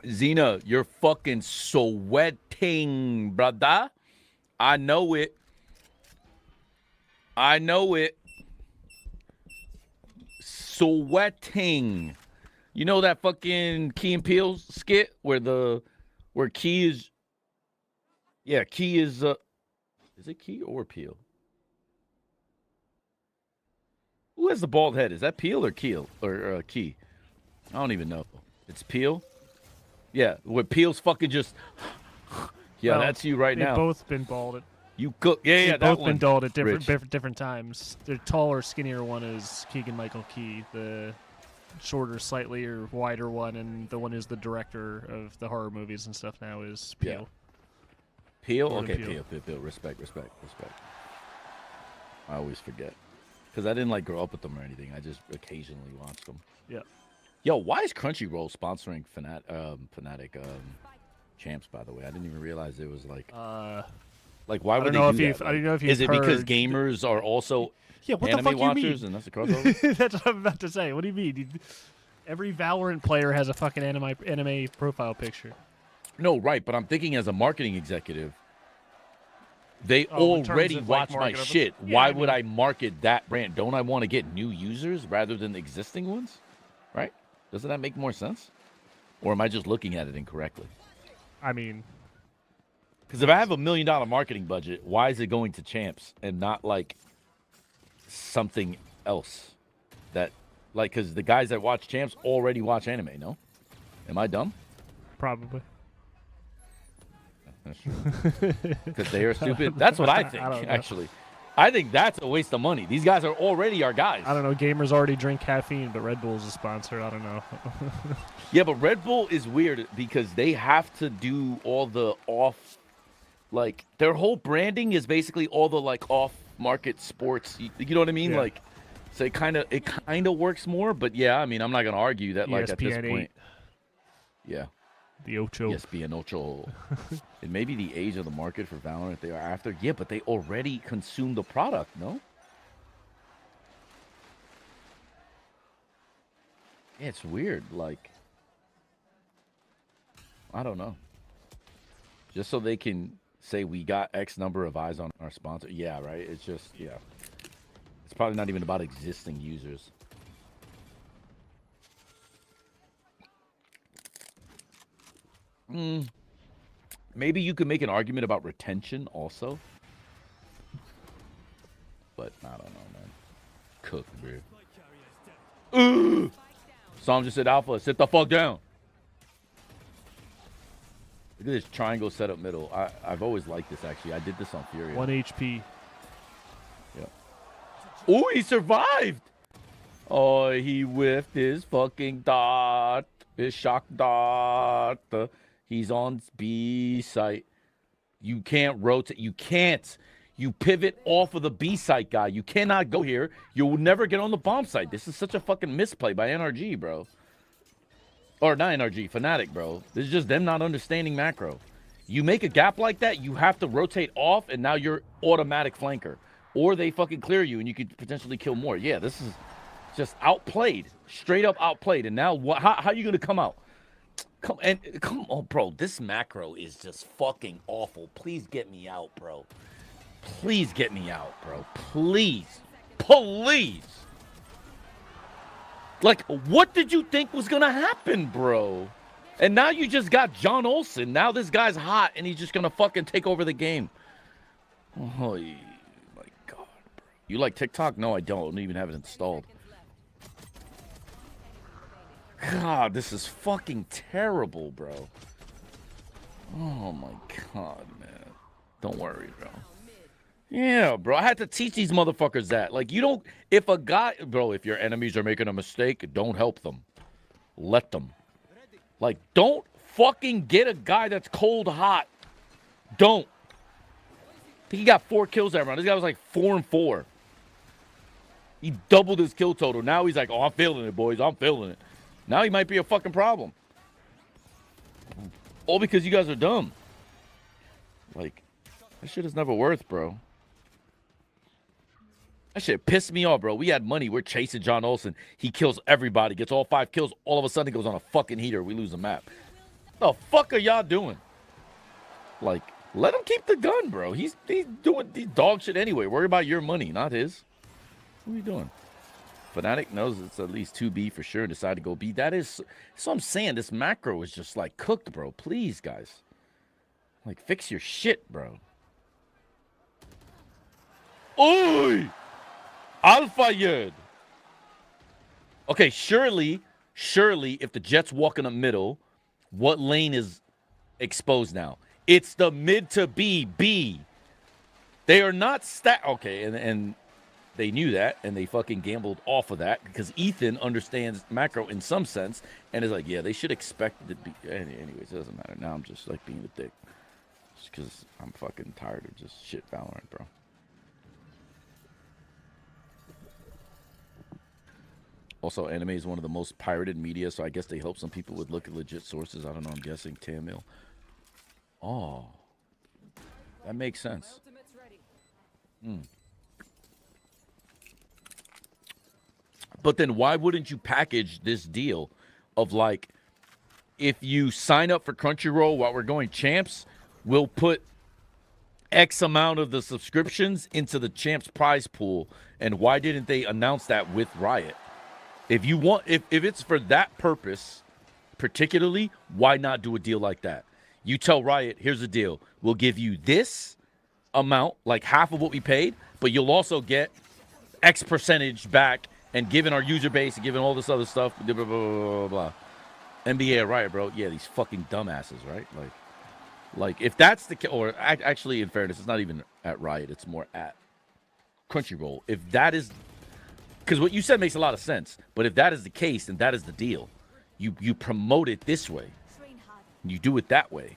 Xena, you're fucking sweating, brother. I know it. I know it. Sweating. You know that fucking Key and Peele skit where the Where Key is... Yeah, Key is... Is it Key or Peel? Who has the bald head? Is that Peel or Keel? Or Key? I don't even know. It's Peel? Yeah, where Peel's fucking just... Yeah, Well, that's you right now. They've both been balded. You cook. Yeah, They've that both one. been bald at Rich. different times. The taller, skinnier one is Keegan-Michael Key. The shorter, slightly or wider one, and the one who's the director of the horror movies and stuff now is Peel. Yeah. Peel? Gordon Okay, Peel. Respect. I always forget. Because I didn't, like, grow up with them or anything. I just occasionally watched them. Yeah. Yo, why is Crunchyroll sponsoring FNATIC champs, by the way? I didn't even realize it was, like... Like, why would they do that? I don't know if you've Is it heard... because gamers are also what anime the fuck watchers you mean? and that's a crossover? That's what I'm about to say. What do you mean? Every Valorant player has a fucking anime profile picture. No, right, but I'm thinking as a marketing executive, they In terms already of, like, watch my market of- shit. Yeah, Why I would mean- I market that brand? Don't I want to get new users rather than existing ones? Right? Doesn't that make more sense? Or am I just looking at it incorrectly? I mean... Because if I have $1 million marketing budget, why is it going to champs and not, like, something else? That, like, because the guys that watch champs already watch anime, no? Am I dumb? Probably. That's true. Because they are stupid. That's what I think, don't know. actually. I think that's a waste of money. These guys are already our guys. I don't know. Gamers already drink caffeine, but Red Bull's a sponsor. I don't know. Yeah, but Red Bull is weird because they have to do all the off, like, their whole branding is basically all the, like, off-market sports. You know what I mean? Yeah. Like, so it kind of works more. But yeah, I mean, I'm not gonna argue that, like, at this ESPN 8. point. Yeah. The Ocho. ESPN Ocho. It may be the age of the market for Valorant they are after. Yeah, but they already consume the product, no? Yeah, it's weird. Like, I don't know. Just so they can say we got X number of eyes on our sponsor. Yeah, right? It's just, yeah. It's probably not even about existing users. Maybe you could make an argument about retention also. But I don't know, man. Cook, bro. Psalm just said, Alpha, sit the fuck down. Look at this triangle set up middle. I've always liked this, actually. I did this on Fury. 1 HP. Yeah. Oh, he survived. Oh, he whiffed his fucking dot. His shock dot. He's on B site. You can't rotate. You can't. You pivot off of the B site, guy. You cannot go here. You will never get on the bomb site. This is such a fucking misplay by NRG, bro. Or not NRG, FNATIC, bro. This is just them not understanding macro. You make a gap like that, you have to rotate off, and now you're automatic flanker. Or they fucking clear you, and you could potentially kill more. Yeah, this is just outplayed. Straight up outplayed. And now, how are you going to come out? Come on, bro. This macro is just fucking awful. Please get me out, bro. Please get me out, bro. Please. Please. Like, what did you think was going to happen, bro? And now you just got John Olsen. Now this guy's hot, and he's just going to fucking take over the game. Oh, my God, bro. You like TikTok? No, I don't even have it installed. God, this is fucking terrible, bro. Oh, my God, man. Don't worry, bro. Yeah, bro. I had to teach these motherfuckers that. Like, you don't... If a guy... Bro, if your enemies are making a mistake, don't help them. Let them. Like, don't fucking get a guy that's cold hot. Don't. I think he got 4 kills that round. This guy was like 4 and 4. He doubled his kill total. Now he's like, oh, I'm feeling it, boys. I'm feeling it. Now he might be a fucking problem. All because you guys are dumb. Like, that shit is never worth, bro. That shit pissed me off, bro. We had money. We're chasing John Olsen. He kills everybody. Gets all 5 kills. All of a sudden, he goes on a fucking heater. We lose the map. The fuck are y'all doing? Like, let him keep the gun, bro. He's doing these dog shit anyway. Worry about your money, not his. What are you doing? FNATIC knows it's at least 2B for sure and decided to go B. That's what I'm saying. This macro is just like cooked, bro. Please, guys. Like, fix your shit, bro. Oi! Al-Fayed. Okay, surely, if the Jets walk in the middle, what lane is exposed now? It's the mid to B. They are not okay, and they knew that, and they fucking gambled off of that because Ethan understands macro in some sense and is like, yeah, they should expect it to be. Anyways, it doesn't matter. Now I'm just like being a dick just because I'm fucking tired of just shit Valorant, bro. Also, anime is one of the most pirated media, so I guess they hope some people would look at legit sources. I don't know. I'm guessing Tamil. Oh, that makes sense. But then why wouldn't you package this deal of like, if you sign up for Crunchyroll while we're going champs, we'll put X amount of the subscriptions into the champs prize pool. And why didn't they announce that with Riot? If you want, if it's for that purpose, particularly, why not do a deal like that? You tell Riot, here's the deal. We'll give you this amount, like half of what we paid, but you'll also get X percentage back, and given our user base and given all this other stuff, blah, blah, blah, blah, blah. NBA at Riot, bro. Yeah, these fucking dumbasses, right? Like if that's the case, or actually, in fairness, it's not even at Riot. It's more at Crunchyroll. If that is, because what you said makes a lot of sense, but if that is the case, then that is the deal. You promote it this way. You do it that way.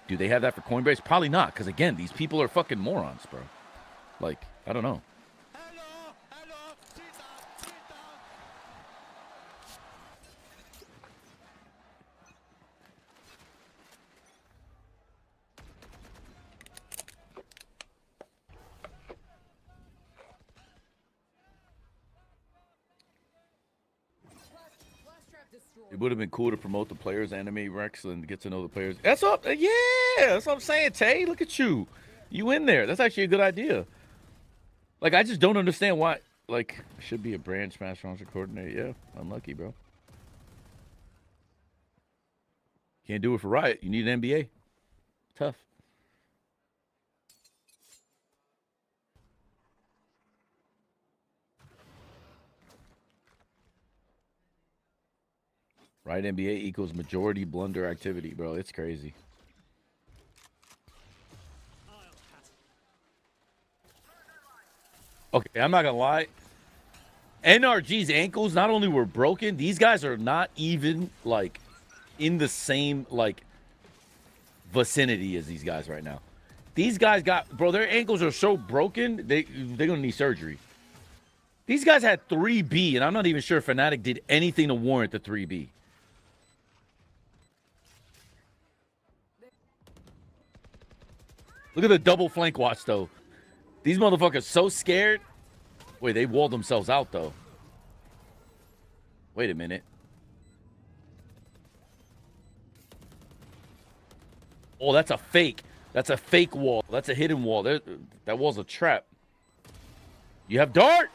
Do they have that for Coinbase? Probably not, because again, these people are fucking morons, bro. Like, I don't know. It would have been cool to promote the players, anime Rex, and get to know the players. That's up, yeah. That's what I'm saying, Tay. Look at you, in there. That's actually a good idea. Like, I just don't understand why. Like, should be a brand smash launcher coordinator. Yeah, unlucky, bro. Can't do it for Riot. You need an NBA. Tough. Right, NBA equals majority blunder activity, bro. It's crazy. Okay, I'm not going to lie. NRG's ankles not only were broken, these guys are not even, like, in the same, like, vicinity as these guys right now. These guys got, bro, their ankles are so broken, they're going to need surgery. These guys had 3B, and I'm not even sure FNATIC did anything to warrant the 3B. Look at the double flank watch, though. These motherfuckers so scared. Wait, they walled themselves out, though. Wait a minute. Oh, that's a fake. That's a fake wall. That's a hidden wall. That wall's a trap. You have dart.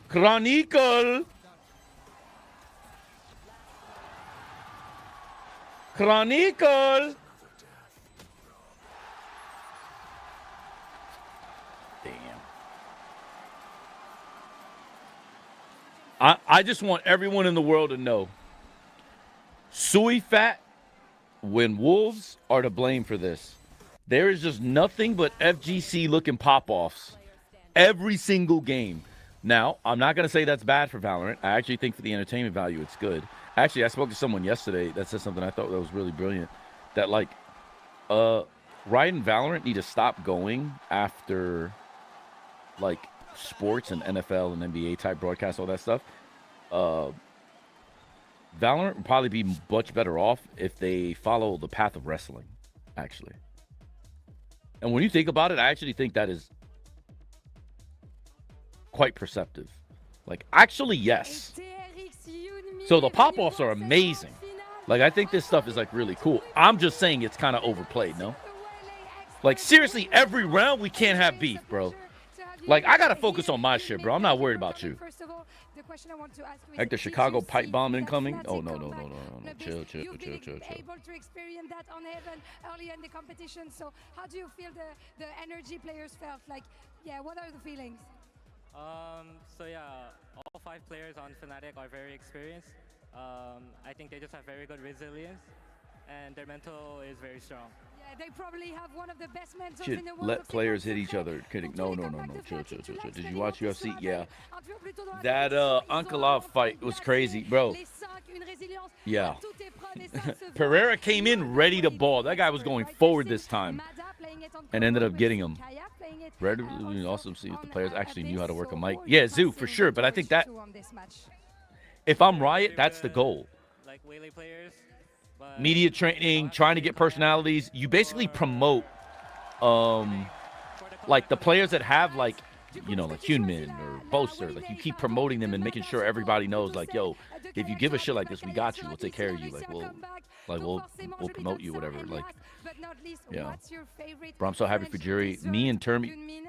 Chronicle. Chronicle. I just want everyone in the world to know, Sui Fat, when Wolves are to blame for this. There is just nothing but FGC-looking pop-offs every single game. Now, I'm not going to say that's bad for Valorant. I actually think for the entertainment value, it's good. Actually, I spoke to someone yesterday that said something I thought that was really brilliant. That, like, Riot and Valorant need to stop going after, like, sports and NFL and NBA type broadcasts, all that stuff. Valorant would probably be much better off if they follow the path of wrestling, actually. And when you think about it, I actually think that is quite perceptive. Like, actually, yes. So the pop-offs are amazing. Like, I think this stuff is, like, really cool. I'm just saying it's kind of overplayed, no? Like, seriously, every round we can't have beef, bro. Like, I gotta focus on my shit, bro. I'm not worried about you. First of all, the question I want to ask you is, Hector, did Chicago you pipe see bomb that incoming? FNATIC Oh, no. comeback? Chill. You've been able to experience that on Heaven early in the competition. So how do you feel the energy players felt? Like, yeah, what are the feelings? So yeah, all 5 players on FNATIC are very experienced. I think they just have very good resilience, and their mental is very strong. Yeah, they probably have one of the best mentals Should in the world. let players hit each other. Kidding. No. Chill. Did you watch UFC? Yeah. That Unkelov fight was crazy, bro. Yeah. Pereira came in ready to ball. That guy was going forward this time and ended up getting him. We also see if the players actually knew how to work a mic. Yeah, Zoo, for sure. But I think that if I'm Riot, that's the goal. Like Waylay players. Media training, trying to get personalities. You basically promote, like the players that have like, you know, like Hyunmin or Boaster. Like you keep promoting them and making sure everybody knows, like, yo, if you give a shit like this, we got you. We'll take care of you. Like we'll promote you, whatever. Like, yeah. Bro, I'm so happy for Jury. Me and Termy.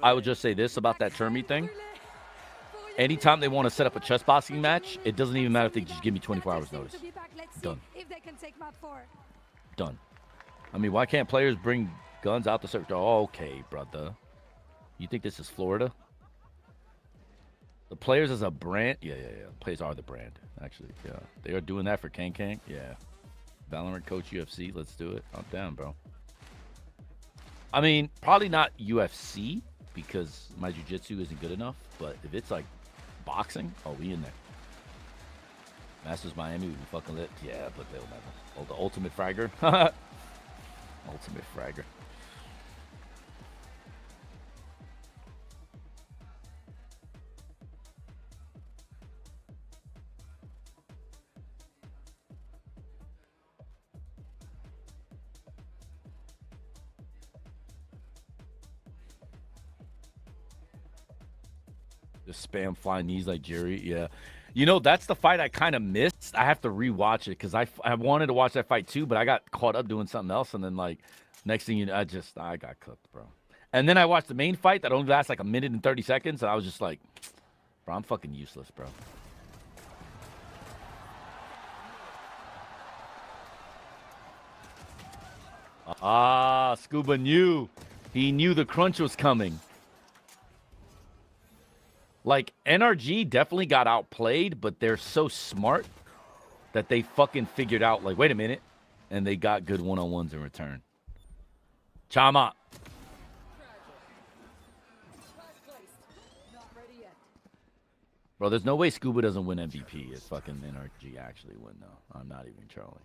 I would just say this about that Termy thing. Anytime they want to set up a chess boxing match, it doesn't even matter if they just give me 24 hours notice. Done. Done. I mean, why can't players bring guns out the circuit? Oh, okay, brother. You think this is Florida? The players as a brand? Yeah. Players are the brand, actually. Yeah. They are doing that for Kang. Yeah. Valorant Coach UFC. Let's do it. I'm down, bro. I mean, probably not UFC because my jiu-jitsu isn't good enough. But if it's like boxing, oh, we in there. Masters Miami, we fucking lit. Yeah, but they'll never. Oh, the Ultimate Fragger. Ultimate Fragger. Just spam flying knees like Jerry. Yeah. You know, that's the fight I kind of missed. I have to rewatch it because I wanted to watch that fight too, but I got caught up doing something else. And then, like, next thing you know, I got cooked, bro. And then I watched the main fight that only lasts like a minute and 30 seconds. And I was just like, bro, I'm fucking useless, bro. Ah, Scuba knew. He knew the crunch was coming. Like, NRG definitely got outplayed, but they're so smart that they fucking figured out, like, wait a minute, and they got good one-on-ones in return. Chama. Bro, there's no way Scuba doesn't win MVP if fucking NRG actually win, though. I'm not even trolling.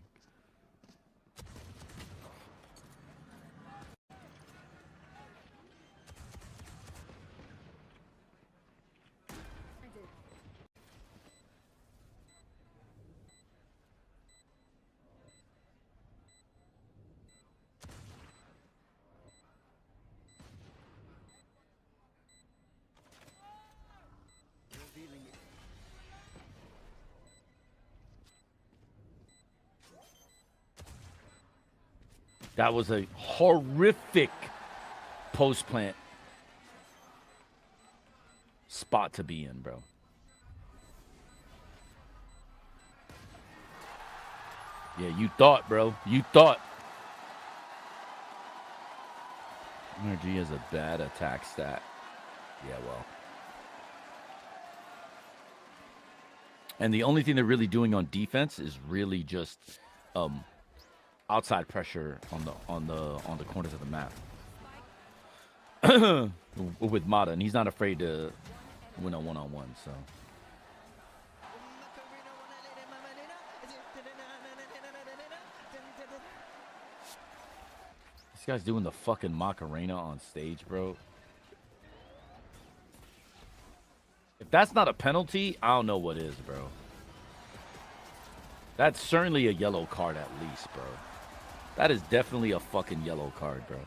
That was a horrific post-plant spot to be in, bro. Yeah, you thought, bro. You thought. NRG has a bad attack stat. Yeah, well. And the only thing they're really doing on defense is really just outside pressure on the corners of the map with Mata, and he's not afraid to win a one-on-one. So this guy's doing the fucking Macarena on stage, bro. If that's not a penalty, I don't know what is, bro. That's certainly a yellow card at least, bro. That is definitely a fucking yellow card, bro.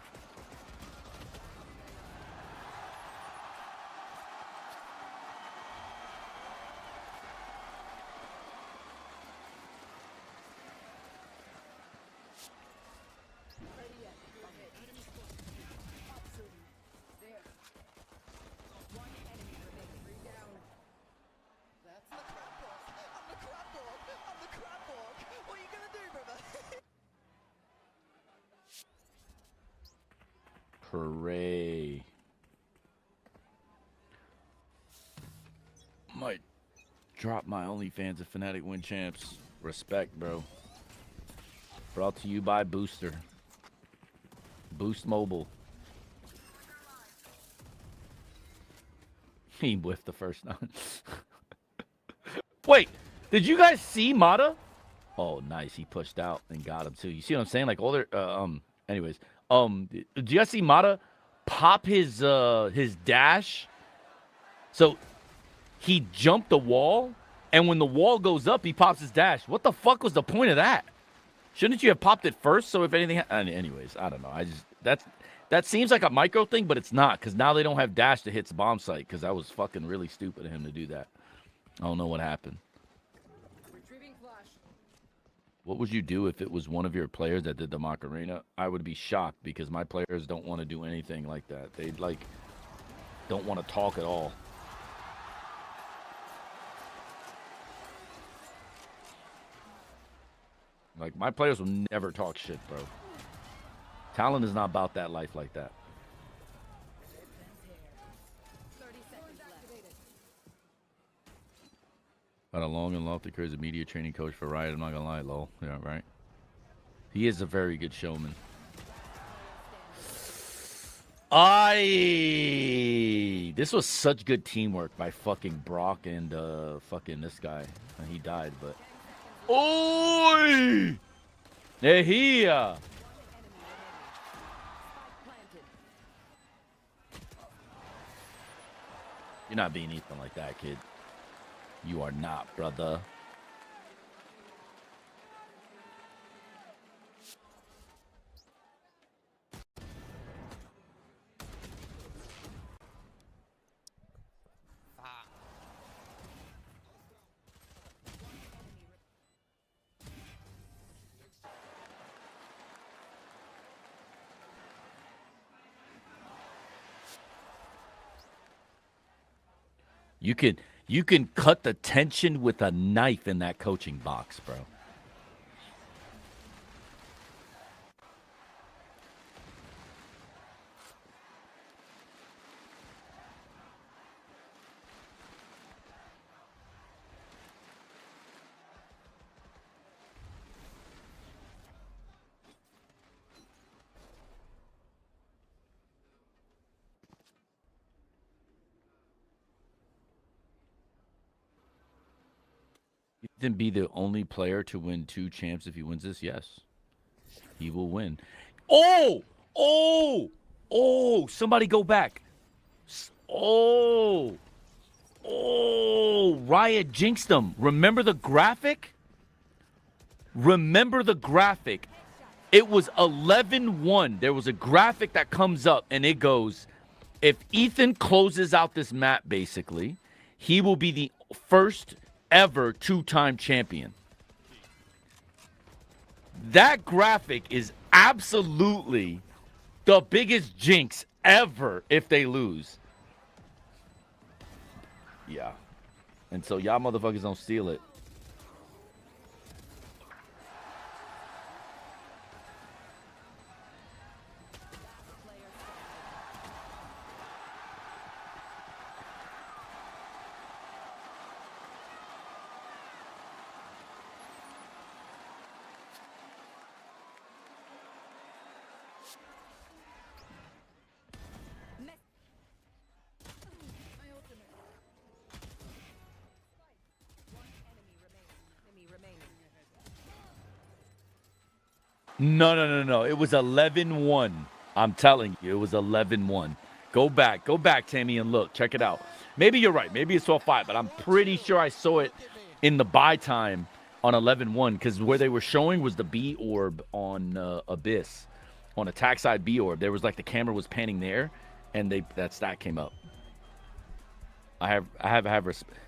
Hooray. Might drop my OnlyFans if Fnatic win champs. Respect, bro. Brought to you by Booster. Boost Mobile. He whiffed the first one. Wait, did you guys see Mata? Oh, nice. He pushed out and got him too. You see what I'm saying? Like all their anyways. Did you guys see Mata pop his dash? So he jumped the wall, and when the wall goes up, he pops his dash. What the fuck was the point of that? Shouldn't you have popped it first? So if anything, anyways, I don't know. That seems like a micro thing, but it's not, because now they don't have dash to hit the bomb site, because that was fucking really stupid of him to do that. I don't know what happened. What would you do if it was one of your players that did the Macarena? I would be shocked, because my players don't want to do anything like that. They don't want to talk at all. Like, my players will never talk shit, bro. Talent is not about that life like that. Got a long and lofty career as a media training coach for Riot. I'm not gonna lie, lol. Yeah, right. He is a very good showman. This was such good teamwork by fucking Brock and fucking this guy. And he died, but. Oi! Nehia! You're not being Ethan like that, kid. You are not, brother. You can cut the tension with a knife in that coaching box, bro. Ethan be the only player to win 2 champs if he wins this? Yes. He will win. Oh! Oh! Oh! Somebody go back. Oh! Oh! Riot jinxed him. Remember the graphic? Remember the graphic. It was 11-1. There was a graphic that comes up, and it goes, if Ethan closes out this map, basically, he will be the first ever 2-time champion. That graphic is absolutely the biggest jinx ever if they lose. Yeah. And so y'all motherfuckers don't steal it. No. It was 11-1. I'm telling you, it was 11-1. Go back, Tammy, and look. Check it out. Maybe you're right. Maybe it's 12-5, but I'm pretty sure I saw it in the buy time on 11-1, because where they were showing was the B orb on Abyss, on attack side B orb. There was like the camera was panning there, and that stat came up. I have respect.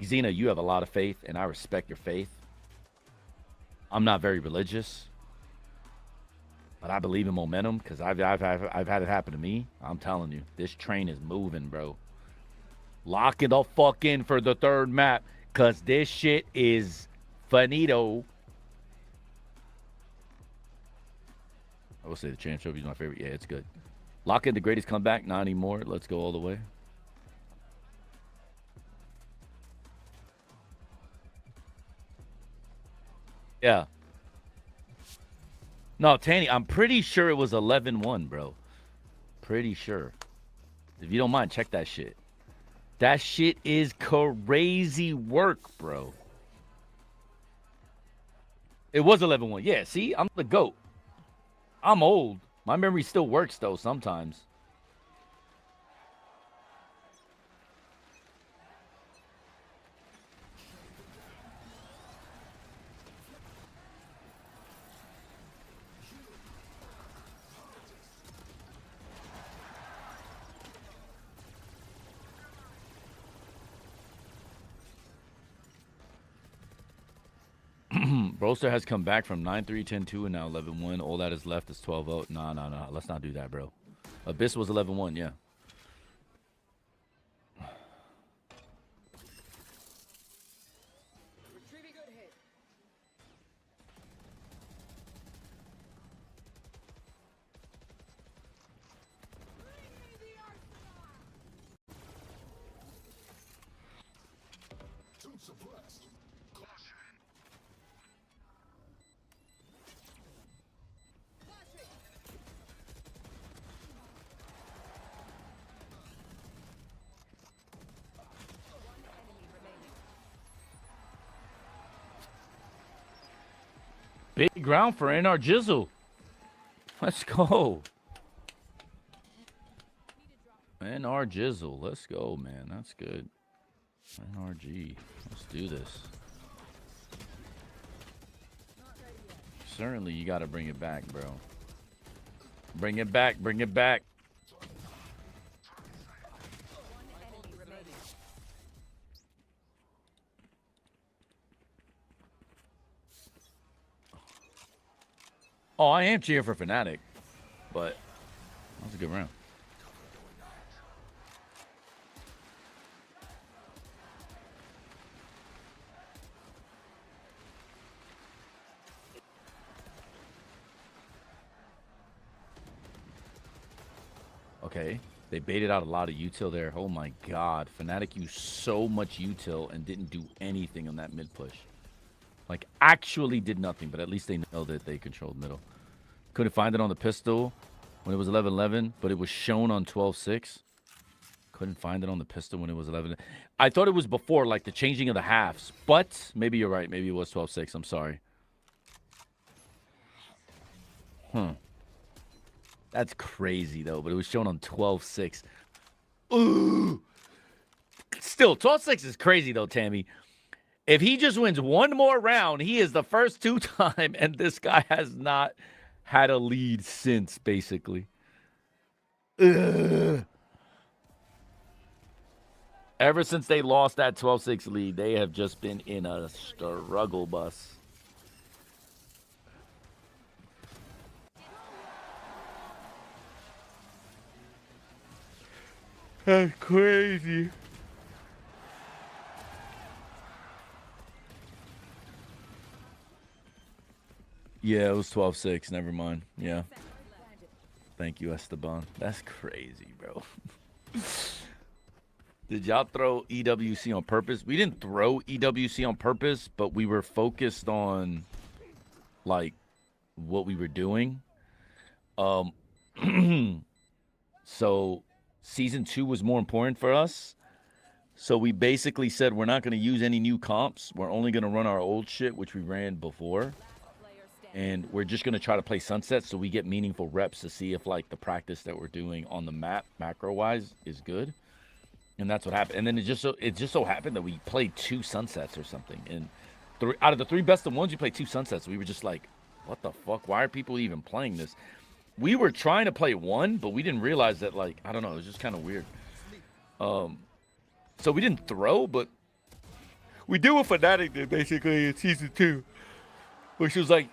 Xena, you have a lot of faith, and I respect your faith. I'm not very religious, but I believe in momentum, because I've had it happen to me. I'm telling you, this train is moving, bro. Lock it the fuck in for the 3rd map, because this shit is finito. I will say the champ trophy is my favorite. Yeah, it's good. Lock in the greatest comeback. Not anymore. Let's go all the way. Yeah. No, Tanny, I'm pretty sure it was 11-1, bro. Pretty sure. If you don't mind, check that shit. That shit is crazy work, bro. It was 11-1. Yeah, see? I'm the GOAT. I'm old. My memory still works, though, sometimes. Broster has come back from 9-3, 10-2, and now 11-1. All that is left is 12-0. Nah. Let's not do that, bro. Abyss was 11-1, yeah. Big ground for NRG. Let's go. NRG. Let's go, man. That's good. NRG. Let's do this. Certainly, you got to bring it back, bro. Bring it back. Bring it back. Oh, I am cheering for FNATIC, but that was a good round. Okay, they baited out a lot of util there. Oh my God, FNATIC used so much util and didn't do anything on that mid push. Like, actually did nothing, but at least they know that they controlled middle. Couldn't find it on the pistol when it was 11-11, but it was shown on 12-6. Couldn't find it on the pistol when it was 11. I thought it was before, like, the changing of the halves. But maybe you're right. Maybe it was 12-6. I'm sorry. That's crazy, though, but it was shown on 12-6. Ooh! Still, 12-6 is crazy, though, Tammy. If he just wins one more round, he is the first two-time, and this guy has not had a lead since, basically. Ugh. Ever since they lost that 12-6 lead, they have just been in a struggle bus. That's crazy. Yeah, it was 12-6. Never mind. Yeah. Thank you, Esteban. That's crazy, bro. Did y'all throw EWC on purpose? We didn't throw EWC on purpose, but we were focused on, like, what we were doing. So Season 2 was more important for us. So we basically said we're not going to use any new comps. We're only going to run our old shit, which we ran before. And we're just going to try to play Sunset so we get meaningful reps to see if, like, the practice that we're doing on the map, macro-wise, is good. And that's what happened. And then it just so happened that we played 2 Sunsets or something. And out of the 3 best of ones, we played 2 Sunsets. We were just like, what the fuck? Why are people even playing this? We were trying to play 1, but we didn't realize that, like, I don't know. It was just kind of weird. So we didn't throw, but we did what FNATIC did, basically, in Season 2. Which was like,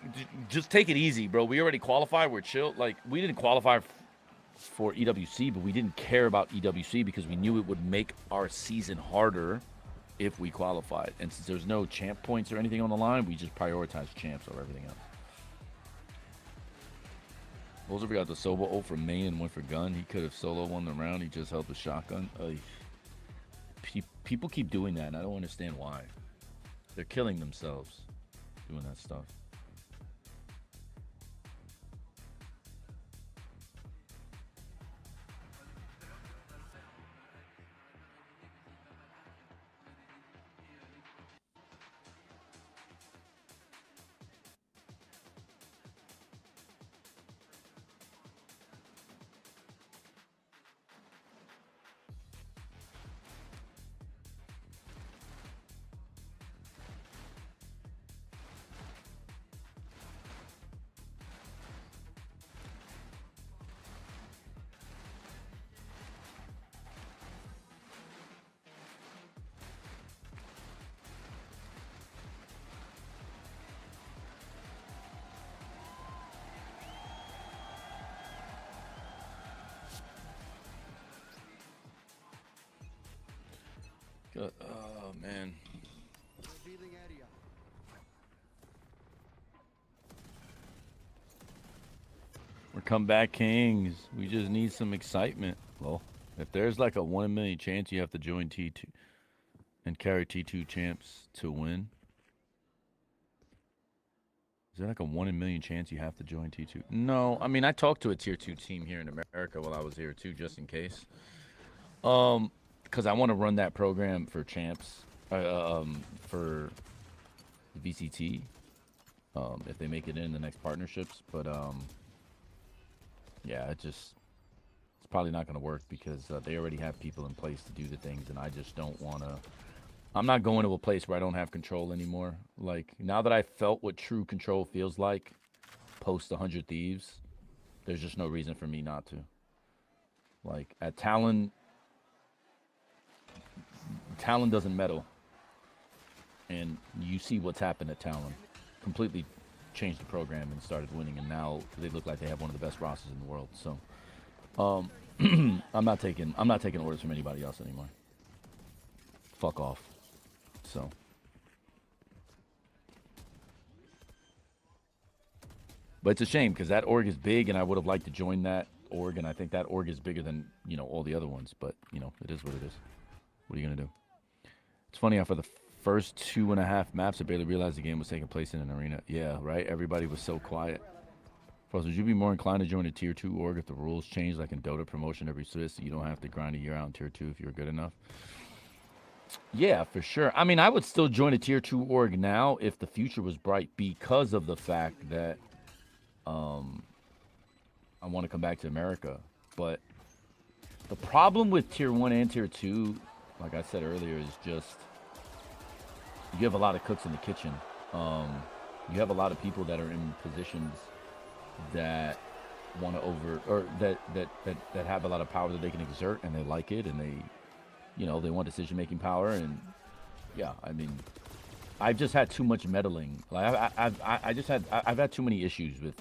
just take it easy, bro. We already qualified. We're chill. Like, we didn't qualify for EWC, but we didn't care about EWC because we knew it would make our season harder if we qualified. And since there's no champ points or anything on the line, we just prioritized champs over everything else. Bolzer got the solo ult from main and went for gun. He could have solo won the round. He just held the shotgun. People keep doing that, and I don't understand why. They're killing themselves doing that stuff. Oh, man. We're comeback kings. We just need some excitement. Well, if there's like a 1 in a million chance you have to join T2 and carry T2 champs to win. Is there like a 1 in a million chance you have to join T2? No. I mean, I talked to a tier 2 team here in America while I was here too, just in case. Because I want to run that program for champs, for VCT, if they make it in the next partnerships. But yeah, it's probably not going to work because they already have people in place to do the things, and I just don't want to. I'm not going to a place where I don't have control anymore. Like, now that I felt what true control feels like post 100 Thieves, there's just no reason for me not to. Like, at Talon doesn't meddle. And you see what's happened at Talon. Completely changed the program and started winning, and now they look like they have one of the best rosters in the world. So I'm not taking orders from anybody else anymore. Fuck off. So but it's a shame because that org is big, and I would have liked to join that org, and I think that org is bigger than, you know, all the other ones. But, you know, it is what it is. What are you gonna do? It's funny how for the first 2.5 maps, I barely realized the game was taking place in an arena. Yeah, right? Everybody was so quiet. Frost, would you be more inclined to join a tier 2 org if the rules change, like in Dota promotion every Swiss, so you don't have to grind a year out in tier 2 if you're good enough? Yeah, for sure. I mean, I would still join a tier 2 org now if the future was bright, because of the fact that I want to come back to America. But the problem with tier 1 and tier 2, like I said earlier, is just you have a lot of cooks in the kitchen. You have a lot of people that are in positions that want to that have a lot of power that they can exert, and they like it, and they, you know, they want decision-making power. And yeah, I mean, I've just had too much meddling. Like I've had too many issues with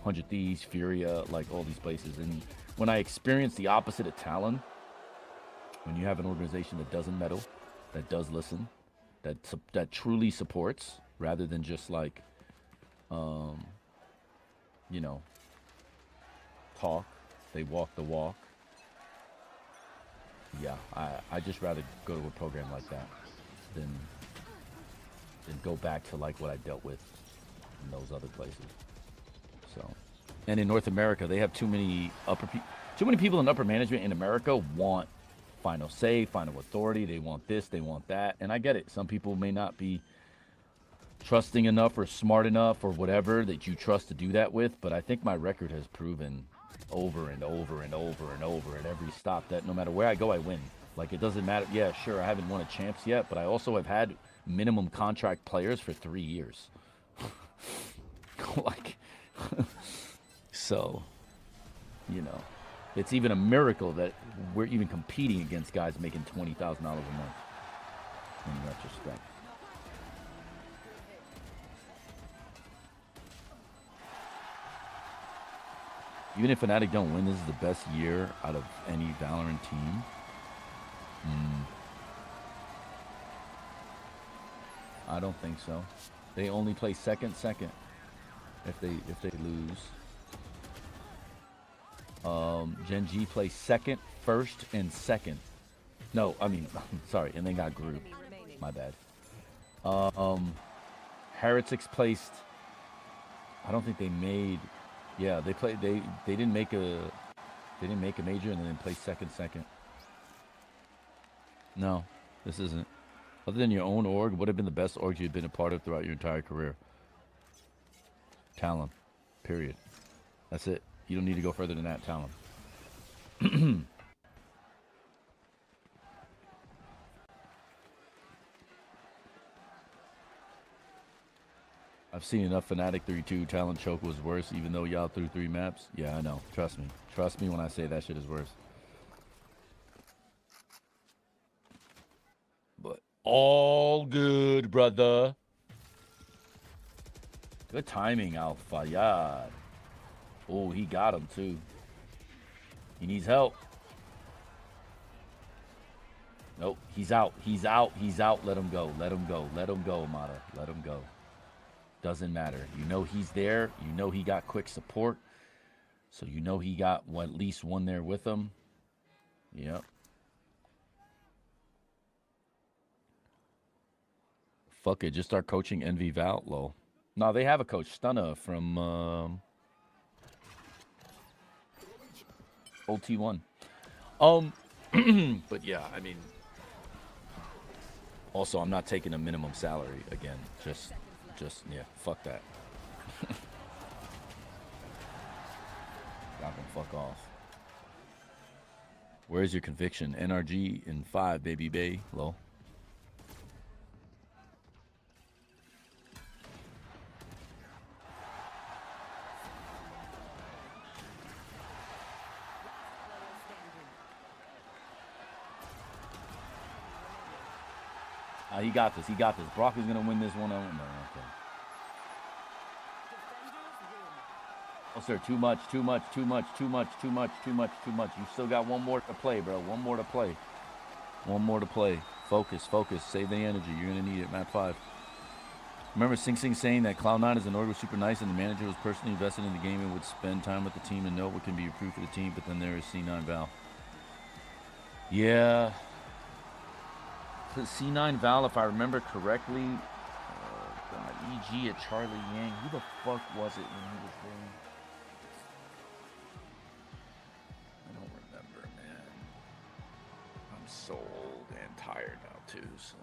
100 Thieves, Furia, like all these places. And when I experienced the opposite at Talon, when you have an organization that doesn't meddle, that does listen, that truly supports, rather than just like, you know, talk, they walk the walk. Yeah, I just rather go to a program like that than go back to like what I dealt with in those other places. So, and in North America, they have too many people in upper management in America want final say, final authority. They want this, they want that, and I get it. Some people may not be trusting enough or smart enough or whatever that you trust to do that with, but I think my record has proven over and over and over and over at every stop that no matter where I go, I win. Like, it doesn't matter. Yeah, sure, I haven't won a champs yet, but I also have had minimum contract players for 3 years. Like, so, you know, it's even a miracle that we're even competing against guys making $20,000 a month in retrospect. Even if FNATIC don't win, this is the best year out of any Valorant team. I don't think so. They only play second if they lose. Gen G plays second, first, and second. No, I mean, sorry, and then got group. My bad. Heretics placed. I don't think they made. Yeah, they played. They didn't make a. They didn't make a major and then play second. No, this isn't. Other than your own org, what would have been the best org you've been a part of throughout your entire career? Talon. Period. That's it. You don't need to go further than that, Talon. I've seen enough Fnatic 3-2. Talon choke was worse, even though y'all threw 3 maps. Yeah, I know. Trust me. Trust me when I say that shit is worse. But all good, brother. Good timing, Alpha. Yeah. Oh, he got him, too. He needs help. Nope. He's out. He's out. He's out. Let him go. Let him go. Let him go, Amada. Let him go. Doesn't matter. You know he's there. You know he got quick support. So you know he got at least one there with him. Yep. Fuck it. Just start coaching NV Val. Lol. No, they have a coach. Stunna from OT1. But yeah, I mean. Also, I'm not taking a minimum salary again. Just yeah, fuck that. Y'all can fuck off. Where's your conviction? NRG in 5, baby bay. Low. He got this. He got this. Brock is going to win this one. No, okay. Oh, sir, too much. You still got one more to play, bro. One more to play. Focus. Save the energy. You're going to need it. Map 5. Remember Sing Sing saying that Cloud9 as an org was super nice and the manager was personally invested in the game and would spend time with the team and know what can be improved for the team, but then there is C9 Val. Yeah. C9 Val, if I remember correctly, EG at Charlie Yang. Who the fuck was it when he was there? I don't remember, man. I'm so old and tired now, too, so.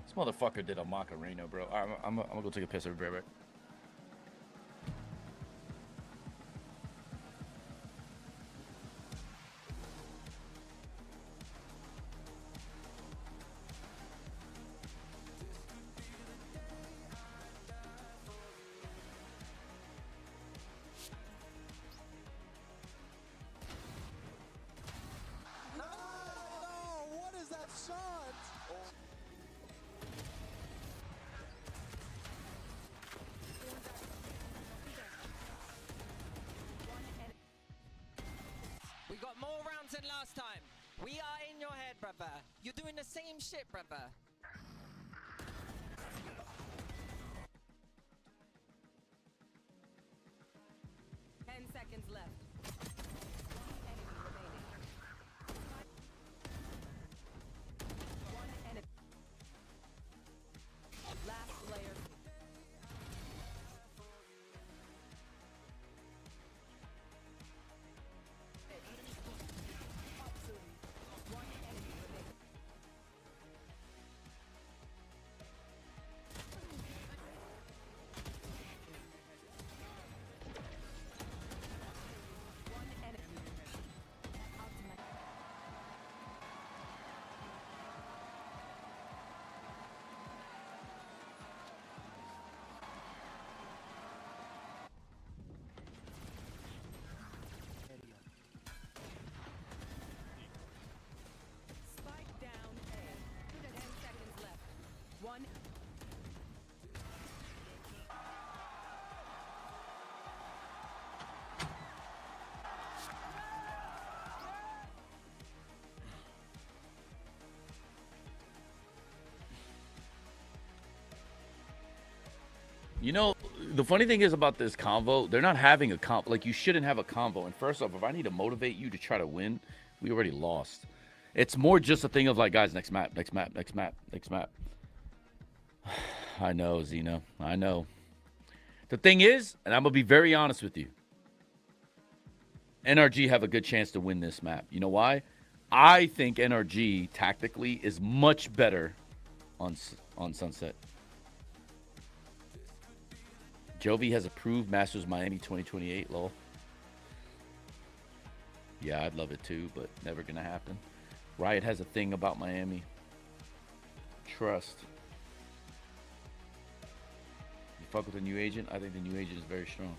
This motherfucker did a Macarena, bro. I'm gonna go take a piss. I'll be right back. We got more rounds than last time. We are in your head, brother. You're doing the same shit, brother. 10 seconds left. One enemy. Last player. You know, the funny thing is about this convo, they're not having a convo. Like, you shouldn't have a convo. And first off, if I need to motivate you to try to win, we already lost. It's more just a thing of like, guys, next map, next map, next map, next map. I know, Zeno. I know. The thing is, and I'm going to be very honest with you, NRG have a good chance to win this map. You know why? I think NRG tactically is much better on Sunset. Jovi has approved Masters Miami 2028, lol. Yeah, I'd love it too, but never gonna happen. Riot has a thing about Miami. Trust. You fuck with the new agent? I think the new agent is very strong.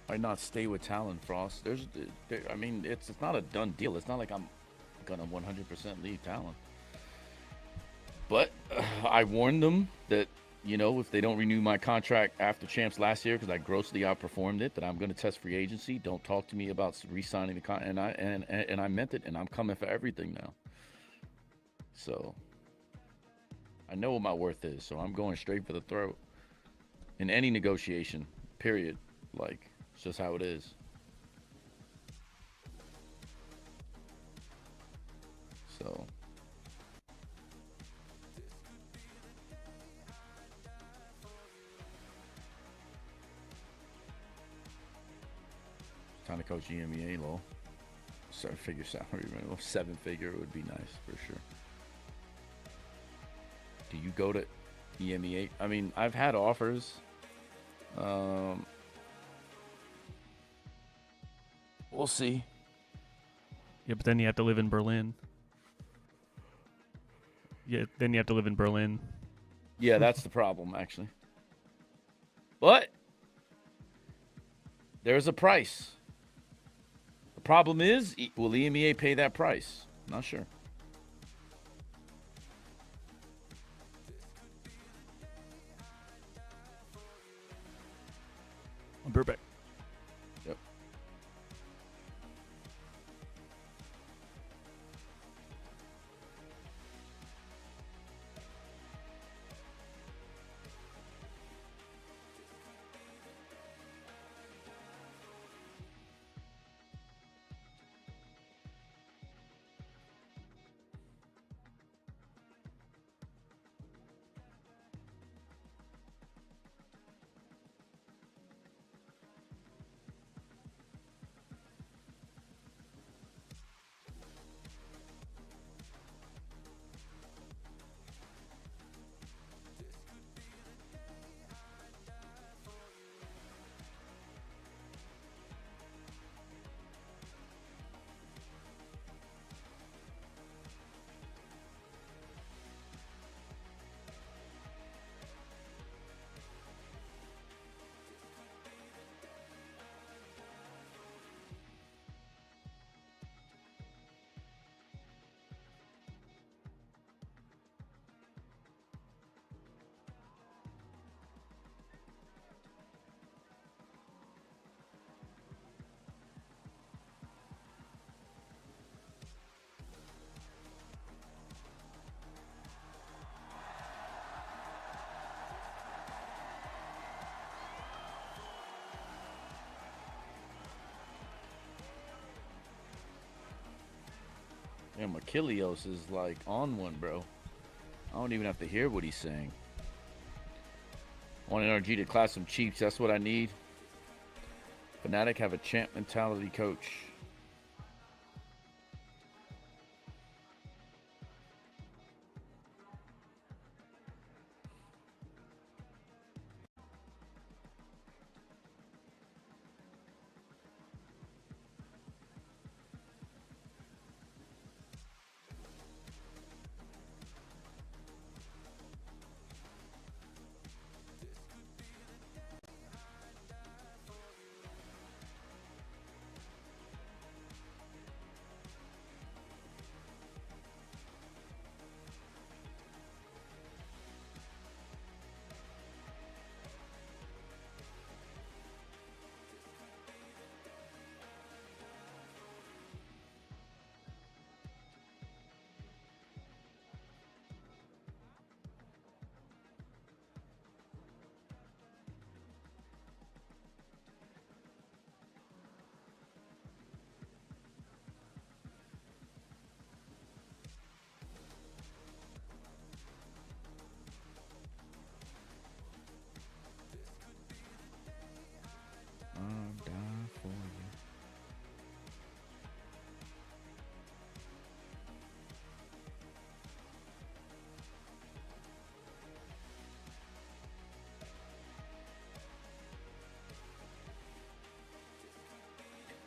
Why not stay with Talon, Frost? I mean, it's not a done deal. It's not like I'm gonna 100% leave Talon. But I warned them that, you know, if they don't renew my contract after Champs last year, because I grossly outperformed it, that I'm going to test free agency. Don't talk to me about re-signing the contract. And I meant it, and I'm coming for everything now. So I know what my worth is, so I'm going straight for the throat in any negotiation, period. Like, it's just how it is. So time to coach EMEA, lol. 7-figure salary, 7-figure would be nice for sure. Do you go to EMEA? I mean, I've had offers. We'll see. Yeah, but then you have to live in Berlin. Yeah, then you have to live in Berlin. Yeah, that's the problem, actually. But there's a price. The problem is, will EMEA pay that price? Not sure. I'm Burbeck. Yep. Damn, Achilles is like on one, bro. I don't even have to hear what he's saying. I want NRG to class some Chiefs. That's what I need. FNATIC have a champ mentality coach. I'll die for you.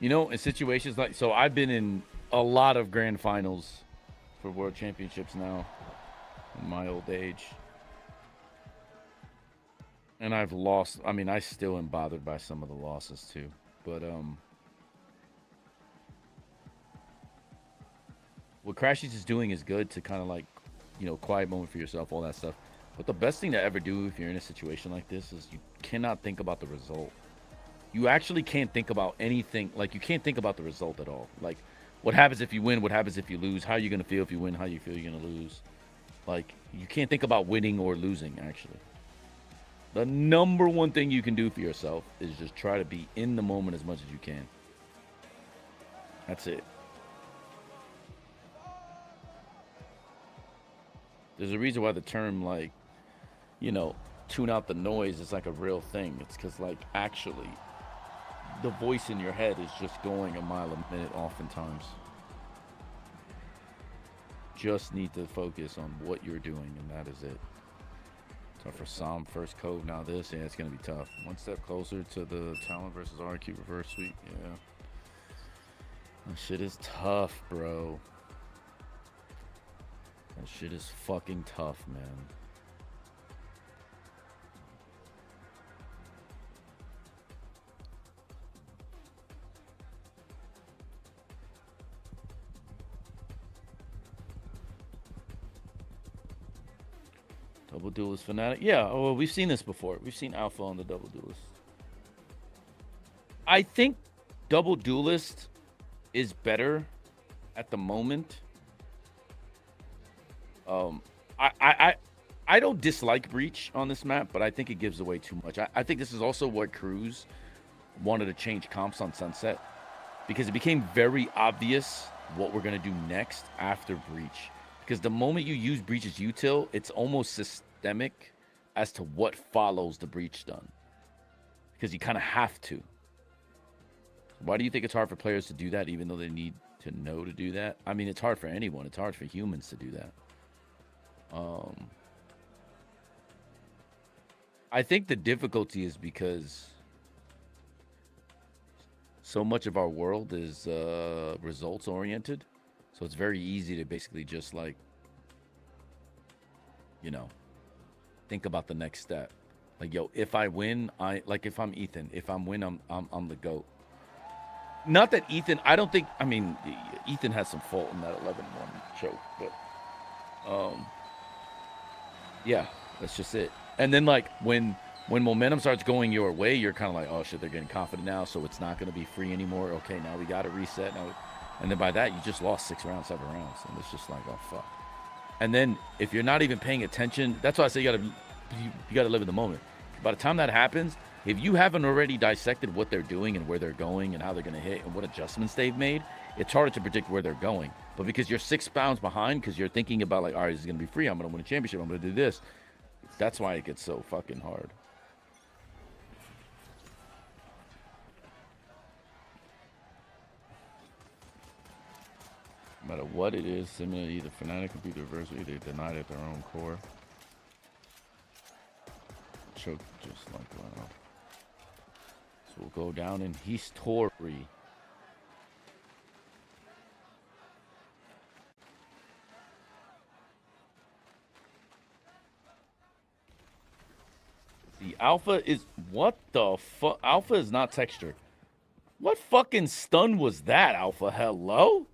You know, in situations like, so I've been in a lot of grand finals for world championships now in my old age. And I've lost. I mean, I still am bothered by some of the losses too. But what Crashies is doing is good to kind of like, you know, quiet moment for yourself, all that stuff. But the best thing to ever do if you're in a situation like this is you cannot think about the result. You actually can't think about anything. Like, you can't think about the result at all. Like, what happens if you win? What happens if you lose? How are you going to feel if you win? How you feel you're going to lose? Like, you can't think about winning or losing, actually. The number one thing you can do for yourself is just try to be in the moment as much as you can. That's it. There's a reason why the term, like, you know, tune out the noise is like a real thing. It's because, like, actually, the voice in your head is just going a mile a minute oftentimes. Just need to focus on what you're doing, and that is it. So for Psalm, first code, now this, yeah, it's going to be tough. One step closer to the Talon versus RQ reverse sweep, yeah. That shit is tough, bro. That shit is fucking tough, man. Double Duelist FNATIC. Yeah, well, we've seen this before. We've seen Alpha on the Double Duelist. I think Double Duelist is better at the moment. I don't dislike Breach on this map, but I think it gives away too much. I think this is also what Cruz wanted to change comps on Sunset, because it became very obvious what we're going to do next after Breach. Because the moment you use Breach's util, it's almost systemic as to what follows the Breach done. Because you kind of have to. Why do you think it's hard for players to do that, even though they need to know to do that? I mean, it's hard for anyone. It's hard for humans to do that. I think the difficulty is because so much of our world is results oriented. So it's very easy to basically just, like, you know, think about the next step. Like, yo, if I win, like, if I'm Ethan, if I'm win, I'm the GOAT. Not that Ethan, I don't think, I mean, Ethan has some fault in that 11-1 choke, but yeah, that's just it. And then, like, when momentum starts going your way, you're kind of like, oh shit, they're getting confident now, so it's not going to be free anymore. Okay, now we got to reset. Now, and then by that, you just lost 6 rounds, 7 rounds, and it's just like, oh fuck. And then if you're not even paying attention, that's why I say you gotta live in the moment. By the time that happens, If you haven't already dissected what they're doing and where they're going and how they're going to hit and what adjustments they've made, it's harder to predict where they're going. But because you're 6 pounds behind, because you're thinking about, like, all right, this is going to be free. I'm going to win a championship. I'm going to do this. That's why it gets so fucking hard. No matter what it is, similar to either Fnatic or the adversary, they denied at their own core. Choke just like wow. So we'll go down in history. The alpha is what the fuck? Alpha is not texture. What fucking stun was that, Alpha? Hello?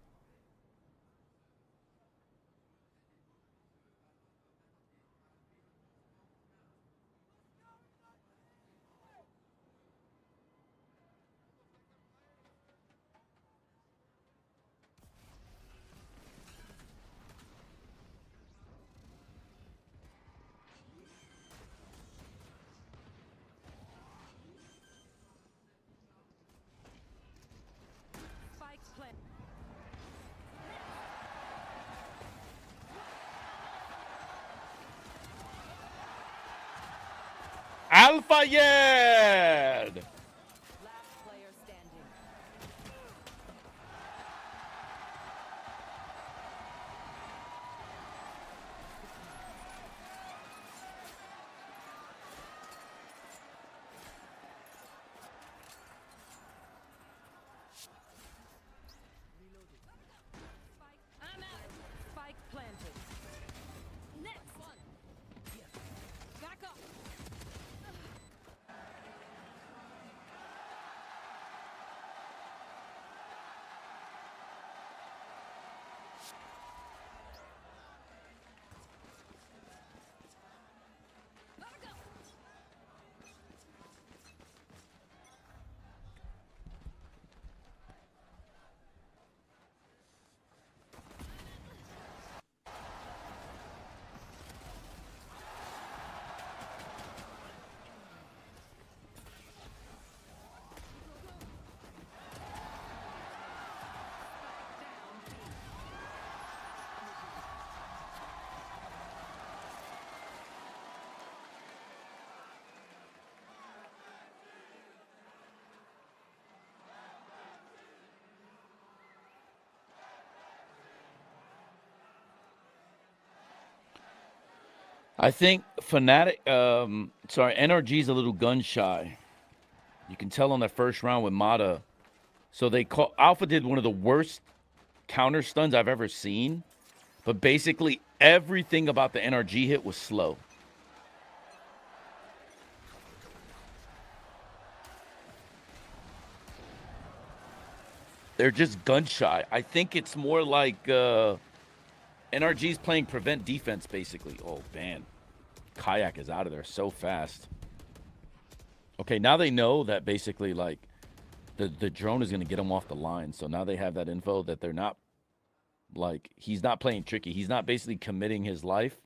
Alpha Yed! Spike planted. Next one. Back up. I think Fnatic, NRG's a little gun shy. You can tell on that first round with Mata. So Alpha did one of the worst counter stuns I've ever seen. But basically everything about the NRG hit was slow. They're just gun shy. I think it's more like NRG's playing prevent defense, basically. Oh, man. Kayak is out of there so fast. Okay, now they know that basically, like, the drone is going to get them off the line. So now they have that info that they're not, like, he's not playing tricky. He's not basically committing his life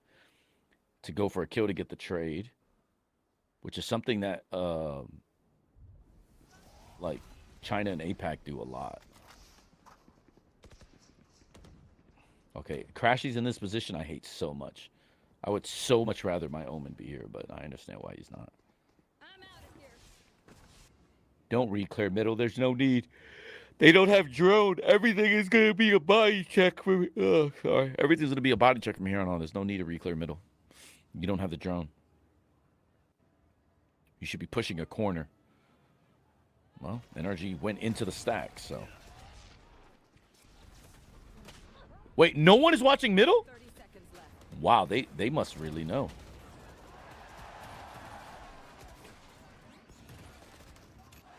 to go for a kill to get the trade, which is something that, like, China and APAC do a lot. Okay, Crashy's in this position I hate so much. I would so much rather my Omen be here, but I understand why he's not. I'm out of here. Don't re-clear middle. There's no need. They don't have drone. Everything is going to be a body check. Sorry. Everything's going to be a body check from here on. There's no need to re-clear middle. You don't have the drone. You should be pushing a corner. Well, NRG went into the stack, so. Wait, no one is watching middle? Wow, they must really know.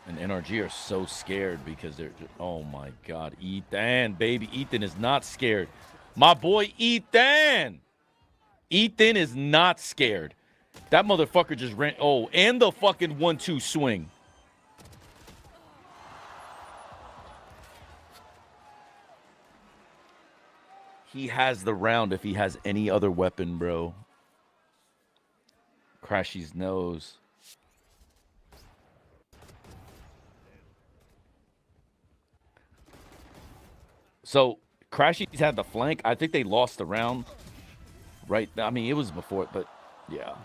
And NRG are so scared because they're, oh my God, Ethan, baby, Ethan is not scared. My boy, Ethan. Ethan is not scared. That motherfucker just ran, oh, and the fucking 1-2 swing. He has the round if he has any other weapon, bro. Crashy's nose. So Crashy's had the flank. I think they lost the round. Right. I mean, it was before, but yeah.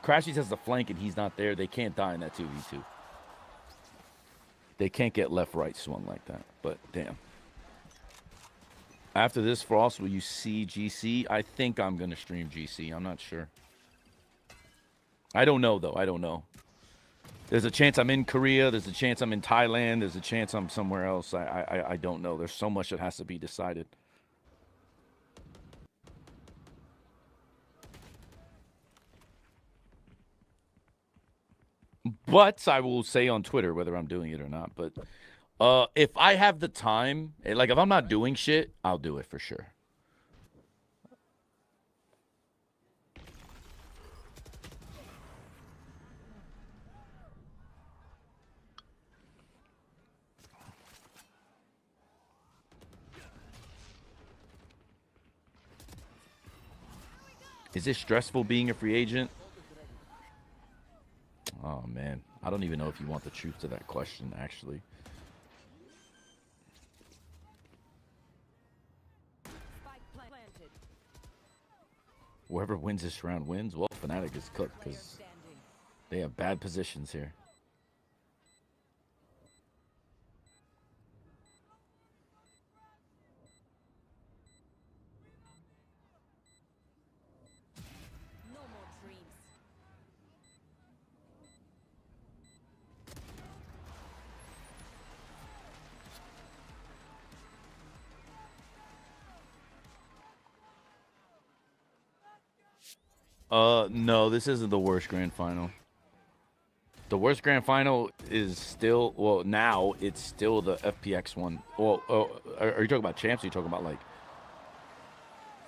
Crashy's has the flank and he's not there. They can't die in that 2v2. They can't get left-right swung like that. But damn. After this, Frost, will you see GC? I think I'm going to stream GC. I'm not sure. I don't know, though. I don't know. There's a chance I'm in Korea. There's a chance I'm in Thailand. There's a chance I'm somewhere else. I don't know. There's so much that has to be decided. But I will say on Twitter whether I'm doing it or not. But if I have the time, like if I'm not doing shit, I'll do it for sure. Is it stressful being a free agent? Oh, man. I don't even know if you want the truth to that question, actually. Whoever wins this round wins. Well, FNATIC is cooked because they have bad positions here. No, this isn't the worst grand final. The worst grand final is still, well, now it's still the FPX one. Well, are you talking about champs? Or are you talking about like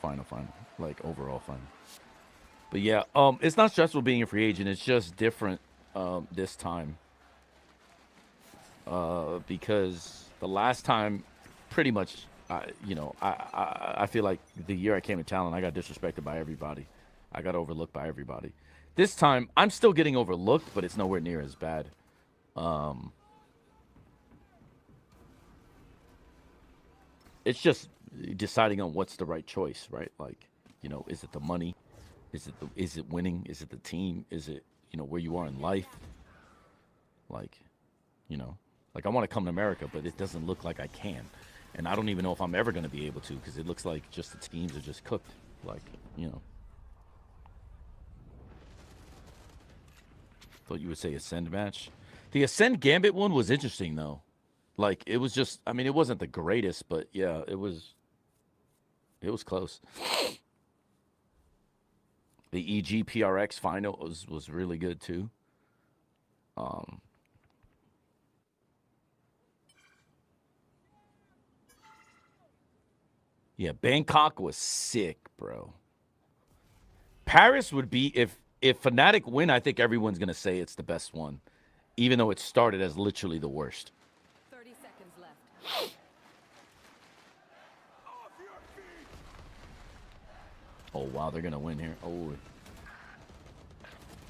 final, like overall final? But yeah, it's not stressful being a free agent. It's just different this time because the last time, pretty much, you know, I feel like the year I came to Talent, I got disrespected by everybody. I got overlooked by everybody. This time, I'm still getting overlooked, but it's nowhere near as bad. It's just deciding on what's the right choice, right? Like, you know, is it the money? Is it winning? Is it the team? Is it, you know, where you are in life? Like, you know, like I want to come to America, but it doesn't look like I can. And I don't even know if I'm ever going to be able to because it looks like just the teams are just cooked. Like, you know. Thought you would say Ascend match. The Ascend Gambit one was interesting, though. Like, it was just, I mean, it wasn't the greatest, but yeah, it was close. The EG PRX final was really good, too. Yeah, Bangkok was sick, bro. Paris would be, if FNATIC win, I think everyone's going to say it's the best one, even though it started as literally the worst. 30 seconds left. Oh, wow, they're going to win here. Oh,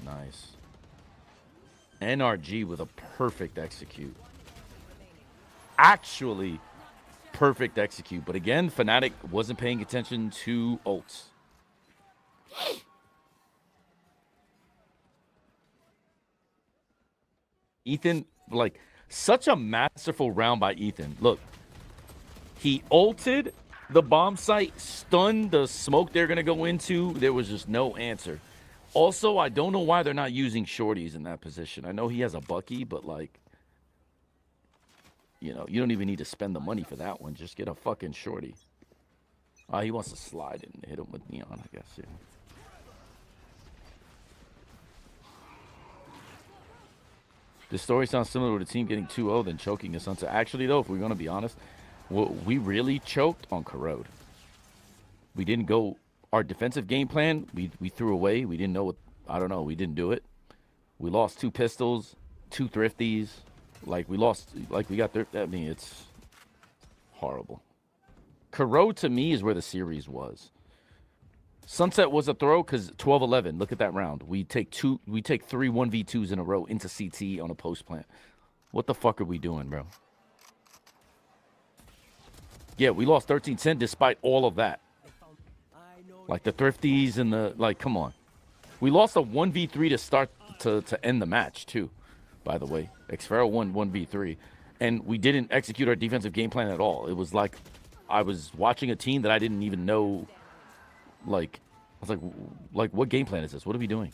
nice. NRG with a perfect execute. Actually, perfect execute. But again, FNATIC wasn't paying attention to ults. Ethan, like, such a masterful round by Ethan. Look, he ulted the bomb site, stunned the smoke they're going to go into. There was just no answer. Also, I don't know why they're not using shorties in that position. I know he has a Bucky, but, like, you know, you don't even need to spend the money for that one. Just get a fucking shorty. He wants to slide and hit him with Neon, I guess, yeah. The story sounds similar to the team getting 2-0 then choking a Sunset. Actually, though, if we're going to be honest, we really choked on Corrode. We didn't go... Our defensive game plan, we threw away. We didn't know what... I don't know. We didn't do it. We lost 2 pistols, 2 thrifties. Like, we lost... Like, we got... I mean, it's horrible. Corrode, to me, is where the series was. Sunset was a throw because 12-11. Look at that round. We take 3 1v2s in a row into CT on a post plant. What the fuck are we doing, bro? Yeah, we lost 13-10 despite all of that. Like the thrifties and the, like, come on. We lost a 1v3 to start to end the match too, by the way. Xfero won 1v3. And we didn't execute our defensive game plan at all. It was like I was watching a team that I didn't even know. Like, I was like, what game plan is this? What are we doing?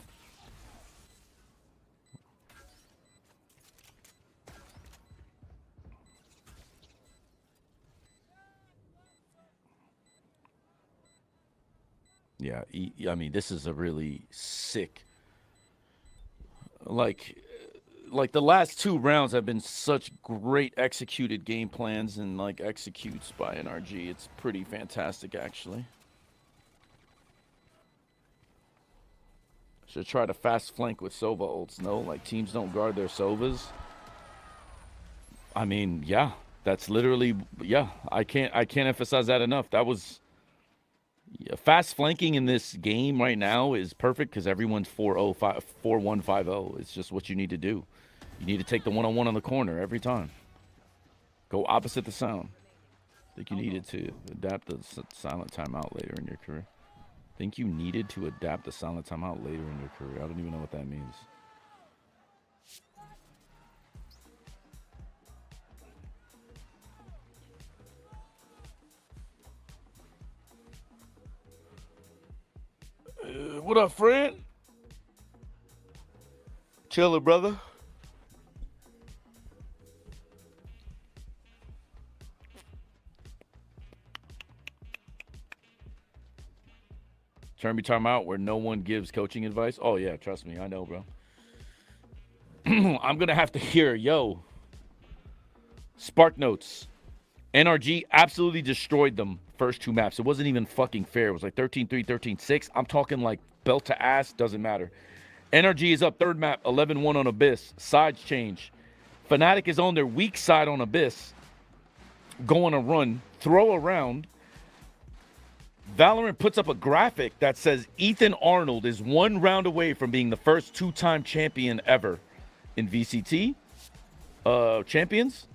Yeah, I mean, this is a really sick. Like the last 2 rounds have been such great executed game plans and like executes by NRG. It's pretty fantastic, actually. Should try to fast flank with Sova ults. No, like teams don't guard their Sovas. I mean, yeah, that's literally, yeah. I can't emphasize that enough. That was. Fast flanking in this game right now is perfect because everyone's 4-1-5-0. It's just what you need to do. You need to take the one-on-one on the corner every time. Go opposite the sound. I think you needed to adapt the silent timeout later in your career. I think you needed to adapt the silent timeout later in your career. I don't even know what that means. What up, friend? Chiller, brother. Turn me timeout where no one gives coaching advice. Oh, yeah, trust me. I know, bro. I'm going to have to hear, yo, Spark Notes. NRG absolutely destroyed them first 2 maps. It wasn't even fucking fair. It was like 13-3, 13-6. I'm talking like belt to ass. Doesn't matter. NRG is up 3rd map, 11-1 on Abyss. Sides change. FNATIC is on their weak side on Abyss. Going a run. Throw around. Valorant puts up a graphic that says Ethan Arnold is 1 round away from being the first 2-time champion ever in VCT. Champions.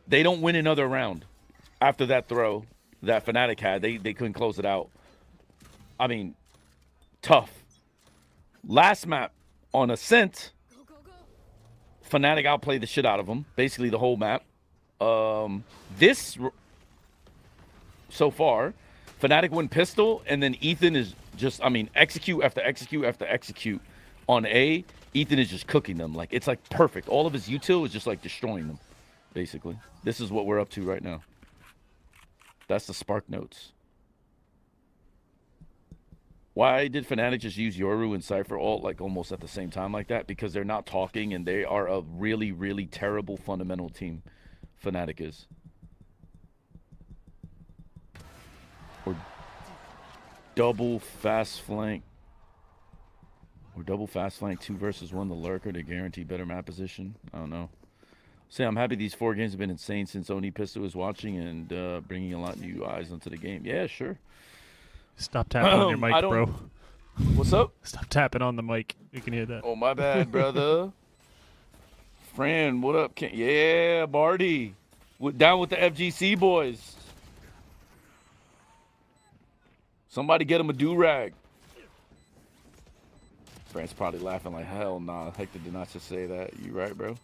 They don't win another round after that throw that FNATIC had. They couldn't close it out. I mean, tough. Last map on Ascent, FNATIC outplayed the shit out of them. Basically the whole map. This, so far, FNATIC win pistol, and then Ethan is just, I mean, execute after execute after execute on A. Ethan is just cooking them. Like, it's like perfect. All of his util is just like destroying them. Basically, this is what we're up to right now. That's the Spark Notes. Why did FNATIC just use Yoru and Cypher all like almost at the same time like that? Because they're not talking and they are a really, really terrible fundamental team. FNATIC is. Or double fast flank. Or double fast flank 2 versus 1 the lurker to guarantee better map position. I don't know. Say, I'm happy these 4 games have been insane since Oni Pistol is watching and bringing a lot of new eyes onto the game. Yeah, sure. Stop tapping on your mic, bro. What's up? Stop tapping on the mic. You can hear that. Oh, my bad, brother. Fran, what up? Yeah, Barty. Down with the FGC boys. Somebody get him a do-rag. Fran's probably laughing like, hell nah. Hector did not just say that. You right, bro?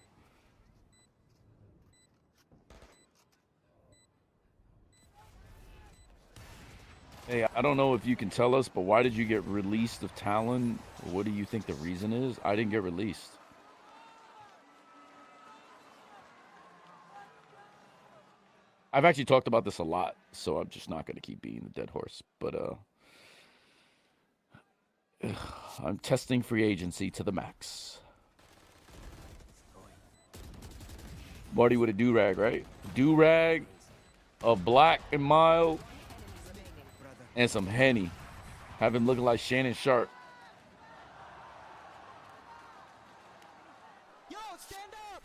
Hey, I don't know if you can tell us, but why did you get released of Talon? What do you think the reason is? I didn't get released. I've actually talked about this a lot, so I'm just not going to keep beating the dead horse. But I'm testing free agency to the max. Marty with a do-rag, right? Do-rag, a black and mild, and some Henny. Have him looking like Shannon Sharp. Yo, stand up!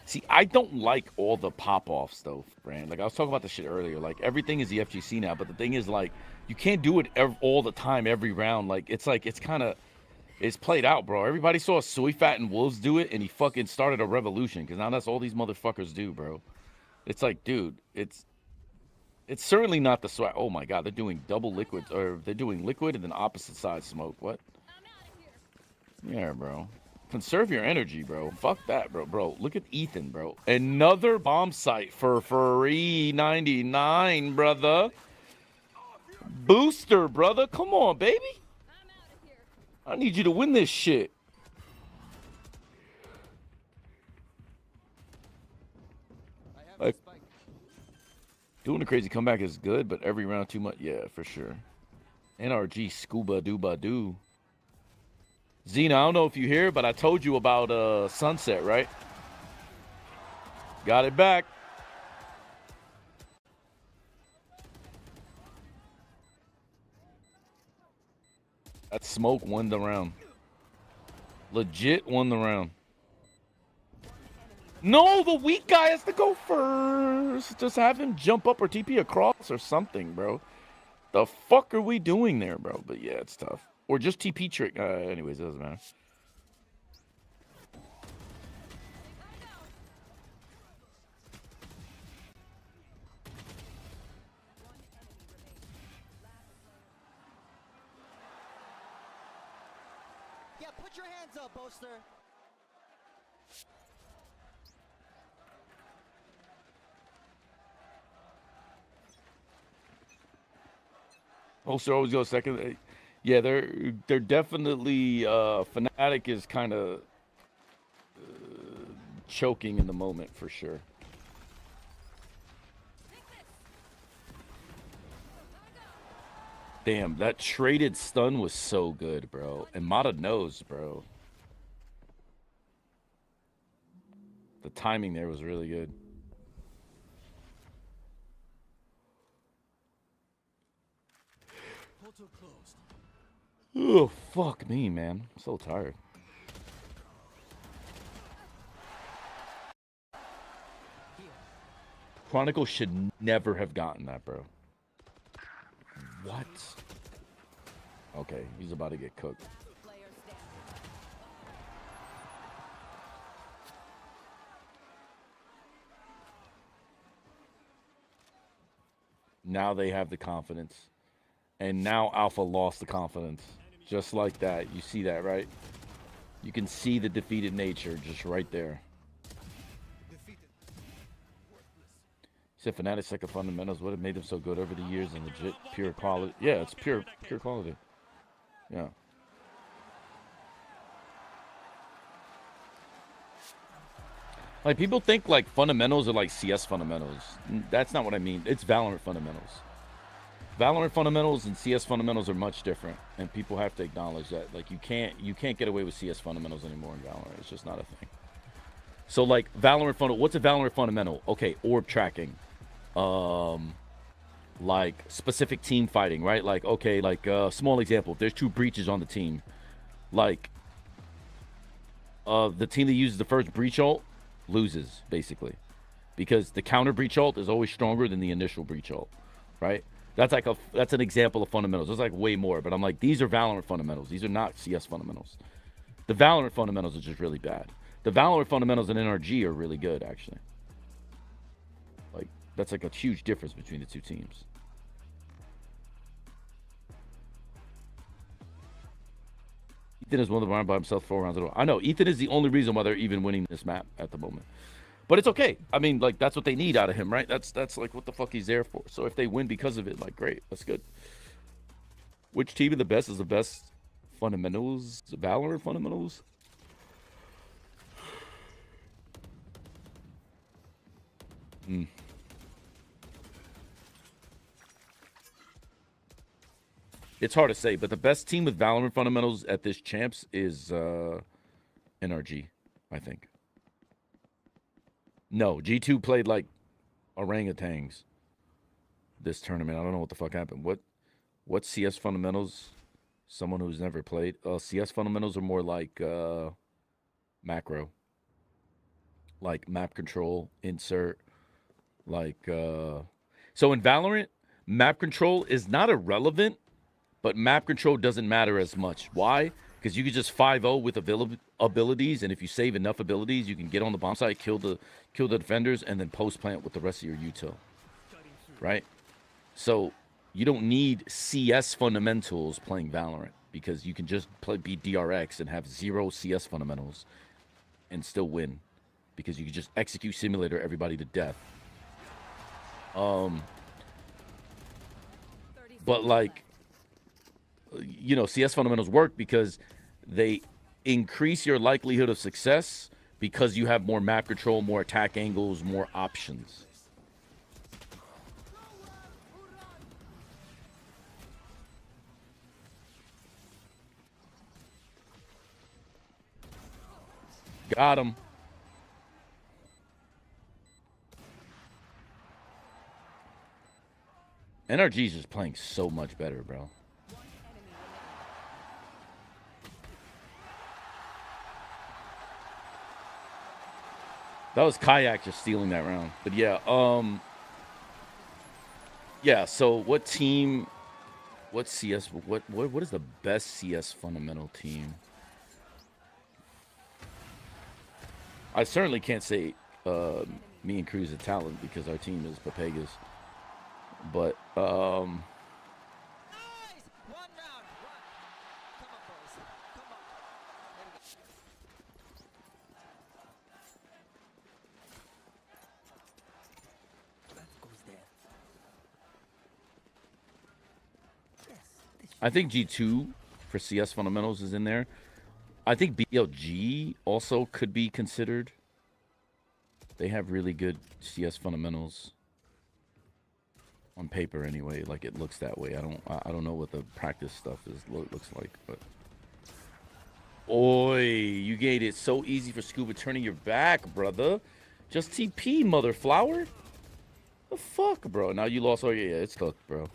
See, I don't like all the pop-offs, though, Brand. Like, I was talking about this shit earlier. Like, everything is the FGC now, but the thing is, like, you can't do it all the time, every round. Like, it's kind of... It's played out, bro. Everybody saw Suifat and Wolves do it, and he fucking started a revolution. Because now that's all these motherfuckers do, bro. It's like, dude, it's certainly not the swag. Oh my god, they're doing double liquids, or they're doing liquid and then opposite side smoke. What? Yeah, bro. Conserve your energy, bro. Fuck that, bro. Bro, look at Ethan, bro. Another bomb site for free 99, brother. Booster, brother. Come on, baby. I need you to win this shit. Like, doing a crazy comeback is good, but every round too much. Yeah, for sure. NRG scuba dooba doo. Xena, I don't know if you hear, but I told you about Sunset, right? Got it back. That smoke won the round. Legit won the round. No, the weak guy has to go first. Just have him jump up or TP across or something, bro. The fuck are we doing there, bro? But yeah, it's tough. Or just TP trick. Anyways, it doesn't matter. Yeah, put your hands up, Boaster. Ulster always goes second. Yeah, they're definitely FNATIC is kind of choking in the moment for sure. Damn, that traded stun was so good, bro. And Mata knows, bro. The timing there was really good. Oh, fuck me, man. I'm so tired. Chronicle should never have gotten that, bro. What? Okay, he's about to get cooked. Now they have the confidence. And now Alpha lost the confidence. Just like that. You see that, right? You can see the defeated nature just right there. He said FNATIC's second fundamentals. What have made them so good over the years and legit pure quality. Yeah, it's pure quality. Yeah. Like, people think like fundamentals are like CS fundamentals. That's not what I mean. It's Valorant fundamentals. Valorant fundamentals and CS fundamentals are much different, and people have to acknowledge that. Like, you can't get away with CS fundamentals anymore in Valorant. It's just not a thing. So like what's a Valorant fundamental? Okay, orb tracking. Like specific team fighting, right? Like, okay, like small example. If there's 2 breaches on the team, like the team that uses the first breach ult loses, basically. Because the counter breach ult is always stronger than the initial breach ult, right? That's an example of fundamentals. There's like way more, but I'm like, these are Valorant fundamentals. These are not CS fundamentals. The Valorant fundamentals are just really bad. The Valorant fundamentals and NRG are really good, actually. Like, that's like a huge difference between the two teams. Ethan is one of the round by himself 4 rounds in a row. I know, Ethan is the only reason why they're even winning this map at the moment. But it's okay. I mean, like, that's what they need out of him, right? That's like what the fuck he's there for. So if they win because of it, like, great. That's good. Which team is the best fundamentals? Valorant fundamentals? It's hard to say, but the best team with Valorant fundamentals at this champs is NRG, I think. No, G2 played like orangutans this tournament. I don't know what the fuck happened. What CS fundamentals? Someone who's never played. CS fundamentals are more like macro. Like map control, insert. Like so in Valorant, map control is not irrelevant, but map control doesn't matter as much. Why? Because you could just 5-0 with abilities, and if you save enough abilities, you can get on the bomb site, kill the defenders, and then post plant with the rest of your util. Right? So you don't need CS fundamentals playing Valorant, because you can just be DRX and have 0 CS fundamentals and still win, because you can just execute simulator everybody to death. But like, you know, CS fundamentals work because they increase your likelihood of success because you have more map control, more attack angles, more options. Got him. NRG is just playing so much better, bro. That was Kayak just stealing that round. But yeah, yeah, so what team, what CS, what is the best CS fundamental team? I certainly can't say me and Cruz are talent because our team is Papegas. But I think G2 for CS fundamentals is in there. I think BLG also could be considered. They have really good CS fundamentals on paper anyway. Like, it looks that way. I don't know what the practice stuff looks like, but oi, you made it so easy for Scuba turning your back, brother. Just TP, mother flower. The fuck, bro? Now you lost. Oh yeah, it's cooked, bro.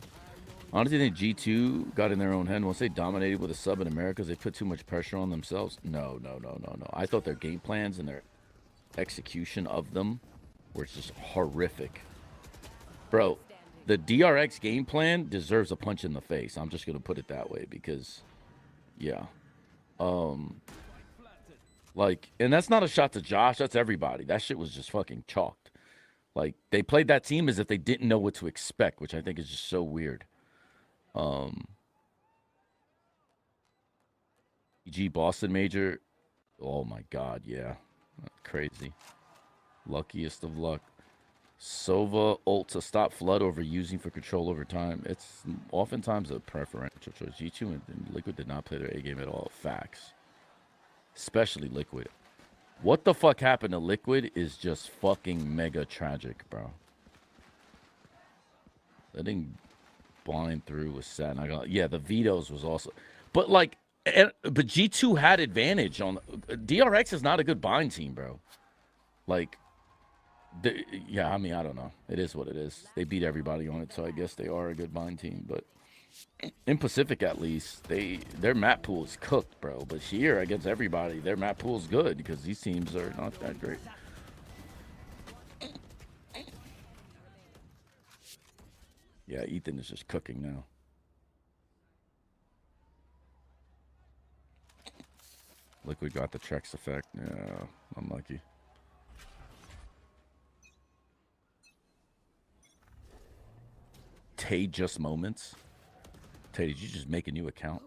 Honestly, I think G2 got in their own head. Once they dominated with a sub in Americas, they put too much pressure on themselves. No. I thought their game plans and their execution of them were just horrific. Bro, the DRX game plan deserves a punch in the face. I'm just going to put it that way because, yeah. Like, and that's not a shot to Josh. That's everybody. That shit was just fucking chalked. Like, they played that team as if they didn't know what to expect, which I think is just so weird. EG Boston Major. Oh my god, yeah. Crazy. Luckiest of luck. Sova ult to stop flood over using for control over time. It's oftentimes a preferential choice. G2 and Liquid did not play their A game at all. Facts. Especially Liquid. What the fuck happened to Liquid is just fucking mega tragic, bro. Letting blind through was sad. Yeah, the vetoes was also, but like, but G2 had advantage on. DRX is not a good bind team, bro. Like, yeah, I mean, I don't know. It is what it is. They beat everybody on it, so I guess they are a good bind team. But in Pacific, at least, their map pool is cooked, bro. But here against everybody, their map pool is good because these teams are not that great. Yeah, Ethan is just cooking now. Liquid got the Trex effect. Yeah, unlucky. Tay just moments. Tay, did you just make a new account?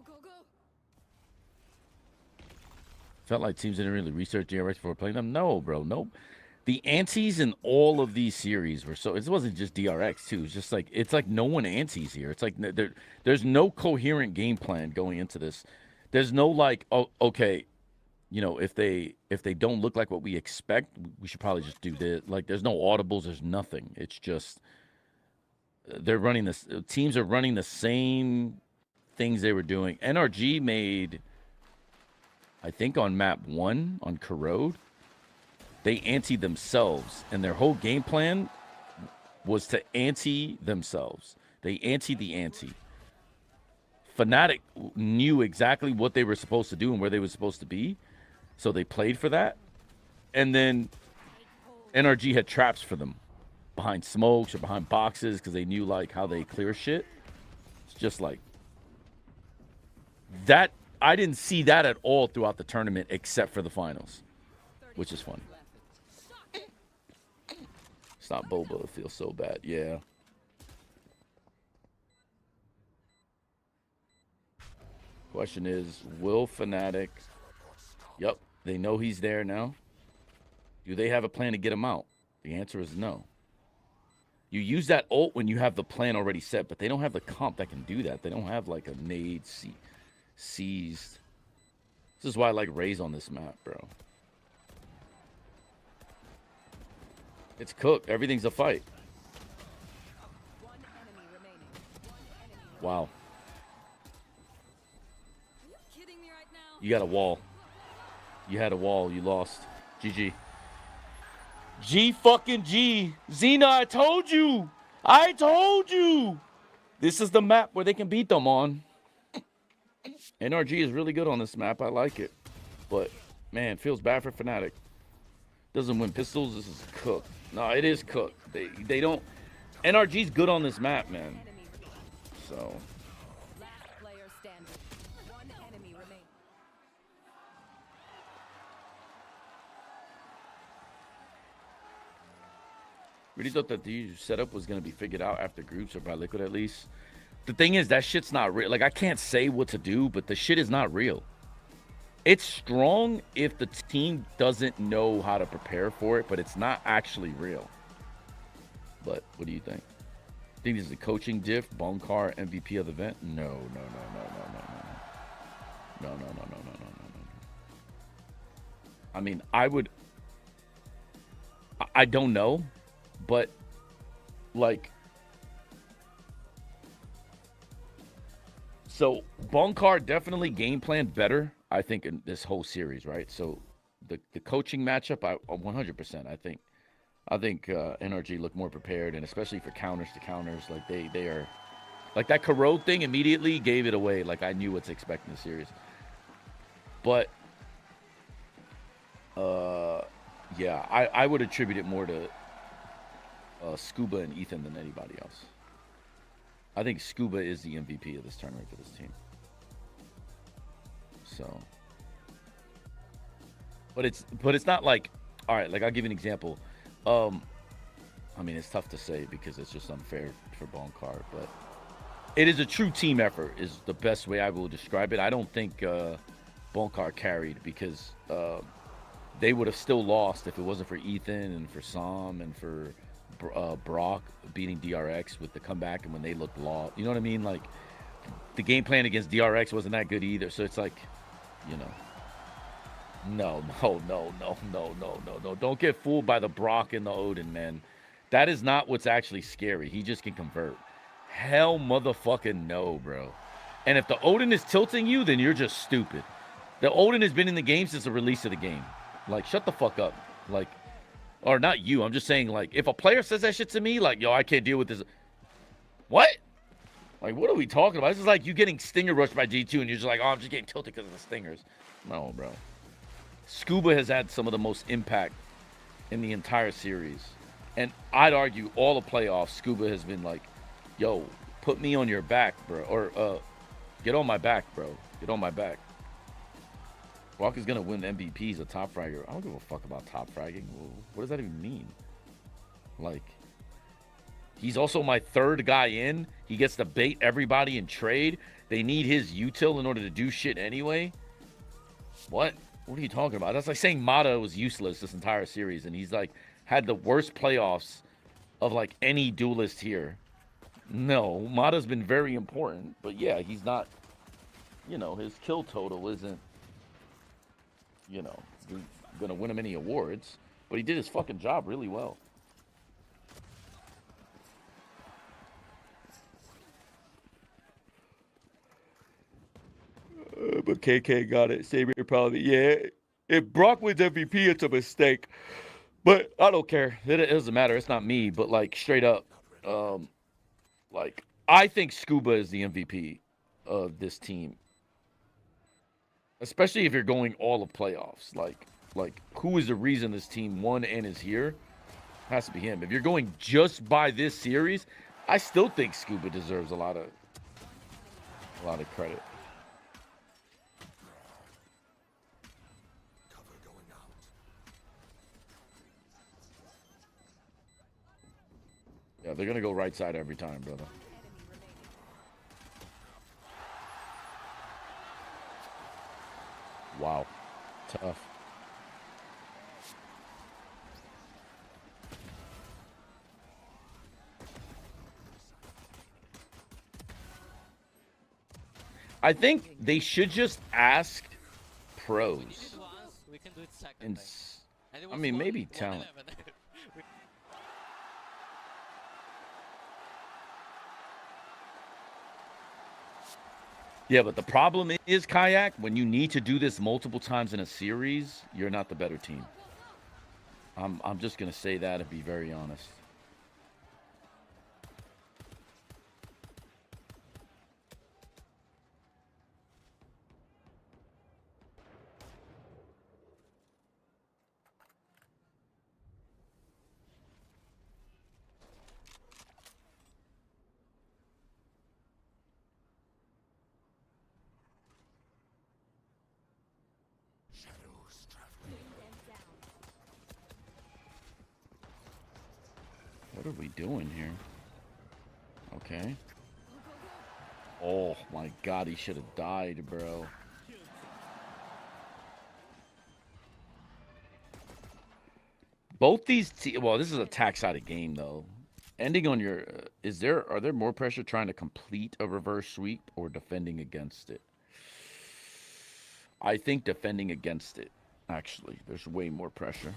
Felt like teams didn't really research DRX before playing them. No, bro, nope. The antis in all of these series were so. It wasn't just DRX too. It's just like no one antis here. It's like there's no coherent game plan going into this. There's no like, oh, okay, you know, if they don't look like what we expect, we should probably just do this. Like, there's no audibles. There's nothing. It's just they're running this. Teams are running the same things they were doing. NRG made, I think, on map 1 on Corrode. They anti themselves, and their whole game plan was to anti themselves. They anti the anti. FNATIC knew exactly what they were supposed to do and where they were supposed to be, so they played for that. And then NRG had traps for them behind smokes or behind boxes because they knew like how they clear shit. It's just like that. I didn't see that at all throughout the tournament except for the finals, which is funny. It's not Boba. It feels so bad. Yeah. Question is, will FNATIC... Yep, they know he's there now. Do they have a plan to get him out? The answer is no. You use that ult when you have the plan already set, but they don't have the comp that can do that. They don't have like a nade seized. This is why I like Raze on this map, bro. It's cooked. Everything's a fight. Wow. You got a wall. You had a wall. You lost. GG. G fucking G. Xena, I told you. I told you. This is the map where they can beat them on. NRG is really good on this map. I like it. But, man, feels bad for FNATIC. Doesn't win pistols. This is cooked. No, it is cooked. They don't... NRG's good on this map, man. So... Really thought that the setup was going to be figured out after groups or by Liquid at least. The thing is, that shit's not real. Like, I can't say what to do, but the shit is not real. It's strong if the team doesn't know how to prepare for it, but it's not actually real. But what do you think? Think this is a coaching diff? Bonkar MVP of the event? No. I mean, I don't know. But, like, so Bonkar definitely game planned better, I think, in this whole series, right? So the coaching matchup, 100%. I think NRG looked more prepared, and especially for counters to counters, like they are, like that corrode thing immediately gave it away. Like I knew what to expect in the series. But, yeah, I would attribute it more to Scuba and Ethan than anybody else. I think Scuba is the MVP of this tournament for this team. So, but it's not like, all right, like I'll give you an example. I mean, it's tough to say because it's just unfair for Bonkar, but it is a true team effort is the best way I will describe it. I don't think Bonkar carried because they would have still lost if it wasn't for Ethan and for Sam and for Brock beating DRX with the comeback and when they looked lost. You know what I mean? Like, the game plan against DRX wasn't that good either. So it's like, you know. No. Don't get fooled by the Brock and the Odin, man. That is not what's actually scary. He just can convert. Hell motherfucking no, bro. And if the Odin is tilting you, then you're just stupid. The Odin has been in the game since the release of the game. Like, shut the fuck up. Like, or not you. I'm just saying, like, if a player says that shit to me, like, yo, I can't deal with this. What? Like, what are we talking about? This is like you getting stinger rushed by G2 and you're just like, oh, I'm just getting tilted because of the stingers. No, bro. Scuba has had some of the most impact in the entire series. And I'd argue all the playoffs, Scuba has been like, yo, put me on your back, bro. Or get on my back, bro. Get on my back. Walker's going to win the MVP. He's a top fragger. I don't give a fuck about top fragging. What does that even mean? Like, he's also my third guy in. He gets to bait everybody in trade. They need his util in order to do shit anyway. What? What are you talking about? That's like saying Mata was useless this entire series, and he's like had the worst playoffs of like any duelist here. No, Mata's been very important, but yeah, he's not, you know, his kill total isn't, you know, gonna win him any awards, but he did his fucking job really well. But KK got it. Savior probably, yeah. If Brock wins MVP, it's a mistake. But I don't care. It doesn't matter. It's not me. But like straight up, like I think Scuba is the MVP of this team. Especially if you're going all of playoffs. Like who is the reason this team won and is here? Has to be him. If you're going just by this series, I still think Scuba deserves a lot of credit. Yeah, they're gonna go right side every time, brother. Wow. Tough. I think they should just ask pros. We can do it second And time. And it I was mean, one- maybe 1-11. talent. Yeah, but the problem is, Kayak, when you need to do this multiple times in a series, you're not the better team. I'm just gonna say that and be very honest. What are we doing here? Okay. Oh my god, he should have died, bro. Both these well, this is a tax-sided game though. Ending on your are there more pressure trying to complete a reverse sweep or defending against it? I think defending against it, actually. There's way more pressure.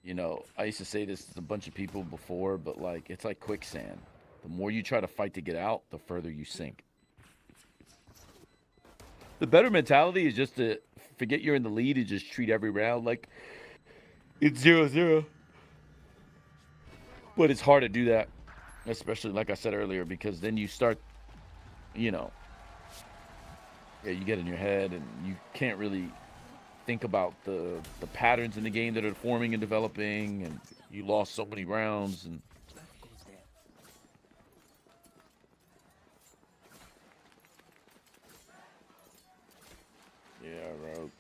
You know, I used to say this to a bunch of people before, but like it's like quicksand. The more you try to fight to get out, the further you sink. The better mentality is just to forget you're in the lead and just treat every round like it's 0-0. But it's hard to do that, especially like I said earlier, because then you start, you know, yeah, you get in your head and you can't really think about the patterns in the game that are forming and developing, and you lost so many rounds. And yeah, bro.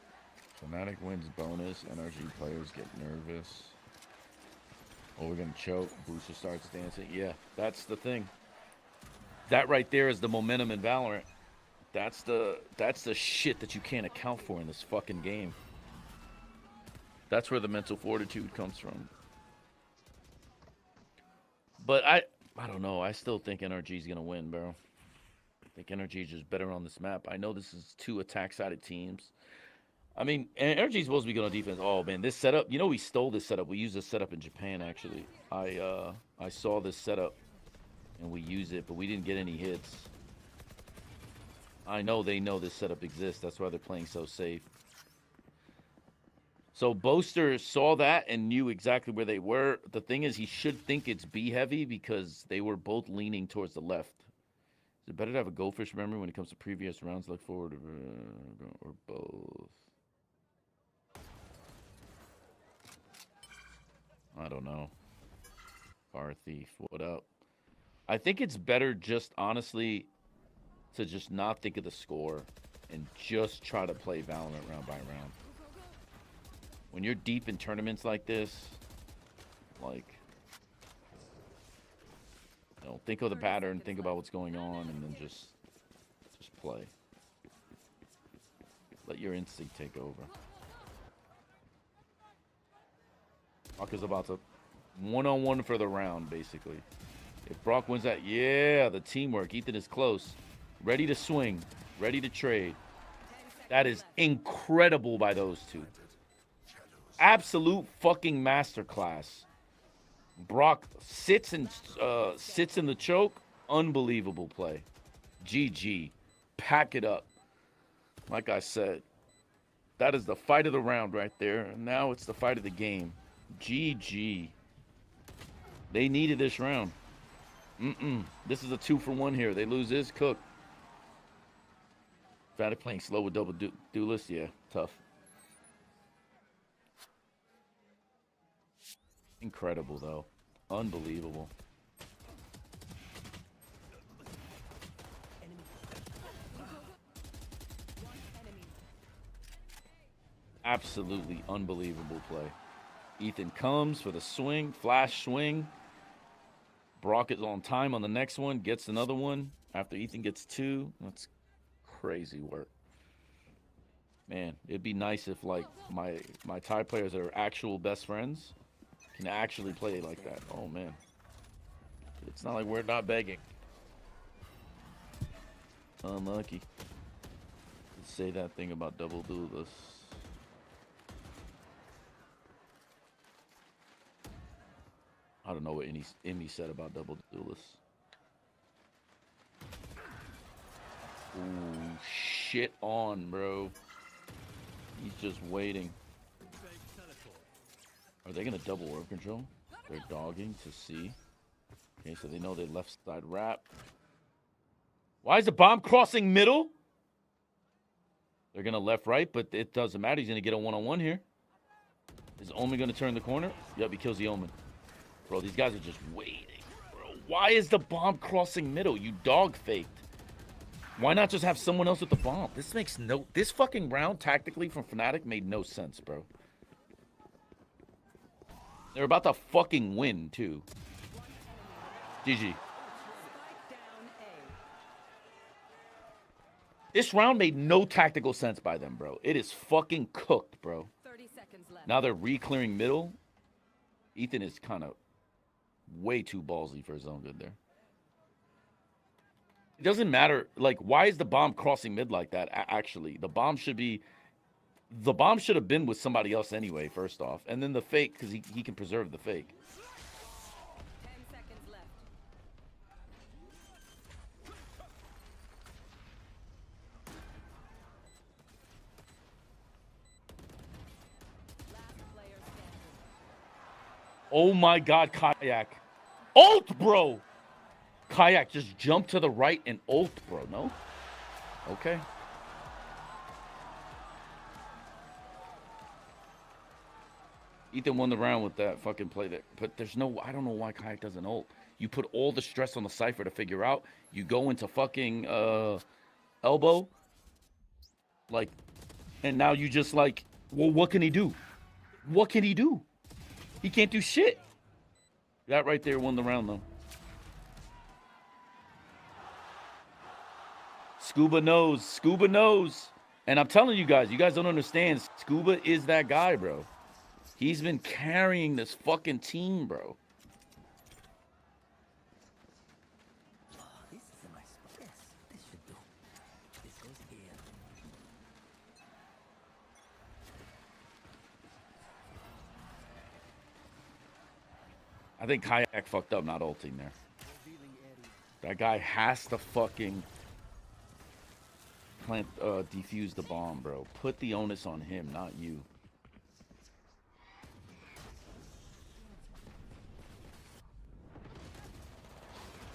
FNATIC wins bonus. NRG players get nervous. Oh, we're gonna choke. Booster starts dancing. Yeah, that's the thing. That right there is the momentum in Valorant. That's the shit that you can't account for in this fucking game. That's where the mental fortitude comes from. But I don't know. I still think NRG's gonna win, bro. I think NRG is just better on this map. I know this is two attack-sided teams. I mean, NRG's supposed to be good on defense. Oh man, this setup. You know, we stole this setup. We used this setup in Japan actually. I saw this setup and we used it, but we didn't get any hits. I know they know this setup exists. That's why they're playing so safe. So Boaster saw that and knew exactly where they were. The thing is, he should think it's B heavy because they were both leaning towards the left. Is it better to have a goldfish memory when it comes to previous rounds? Look forward or both? I don't know. Car thief, what up? I think it's better just honestly to just not think of the score and just try to play Valorant round by round. When you're deep in tournaments like this, like, you know, think of the pattern, think about what's going on, and then just play. Let your instinct take over. Brock is about to one-on-one for the round, basically. If Brock wins that, yeah, the teamwork. Ethan is close. Ready to swing. Ready to trade. That is incredible by those two. Absolute fucking masterclass. Brock sits in the choke. Unbelievable play. GG. Pack it up. Like I said, that is the fight of the round right there. And now it's the fight of the game. GG. They needed this round. This is a 2-for-1 here. They lose this, cook. FNATIC playing slow with double duelist. Yeah, tough. Incredible, though. Unbelievable. Absolutely unbelievable play. Ethan comes for the swing, flash swing. Brock is on time on the next one, gets another one. After Ethan gets 2, that's crazy work. Man, it'd be nice if like my Thai players that are actual best friends can actually play like that. Oh man. It's not like we're not begging. Unlucky. Let's say that thing about double duelist. I don't know what Emmy said about double duelist. Ooh, shit on, bro. He's just waiting. Are they gonna double orb control? They're dogging to see. Okay, so they know they left side wrap. Why is the bomb crossing middle? They're gonna left right, but it doesn't matter. He's gonna get a one-on-one here. Is Omen gonna turn the corner? Yep, he kills the Omen. Bro, these guys are just waiting, bro. Why is the bomb crossing middle? You dog faked. Why not just have someone else with the bomb? This fucking round tactically from FNATIC made no sense, bro. They're about to fucking win, too. GG. This round made no tactical sense by them, bro. It is fucking cooked, bro. 30 seconds left. Now they're re-clearing middle. Ethan is kind of way too ballsy for his own good there. It doesn't matter. Like, why is the bomb crossing mid like that? Actually, the bomb should have been with somebody else anyway, first off. And then the fake, because he can preserve the fake. 10 seconds left. Last player standing. Oh my god, Kayak. Ult, bro! Kayak just jumped to the right and ult, bro. No? Okay. Ethan won the round with that fucking play there. But there's no... I don't know why Kayak doesn't ult. You put all the stress on the Cypher to figure out. You go into fucking elbow. Like... And now you just like... Well, what can he do? What can he do? He can't do shit. That right there won the round, though. Scuba knows. Scuba knows. And I'm telling you guys don't understand. Scuba is that guy, bro. He's been carrying this fucking team, bro. Oh, this is a nice spot. Yes, this should do. This goes here. I think Kayak fucked up not ulting there. That guy has to fucking defuse the bomb, bro. Put the onus on him, not you.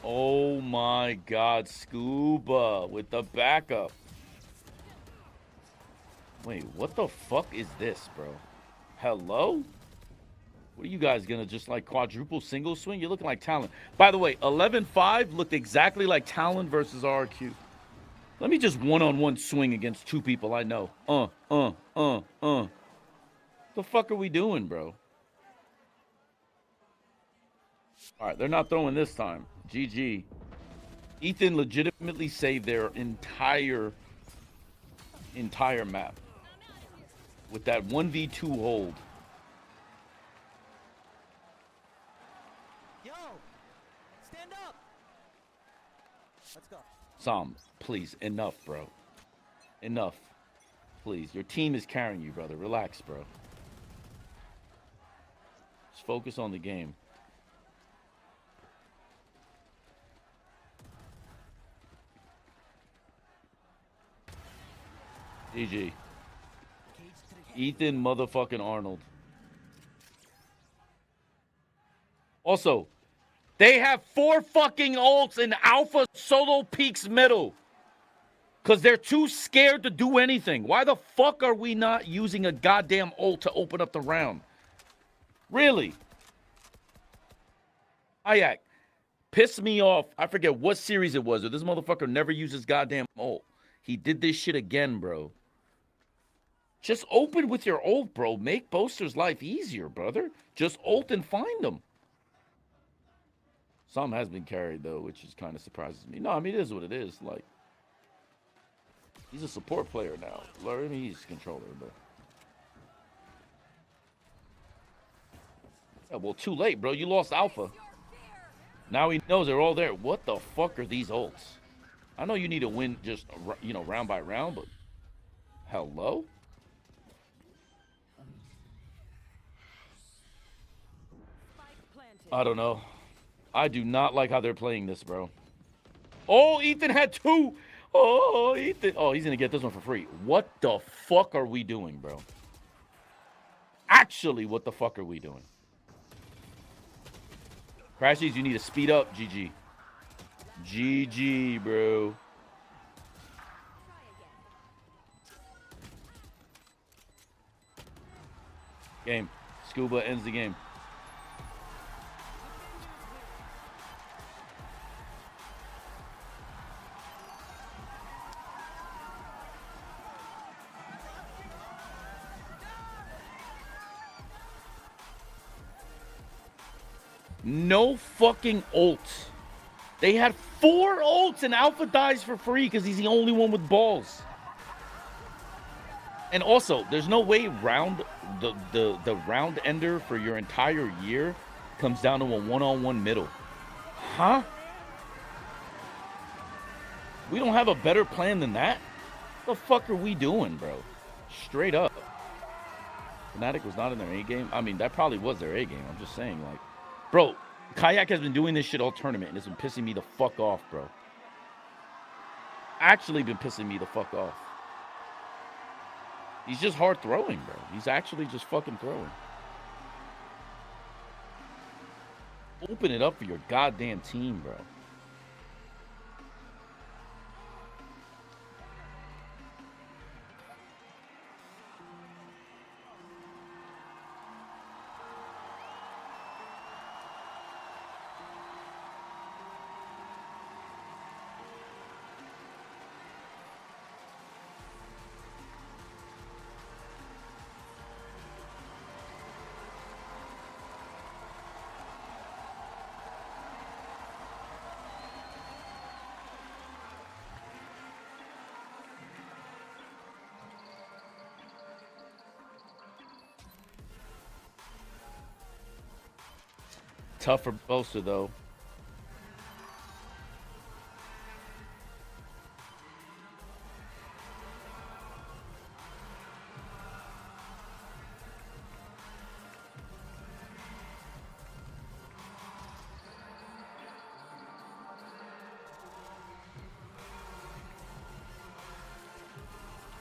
Oh my god, Scuba with the backup. Wait, what the fuck is this, bro? Hello? What are you guys gonna just like quadruple single swing? You're looking like Talon. By the way, 11-5 looked exactly like Talon versus RQ. Let me just one-on-one swing against 2 people I know. The fuck are we doing, bro? All right, they're not throwing this time. GG. Ethan legitimately saved their entire map with that 1v2 hold. Yo, stand up. Let's go. Sam, please, enough, bro. Enough. Please, your team is carrying you, brother. Relax, bro. Just focus on the game. GG. Ethan motherfucking Arnold. Also, they have 4 fucking ults in Alpha solo peaks middle. Because they're too scared to do anything. Why the fuck are we not using a goddamn ult to open up the round? Really? Ayak, piss me off. I forget what series it was. This motherfucker never uses goddamn ult. He did this shit again, bro. Just open with your ult, bro. Make Boaster's life easier, brother. Just ult and find them. Some has been carried, though, which is kind of surprises me. No, I mean, it is what it is. Like, he's a support player now. I mean, he's a controller, but... Yeah, well, too late, bro. You lost Alpha. Now he knows they're all there. What the fuck are these ults? I know you need to win just, you know, round by round, but... Hello? I don't know. I do not like how they're playing this, bro. Oh, Ethan had 2. Oh, Ethan. Oh, he's going to get this one for free. What the fuck are we doing, bro? Actually, what the fuck are we doing? Crashies, you need to speed up. GG. GG, bro. Game. Scuba ends the game. No fucking ults. They had 4 ults and Alpha dies for free because he's the only one with balls. And also, there's no way the round ender for your entire year comes down to a one-on-one middle. Huh? We don't have a better plan than that? What the fuck are we doing, bro? Straight up. FNATIC was not in their A game. I mean, that probably was their A game. I'm just saying, like, bro, Kayak has been doing this shit all tournament, and it's been pissing me the fuck off, bro. Actually been pissing me the fuck off. He's just hard throwing, bro. He's actually just fucking throwing. Open it up for your goddamn team, bro. Tough for Bosa, though.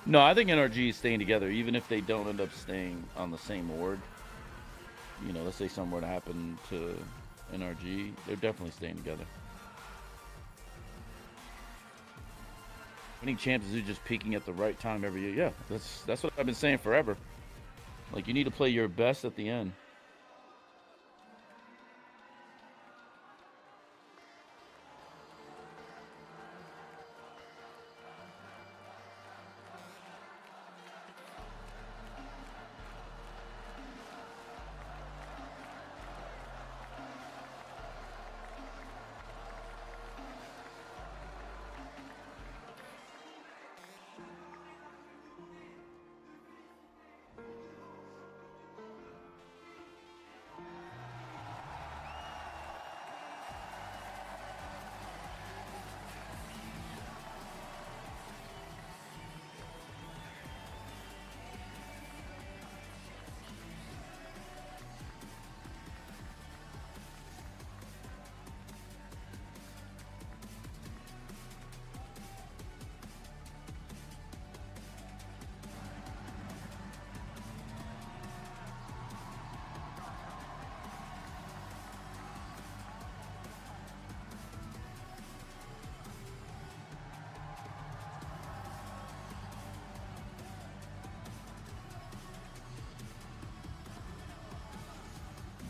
No, I think NRG is staying together, even if they don't end up staying on the same org. You know, let's say something were to happen to NRG, they're definitely staying together. Winning champions is just peaking at the right time every year. Yeah, that's what I've been saying forever. Like, you need to play your best at the end.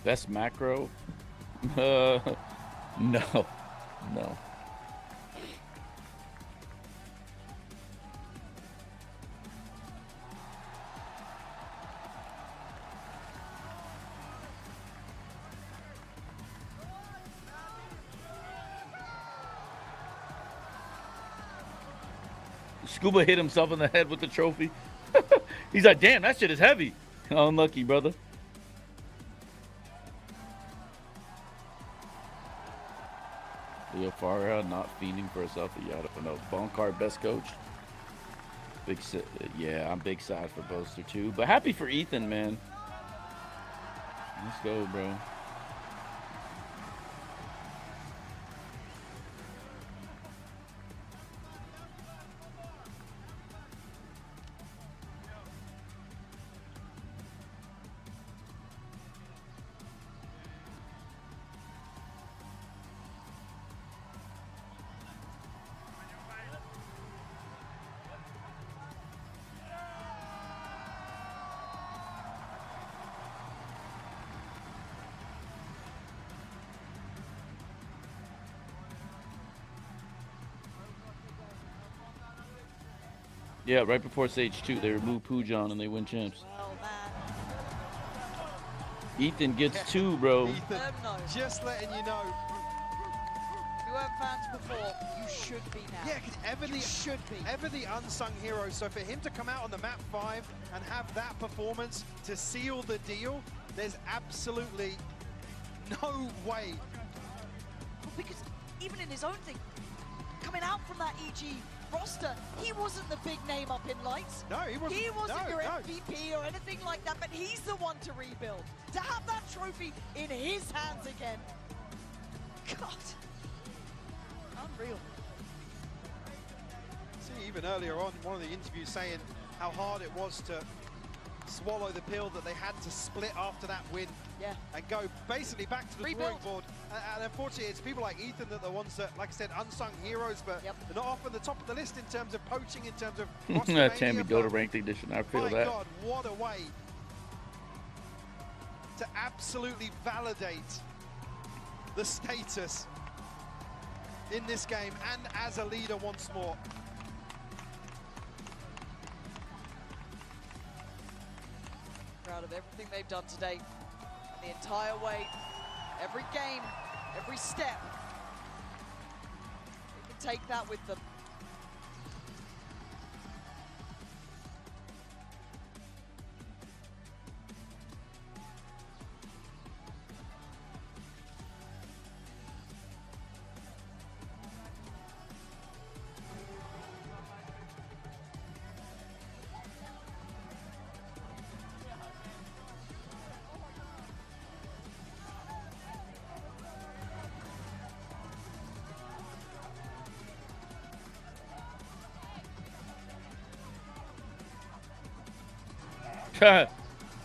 Best macro? No. No. Scuba hit himself in the head with the trophy. He's like, damn, that shit is heavy. Unlucky, brother. Leo Farah not fiending for a selfie. Yeah, I don't know. Bonkard, best coach. Yeah, I'm big sad for Boaster too, but happy for Ethan, man. Let's go, bro. Yeah, right before Stage 2, they remove Pujon and they win champs. Oh, man. Ethan gets 2, bro. Ethan, just letting you know. If you weren't fans before, you should be now. Yeah, because ever the unsung hero. So for him to come out on the map 5 and have that performance to seal the deal, there's absolutely no way. Well, because even in his own thing, coming out from that EG roster, he wasn't the big name up in lights. No, he wasn't. He wasn't your MVP or anything like that, but he's the one to rebuild. To have that trophy in his hands again. God. Unreal. See, even earlier on, one of the interviews saying how hard it was to swallow the pill that they had to split after that win. Yeah. And go basically back to the drawing board. And unfortunately, it's people like Ethan that are the ones that, like I said, unsung heroes, but they're not often the top of the list in terms of poaching, in terms of Tammy, go to ranked edition. I feel my that. God, what a way to absolutely validate the status in this game and as a leader once more. Proud of everything they've done today. The entire way, every game, every step. They can take that with them.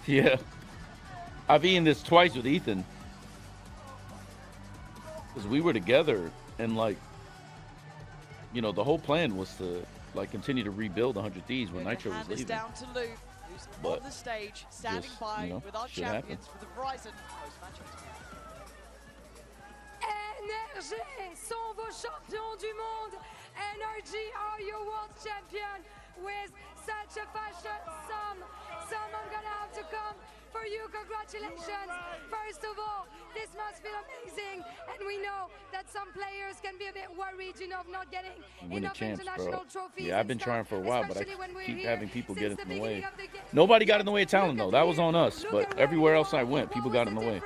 Yeah. I've eaten this twice with Ethan. Because we were together and, like, you know, the whole plan was to, like, continue to rebuild 100 Thieves when Nitro was leaving. Down to Lou, who's on the stage, standing by with our champions for the Verizon post-match NRG sont vos champions du monde. NRG are your world champion with such a fashion. Someone gonna have to come for you. Congratulations. First of all, this must feel amazing. And we know that some players can be a bit worried, you know, of not getting enough international trophies. Yeah, I've been trying for a while, but I keep having people get in the way. Nobody got in the way of Talon, though. That was on us. But everywhere else I went, people got in the way.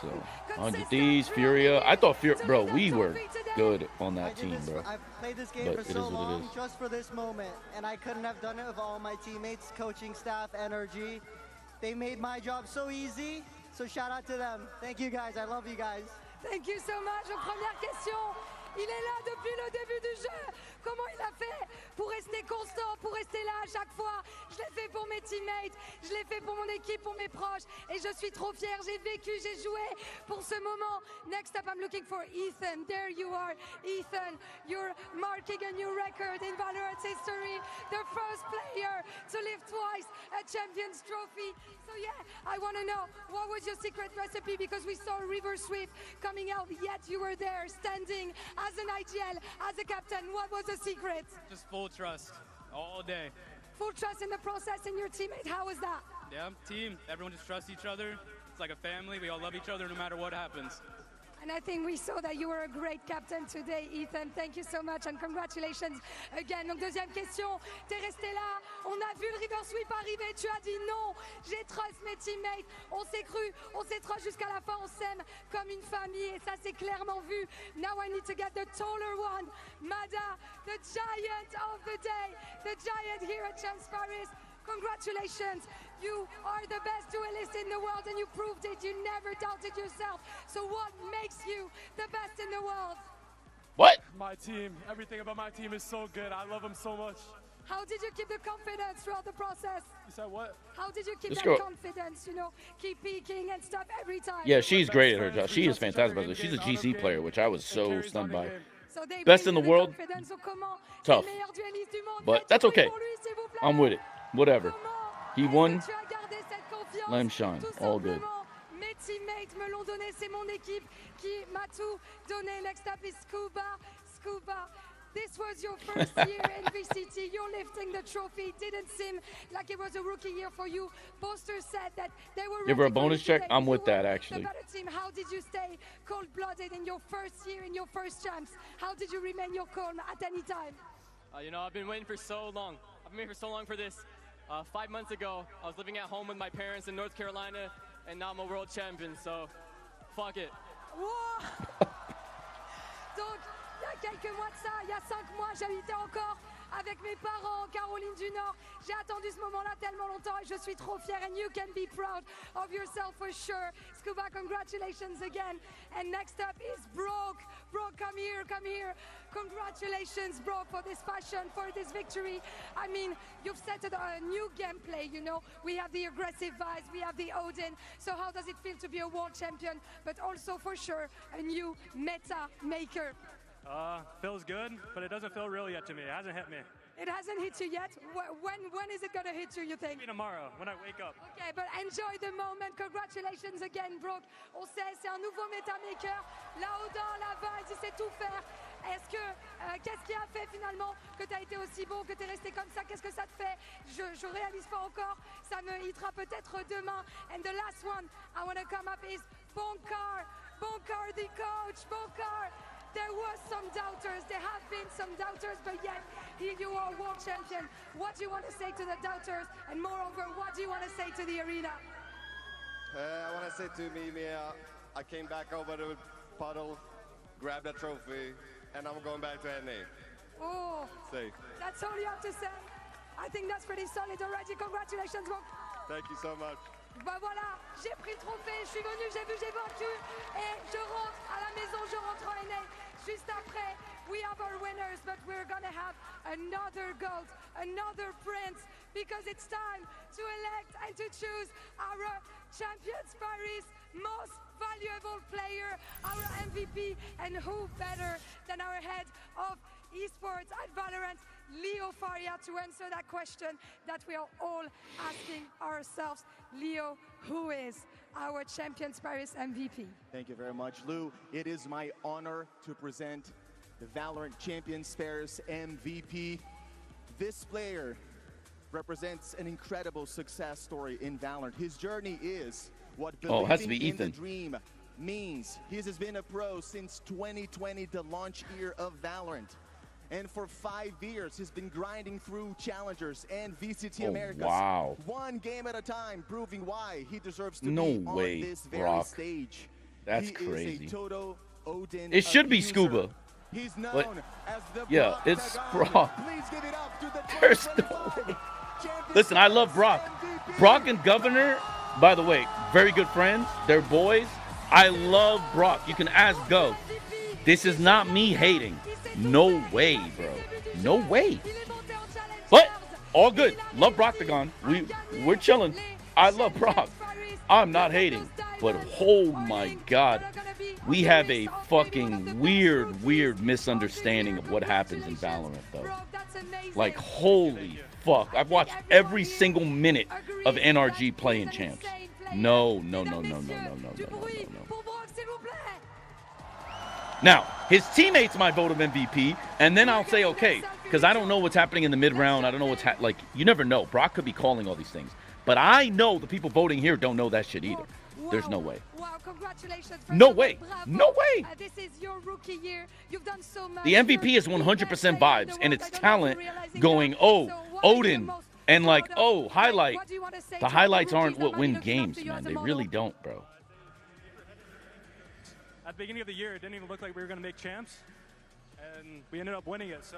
So, 100 Thieves, Furia. I thought bro, we were good on that team, bro. I've played this game for so long just for this moment, and I couldn't have done it with all my teammates, coaching staff, NRG. They made my job so easy, so shout out to them. Thank you guys, I love you guys. Thank you so much. Première question. Il est là depuis le début du jeu. Comment il a fait pour rester constant, pour rester là à chaque fois? Je l'ai fait pour mes teammates, je l'ai fait pour mon équipe, pour mes proches. Et je suis trop fière, j'ai vécu, j'ai joué pour ce moment. Next up, I'm looking for Ethan. There you are, Ethan. You're marking a new record in Valorant's history. The first player to lift twice a Champions Trophy. So yeah, I want to know, what was your secret recipe? Because we saw River Sweep coming out, yet you were there standing as an IGL, as a captain. What was the secret? Just full trust all day. Full trust in the process and your teammate. How was that? Yeah, team. Everyone just trusts each other. It's like a family. We all love each other no matter what happens. And I think we saw that you were a great captain today, Ethan. Thank you so much and congratulations again. Donc deuxième question, t'es resté là, on a vu le reverse sweep arriver, tu as dit non, j'ai trust mes teammates, on s'est cru, on s'est trust jusqu'à la fin, on s'aime comme une famille et ça c'est clairement vu. Now I need to get the taller one, Mada, the giant of the day, the giant here at Champs Paris. Congratulations, you are the best duelist in the world and you proved it, you never doubted yourself. So what makes you the best in the world? What? My team, everything about my team is so good. I love them so much. How did you keep the confidence throughout the process? You said what? How did you keep This that girl- confidence, you know, keep peaking and stuff every time? Yeah, she's great at her job. She is fantastic, by the way. She's a GC player, which I was so stunned by. So they Best bring in the you world. confidence. So comment Tough. les meilleurs duellistes du monde, But faites that's du bruit okay. pour lui, s'il vous plaît. I'm with it. Whatever. He won. Tu as gardé cette confiance. Let him shine. Tout All good. simplement, mes teammates me l'ont donné, c'est mon équipe qui m'a tout donné. Next up is Scuba. Scuba, this was your first year in VCT. You're lifting the trophy. Didn't seem like it was a rookie year for you. Posters said that they were Give her a ready for you bonus check? today. I'm You with that, were actually. The better team. How did you stay cold-blooded in your first year, in your first champs? How did you remain your calm at any time? You know, I've been waiting for so long. I've been waiting for so long for this. 5 months ago, I was living at home with my parents in North Carolina, and now I'm a world champion, so fuck it. Wow. Donc, il y a quelques mois de ça, il y a 5 mois, j'habitais encore avec mes parents en Caroline du Nord. J'ai attendu ce moment-là tellement longtemps et je suis trop fière. And you can be proud of yourself for sure. Scuba, congratulations again. And next up is Brock. Brock, come here, come here. Congratulations, Brock, for this passion, for this victory. I mean, you've set a new gameplay, you know. We have the aggressive vibes, we have the Odin. So how does it feel to be a world champion, but also for sure a new meta maker? Feels good, but it doesn't feel real yet to me. It hasn't hit me. It hasn't hit you yet. When is it gonna hit you, you think? Maybe tomorrow, when I wake up. Okay, but enjoy the moment. Congratulations again, Brock. On sait, c'est un nouveau metamaker. Là-haut la vibe, il sait tout faire. Est-ce que, qu'est-ce qui a fait finalement que tu as été aussi bon, que tu es resté comme ça? Qu'est-ce que ça te fait? Je réalise pas encore. Ça me hitera peut-être demain. And the last one I want to come up is Bonkar. Bonkar, the coach. Bonkar. There was some doubters, there have been some doubters, but yet here you are, world champion. What do you want to say to the doubters? And moreover, what do you want to say to the arena? I want to say to Mimi, I came back over to Puddle, grabbed that trophy, and I'm going back to NA. Oh, Safe. that's all you have to say. I think that's pretty solid already. Congratulations, Bonkar. Thank you so much. Bah voilà, j'ai pris le trophée, je suis venu, j'ai vu, j'ai vaincu et je rentre à la maison, je rentre en NA. Juste après, we have our winners, but we're gonna have another GOAT, another prince, because it's time to elect and to choose our Champions Paris most valuable player, our MVP, and who better than our head of esports at Valorant, Leo Faria, to answer that question that we are all asking ourselves. Leo, who is our Champions Paris MVP? Thank you very much, Lou. It is my honor to present the Valorant Champions Paris MVP. This player represents an incredible success story in Valorant. His journey is what it has to believing be in the Ethan. dream means. He has been a pro since 2020, the launch year of Valorant. And for 5 years, he's been grinding through challengers and VCT Americas. Wow. One game at a time, proving why he deserves to No be way, on this very Brock. stage. That's he crazy. Is a Toto Odin It should be abuser. Scuba. He's known But, as the yeah, Brock it's Tagon. Brock. Please give it up to the There's no Listen, I love Brock. Brock and Governor, by the way, very good friends. They're boys. I love Brock. You can ask Gov. This is not me hating. No way, bro. No way. But all good. Love Brocktagon. We're chilling. I love Brock. I'm not hating. But oh my God. We have a fucking weird misunderstanding of what happens in Valorant, though. Like, holy fuck. I've watched every single minute of NRG playing champs. No. Now, his teammates might vote him MVP, and then I'll say, okay, because I don't know what's happening in the mid-round. I don't know what's like, you never know. Brock could be calling all these things. But I know the people voting here don't know that shit either. There's no way. Wow, congratulations. No way. Bravo. No way. This is your rookie year. You've done so much. The MVP is 100% vibes, and it's talent going, oh, Odin, and like, oh, highlight. The highlights aren't what win games, man. They really don't, bro. At the beginning of the year, it didn't even look like we were going to make champs, and we ended up winning it. So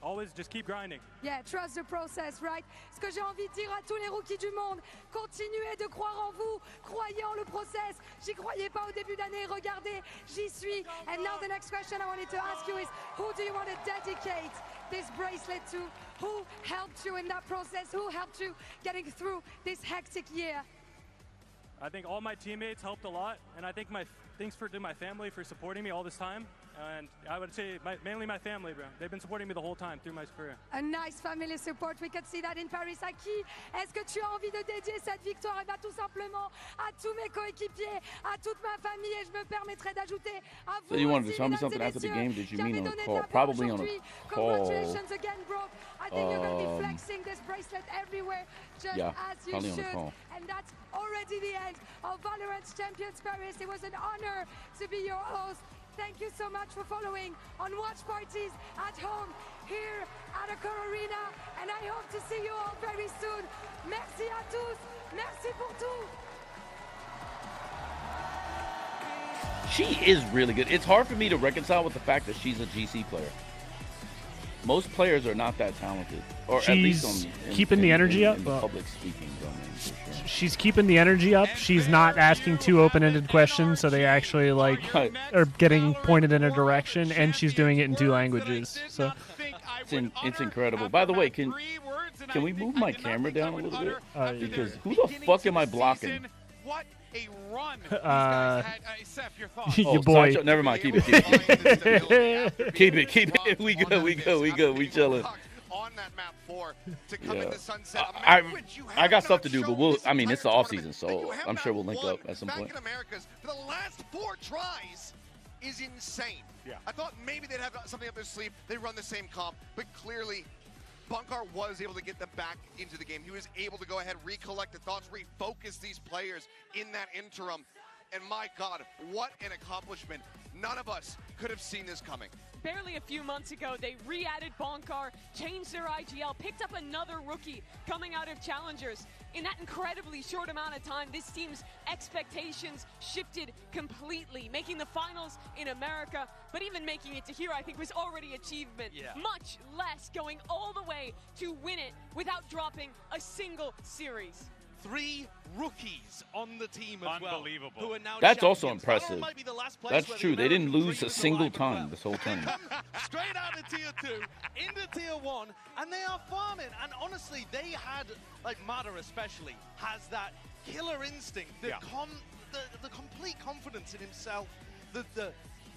always just keep grinding. Yeah, trust the process, right? Ce que j'ai envie de dire à tous les rookies du monde, continuez de croire en vous, croyez en le process. J'y croyais pas au début d'année, regardez, j'y suis. And now the next question I wanted to ask you is, who do you want to dedicate this bracelet to? Who helped you in that process? Who helped you getting through this hectic year? I think all my teammates helped a lot, and I think thanks to my family for supporting me all this time. And I would say mainly my family, bro. They've been supporting me the whole time through my career. A nice family support. We can see that in Paris. À qui est-ce que tu as envie de dédier cette victoire? Eh bien, tout simplement à tous mes coéquipiers, à toute ma famille. Et je me permettrai d'ajouter à vous. So you wanted aussi, to tell me mesdames something et after the messieurs, game? Did you qui mean avez on a donné de call? la voix Probably on a aujourd'hui. call. Congratulations again, bro. I think you're going to be flexing this bracelet everywhere, just as you probably on a should. call. And that's already the end of Valorant's Champions Paris. It was an honor to be your host. Thank you so much for following on watch parties at home, here at Accor Arena, and I hope to see you all very soon. Merci à tous. Merci pour tout. She is really good. It's hard for me to reconcile with the fact that she's a GC player. Most players are not that talented, or at least keeping the energy up. In the public speaking domain, for sure. She's keeping the energy up. She's not asking too open-ended questions, so they actually like are getting pointed in a direction, and she's doing it in 2 languages. So it's incredible. By the way, can we move my camera down a little bit? Because who the fuck am I blocking? What a run Seth, your thoughts? Your boy. Sancho, never mind. Keep it. Keep it. We good. We chilling. On that map 4 to come into sunset. I got stuff to do, but I mean, it's the off season, so I'm sure we'll link up at some point. Back in Americas for the last 4 tries is insane. Yeah. I thought maybe they'd have something up their sleeve. They run the same comp, but clearly Bunkar was able to get them back into the game. He was able to go ahead, recollect the thoughts, refocus these players in that interim. And my God, what an accomplishment. None of us could have seen this coming. Barely a few months ago, they re-added Bonkar, changed their IGL, picked up another rookie coming out of Challengers. In that incredibly short amount of time, this team's expectations shifted completely, making the finals in America, but even making it to here, I think, was already achievement. Yeah. Much less going all the way to win it without dropping a single series. 3 rookies on the team as well. Unbelievable. Who are now That's also champions. impressive. Might be the last place That's where the true. They didn't American lose a dream is single alive as time well. this whole tournament. Straight out of Tier 2 into Tier 1, and they are farming. And honestly, they had, like Mada especially, has that killer instinct, the complete confidence in himself, the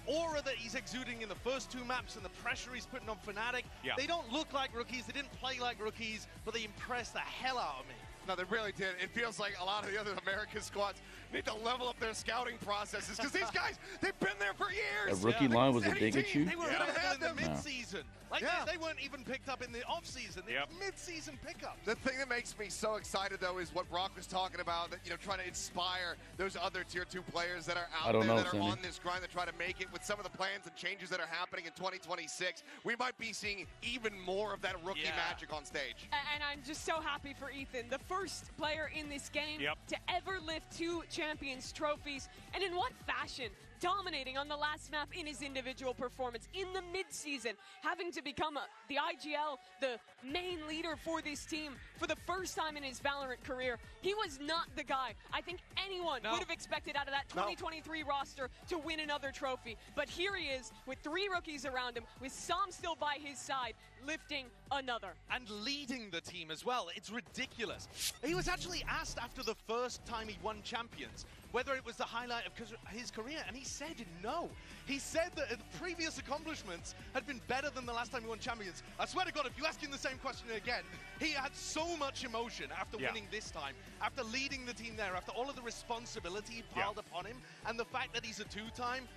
aura that he's exuding in the first 2 maps and the pressure he's putting on FNATIC. Yeah. They don't look like rookies, they didn't play like rookies, but they impressed the hell out of me. No, they really did. It feels like a lot of the other American squads need to level up their scouting processes because these guys, they've been there for years. A rookie line was a dig at you? They were in the mid-season. Like Yeah. they weren't even picked up in the off-season. They were mid-season pickups. The thing that makes me so excited, though, is what Brock was talking about, that, trying to inspire those other Tier 2 players that are out there that are on this grind that try to make it with some of the plans and changes that are happening in 2026. We might be seeing even more of that rookie magic on stage. And I'm just so happy for Ethan, the first player in this game to ever lift 2 Champions trophies. And in what fashion? Dominating on the last map in his individual performance in the mid-season, having to become the IGL, the main leader for this team for the first time in his Valorant career. He was not the guy I think anyone would have expected out of that 2023 roster to win another trophy. But here he is with 3 rookies around him, with Sam still by his side, lifting another. And leading the team as well. It's ridiculous. He was actually asked after the first time he won Champions whether it was the highlight of his career, and he said no. He said that the previous accomplishments had been better than the last time he won Champions. I swear to God, if you ask him the same question again, he had so much emotion after winning this time, after leading the team there, after all of the responsibility piled upon him, and the fact that he's a 2-time,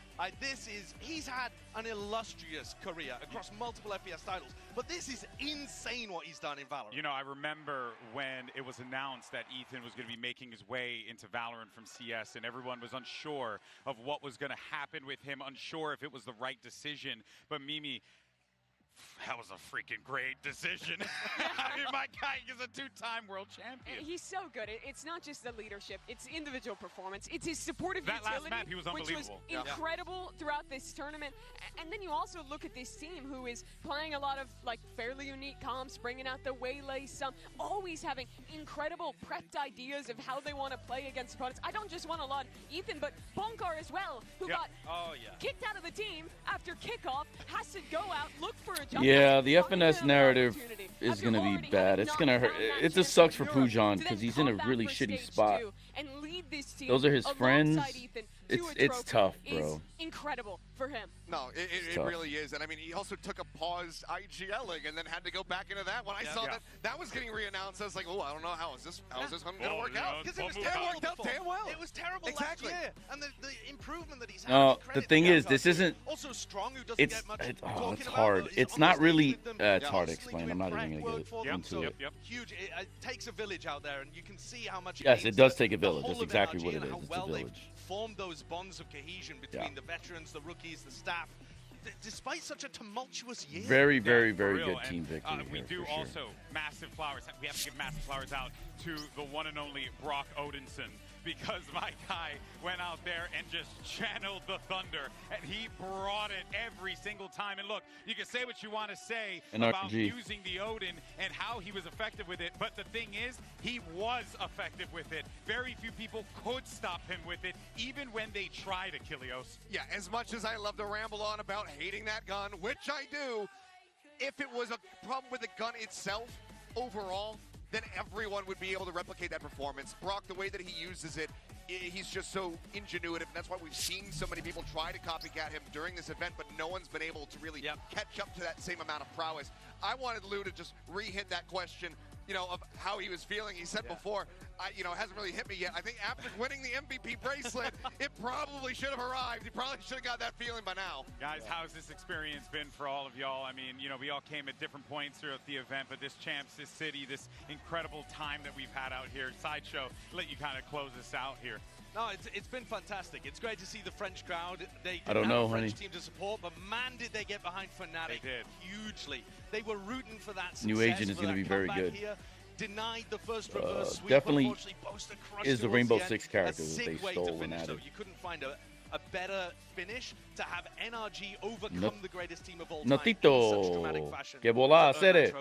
He's had an illustrious career across multiple FPS titles, but this is insane what he's done in Valorant. You know, I remember when it was announced that Ethan was going to be making his way into Valorant from CS, and everyone was unsure of what was going to happen with him, unsure if it was the right decision. But Mimi, that was a freaking great decision. I mean, my guy is a two-time world champion. He's so good. It's not just the leadership. It's individual performance. It's his supportive that utility, last map, he was unbelievable. Which was incredible throughout this tournament. And then you also look at this team who is playing a lot of like fairly unique comps, bringing out the waylay, some always having incredible prepped ideas of how they want to play against opponents. I don't just want to laud Ethan, but Bonkar as well, who got kicked out of the team after kickoff, has to go out, look for a jump. Yeah, the FNS narrative is going to be bad. It's going to hurt. It just sucks for Pujan because he's in a really shitty spot. Those are his friends. It's tough, bro. Incredible for him. No, it really is. And I mean, he also took a pause IGLing and then had to go back into that. When I saw that was getting reannounced, I was like, oh, I don't know, how is this one going to work out? Because it was terrible. Damn well. It was terrible last year. And the improvement that he's had. No, the thing is, this isn't. Also strong, who doesn't get much it's hard. It's not really. It's hard to explain. I'm not even going to get into it. Huge. It takes a village out there, and you can see how much. Yes, it does take a village. That's exactly what it is. It's a village. Formed those bonds of cohesion between the veterans, the rookies, the staff. Despite such a tumultuous year. Very, very, very good team victory. We do also massive flowers. We have to give massive flowers out to the one and only Brock Odinson, because my guy went out there and just channeled the thunder, and he brought it every single time. And look, you can say what you want to say about using the Odin and how he was effective with it, but the thing is, he was effective with it. Very few people could stop him with it, even when they tried Achilleos. Yeah, as much as I love to ramble on about hating that gun, which I do, if it was a problem with the gun itself overall, then everyone would be able to replicate that performance. Brock, the way that he uses it, he's just so ingenuitive, and that's why we've seen so many people try to copycat him during this event, but no one's been able to really catch up to that same amount of prowess. I wanted Lou to just re-hit that question, you know, of how he was feeling. He said before, it hasn't really hit me yet. I think after winning the MVP bracelet, it probably should have arrived. He probably should have got that feeling by now. Guys, how's this experience been for all of y'all? I mean, we all came at different points throughout the event, but this champs, this city, this incredible time that we've had out here, Sideshow, let you kind of close this out here. No, it's been fantastic. It's great to see the French crowd. They I don't know, a French honey. team to support, but man, did they get behind FNATIC hugely. They were rooting for that success. New agent is going to be very good. Here. Denied the first reverse sweep. Definitely Boaster is the Rainbow Six character that they stole in finish, that. You couldn't find a better finish to have NRG overcome the greatest team of all time in Notito. such dramatic fashion. Que bola, said it.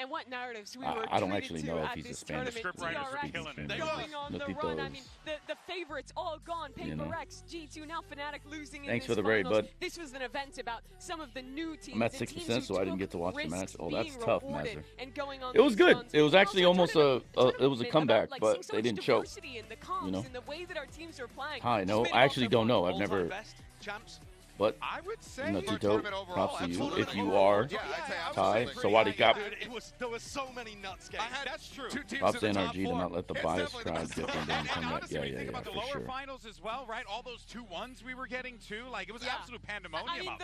And what narratives we were I don't actually know if he's a Spanish speaking on the run. I mean, the favorites all gone. Paper Rex, G2, now FNATIC losing in Thanks this for the raid, finals. bud. This was an event about some of the new teams. I'm at 6%, so I didn't get to watch the match. Oh, that's tough, Mazzer. It It was good. It was actually almost it was a comeback, but they didn't choke. In the way that our teams are playing. I know. I actually don't know. I've never. Champs. But I would say Notito, props to you. If you are Ty, Sawadee Cap. There were so many nuts games. That's true. Props to NRG to not let the bias crowd get them down from that. Honestly, Yeah, when you yeah, think yeah, about the for lower sure. finals as well, right? All those 2-1s we were getting too. Like, it was absolute pandemonium I mean, out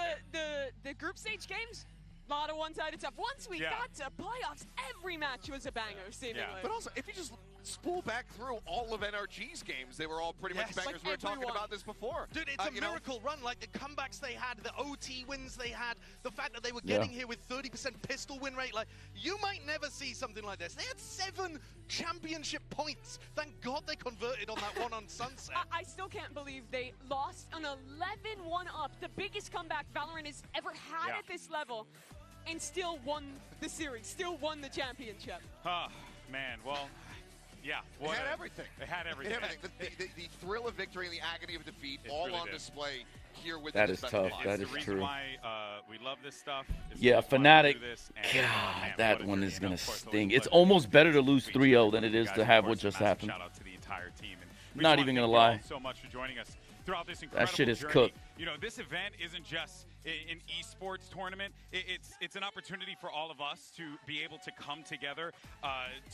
the group stage games, a lot of one-sided stuff. Once we got to playoffs, every match was a banger, seemingly. But also, if you just spool back through all of NRG's games, they were all pretty much bangers. We were talking about this before. Dude, it's a miracle run. Like the comebacks they had, the OT wins they had, the fact that they were getting here with 30% pistol win rate. Like, you might never see something like this. They had 7 championship points. Thank God they converted on that one on Sunset. I still can't believe they lost an 11-1 up, the biggest comeback Valorant has ever had at this level, and still won the series, still won the championship. Oh, man. Well, yeah. It had everything. It had everything. The thrill of victory and the agony of defeat all on display here with That this is tough. That is the reason true. why we love this stuff. Yeah, FNATIC. God, that one is going to sting. It's almost better to lose 3-0 than it is to have what just happened. Shout out to the entire team. And Not even going to lie. So much for joining us throughout this incredible That shit is journey. cooked. This event isn't just an esports tournament. It's an opportunity for all of us to be able to come together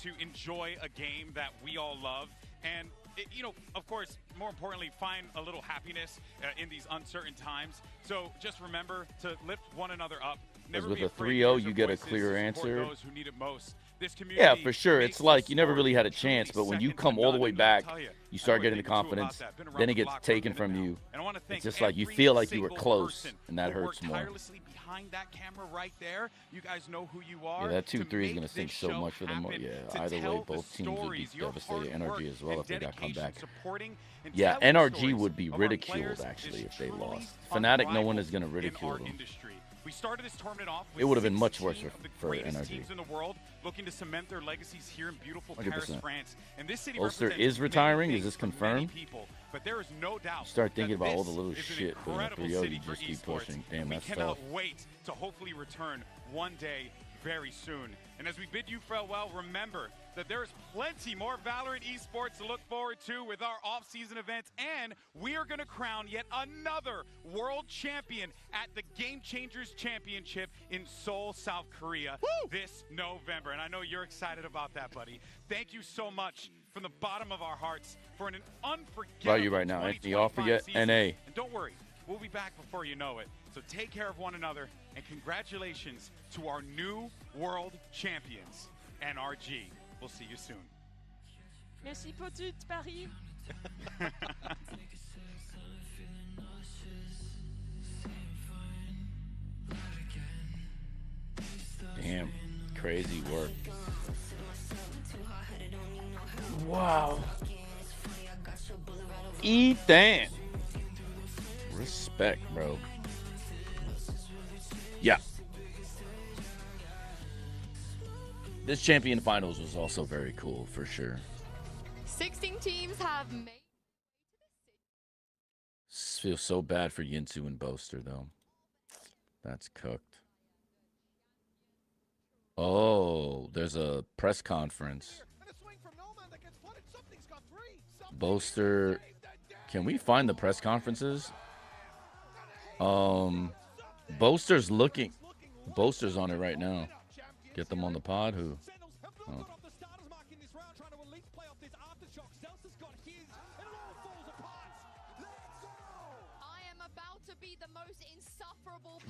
to enjoy a game that we all love. And you know, of course, more importantly, find a little happiness in these uncertain times. So just remember to lift one another up. Because Never with be a afraid to 3-0, use you your get a voices clear to support answer. those who need it most. This Yeah, community for sure. makes It's like this you never sport really had a truly chance, but when you second to come all the none. way And let me back, tell you, you I start really getting the think it's too confidence, about that. Been around then it the gets block for a taken minute from now. you. And I want to thank It's just like you every feel like you were single close, person and that who hurts worked more. tirelessly behind that camera right there. You guys know who you are. Yeah, that to 2-3 is make going to sink this so show much for them. happen, Yeah, to either way, tell the both teams would be stories, your devastated. hard work NRG as well and if they got come dedication back. supporting and Yeah, telling the NRG stories would be of our ridiculed players actually is if they truly lost. FNATIC, no one unrivaled is going to in ridicule our them. industry. We started this tournament off with It would have been much 16 worse of the for greatest NRG. teams in the world looking to cement their legacies here in beautiful 100%. Paris, France. And this city Ulster represents is retiring? many Is this things for many confirmed? people, but there is no doubt Start thinking that about all the this little is an shit, but in a incredible 3-0 city you for just keep esports. pushing. Damn, And that's we cannot tough. wait to hopefully return one day very soon. And as we bid you farewell, remember that there is plenty more Valorant esports to look forward to with our off-season events, and we are going to crown yet another world champion at the Game Changers Championship in Seoul, South Korea this November. And I know you're excited about that, buddy. Thank you so much from the bottom of our hearts for an unforgettable About you right now, Anthony. Offer yet? season. NA. And don't worry, we'll be back before you know it. So take care of one another, and congratulations to our new world champions, NRG. We'll see you soon. Merci pour tout, Paris. Damn, crazy work. Wow. Ethan. Respect, bro. Yeah. This champion finals was also very cool, for sure. 16 teams have made. Feels so bad for Yinsu and Boaster, though. That's cooked. Oh, there's a press conference. Boaster. Can we find the press conferences? Boaster's looking. Boaster's on it right now. Get them on the pod. Who? Oh.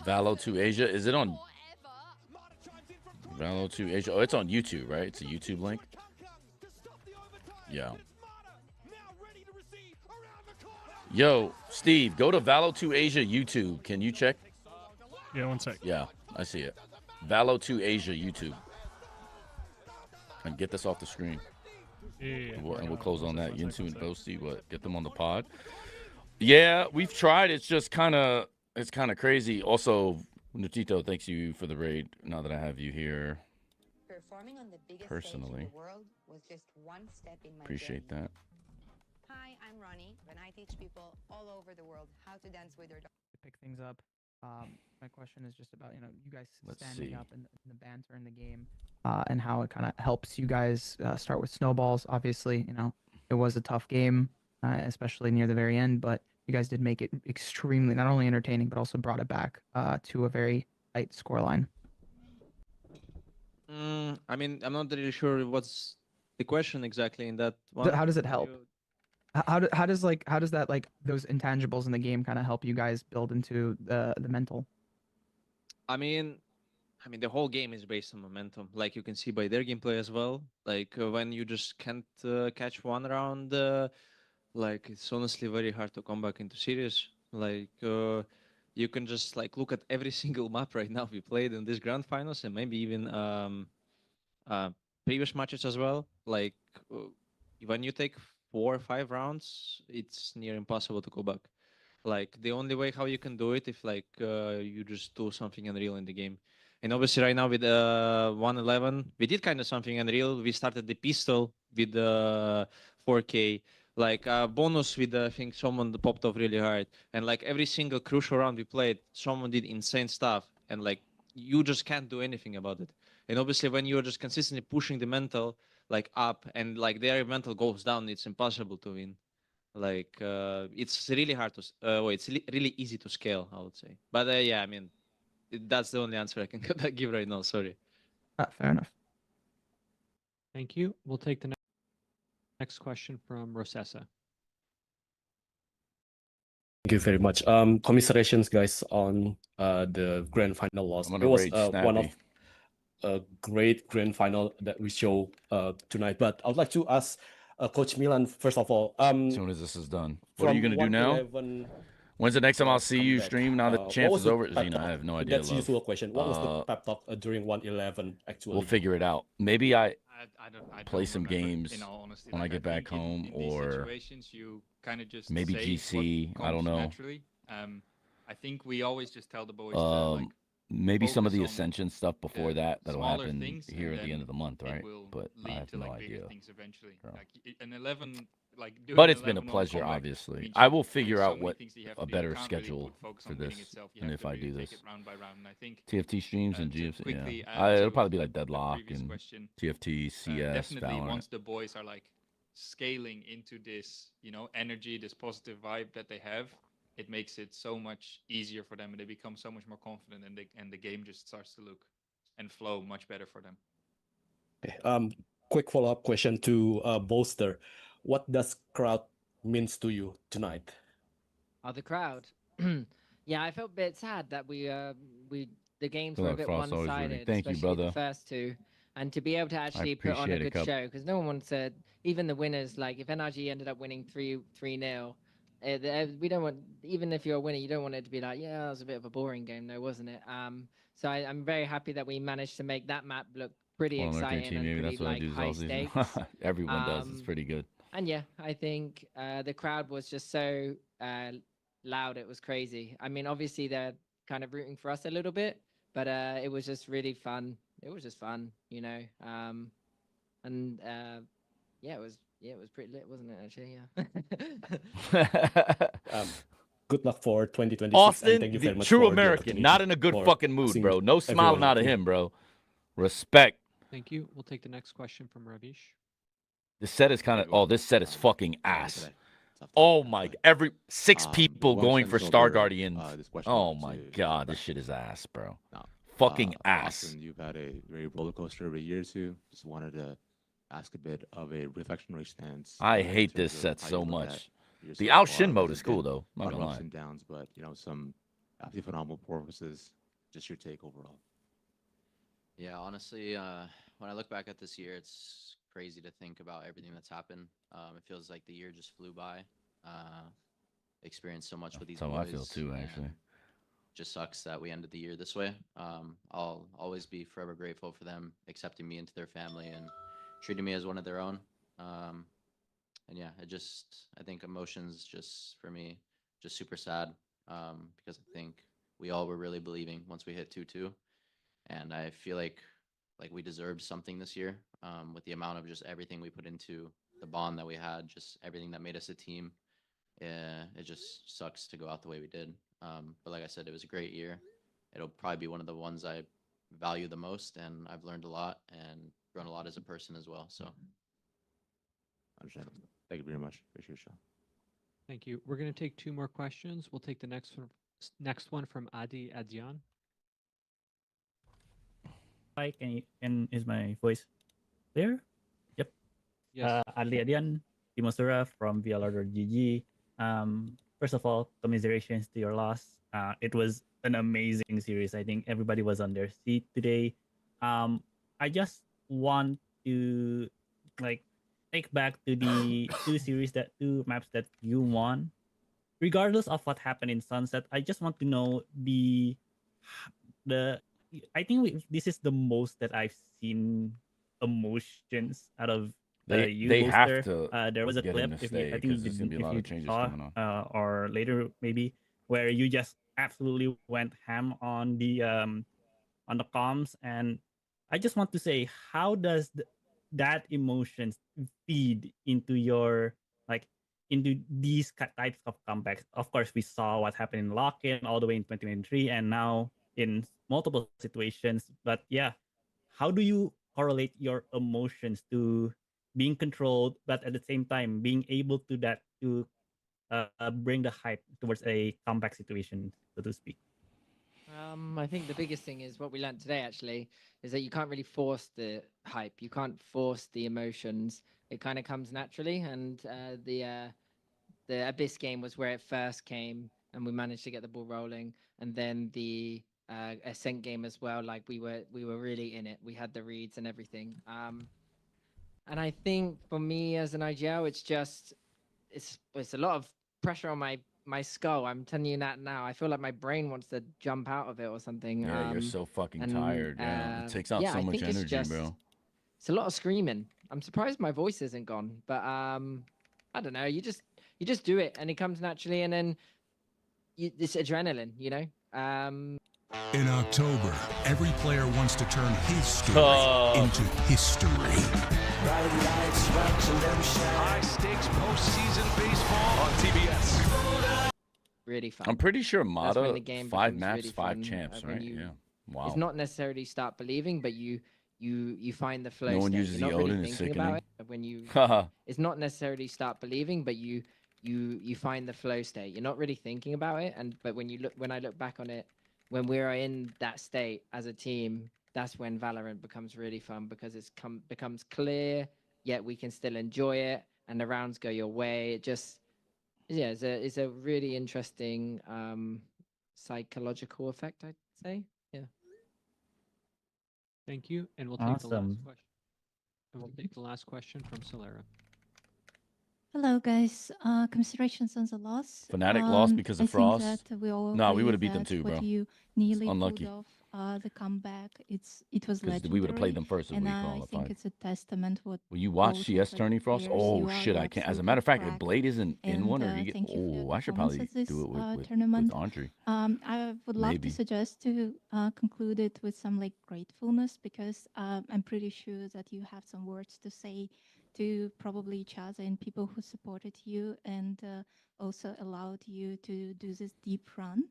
Valo 2 Asia. Is it on Valo 2 Asia? Oh, it's on YouTube, right? It's a YouTube link. Yeah. Yo, Steve, go to Valo 2 Asia YouTube. Can you check? Yeah, one sec. Yeah, I see it. Valo 2 Asia YouTube. And get this off the screen. Yeah. And we'll close on that. Yinsu and Boasty, what? Get them on the pod. Yeah, we've tried. It's just kind of crazy. Also, Nutito, thanks you for the raid. Now that I have you here, Performing on the biggest personally, stage in the world was just one step in my appreciate journey. that. Hi, I'm Ronnie, and I teach people all over the world how to dance with their dog. To pick things up, my question is just about you guys Let's standing see. up in the banter in the game, and how it kind of helps you guys start with snowballs. Obviously, it was a tough game, especially near the very end, but you guys did make it extremely not only entertaining but also brought it back to a very tight scoreline. I mean, I'm not really sure what's the question exactly in that one. How does it help? How does that like those intangibles in the game kind of help you guys build into the mental? I mean, the whole game is based on momentum. Like you can see by their gameplay as well. Like when you just can't catch one round, like it's honestly very hard to come back into series. Like you can just like look at every single map right now we played in this grand finals, and maybe even previous matches as well. Like when you take 4 or 5 rounds, it's near impossible to go back. Like the only way how you can do it if like you just do something unreal in the game. And obviously right now with 111, we did kind of something unreal. We started the pistol with 4K. Like bonus with I think someone popped off really hard. And like every single crucial round we played, someone did insane stuff. And like you just can't do anything about it. And obviously when you're just consistently pushing the mental like up and like their mental goes down, it's impossible to win. Like it's really hard to it's really easy to scale, I would say. But yeah, I mean that's the only answer I can give right now. Sorry. Fair enough. Thank you. We'll take the Next question from Rosessa. Thank you very much. Commiserations, guys, on the grand final loss. I'm It gonna was rage one of Snappy. a great grand final that we show tonight. But I would like to ask Coach Milan first of all. As soon as this is done, what are you gonna do now? 111 When's the next time I'll see you comeback, stream? Now the what chance was is the over. pep Xena, I talk? have no idea. That's Love. usual question. What was the pep talk during 111 actually? We'll figure it out. Maybe I I play don't some remember, games in all honesty. when I Like, get back think home, in these or situations, you kind of just maybe say GC. what I don't comes know. naturally. I think we always just tell the boys to like Maybe some of focus the on Ascension stuff before that'll smaller happen things, here and at the then end of the month, it right? will But I lead have to no like bigger idea. things eventually. So. Like an 11, like doing But an it's been a 11-0 pleasure, comeback obviously. means I will there's figure so out many what things that you have a to do. You better can't really schedule put focus for on winning this, itself. You and have if to I really do take this. it round by round. And I think TFT streams and to GFC, quickly yeah. add It'll to probably be like the Deadlock previous and question, TFT, CS, definitely Valorant. once the boys are like scaling into this, energy, this positive vibe that they have, it makes it so much easier for them, and they become so much more confident, and the game just starts to look and flow much better for them. Okay, quick follow-up question to Bolster. What does crowd means to you tonight? Oh, the crowd. Yeah, I felt a bit sad that the games Feel were a like bit Frost always rooting. one-sided, Thank you, especially brother. the first two, and to be able to actually put on a appreciate it, good Cup. show, because no one wants to. Even the winners, like if NRG ended up winning 3-0, we don't want. Even if you're a winner, you don't want it to be like, yeah, that was a bit of a boring game, though, wasn't it? So I'm very happy that we managed to make that map look pretty One on Mercury exciting team, and maybe pretty that's what I like do this high all season. stakes. Everyone does. It's pretty good. And yeah, I think the crowd was just so loud. It was crazy. I mean, obviously they're kind of rooting for us a little bit, but it was just really fun. It was just fun, and yeah, it was pretty lit, wasn't it? Actually, yeah. Good luck for 2026. Austin, and thank you very the much true for the American, opportunity not in a good for fucking mood, seeing bro. No smiling everyone out of here. him, bro. Respect. Thank you. We'll take the next question from Ravish. This set is kind of. Oh, this set is fucking ass. Oh my! Every 6 people going for Star Guardians. Oh my god, this shit is ass, bro. Fucking ass. Austin, you've had a very roller coaster of a year or two. Just wanted to ask a bit of a reflectionary stance. I in hate terms this of set how so you look much. at your The so Ao far. Shin mode There's is cool been though. a Not lot of gonna ups lie. and downs, but some absolutely phenomenal performances. Just your take overall. Yeah, honestly, when I look back at this year, it's crazy to think about everything that's happened. It feels like the year just flew by. Experienced so much with these That's how I boys. feel too, actually. Just sucks that we ended the year this way. I'll always be forever grateful for them accepting me into their family and treating me as one of their own. And yeah, I think emotions just for me, just super sad because I think we all were really believing once we hit 2-2. And I feel like we deserved something this year with the amount of just everything we put into the bond that we had, just everything that made us a team. It just sucks to go out the way we did. But like I said, it was a great year. It'll probably be one of the ones I value the most, and I've learned a lot and grown a lot as a person as well. So, Understandable. Thank you very much. Appreciate you. Thank you. We're going to take 2 more questions. We'll take the next one from Adi Adjan. Hi, is my voice clear? Yep. Yes. Adli Adian, Timosura from VLR.GG. First of all, commiserations to your loss. It was an amazing series. I think everybody was on their seat today. I just want to take back to the 2 maps that you won. Regardless of what happened in Sunset, I just want to know I think this is the most that I've seen emotions out of you, They have Bolster. to There was a get him clip, to I stay think because there's gonna be a lot of changes coming on. or later maybe, where you just absolutely went ham on the comms, and I just want to say, how does that emotions feed into your into these types of comebacks? Of course, we saw what happened in lock-in all the way in 2023, and now in multiple situations. But yeah, how do you correlate your emotions to being controlled, but at the same time being able to bring the hype towards a comeback situation, so to speak? I think the biggest thing is what we learned today, actually, is that you can't really force the hype. You can't force the emotions. it kind of comes naturally. And the Abyss game was where it first came, and we managed to get the ball rolling. And then the Ascent game as well. Like we were really in it. We had the reads and everything. And I think for me as an IGL, it's a lot of pressure on my skull. I'm telling you that now. I feel like my brain wants to jump out of it or something. Yeah, you're so fucking tired. Yeah, it takes out so much energy, bro. It's a lot of screaming. I'm surprised my voice isn't gone, but I don't know. You just do it, and it comes naturally, and then it's adrenaline, you know. In October, every player wants to turn his story into history. High stakes postseason baseball on TBS. Really fun. I'm pretty sure That's Mata when the game 5 becomes maps, really 5 fun, champs, when right? you- Yeah. Wow. It's not necessarily start believing, but you find the flow. No one state. uses You're the not really Odin, it's thinking about sickening. it. When you, it's not necessarily start believing, but you find the flow state. You're not really thinking about it, but when I look back on it, when we're in that state as a team, that's when Valorant becomes really fun, because becomes clear, yet we can still enjoy it, and the rounds go your way. It just, yeah, it's a really interesting psychological effect, I'd say. Yeah. Thank you, and we'll take the last Awesome. question. And we'll take the last question from Solera. Hello, guys. Commiserations on the loss. Fnatic lost because of I Frost? think that we all No, we agree would've beat them that too, what bro. you nearly unlucky. pulled off the comeback. It was 'Cause legendary. we would've played them first if and we I qualified. think it's a testament what. Will you watch both CS of tourney, the Frost? players Oh you are. shit, You I can't. As a absolutely matter of fact, if cracked. Blade isn't in one, or And, you get, thank you for your I should probably performance at do it this with tournament. Andre. I would love Maybe. to suggest to conclude it with some like gratefulness, because I'm pretty sure that you have some words to say to probably each other and people who supported you and also allowed you to do this deep run.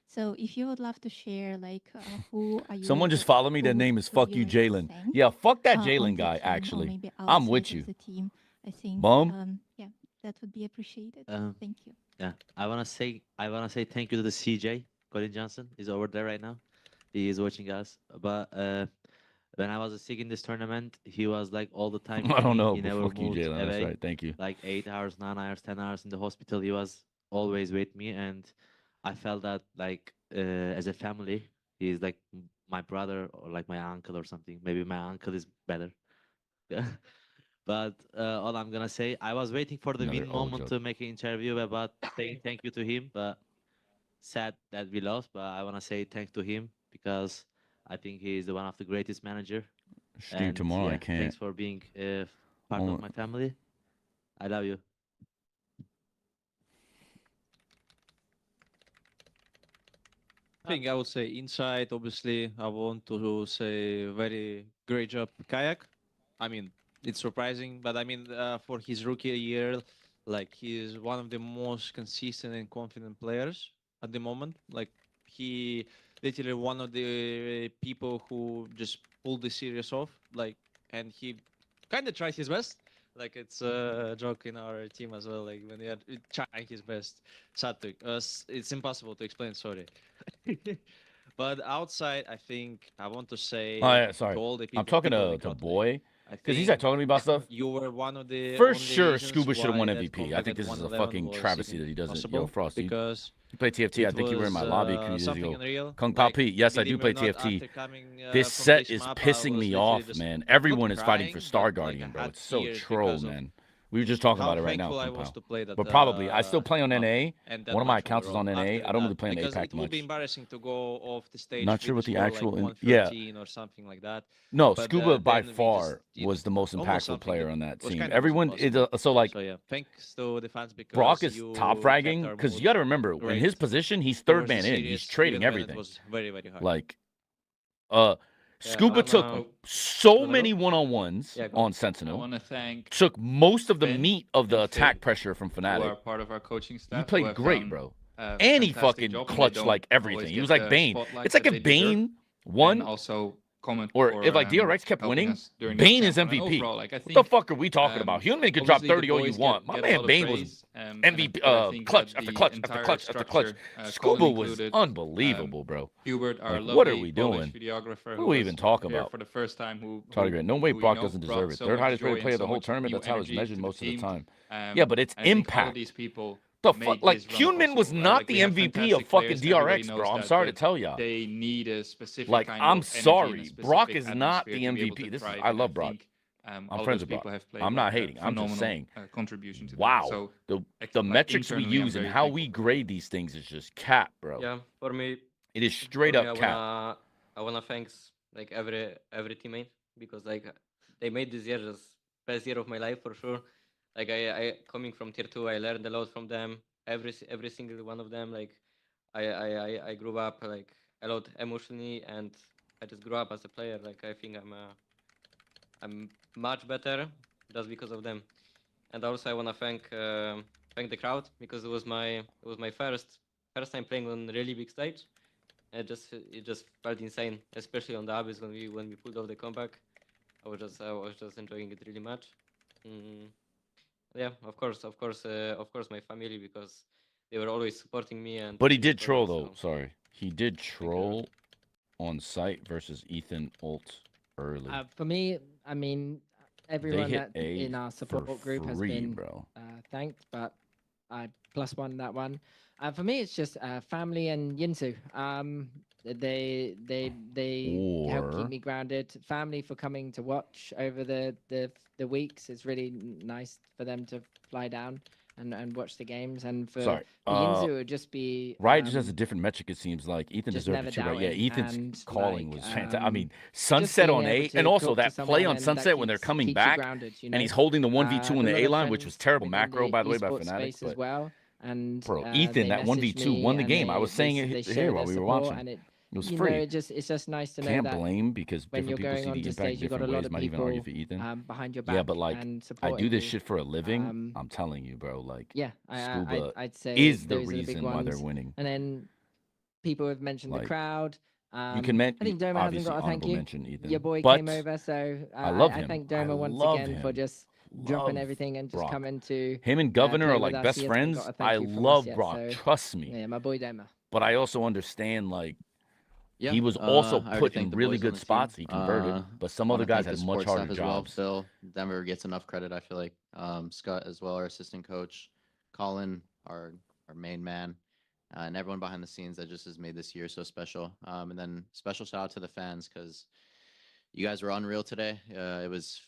So if you would love to share, like, who are you? Someone just follow me. Their name is Fuck You Jalen. Yeah, fuck that on Jalen the guy. team, or Actually, maybe I'm with outside you. of the team, I think. Bum. Yeah, that would be appreciated. Thank you. Yeah, I wanna say thank you to the CJ Colin Johnson. He's over there right now. He is watching us. But when I was sick in this tournament, he was like all the time. I with don't me. know, He but never fuck you, moved Jalen. That's away. right. Thank you. Like 8 hours, 9 hours, 10 hours in the hospital. He was always with me, and I felt that like as a family, he's like my brother or like my uncle or something. Maybe my uncle is better. Yeah. But all I'm gonna say, I was waiting for the Another win old moment joke. to make an interview about saying thank you to him. But sad that we lost. But I wanna say thanks to him, because I think he is one of the greatest manager. Steve, tomorrow I can't. Thanks for being part Only- of my family. I love you. I think I would say inside, obviously, I want to say very great job, Kayak. I mean, it's surprising, but I mean, for his rookie year, like he is one of the most consistent and confident players at the moment. Like he literally one of the people who just pulled the series off. Like, and he kind of tries his best. Like it's a joke in our team as well. Like when they are trying his best, Satvik, it's impossible to explain. Sorry. But outside, I think I want to say. Oh yeah, sorry. to all the people, I'm talking people in to the crowd today, Boy I because he's like think talking to me about stuff. You were one of the For only sure, reasons Scuba should have won why that MVP. I comeback think at this is a 111 fucking was travesty that he even doesn't. Yo, possible, Frost, because you play TFT. I it think you were in my was, lobby a few years something ago. unreal. Kung Pao Like, Pete, yes, I do believe it play or not, TFT. after coming, This from set this is map, I pissing was me literally off, just man. not Everyone is fighting crying, for but, Star like, Guardian, I bro. had It's so tears troll, because of man. We were just talking how about it right now, thankful I Kung was Pao. to play that, But probably, I still play on map, NA. and that One of my much on accounts the is on road NA. after I don't really that, play on because APAC it would much. be embarrassing to go off the stage Not sure with what the a score actual like yeah. 113 or something like that. No, But, Scuba by then we far just was the most almost impactful something player that on that was team. kind of Everyone is impossible. so like So yeah, thanks to the fans, because Brock is you top kept fragging our because mood you got to remember in great his position he's third towards the man in. He's series, trading even when it everything. was very, very hard. Like, Yeah, Scuba I'm, took so wanna many go? one-on-ones Yeah, go on on. Sentinel. I want to thank Took most of the Ben meat of the and attack Finn, pressure from who Fnatic. are part of our coaching staff. He who played have great, done bro. a And he fantastic fucking job, and they clutched don't like always everything. He get was like the Bane. spotlight It's like that if they deserve. Bane won. And also comment. Or for, if like DRX kept helping winning, us during Bane this is camp. And MVP. overall, like, I What think, the fuck are we talking about? Human can drop obviously the 30 all you boys want. My get a lot man of Bane was praise, MVP, but I think clutch that after the clutch after entire clutch after clutch. structure, Scuba Colin was included, unbelievable, bro. Hubert, our Like, what are lovely we Polish doing? videographer, What who are we was even talking here about? for the first time, who No way who, Brock you know, doesn't brought deserve it. so Third much highest joy rated and player of so the whole much tournament. new That's how it's energy measured to most of the team. time. Um, Yeah, but it's and I think all of impact. these people The made fuck, like this run Human was possible. not Like, the we have MVP of fantastic fucking players. Everybody DRX, knows bro. I'm that, sorry to but tell ya. they need a specific Like, kind I'm of energy and a sorry, Brock specific is not atmosphere the to be able MVP. to This is thrive, I and love Brock. think, I'm all friends those with Brock. people have played I'm not like a hating. I'm just phenomenal, saying. contribution to that. Wow, So the like, metrics we internally, I'm use and very how thankful we for that. grade these things is just cap, bro. Yeah, for me, It is straight up cap. I wanna thanks like every teammate, because like they made this year just best year of my life for sure. Like I coming from tier 2, I learned a lot from them. Every single one of them. Like I grew up like a lot emotionally, and I just grew up as a player. Like I think I'm much better just because of them. And also I wanna thank the crowd, because it was my first time playing on a really big stage. It just felt insane, especially on the Abyss when we pulled off the comeback. I was just enjoying it really much. Yeah, of course, my family, because they were always supporting me. And But he cheering did for troll me, though. so Sorry, he did troll on site versus Ethan ult early. For me, I mean, everyone hit that A in our support for group has free, been bro. thanked, but I +1 that one. For me, it's just family and Yinsu. They help keep Or- me grounded. Family for coming to watch over the weeks. It's really nice for them to fly down and watch the games. And for Sorry, Yinsu, it would just be Riot just has a different metric. It seems like Ethan just deserved never it too, right? Yeah, doubting Ethan's and, calling like, was fantastic. I mean, just Sunset being on able A, to and also talk to that play someone on and that Sunset when they're keeps coming you back, grounded, you and he's know? holding the I 1v2 have in a the lot A of line, which was friends terrible within macro, the by the way, by esports FNATIC. space as But well. And bro, they Ethan, that message 1v2 won the me, game. I and was saying they it show here their while we were support, watching. and It was you free. know, it's just nice to know Can't that blame because when different you're people going see the onto impact stage, you've got a different lot ways. of Might even argue for people Ethan. behind your back Yeah, but like and I do supporting this you. shit for a living. I'm telling you, bro. Like Yeah, Scuba I'd say is the those are the big reason why they're ones. winning. And then people have mentioned the Like, crowd. You can I think Doma hasn't obviously got a thank honorable you. mention Ethan. Your boy but came over, so I love I him. thank I Doma once love again for him. just dropping Love everything and just Brock. coming to Him and Governor play are with like us. best He hasn't friends. got a thank I you from us love yet, Brock. so, Trust me. Yeah, my boy Doma. But I also understand like Yeah, he was also I already put in thanked the really boys on good the spots. team. He converted, but some other Wanna guys thank the had much support harder staff as well. jobs. Phil, Denver gets enough credit, I feel like. Scott as well, our assistant coach. Colin, our main man. And everyone behind the scenes that just has made this year so special. And then special shout out to the fans, because you guys were unreal today. It was,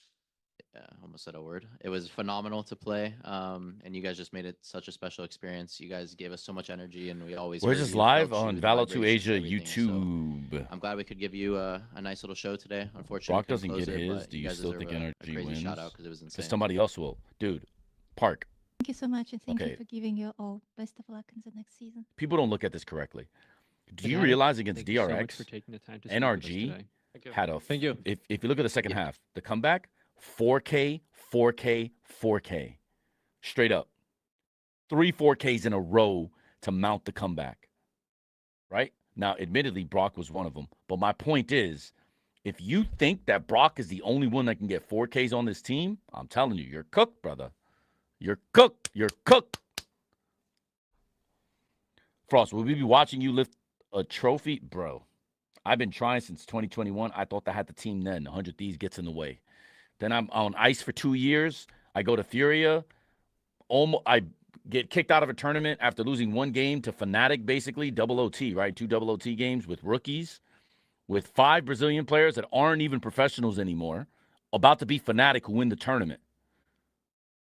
almost said a word. It was phenomenal to play. And you guys just made it such a special experience. You guys gave us so much energy, and we always Where's heard this you, live felt you, on the Valo2 vibrations, Asia everything. So YouTube? I'm glad we could give you a nice little show today. Unfortunately, Brock we doesn't couldn't get close it, his. but Do you guys still deserve think a NRG crazy wins? shout out because it was insane. Because somebody else will. Dude, Park. Thank you so much, and thank Okay. you for giving your all. Best of luck in the next season. People don't look at this correctly. Do you Fnatic, realize against thank you so much DRX, for taking the time to speak with us NRG today. Thank you. had a. Thank you. If you look at the second half, the comeback, 4K, 4K, 4K, straight up, 3 4Ks in a row to mount the comeback. Right now, admittedly, Brock was one of them. But my point is, if you think that Brock is the only one that can get 4Ks on this team, I'm telling you, you're cooked, brother. You're cooked. You're cooked. Frost, will we be watching you lift a trophy? Bro, I've been trying since 2021. I thought I had the team then. 100 Thieves gets in the way. Then I'm on ice for 2 years. I go to Furia. I get kicked out of a tournament after losing one game to FNATIC, basically, double OT, right? 2 double OT games with rookies, with 5 Brazilian players that aren't even professionals anymore, about to beat FNATIC, who win the tournament.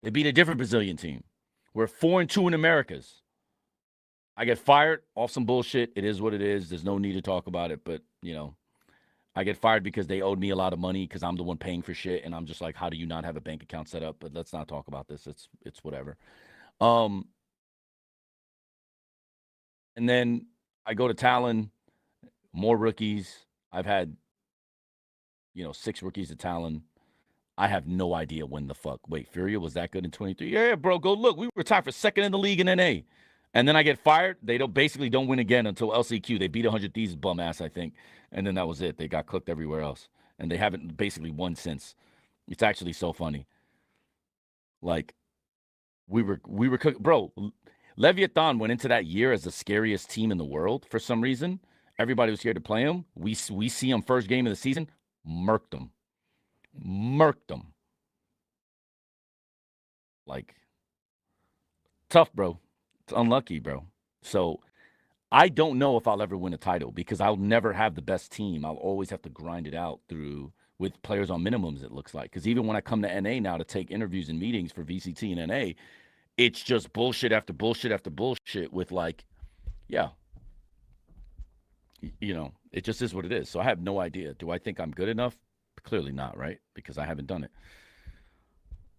They beat a different Brazilian team. We're 4-2 in Americas. I get fired off some bullshit. It is what it is. There's no need to talk about it, but, you know, I get fired because they owed me a lot of money because I'm the one paying for shit, and I'm just like, how do you not have a bank account set up? But let's not talk about this. It's whatever. And then I go to Talon, more rookies. I've had, 6 rookies at Talon. I have no idea when the fuck. Wait, Furia was that good in 23? Yeah, bro, go look. We were tied for second in the league in NA. And then I get fired. They basically don't win again until LCQ. They beat 100 Thieves bum ass, I think. And then that was it. They got cooked everywhere else. And they haven't basically won since. It's actually so funny. Like, we were bro, Leviathan went into that year as the scariest team in the world for some reason. Everybody was scared to play him. We see him first game of the season, murked them. Like, tough, bro. It's unlucky, bro. So I don't know if I'll ever win a title because I'll never have the best team. I'll always have to grind it out with players on minimums, it looks like. Because even when I come to NA now to take interviews and meetings for VCT and NA, it's just bullshit after bullshit after bullshit with like, yeah. You know, it just is what it is. So I have no idea. Do I think I'm good enough? Clearly not, right? Because I haven't done it.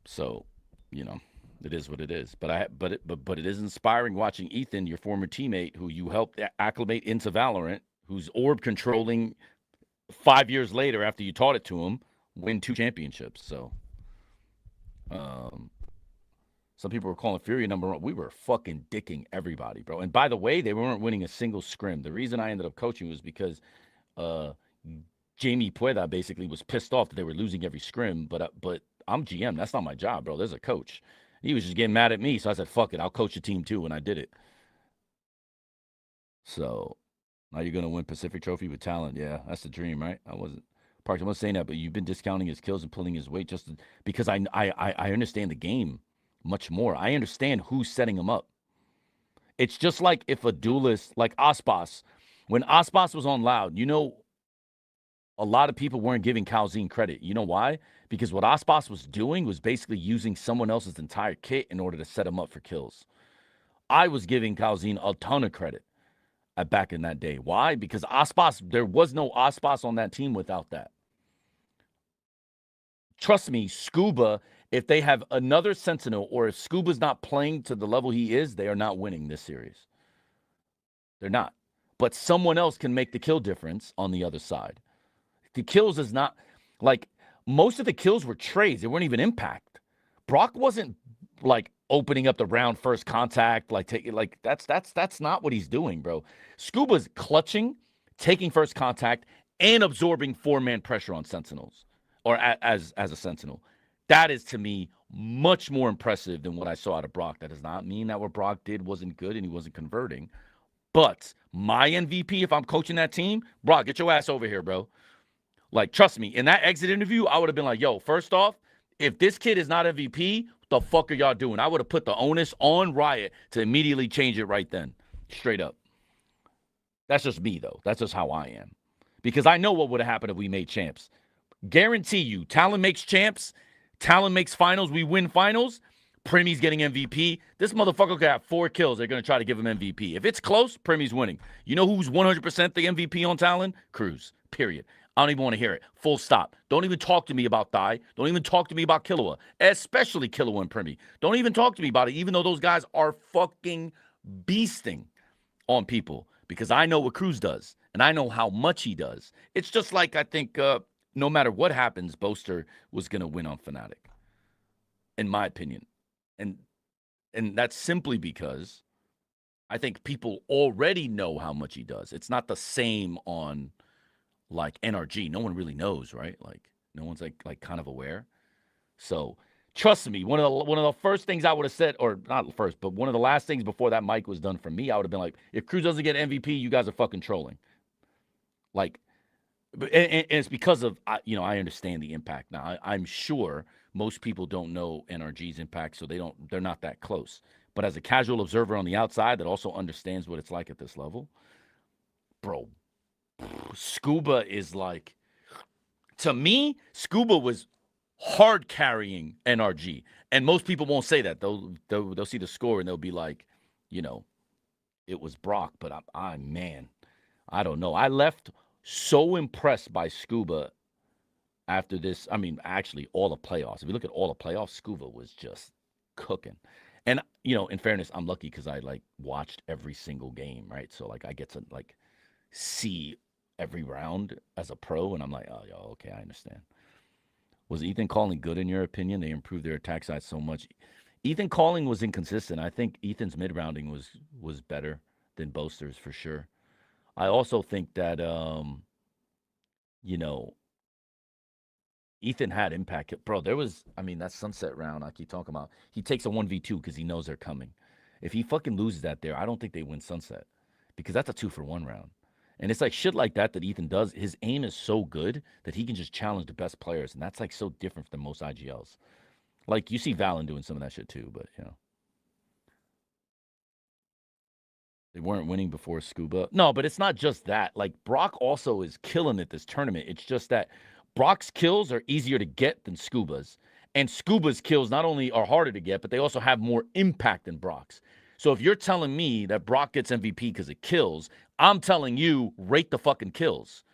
So, you know, it is what it is. But it is inspiring watching Ethan, your former teammate, who you helped acclimate into Valorant, who's orb controlling 5 years later after you taught it to him, win 2 championships. So, some people were calling Fury #1. We were fucking dicking everybody, bro. And by the way, they weren't winning a single scrim. The reason I ended up coaching was because Jamie Pueda basically was pissed off that they were losing every scrim. But I'm GM. That's not my job, bro. There's a coach. He was just getting mad at me. So I said, fuck it. I'll coach the team too. And I did it. So now you're going to win Pacific Trophy with talent. Yeah, that's the dream, right? I wasn't saying that, but you've been discounting his kills and pulling his weight because I understand the game much more. I understand who's setting him up. It's just like if a duelist, like Aspas, when Aspas was on Loud, you know, a lot of people weren't giving Calzine credit. You know why? Because what Aspas was doing was basically using someone else's entire kit in order to set him up for kills. I was giving Calzine a ton of credit back in that day. Why? Because Aspas, there was no Aspas on that team without that. Trust me, Scuba, if they have another Sentinel or if Scuba's not playing to the level he is, they are not winning this series. They're not. But someone else can make the kill difference on the other side. The kills is not like most of the kills were trades. They weren't even impact. Brock wasn't like opening up the round first contact, that's not what he's doing, bro. Scuba's clutching, taking first contact, and absorbing 4-man pressure on Sentinels or as a Sentinel. That is, to me, much more impressive than what I saw out of Brock. That does not mean that what Brock did wasn't good and he wasn't converting. But my MVP, if I'm coaching that team, Brock, get your ass over here, bro. Like, trust me, in that exit interview, I would have been like, yo, first off, if this kid is not MVP, what the fuck are y'all doing? I would have put the onus on Riot to immediately change it right then. Straight up. That's just me, though. That's just how I am. Because I know what would have happened if we made champs. Guarantee you, Talon makes champs. Talon makes finals. We win finals. Primmy's getting MVP. This motherfucker could have 4 kills. They're going to try to give him MVP. If it's close, Primmy's winning. You know who's 100% the MVP on Talon? Cruz. Period. I don't even want to hear it. Full stop. Don't even talk to me about Thai. Don't even talk to me about Killua. Especially Killua and Primmy. Don't even talk to me about it, even though those guys are fucking beasting on people. Because I know what Cruz does. And I know how much he does. It's just like I think no matter what happens, Boaster was going to win on FNATIC. In my opinion. And that's simply because I think people already know how much he does. It's not the same on like NRG. No one really knows, right? Like no one's like kind of aware. So trust me, one of the first things I would have said, or not first, but one of the last things before that mic was done for me, I would have been like, if Cruz doesn't get MVP, you guys are fucking trolling. Like, and it's because of I understand the impact now. I'm sure most people don't know NRG's impact, so they're not that close. But as a casual observer on the outside that also understands what it's like at this level, bro, Scuba is like, to me, Scuba was hard carrying NRG. And most people won't say that. They'll see the score and they'll be like, it was Brock. But man, I don't know. I left so impressed by Scuba after this. I mean, actually, all the playoffs. If you look at all the playoffs, Scuba was just cooking. And, in fairness, I'm lucky because I, watched every single game, right? So, I get to, see every round as a pro, and I'm like, oh, yo, okay, I understand. Was Ethan calling good in your opinion? They improved their attack side so much. Ethan calling was inconsistent. I think Ethan's mid-rounding was better than Boaster's for sure. I also think that, you know, Ethan had impact. Bro, there was, I mean, that sunset round I keep talking about. He takes a 1v2 because he knows they're coming. If he fucking loses that there, I don't think they win sunset because that's a 2-for-1 round. And it's like shit like that Ethan does. His aim is so good that he can just challenge the best players. And that's like so different than most IGLs. Like you see Valen doing some of that shit too, but you know. They weren't winning before Scuba. No, but it's not just that. Like Brock also is killing it this tournament. It's just that Brock's kills are easier to get than Scuba's. And Scuba's kills not only are harder to get, but they also have more impact than Brock's. So if you're telling me that Brock gets MVP because it kills, I'm telling you, rate the fucking kills.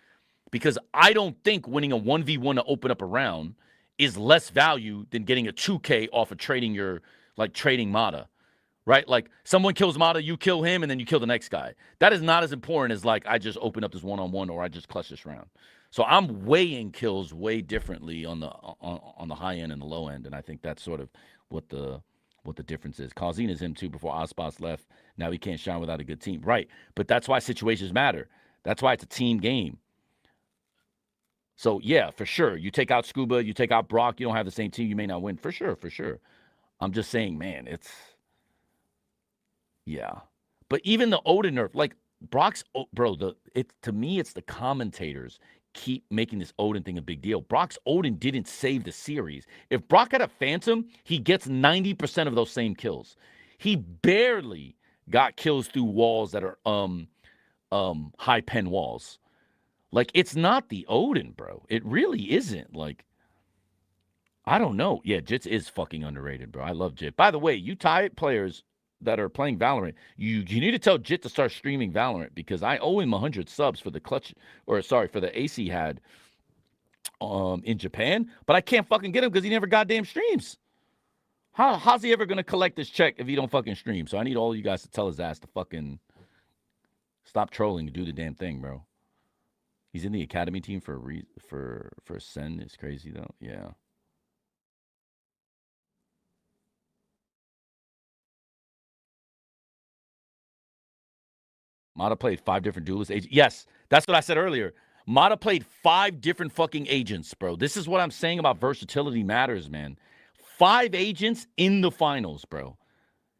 Because I don't think winning a 1v1 to open up a round is less value than getting a 2K off of trading your, like, trading Mata. Right? Like, someone kills Mata, you kill him, and then you kill the next guy. That is not as important as, like, I just open up this one-on-one or I just clutch this round. So I'm weighing kills way differently on the high end and the low end, and I think that's sort of what the difference is. Causine is him, too, before Ospas left. Now he can't shine without a good team. Right. But that's why situations matter. That's why it's a team game. So, yeah, for sure. You take out Scuba, you take out Brock, you don't have the same team, you may not win. For sure, for sure. I'm just saying, man, it's... Yeah. But even the Odin nerf, like, Brock's... Bro, to me, it's the commentators keep making this Odin thing a big deal. Brock's Odin didn't save the series. If Brock had a Phantom, he gets 90% of those same kills. He barely got kills through walls that are high pen walls. Like, it's not the Odin, bro. It really isn't. Like, I don't know. Yeah, Jits is fucking underrated, bro. I love Jit. By the way, you Thai players that are playing Valorant, you need to tell Jit to start streaming Valorant because I owe him 100 subs for the clutch, or sorry, for the AC he had in Japan, but I can't fucking get him because he never goddamn streams. How's he ever going to collect this check if he don't fucking stream? So I need all you guys to tell his ass to fucking stop trolling and do the damn thing, bro. He's in the academy team for Sen. It's crazy, though. Yeah. Mata played 5 different duelist agents. Yes, that's what I said earlier. Mata played 5 different fucking agents, bro. This is what I'm saying about versatility matters, man. 5 agents in the finals, bro.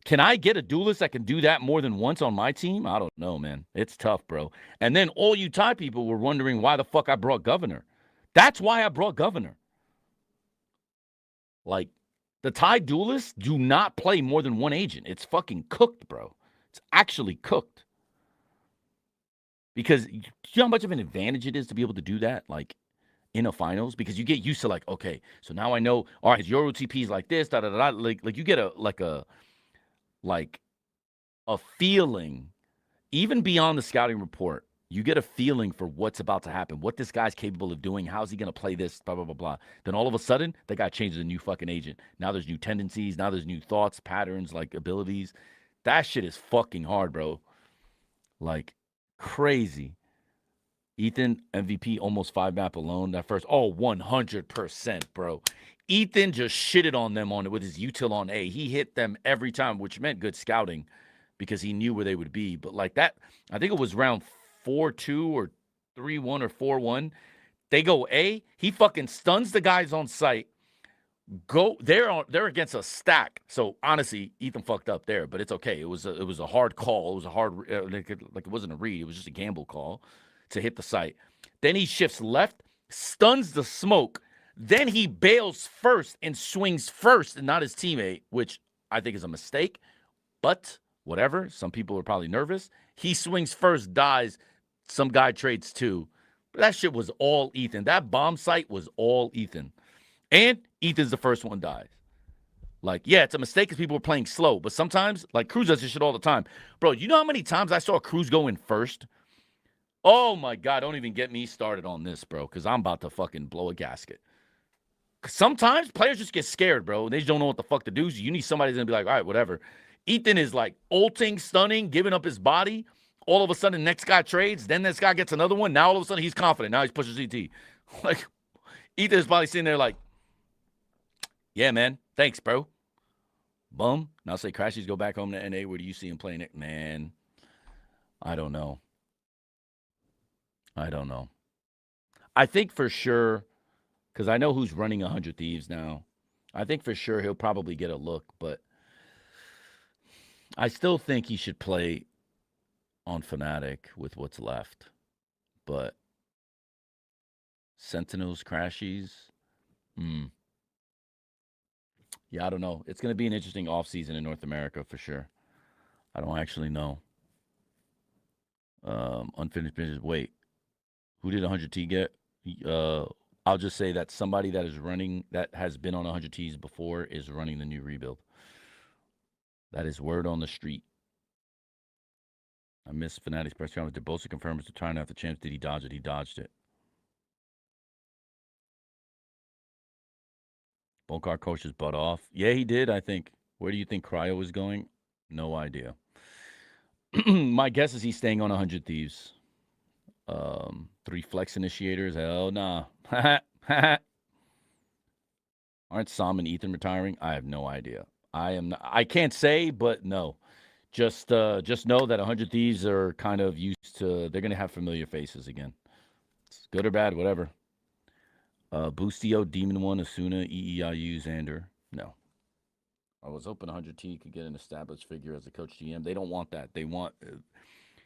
Can I get a duelist that can do that more than once on my team? I don't know, man. It's tough, bro. And then all you Thai people were wondering why the fuck I brought Governor. That's why I brought Governor. Like, the Thai duelists do not play more than one agent. It's fucking cooked, bro. It's actually cooked. Because you know how much of an advantage it is to be able to do that, like, in a finals? Because you get used to, like, okay, so now I know, all right, your OTP is like this, da-da-da-da. Like you get a feeling, even beyond the scouting report, you get a feeling for what's about to happen, what this guy's capable of doing, how's he going to play this, blah, blah, blah, blah. Then all of a sudden, that guy changes a new fucking agent. Now there's new tendencies. Now there's new thoughts, patterns, like abilities. That shit is fucking hard, bro. Like, crazy. Ethan, MVP, almost 5 map alone. That first, 100%, bro. Ethan just shitted on them on it with his util on A. He hit them every time, which meant good scouting because he knew where they would be. But like that, I think it was round 4-2 or 3-1 or 4-1. They go A. He fucking stuns the guys on site. They're against a stack. So honestly, Ethan fucked up there, but it's okay. It was a hard call. It was a hard like it wasn't a read. It was just a gamble call to hit the site. Then he shifts left, stuns the smoke. Then he bails first and swings first and not his teammate, which I think is a mistake. But whatever. Some people are probably nervous. He swings first, dies. Some guy trades too. But that shit was all Ethan. That bomb site was all Ethan. And Ethan's the first one dies. Like, yeah, it's a mistake because people were playing slow. But sometimes, like, Cruz does this shit all the time. Bro, you know how many times I saw Cruz go in first? Oh, my God. Don't even get me started on this, bro, because I'm about to fucking blow a gasket. Sometimes players just get scared, bro. They just don't know what the fuck to do. So you need somebody who's going to be like, all right, whatever. Ethan is, like, ulting, stunning, giving up his body. All of a sudden, the next guy trades. Then this guy gets another one. Now, all of a sudden, he's confident. Now he's pushing CT. Like, Ethan is probably sitting there like, yeah, man. Thanks, bro. Bum. Now say Crashies go back home to NA. Where do you see him playing it? Man, I don't know. I think for sure, because I know who's running 100 Thieves now. I think for sure he'll probably get a look, but I still think he should play on FNATIC with what's left. But Sentinels, Crashies, yeah, I don't know. It's going to be an interesting offseason in North America for sure. I don't actually know. Unfinished business. Wait, who did 100T get? I'll just say that somebody that is running, that has been on 100Ts before, is running the new rebuild. That is word on the street. I missed FNATIC's press conference. Did Bosa confirm his retirement after champs? Did he dodge it? He dodged it. Bolkar coached his butt off. Yeah, he did, I think. Where do you think Cryo was going? No idea. My guess is he's staying on 100 Thieves. 3 flex initiators. Hell nah. Aren't Sam and Ethan retiring? I have no idea. I can't say, but no. Just know that 100 Thieves are kind of used to, they're going to have familiar faces again. It's good or bad, whatever. Boostio, Demon 1, Asuna, EEIU, Xander. No. I was hoping 100T could get an established figure as a coach GM. They don't want that. They want,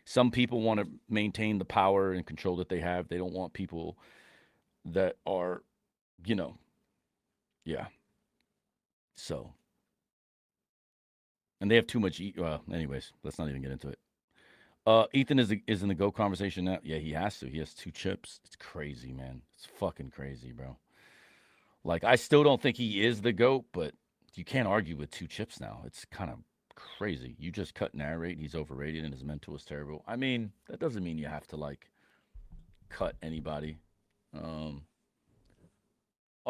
some people want to maintain the power and control that they have. They don't want people that are, yeah. So. And they have too much. Anyways, let's not even get into it. Ethan is in the GO conversation now. Yeah, he has to. He has 2 chips. It's crazy, man. It's fucking crazy, bro. Like, I still don't think he is the GOAT, but you can't argue with 2 chips now. It's kind of crazy. You just cut narrate. He's overrated and his mental is terrible. I mean, that doesn't mean you have to, like, cut anybody. Oh,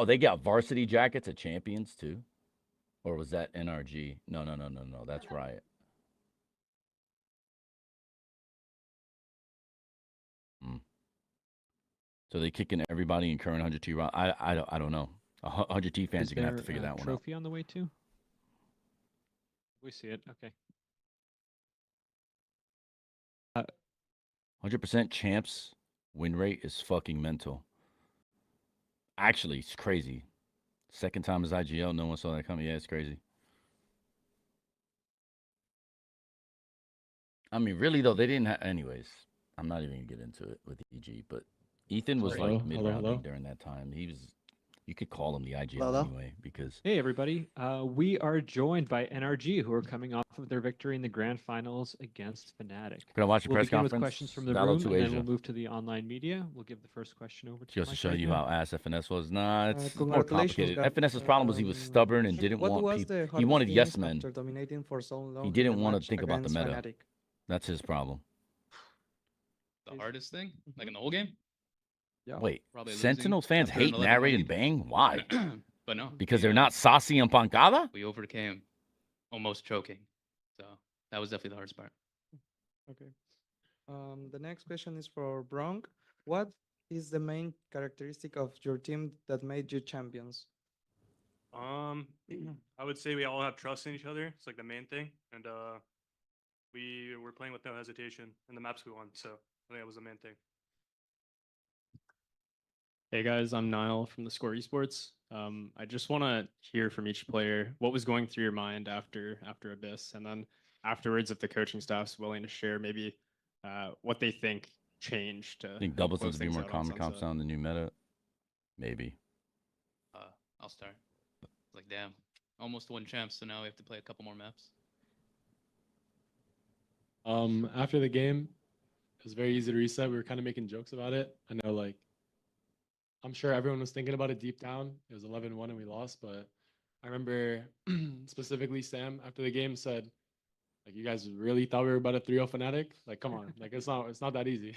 they got varsity jackets at Champions, too? Or was that NRG? No. That's Riot. So they kicking everybody in current 100T round. I don't know. 100T fans are gonna have to figure that one out. Trophy on the way too. We see it. Okay. 100% champs win rate is fucking mental. Actually, it's crazy. Second time as IGL, no one saw that coming. Yeah, it's crazy. I mean, really though, they didn't have. Anyways, I'm not even gonna get into it with EG, but Ethan was like mid-rounding during that time. He was. You could call him the IGL anyway because. Hey everybody, we are joined by NRG, who are coming off of their victory in the grand finals against FNATIC. Can I watch the press begin conference? With questions from the room, and then we'll move to the online media. We'll give the first question over to. Just to show you how ass FNS was. Nah, it's more complicated. FNS's problem was he was stubborn and didn't want people. He wanted yes men. Dominating for so long he didn't want to think about the meta. FNATIC. That's his problem. The hardest thing, like in the whole game. Yeah. Wait, Sentinels fans hate narrate and bang? Why? But no. Because they're not saucy and pancada? We overcame almost choking. So that was definitely the hardest part. Okay. The next question is for Bronk. What is the main characteristic of your team that made you champions? I would say we all have trust in each other. It's like the main thing. And we were playing with no hesitation in the maps we won. So I think that was the main thing. Hey guys, I'm Niall from the Score Esports. I just want to hear from each player what was going through your mind after Abyss, and then afterwards, if the coaching staff's willing to share, maybe what they think changed. To I think doubles needs to be more common comp sound the new meta. Maybe. I'll start. Like damn, almost won champs, so now we have to play a couple more maps. After the game, it was very easy to reset. We were kind of making jokes about it. I know, like. I'm sure everyone was thinking about it deep down. It was 11-1 and we lost, but I remember specifically Sam after the game said, like, you guys really thought we were about a 3-0 FNATIC? Like, come on, like it's not that easy.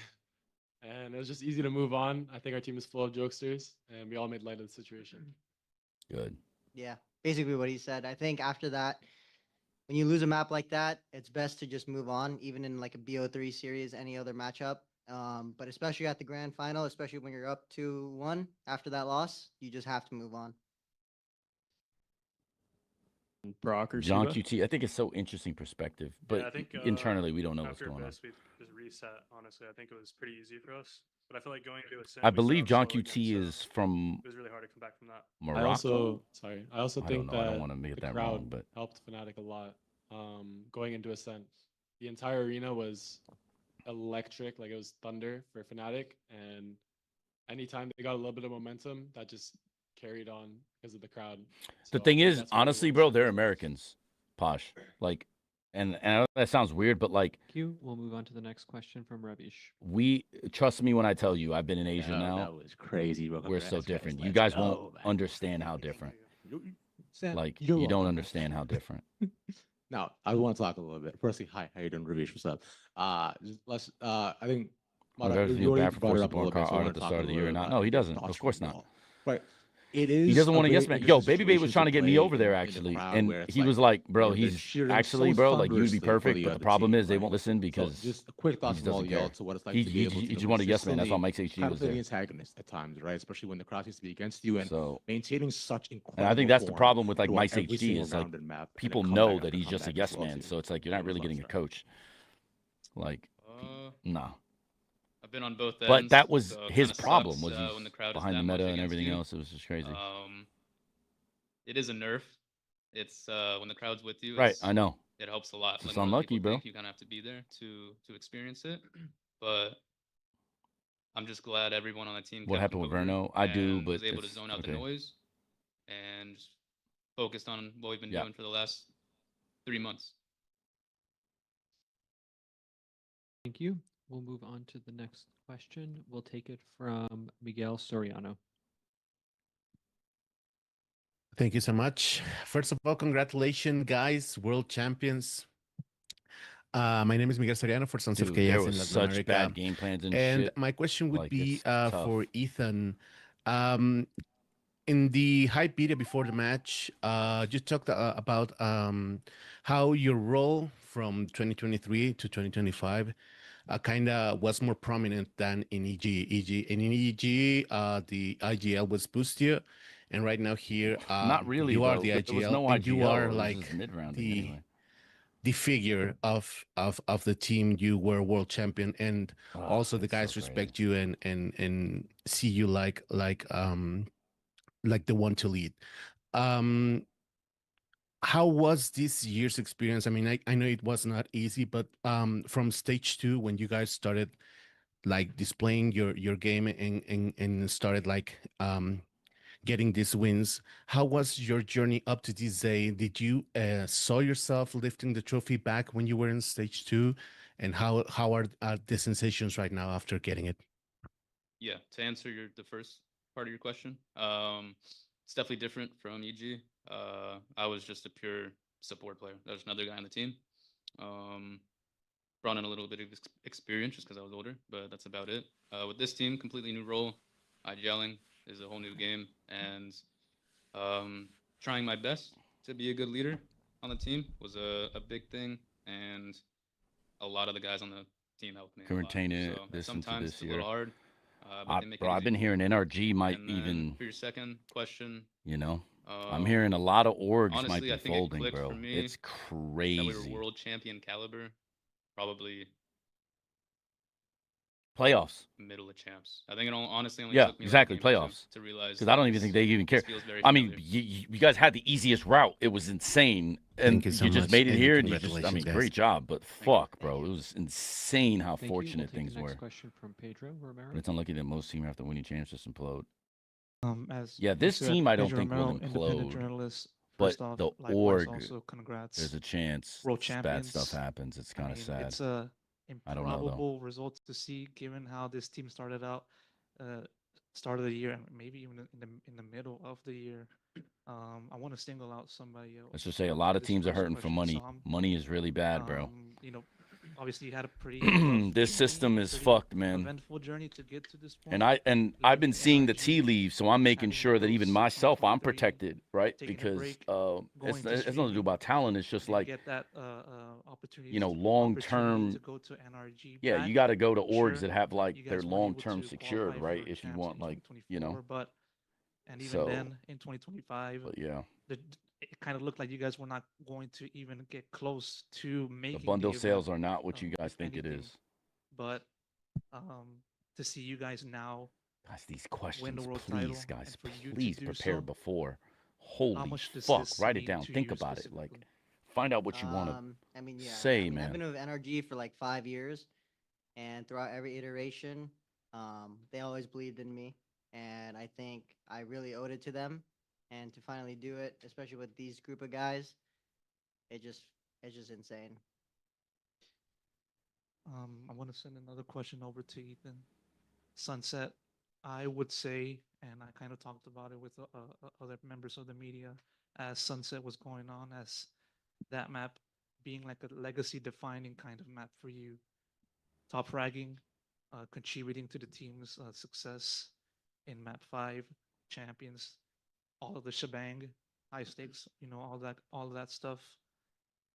And it was just easy to move on. I think our team is full of jokesters, and we all made light of the situation. Good. Yeah, basically what he said. I think after that, when you lose a map like that, it's best to just move on, even in like a BO3 series, any other matchup. But especially at the grand final, especially when you're up 2-1 after that loss, you just have to move on. Brock or John Shiva? QT, I think it's so interesting perspective, but Yeah, I think internally we don't know what's after going on. this, we just reset. Honestly, I think it was pretty easy for us. But I feel like going into a sim, I we believe started John slow again, QT so is from it was really hard to come back from that. Morocco. I also I don't think know. I don't that want to make the that crowd wrong, but helped Fnatic a lot. Going into Ascent, the entire arena was electric, like it was thunder for Fnatic, and anytime they got a little bit of momentum, that just carried on because of the crowd. the So I thing think is, that's what really honestly, won bro, some they're results. Americans, Posh. Like, and I know that sounds weird, but like, Thank you. We'll move on to the next question from Ravish. we trust me when I tell you, I've been in Asia Yeah, now. that was crazy, bro. We're so Congrats, guys. different. You Let's guys go, won't man. understand how different. Sam, Like, you're you don't welcome. understand how different. Now, I want to talk a little bit. Firstly, hi, how you doing, Ravish? What's up? Let's. I think Well, Mara, guys you feel already bad for brought it forcing up a little bit, car so I art want at to the talk start a of the little year or bit not. about No, he your doesn't. thoughts Of course from not. y'all. But it He is. doesn't a want a yes very man. Yo, interesting Baby Babe was situation trying to get me play over there in the actually, crowd and where it's he was like, "Bro, they're he's cheering actually, so bro, like you'd be thunderously for perfect, the but the other problem team, is they right? won't listen So because just a quick he thoughts just from all doesn't y'all care. to what it's like He to be able to just want a yes man. That's why consistently Mike HD kind was of play the there. antagonist at times, right? Especially when the crowd seems to be against you and So, maintaining such and incredible I think that's the form problem with like throughout Mike every HD single is like round and map, and a people comeback know after that he's just a comeback as yes well man. too. So it's like you're not really getting a coach. Like, nah. I've been on both ends. But that was So it his kinda problem. sucks, Was he's when the crowd is behind the that much meta and against everything you. else. It was just crazy. It is a nerf. It's when the crowd's with you. Right, I know. It helps a lot. It's Like more than unlucky, people bro. think. You kind of have to be there to experience it. But I'm just glad everyone on the team What kept happened with composure Verno? I do, and but was able to it's zone out the okay. noise and just focused on what we've been Yeah. doing for the last 3 months. Thank you. We'll move on to the next question. We'll take it from Miguel Soriano. Thank you so much. First of all, congratulations, guys, world champions. My name is Miguel Soriano for Sons of Dude, there Chaos in was Latin such America. bad game plans and And shit. my question would Like, be it's tough. for Ethan. In the hype video before the match, you talked about how your role from 2023 to 2025 kind of was more prominent than in EG. In EG, the IGL was boosted, and right now here, Not really, you are though. the There was IGL, no and you are IGL. It was like just mid-rounding the anyway. the figure of the team. You were world champion, and also the it's so guys crazy. respect you and see you like the one to lead. How was this year's experience? I mean, I know it was not easy, but from stage 2, when you guys started like displaying your game and started like getting these wins, how was your journey up to this day? Did you saw yourself lifting the trophy back when you were in stage 2, and how are the sensations right now after getting it? Yeah, to answer the first part of your question, it's definitely different from EG. I was just a pure support player. There was another guy on the team. Brought in a little bit of experience just because I was older, but that's about it. With this team, completely new role. IGLing is a whole new game, and trying my best to be a good leader on the team was a big thing, and a lot of the guys on the team helped me a Can lot. retain it So this into sometimes this it's a year. little hard, but they make Bro, it I've easy. been hearing NRG might And then even, for your second question, you know, I'm hearing a lot of orgs might honestly, be I think it folding, clicked bro. for me It's that we were crazy. world champion caliber, probably Playoffs. middle of champs. I think it honestly only Yeah, took me exactly. like a game or two Playoffs. to realize Because I don't even think they even care. this feels very I mean, familiar. you guys had the easiest route. It was insane, and Thank you so you just much, made it and here. And you just, I congratulations, mean, guys. great job. But Thank you. fuck, bro, it was insane how Thank you. We'll fortunate take things the next were. question from Pedro Romero. But it's unlucky that most teams after winning champs just implode. As Yeah, this you said, team I don't Pedro think will Romero, independent implode. journalist. But First off, the likewise, org, also congrats. there's a chance World bad stuff champions. happens. It's I kind of mean, sad. it's a I don't know though. improbable result to see, given how this team started out, start of the year, and maybe even in the middle of the year. I want to single out somebody else. Let's just say a lot of this teams are first hurting for question. money. Sam, Money is really bad, bro. you know, obviously you had a pretty rough This journey, system is pretty fucked, man. eventful journey to get to this point. And I've been leaving seeing the NRG, tea leaves, so I'm making having sure that even those myself, I'm 2023, protected, right? taking a Because break, it's going to nothing to do streaming, about talent. It's and just then like, get that opportunity, you know, opportunity long to term. go to NRG Yeah, back. you got to go to orgs Sure, that have like you their guys weren't long able term to secured, qualify right? for If you champs want in like, you know. 2024, but and even So, then in 2025, but yeah. it kind of looked like you guys were not going to even get close to making The bundle event, sales are not what you guys if think it anything. is. But to see you guys now Guys, these win the questions, world please, title, guys, and for you please to do prepare so, before. how Holy much does fuck, this write it mean down. to Think you about it. Like, specifically? find out what you want to I mean, yeah. say, I mean, man. I've been with NRG for like 5 years, and throughout every iteration, they always believed in me, and I think I really owed it to them. And to finally do it, especially with these group of guys, it's just insane. I want to send another question over to Ethan. Sunset, I would say, and I kind of talked about it with other members of the media as Sunset was going on, as that map being like a legacy defining kind of map for you. Top fragging, contributing to the team's success in map 5, champions, all of the shebang, high stakes, all of that stuff.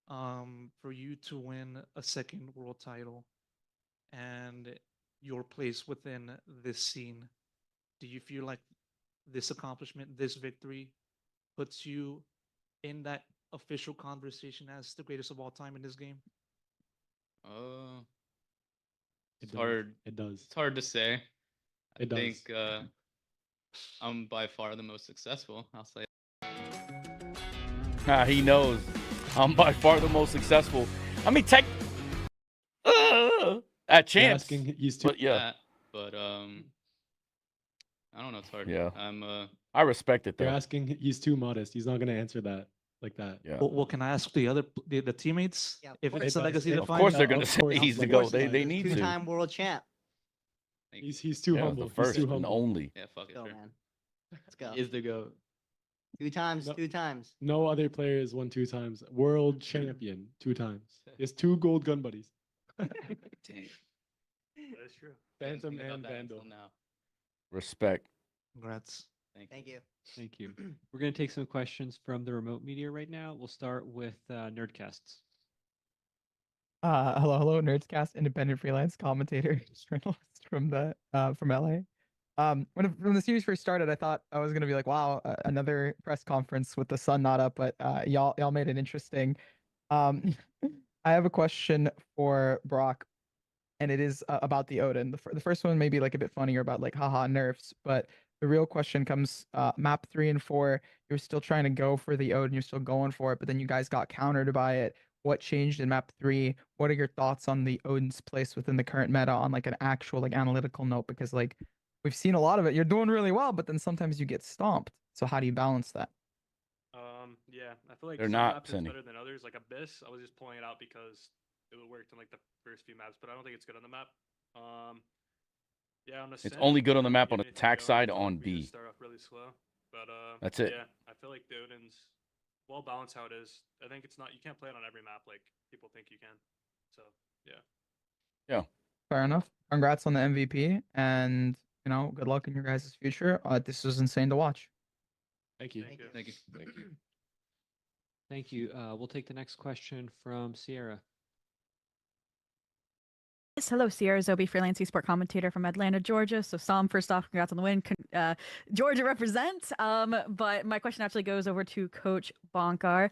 For you to win a second world title and your place within this scene, do you feel like this accomplishment, this victory, puts you in that official conversation as the greatest of all time in this game? It's hard. It does. It's hard to say. I It does. think I'm by far the most successful. I'll say. He knows. I'm by far the most successful. I mean, at champs. But yeah. But I don't know. It's hard. Yeah. I'm I respect it though. You're asking. He's too modest. He's not gonna answer that like that. Yeah. Well, can I ask the teammates if course. it's a It legacy does. defining? Of course they're gonna say he's the GOAT. They need to. Two-time world champ. He's too Yeah, humble. the first He's too and humble. only. Yeah, fuck it. Go, Sure. man. Let's go. Is the GOAT. Two times. No other player has won 2 times. World champion 2 times. He has 2 gold gun buddies. Dang. That's true. Phantom Think about and that until Vandal. now. Respect. Congrats. Thank you. Thank you. We're going to take some questions from the remote media right now. We'll start with Nerdcasts. Hello, Nerdscast, independent freelance commentator, journalist from LA. When the series first started, I thought I was gonna be like, wow, another press conference with the sun not up, but y'all made it interesting. I have a question for Brock, and it is about the Odin. The first one may be like a bit funnier about like haha nerfs, but the real question comes map 3 and 4. You're still trying to go for the Odin, you're still going for it, but then you guys got countered by it. What changed in map 3? What are your thoughts on the Odin's place within the current meta on like an actual like analytical note? Because like we've seen a lot of it. You're doing really well, but then sometimes you get stomped. So how do you balance that? Yeah, I feel like They're some not, maps is Cindy. better than others. Like Abyss, I was just pulling it out because it worked in like the first few maps, but I don't think it's good on the map. Yeah, on the It's only good on the map on attack side on we B. just start off really slow, but That's it. Yeah, I feel like the Odin's well balanced how it is. I think it's not, you can't play it on every map like people think you can. So yeah. Yeah. Fair enough. Congrats on the MVP, and good luck in your guys' future. This was insane to watch. Thank you. Thank you. Thank you. Thank you. Thank you. We'll take the next question from Sierra. Yes, hello, Sierra Zobi, freelance esports commentator from Atlanta, Georgia. So, Sam, first off, congrats on the win. Georgia represents. But my question actually goes over to Coach Bonkar.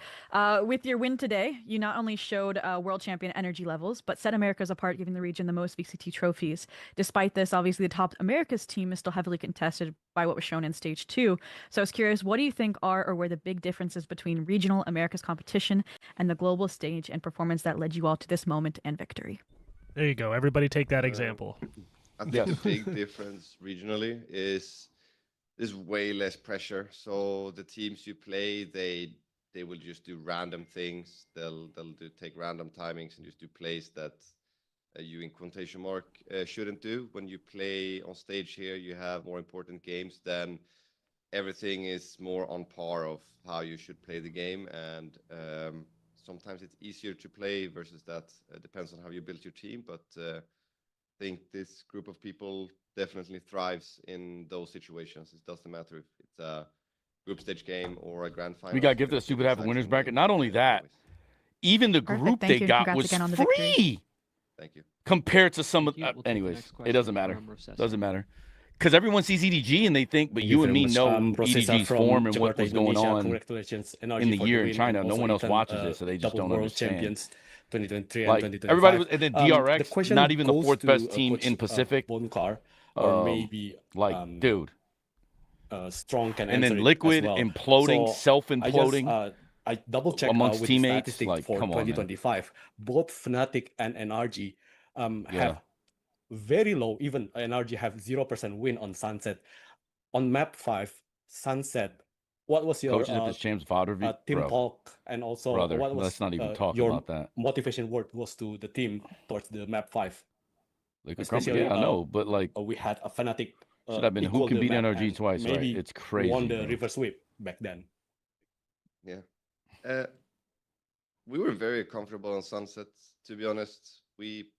With your win today, you not only showed world champion energy levels, but set Americas apart, giving the region the most VCT trophies. Despite this, obviously, the top Americas team is still heavily contested by what was shown in stage 2. So I was curious, what do you think are or were the big differences between regional Americas competition and the global stage and performance that led you all to this moment and victory? There you go. Everybody take that example. I think the big difference regionally is there's way less pressure. So the teams you play, they will just do random things. They'll take random timings and just do plays that you in quotation mark shouldn't do. When you play on stage here, you have more important games. Then everything is more on par of how you should play the game, and sometimes it's easier to play versus that. Depends on how you build your team, but I think this group of people definitely thrives in those situations. It doesn't matter if it's a group stage game or a grand final. We got gifted a stupid half a winners bracket. Not only that, even the group Thank they you. got Congrats was again on the victory. free. Thank you. Compared to some of, Thank you. We'll take the anyways, next it doesn't question matter. from Recessive. Doesn't matter. because everyone sees EDG and they think, but Thank you you and very me much. know Rosessa EDG's from form and what Jakarta, was going Indonesia. on Congratulations, in NRG, the for year the in win. China. And No also one else Ethan, watches it, so they just double don't world understand. champions 2023 and Like 2025. everybody was, and then The DRX, question not even the goes fourth to best team Coach in Pacific. Bonkar, or maybe Like, dude. Strong can And answer then it Liquid as well. imploding, So self-imploding I double checked amongst with the teammates. statistic Like, for come on, man. 2025. Both Fnatic and NRG Yeah. have very low. Even NRG have 0% win on Sunset. On map 5, Sunset, what was your Coaches at this champs VOD review, team bro. talk, and also Brother, what was let's not even talk your about that. motivation word was to the team towards the map 5? Liquid Crumble, Especially, yeah, I know, but like, we had a Fnatic should have been who equal can the beat map NRG and twice, right? maybe It's crazy, won the bro. river sweep back then. Yeah. We were very comfortable on Sunset, to be honest. We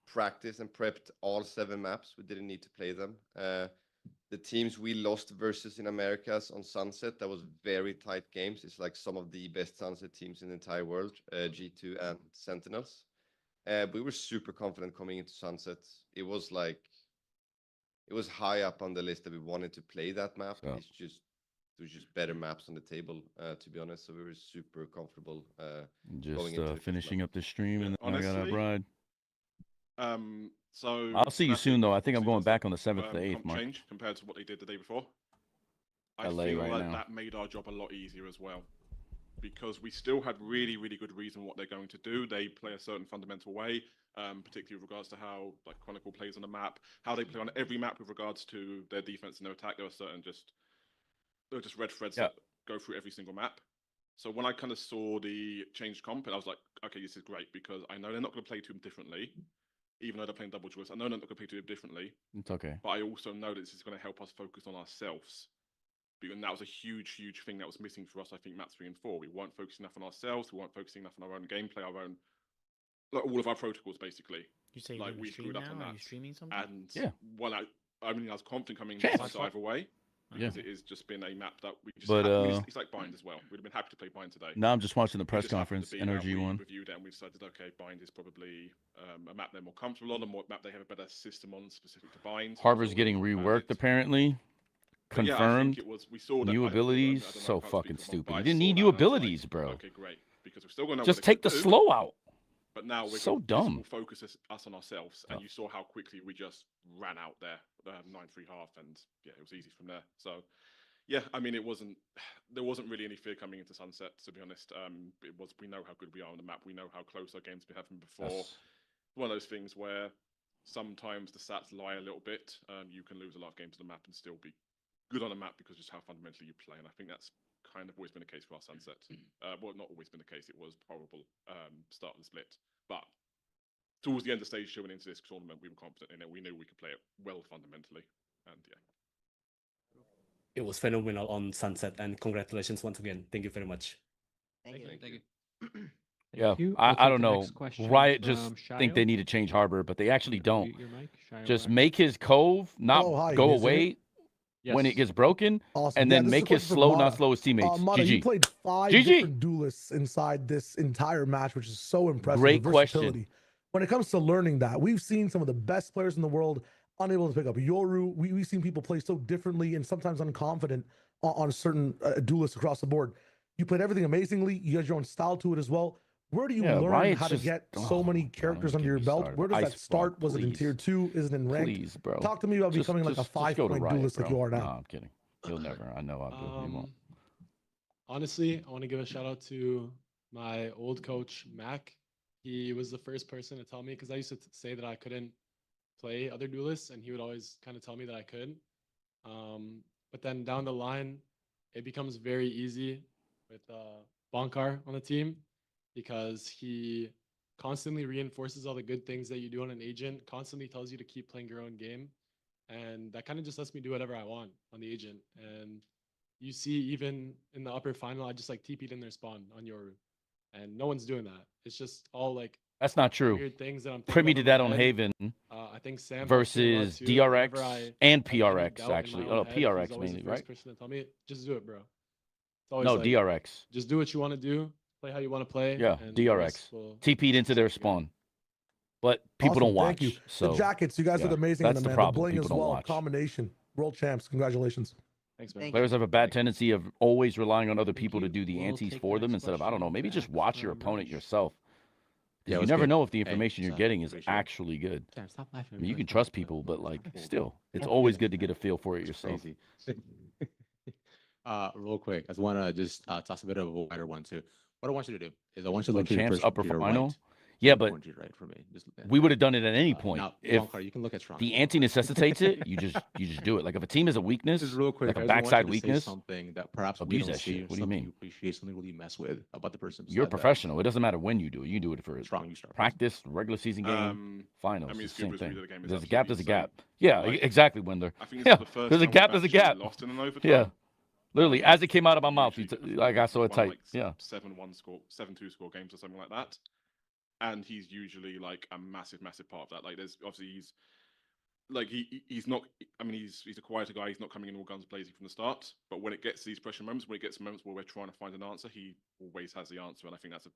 practiced and prepped all 7 maps. We didn't need to play them. The teams we lost versus in Americas on Sunset, that was very tight games. It's like some of the best Sunset teams in the entire world, G2 and Sentinels. We were super confident coming into Sunset. It was high up on the list that we wanted to play that map. So. There's just better maps on the table, to be honest. So we were super comfortable. Just finishing up the stream, and then I got a bride. So I'll see you soon, though. I think I'm going back on the 7th to the 8th, comp Mark. change compared to what they did the day before. I LA feel right like now. that made our job a lot easier as well, because we still had really, really good reason what they're going to do. They play a certain fundamental way, particularly with regards to how like Chronicle plays on the map, how they play on every map with regards to their defense and their attack. There are just red threads that go through every single map. So when I kind of saw the changed comp, and I was like, okay, this is great, because I know they're not going to play too differently, even though they're playing double choice. I know they're not going to play too differently. It's okay. But I also know that this is going to help us focus on ourselves. And that was a huge, huge thing that was missing for us, I think, maps 3 and 4. We weren't focusing enough on ourselves. We weren't focusing enough on our own gameplay, like all of our protocols, basically. You say like we screwed up on that. Are you streaming something? And yeah, well, I mean, I was confident coming Chance. either way. Yeah. Because it has just been a map that we just But, it's like Bind as well. We'd have been happy to play Bind today. Now I'm just watching the It press just happened conference, to be that NRG we one. reviewed it and we decided, okay, Bind is probably a map they're more comfortable on, a map they have a better system on specific to Bind. Harvard's getting reworked, apparently. But yeah, I Confirmed. think we saw that, New I don't abilities. know So if I'll fucking speak for stupid. Bob, You but I didn't saw need that new and I was like, abilities, bro. Okay, great. Because we're still going to know Just what they take the could do, slow out. But now we're So this dumb. will focus us on ourselves. And you saw how quickly we just ran out there, 9-3 half, and yeah, it was easy from there. So yeah, I mean, there wasn't really any fear coming into Sunset, to be honest. We know how good we are on the map. We know how close our games we have from before. Yes. One of those things where sometimes the stats lie a little bit. You can lose a lot of games on the map and still be good on the map because just how fundamentally you play. And I think that's kind of always been the case for our Sunset. Well, not always been the case. It was horrible start of the split. But towards the end of the stage, showing into this tournament, we were confident in it. We knew we could play it well fundamentally. And yeah. It was phenomenal on Sunset, and congratulations once again. Thank you very much. Thank you. Yeah, you. We'll I take don't the know. next question Riot just from think Shayo. they need to change Harbor, but they actually don't. Mute your mic. Shayo, Just back. make his cove not Hello, hi, go can you hear me? away when it Yes. gets broken, Awesome. and Yeah, then this is a make his question for slow Mata. not slow his teammates. Mata, you GG. played 5 GG. different duelists inside this entire match, which is so impressive. Great the question. versatility. When it comes to learning that, we've seen some of the best players in the world unable to pick up Yoru. We've seen people play so differently and sometimes unconfident on certain duelists across the board. You played everything amazingly. You got your own style to it as well. Where do you Yeah, learn Riot's how to just- get oh, so many don't characters get under your me belt? started. Where does Ice that start? Frog, Was it in please. tier 2? Is it in ranked? Please, bro. Talk to me about Just- becoming like a just go to 5-point Riot, duelist like bro. you are now. No, I'm kidding. He'll never. I know I'll do. He won't. Honestly, I want to give a shout out to my old coach, Mac. He was the first person to tell me, because I used to say that I couldn't play other duelists, and he would always kind of tell me that I could. But then down the line, it becomes very easy with Bonkar on the team, because he constantly reinforces all the good things that you do on an agent, constantly tells you to keep playing your own game. And that kind of just lets me do whatever I want on the agent. And you see, even in the upper final, I just like TP'd in their spawn on Yoru. And no one's doing that. It's just all like That's not true. weird things that I'm thinking Primi about did in that my on head. Haven I think Sam versus too. DRX Whenever I and have any PRX, doubt in my actually. own Oh, head, he's PRX always mainly, the first right? person to tell me, just do it, bro. It's always No, like, DRX. Just do what you want to do, play how you want to play. Yeah, and the rest DRX. will- TP'd into their spawn. But people Awesome, don't watch. thank you. So the jackets, you guys yeah, look amazing in that's the the man. The problem. bling People as don't well. watch. Combination. World champs. Congratulations. Thanks, man. Thank Players you. have a bad tendency of always relying on other people to you. do the We'll antes take for the them next instead of, I don't know, question maybe just back watch your from opponent Raj. yourself. Yeah, Because you what's never good? know if the Hey, information you're what's up? getting is Appreciate it. actually good. Damn, stop laughing. I mean, you can Stop trust laughing. people, but like, Cool. still, it's Don't always forget good to it. get a feel for it It's yourself. crazy. Real quick, I just want to just toss a bit of a wider one too. What I want you to do is I want you to When look to your champs first upper to your final, right. yeah, Look but towards your right for me. Just we would have done it at any point. now, If Bonkar, you can look at strong. the ante necessitates it, you just do it. Like if a team has a weakness, Just real quick, like a I just want backside you to say weakness, something that perhaps we abuse don't that see, shit. What do you something mean? you appreciate, something you really mess with about the person. You're a beside that. professional. It doesn't matter when you do it. You do it for Strong, you start. practice, regular season game, finals. I mean, It's the same Scuba's read thing. of the game is There's a gap. There's a absolutely gap. insane. Yeah, Like, exactly, Wendler. I think this Yeah, is the first there's a time gap. we've There's a actually gap. lost in an overtime. Yeah, literally, as it came out of my mouth, Usually like I saw it won tight. like Yeah. 7-1 score, 7-2 score games or something like that. And he's usually like a massive part of that. Like, there's obviously he's not. I mean, he's a quieter guy. He's not coming in all guns blazing from the start. But when it gets to these pressure moments, when it gets to moments where we're trying to find an answer, he always has the answer. And I think that's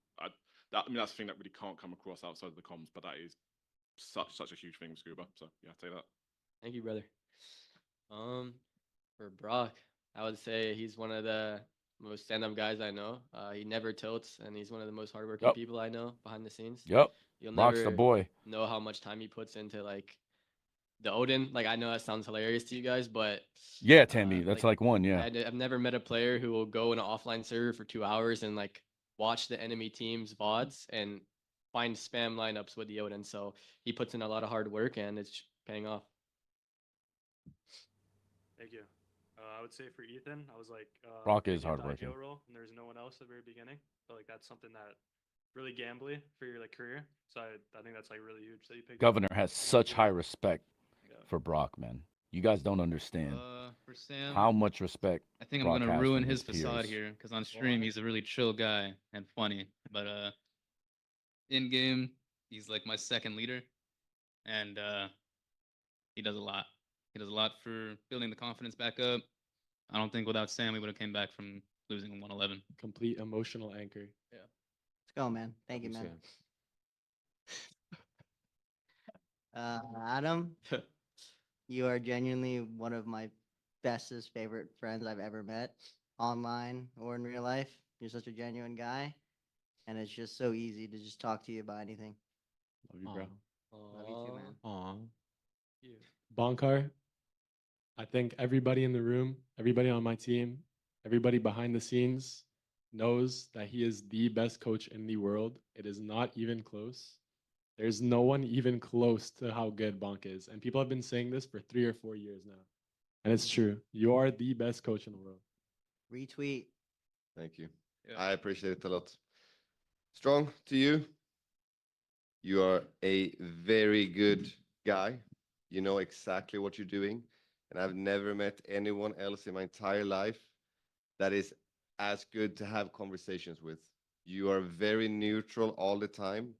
that's the thing that really can't come across outside of the comms. But that is such a huge thing with Scuba. So yeah, I'd say that. Thank you, brother. For Brock, I would say he's one of the most stand-up guys I know. He never tilts, and he's one of the most hardworking Yep. people I know behind the scenes. Yep. You'll Brock's never the boy. know how much time he puts into like the Odin. Like, I know that sounds hilarious to you guys, but Yeah, Tammy, that's like one. Yeah. I've never met a player who will go in an offline server for 2 hours and like watch the enemy team's VODs and find spam lineups with the Odin. So he puts in a lot of hard work, and it's paying off. Thank you. I would say for Ethan, I was like, Brock is picking up the hardworking. IGL role, and there's no one else at the very beginning. So like that's something that really gambly for your like career. So I think that's like really huge that you picked. Governor up. has such high respect for Brock, man. You guys don't understand For Sam, how much respect. I think I'm Brock gonna has ruin from his facade peers. here because on stream he's a really chill guy and funny, but in game he's like my second leader, and he does a lot. He does a lot for building the confidence back up. I don't think without Sam we would have came back from losing 111. Complete emotional anchor. Yeah. Let's go, man. Thank you, man. Adam, you are genuinely one of my bestest favorite friends I've ever met, online or in real life. You're such a genuine guy, and it's just so easy to just talk to you about anything. Love you, bro. Love you too, man. Aw. Bonkar, I think everybody in the room, everybody on my team, everybody behind the scenes knows that he is the best coach in the world. It is not even close. There's no one even close to how good Bonk is. And people have been saying this for 3 or 4 years now. And it's true. You are the best coach in the world. Retweet. Thank you. I appreciate it a lot. Strong to you. You are a very good guy. You know exactly what you're doing. And I've never met anyone else in my entire life that is as good to have conversations with. You are very neutral all the time.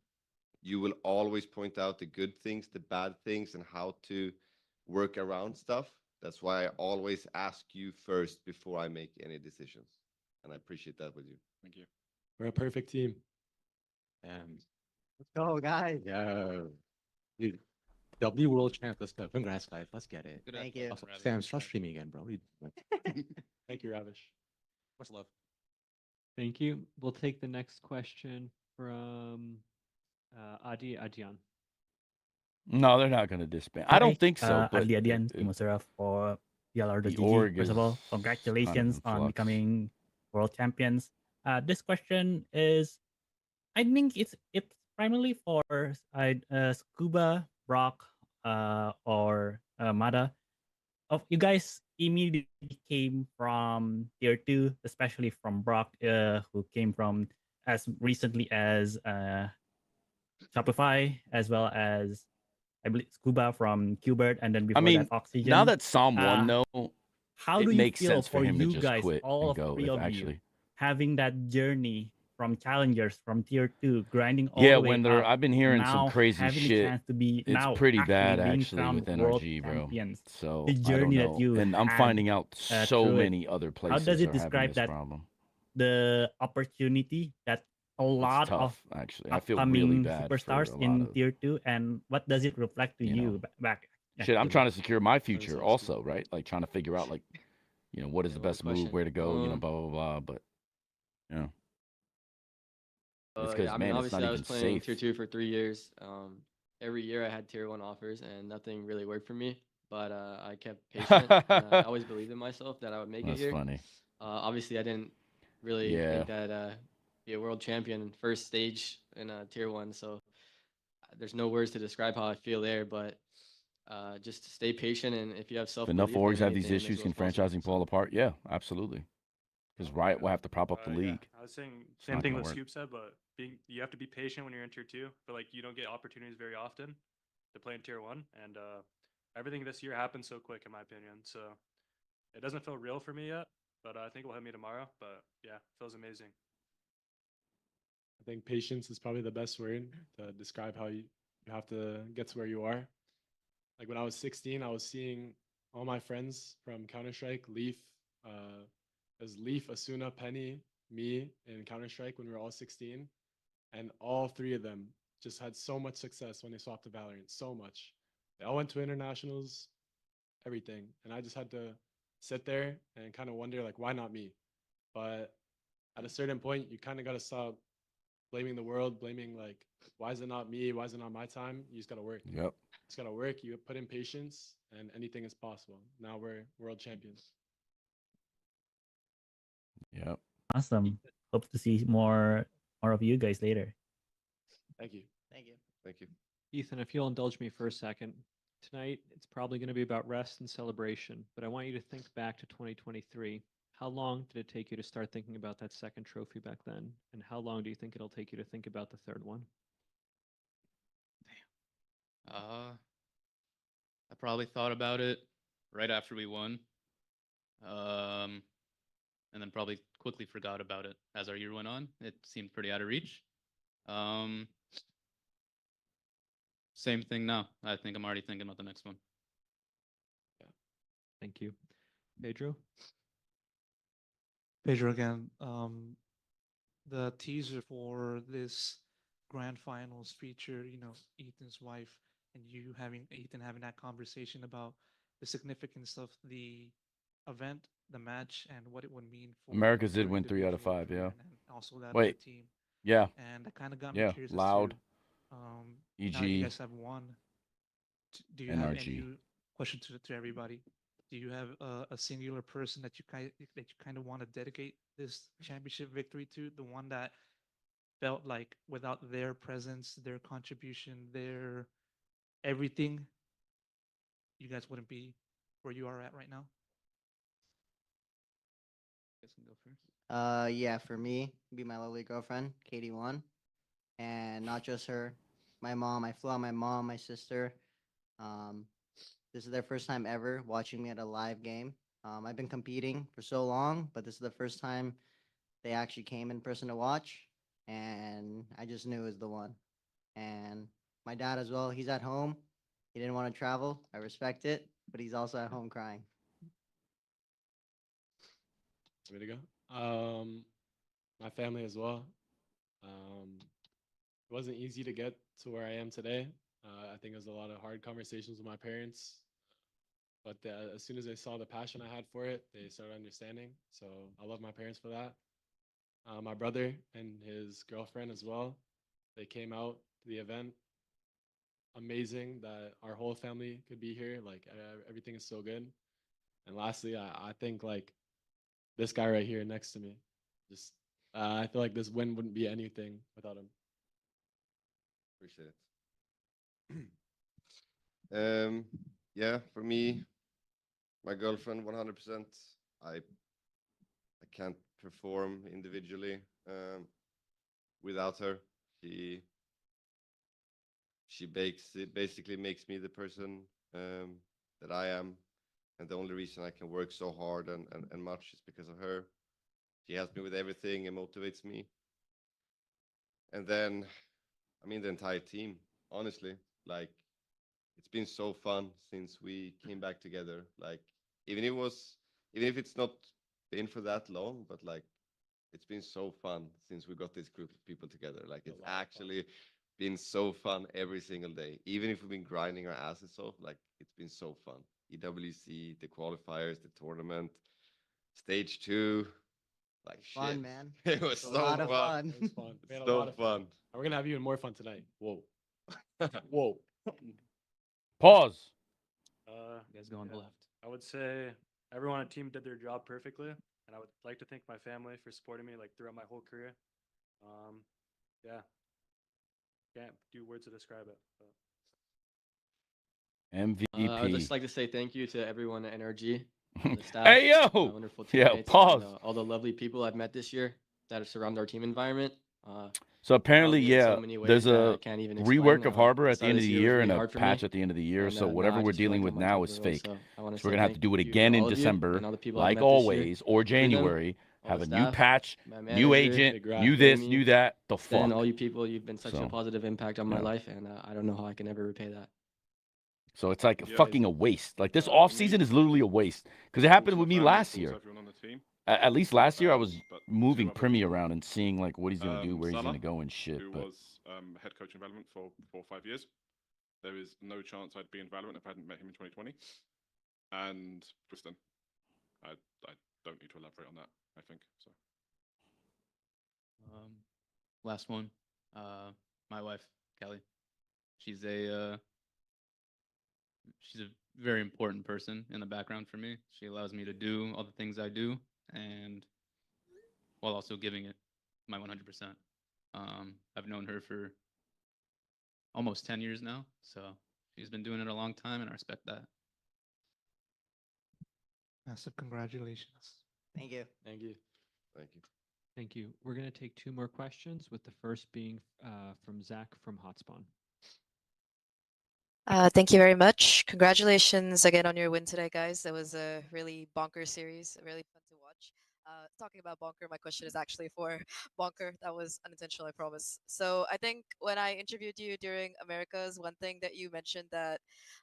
You will always point out the good things, the bad things, and how to work around stuff. That's why I always ask you first before I make any decisions. And I appreciate that with you. Thank you. We're a perfect team. And let's go, guys. Yeah. Dude, W World Champ. Let's go. Congrats, guys. Let's get it. Thank you. Also, Sam, start streaming again, bro. What are you doing? Thank you, Ravish. Much love. Thank you. We'll take the next question from Adian. No, they're not going to disband. I don't think so. But Adli Adian, Team Seraph for the DLR.GG. org First of all, is congratulations kind of in on flux. becoming world champions. This question is, I think it's primarily for Scuba, Brock, or Mada. Of you guys immediately came from tier 2, especially from Brock, who came from as recently as Shopify, as well as I believe Scuba from Qbert, and then before I mean, that Oxygen. now that Psalm won, though, how it do you makes feel sense for him to you just guys, quit all and of go. three If of actually, you, having that journey from challengers, from tier 2, grinding all yeah, the way when they're, up, I've been hearing some now crazy having the shit. chance to be It's now pretty actually bad being actually crowned with world NRG, bro. champions. So The I don't journey that know, you and I'm had, finding out so through it. many other How places does it are having describe this that problem. the opportunity that a It's lot of tough, actually. I feel really upcoming bad for superstars a lot in of, tier 2, and what does it reflect to you know. you back Shit, I'm trying to secure my That is future awesome. also, right? Like trying to figure out like, what is the What was best the move, question? where to go, blah blah blah. But yeah, it's Yeah, because I mean, man, it's not obviously, I was even playing safe. tier 2 for 3 years. Every year I had tier 1 offers, and nothing really worked for me. But I kept patient, and I always believed in myself that I would make it That's here. funny. Obviously, I didn't really Yeah. think that be a world champion first stage in tier 1. So there's no words to describe how I feel there. But just stay patient, and if you have If self enough belief orgs in have these anything, it makes issues, the can world's possible. franchising fall apart? Yeah, absolutely. Because Riot will have to prop up the Yeah, league. I was saying It's same not thing gonna what work. Scoop said, but you have to be patient when you're in tier 2, but like you don't get opportunities very often to play in tier 1, and everything this year happened so quick in my opinion. So it doesn't feel real for me yet, but I think it'll hit me tomorrow. But yeah, it feels amazing. I think patience is probably the best word to describe how you have to get to where you are. Like when I was 16, I was seeing all my friends from Counter-Strike, Leaf, as Leaf, Asuna, Penny, me in Counter-Strike when we were all 16. And all three of them just had so much success when they swapped to Valorant. So much. They all went to internationals, everything. And I just had to sit there and kind of wonder, like, why not me? But at a certain point, you kind of got to stop blaming the world, blaming, like, why is it not me? Why is it not my time? You just got to work. Yep. It's got to work. You put in patience, and anything is possible. Now we're world champions. Yep. Awesome. Hope to see more of you guys later. Thank you. Thank you. Thank you. Ethan, if you'll indulge me for a second. Tonight, it's probably going to be about rest and celebration, but I want you to think back to 2023. How long did it take you to start thinking about that second trophy back then? And how long do you think it'll take you to think about the third one? I probably thought about it right after we won. And then probably quickly forgot about it as our year went on. It seemed pretty out of reach. Same thing now. I think I'm already thinking about the next one. Thank you. Pedro? Pedro again. The teaser for this grand finals feature, Ethan's wife and Ethan having that conversation about the significance of the event, the match, and what it would mean for Americas did your win 3 out of individual 5. Yeah. career and also that of Wait. the team. Yeah. And that kind of got me Yeah. curious as Loud. to EG. now that you guys have won. Do you have NRG. any question to everybody? Do you have a singular person that you kind of want to dedicate this championship victory to? The one that felt like without their presence, their contribution, their everything, you guys wouldn't be where you are at right now? You guys can go first. Yeah, for me, it'd be my lovely girlfriend, Katie1, and not just her, my mom. I flew out my mom, my sister. This is their first time ever watching me at a live game. I've been competing for so long, but this is the first time they actually came in person to watch, and I just knew it was the one. And my dad as well, he's at home. He didn't want to travel. I respect it, but he's also at home crying. Way to go. My family as well. It wasn't easy to get to where I am today. I think it was a lot of hard conversations with my parents. But as soon as they saw the passion I had for it, they started understanding. So I love my parents for that. My brother and his girlfriend as well. They came out to the event. Amazing that our whole family could be here. Like everything is so good. And lastly, I think like this guy right here next to me. Just I feel like this win wouldn't be anything without him. Appreciate it. Yeah, for me, my girlfriend, 100%. I can't perform individually without her. She basically makes me the person that I am, and the only reason I can work so hard and much is because of her. She helps me with everything and motivates me. And then, I mean, the entire team, honestly, like, it's been so fun since we came back together. Like, even if it's not been for that long, but like, it's been so fun since we got this group of people together. Like, it's actually been so fun every single day. Even if we've been grinding our asses off, like, It's been so fun. EWC, the qualifiers, the tournament, stage 2. Like Fun, shit. man. It was It's a so lot of fun. fun. It was fun. We had a So lot of fun. fun. And we're gonna have even more fun tonight. Whoa. Whoa. Pause. You guys go on the left. I would say everyone on the team did their job perfectly, and I would like to thank my family for supporting me like throughout my whole career. Yeah, can't do words to describe it. But. MVP. I'd just like to say thank you to everyone at NRG, the staff, Hey, yo! my wonderful Yo, teammates, pause. and all the lovely people I've met this year that surround our team environment. So apparently, lovely in so yeah, many ways there's that I a can't even rework explain. of Harbor The at the start end of of this the year was year really and a hard for patch me, at the end of the year. and So now whatever I we're just feel dealing like with I'm on now top is of it. fake. So I want to So we're say gonna have to thank do it you again to in all of you December, and all the people I've like met this year. always, or Ruben, January. all Have the a new staff, patch, my new manager, agent, new this, Jamie, new that. The Sten, fuck. all you people, you've been such a So, positive impact on my yeah. life, and I don't know how I can ever repay that. So it's like Yeah. fucking a waste. Like this For off me, season is literally a waste because it happened also with my me family, last also year. everyone on the team. At least last year, I was But moving 2 other Primi people. around and seeing like what he's gonna do, where he's Salah, gonna go and shit. who But was head coach in Valorant for 4 or 5 years. There is no chance I'd be in Valorant if I hadn't met him in 2020. And Tristan. I don't need to elaborate on that, I think. So. Last one. My wife, Kelly. She's a very important person in the background for me. She allows me to do all the things I do, and while also giving it my 100%. I've known her for almost 10 years now, so she's been doing it a long time, and I respect that. Massive congratulations. Thank you. Thank you. Thank you. Thank you. We're going to take 2 more questions, with the first being from Zach from Hotspawn. Thank you very much. Congratulations again on your win today, guys. That was a really bonker series, really fun to watch. Talking about bonker, my question is actually for bonker. That was unintentional, I promise. So I think when I interviewed you during Americas, one thing that you mentioned that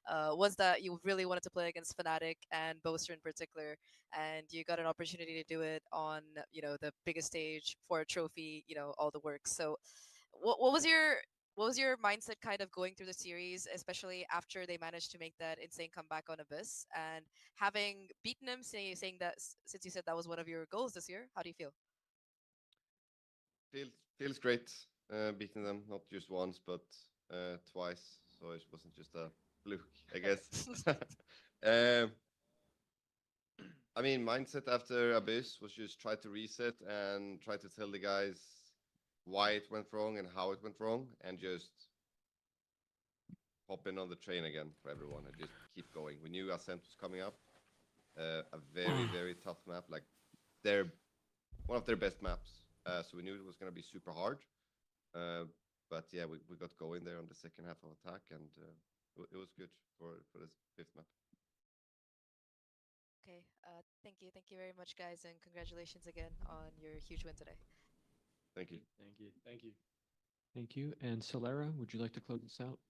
was that you really wanted to play against FNATIC and Boaster in particular, and you got an opportunity to do it on, the biggest stage for a trophy, all the work. So what was your mindset kind of going through the series, especially after they managed to make that insane comeback on Abyss, and having beaten them, saying that since you said that was one of your goals this year, how do you feel? Feels great beating them, not just once, but twice. So it wasn't just a fluke, I guess. I mean, mindset after Abyss was just try to reset and try to tell the guys why it went wrong and how it went wrong, and just hop in on the train again for everyone and just keep going. We knew Ascent was coming up, a very, very tough map, like one of their best maps. So we knew it was going to be super hard. But yeah, we got going there on the second half of attack, and it was good for this 5th map. Okay, thank you very much, guys, and congratulations again on your huge win today. Thank you. Thank you. Thank you. Thank you. And Solera, would you like to close this out?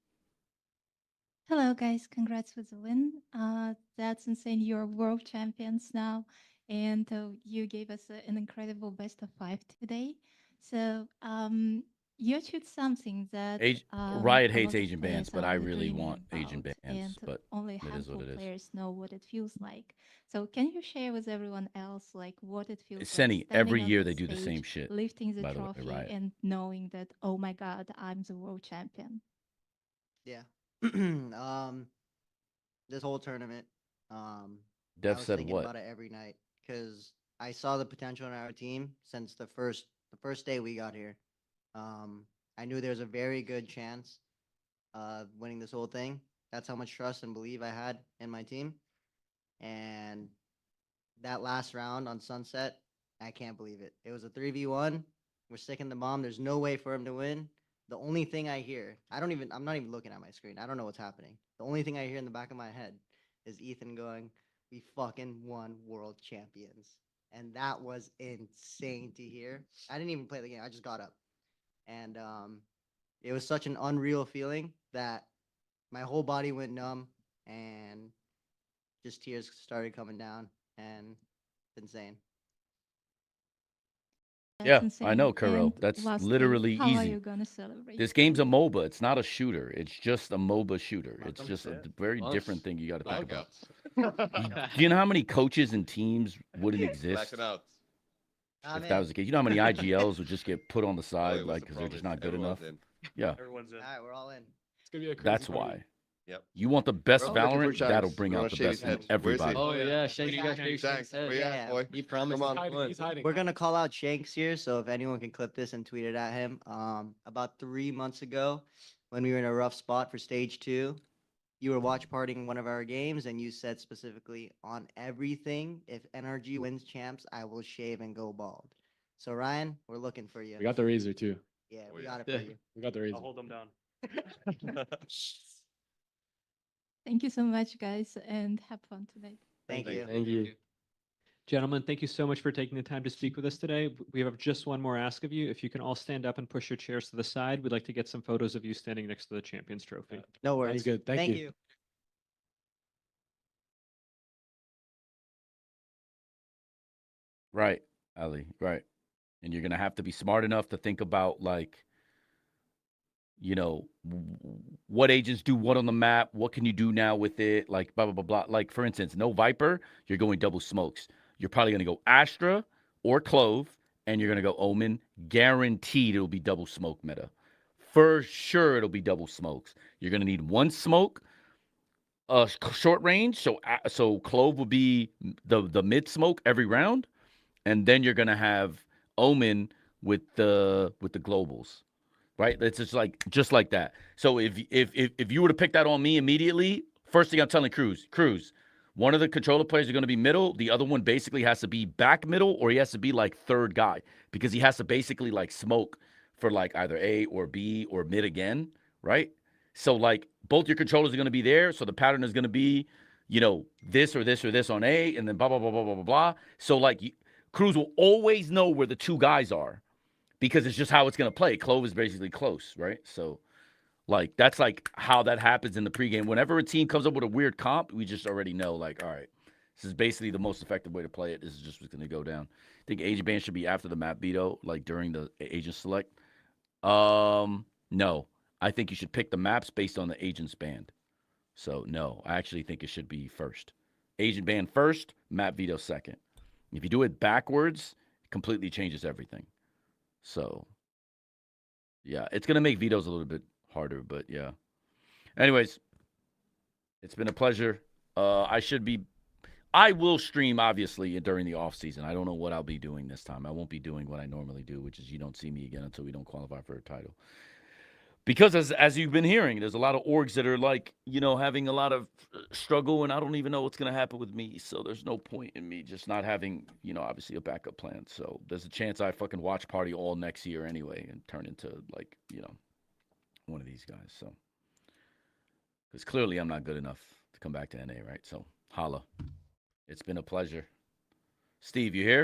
Hello, guys. Congrats with the win. That's insane. You're world champions now, and you gave us an incredible best of 5 today. So you achieved something that Riot a hates lot of agent players bans, but are I only really dreaming want agent about, bans. and But only a it is handful what of it is. players know what it feels like. So can you share with everyone else like what it feels like Senny, standing every on year the they do the same stage, shit. lifting the By the way, trophy, Riot. and knowing that, oh my God, I'm the world champion? Yeah. This whole tournament, I Dev was said thinking what? about it every night because I saw the potential in our team since the first day we got here. I knew there was a very good chance of winning this whole thing. That's how much trust and belief I had in my team. And that last round on Sunset, I can't believe it. It was a 3v1. We're sticking the bomb. There's no way for him to win. The only thing I hear, I'm not even looking at my screen. I don't know what's happening. The only thing I hear in the back of my head is Ethan going, "We fucking won world champions." And that was insane to hear. I didn't even play the game. I just got up. And it was such an unreal feeling that my whole body went numb and just tears started coming down, and it's insane. Yeah, That's I know, insane. Kuro. And That's lastly, literally how are easy. you gonna celebrate? This game's a MOBA. It's not a shooter. It's just a MOBA shooter. It's just a very Months. different thing you got to think about. Blackouts. Do you know how many coaches and teams wouldn't exist Blacking out. if that was the case? You know how many IGLs would just get put on the side, what's like the because they're just promise? not good Everyone's enough? in. Yeah, Everyone's in. All right, we're all in. It's gonna be a crazy that's party. why. Yep. You want the best We're all looking for Valorant? That'll Shanks. bring We out wanna the shave best his in head. Where is he? everybody. Oh yeah, Shanks, you got Exactly. Shanks' head. Where you Yeah, at, boy? He promised. Come on. he won. He's hiding. We're gonna call out Shanks here, so if anyone can clip this and tweet it at him. About 3 months ago, when we were in a rough spot for stage 2, you were watch partying one of our games, and you said specifically on everything, if NRG wins champs, I will shave and go bald. So Ryan, we're looking for you. We got the razor too. Yeah, Oh, we yeah. got it for you. We got the razor. I'll hold them down. Thank you so much, guys, and have fun tonight. Thank you. Thank you. Gentlemen, thank you so much for taking the time to speak with us today. We have just one more ask of you. If you can all stand up and push your chairs to the side, we'd like to get some photos of you standing next to the Champions Trophy. No Sounds worries. good. Thank you. Right, Ali. Right, and you're gonna have to be smart enough to think about like, you know, what agents do what on the map. What can you do now with it? Like blah blah blah blah. Like for instance, no Viper. You're going double smokes. You're probably gonna go Astra or Clove, and you're gonna go Omen. Guaranteed it'll be double smoke meta. For sure it'll be double smokes. You're gonna need one smoke, short range. So Clove will be the mid smoke every round, and then you're gonna have Omen with the globals. Right? It's just like that. So if you were to pick that on me immediately, first thing I'm telling Cruz, one of the controller players are going to be middle. The other one basically has to be back middle, or he has to be like third guy, because he has to basically like smoke for like either A or B or mid again, right? So like both your controllers are going to be there. So the pattern is going to be, you know, this or this or this on A, and then blah blah blah blah blah blah blah. So like Cruz will always know where the two guys are, because it's just how it's going to play. Clove is basically close, right? So, like, that's, like, how that happens in the pregame. Whenever a team comes up with a weird comp, we just already know, like, all right, this is basically the most effective way to play it. This is just what's going to go down. I think agent ban should be after the map veto, like, during the agent select. No. I think you should pick the maps based on the agent's banned. So, no. I actually think it should be first. Agent ban first, map veto second. If you do it backwards, it completely changes everything. So, yeah, it's going to make vetoes a little bit harder, but yeah. Anyways, it's been a pleasure. I will stream, obviously, during the off season. I don't know what I'll be doing this time. I won't be doing what I normally do, which is you don't see me again until we don't qualify for a title. Because as you've been hearing, there's a lot of orgs that are like, you know, having a lot of struggle, and I don't even know what's going to happen with me. So there's no point in me just not having, you know, obviously a backup plan. So there's a chance I fucking watch party all next year anyway and turn into like, you know, one of these guys. So because clearly I'm not good enough to come back to NA, right? So holla. It's been a pleasure. Steve, you here?